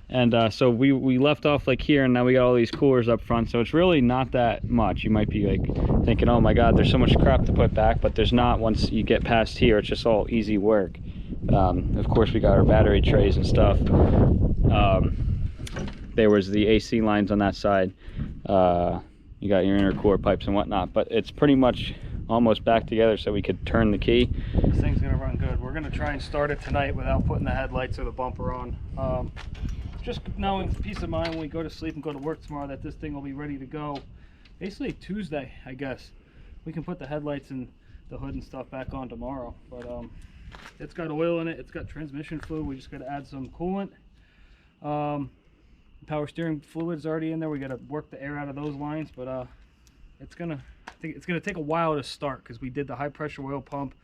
and so we left off like here, and now we got all these coolers up front, so it's really not that much. You might be like thinking, oh my god, there's so much crap to put back, but there's not. Once you get past here, it's just all easy work. Of course, we got our battery trays and stuff. There was the AC lines on that side. You got your inner core pipes and whatnot, but it's pretty much almost back together, so we could turn the key. This thing's gonna run good. We're gonna try and start it tonight without putting the headlights or the bumper on. Just knowing peace of mind when we go to sleep and go to work tomorrow that this thing will be ready to go. Basically Tuesday, I guess. We can put the headlights and the hood and stuff back on tomorrow. But It's got oil in it. It's got transmission fluid. We just got to add some coolant. Power steering fluid's already in there. We got to work the air out of those lines, but I think it's gonna take a while to start because we did the high pressure oil pump,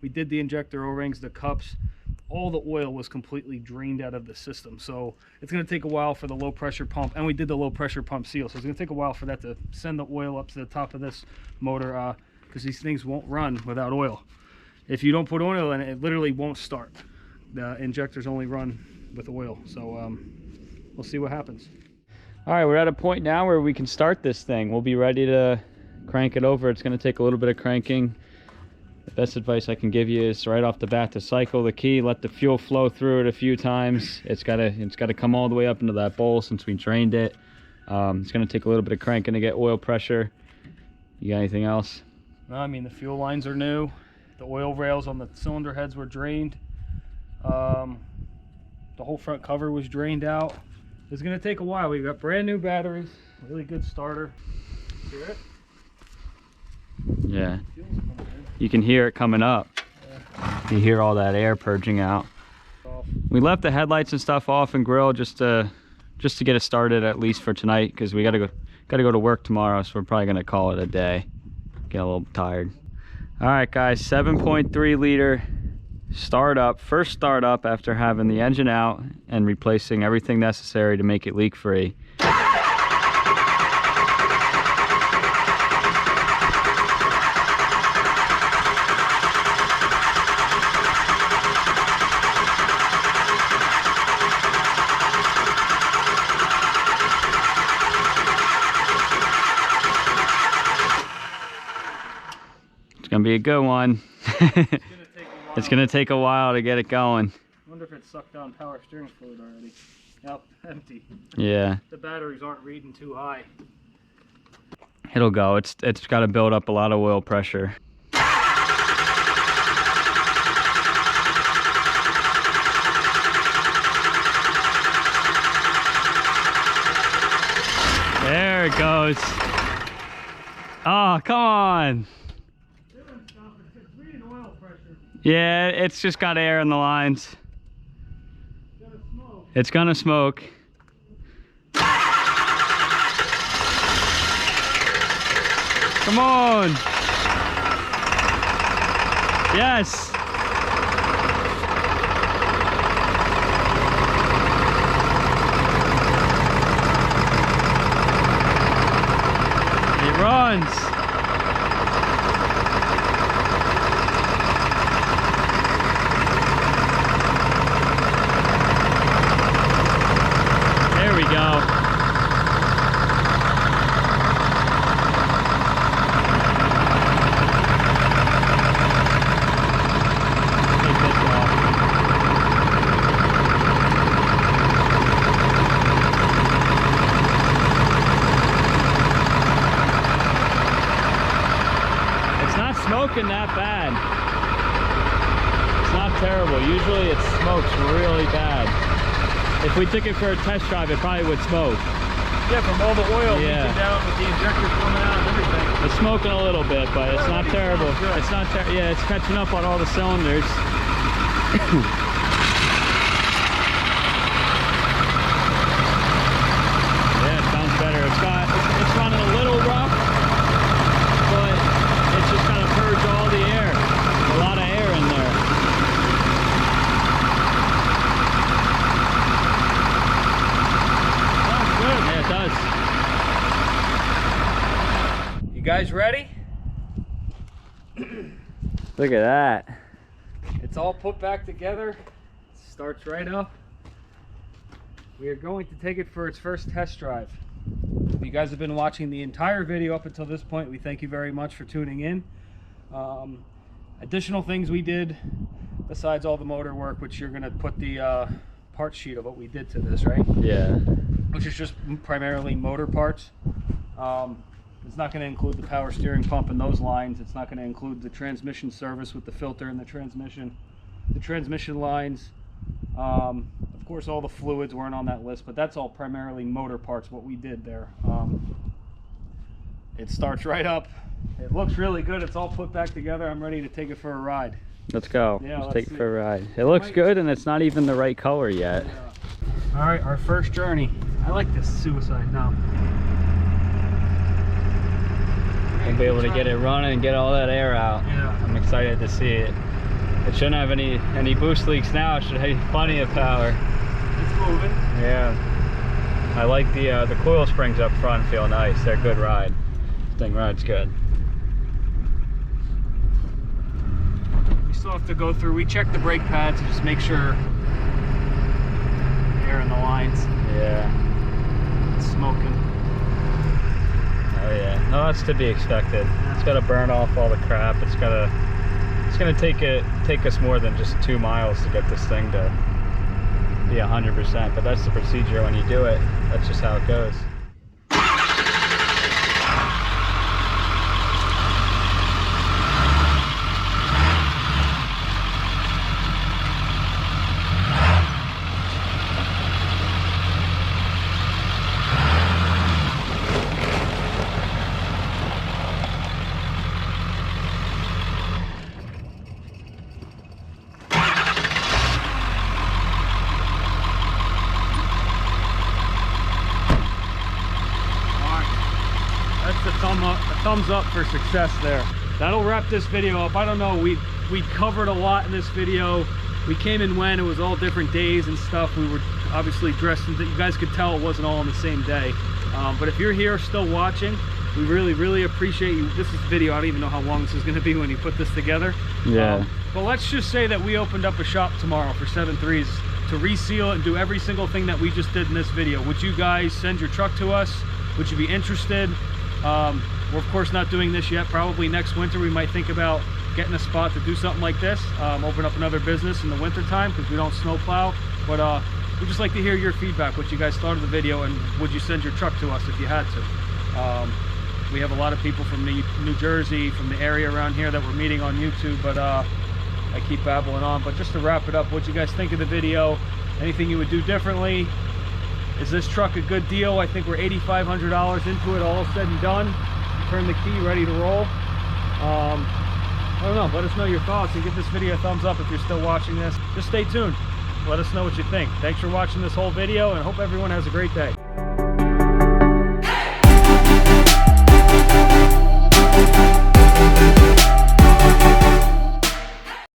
we did the injector O-rings, the cups. All the oil was completely drained out of the system, so it's going to take a while for the low pressure pump, and we did the low pressure pump seal, so it's going to take a while for that to send the oil up to the top of this motor, because these things won't run without oil. If you don't put oil in it, it literally won't start. The injectors only run with oil, so we'll see what happens. All right, we're at a point now where we can start this thing. We'll be ready to crank it over. It's going to take a little bit of cranking. The best advice I can give you is right off the bat to cycle the key, let the fuel flow through it a few times. It's got to come all the way up into that bowl since we drained it. It's going to take a little bit of cranking to get oil pressure. You got anything else? No, I mean, the fuel lines are new. The oil rails on the cylinder heads were drained. The whole front cover was drained out. It's going to take a while. We've got brand new batteries, really good starter. Hear it? Yeah. You can hear it coming up. Yeah. You hear all that air purging out. We left the headlights and stuff off and grill just to get it started, at least for tonight, because we gotta go to work tomorrow, so we're probably gonna call it a day. Get a little tired. All right, guys, 7.3 liter startup, first startup after having the engine out and replacing everything necessary to make it leak free. Gonna be a good one. It's gonna take a while to get it going. I wonder if it sucked down power steering fluid already. Yep, empty. Yeah. The batteries aren't reading too high. It'll go. It's got to build up a lot of oil pressure. There it goes. Oh, come on. Yeah, it's just got air in the lines. It's gonna smoke. Come on. Yes. It runs. There we go. Take this off. It's not smoking that bad. It's not terrible. Usually it smokes really bad. If we took it for a test drive, it probably would smoke. Yeah, from all the oil Yeah. leaking down with the injectors coming out and everything. It's smoking a little bit, but it's not terrible. It's not yeah, it's catching up on all the cylinders. Yeah, it sounds better. It's running a little rough, but it's just kind of purged all the air. A lot of air in there. Sounds good. Yeah, it does. You guys ready? Look at that. It's all put back together. Starts right up. We are going to take it for its first test drive. If you guys have been watching the entire video up until this point, we thank you very much for tuning in. Additional things we did besides all the motor work, which you're going to put the part sheet of what we did to this, right? Yeah. Which is just primarily motor parts. It's not going to include the power steering pump and those lines. It's not going to include the transmission service with the filter and the transmission lines. Of course, all the fluids weren't on that list, but that's all primarily motor parts, what we did there. It starts right up. It looks really good. It's all put back together. I'm ready to take it for a ride. Let's go. Yeah, let's let's take it see. for a ride. It looks good, and it's not even the right color yet. All right, our first journey. I like this suicide now. We'll be able to get it running and get all that air out. Yeah. I'm excited to see it. It shouldn't have any boost leaks now. It should have plenty of power. It's moving. Yeah. I like the coil springs up front. Feel nice. They're a good ride. This thing rides good. We still have to go through. We check the brake pads to just make sure air in the lines. Yeah. It's smoking. Oh yeah. No, that's to be expected. It's got to burn off all the crap. It's gonna take us more than just 2 miles to get this thing to be 100%. But that's the procedure when you do it. That's just how it goes. Thumbs up for success there. That'll wrap this video up. I don't know, we covered a lot in this video. We came and went, it was all different days and stuff. We were obviously dressed in, you guys could tell it wasn't all on the same day. But if you're here still watching, we really appreciate you. This is video, I don't even know how long this is going to be when you put this together. Yeah. But let's just say that we opened up a shop tomorrow for 7.3s to reseal it and do every single thing that we just did in this video. Would you guys send your truck to us? Would you be interested? We're of course not doing this yet. Probably next winter we might think about getting a spot to do something like this. Open up another business in the winter time because we don't snow plow. But we'd just like to hear your feedback, what you guys thought of the video, and would you send your truck to us if you had to. We have a lot of people from New Jersey, from the area around here that we're meeting on YouTube, but I keep babbling on. But just to wrap it up, what you guys think of the video? Anything you would do differently? Is this truck a good deal? I think we're $8,500 into it, all said and done. Turn the key, ready to roll. I don't know, let us know your thoughts and give this video a thumbs up if you're still watching this. Just stay tuned. Let us know what you think. Thanks for watching this whole video, and I hope everyone has a great day.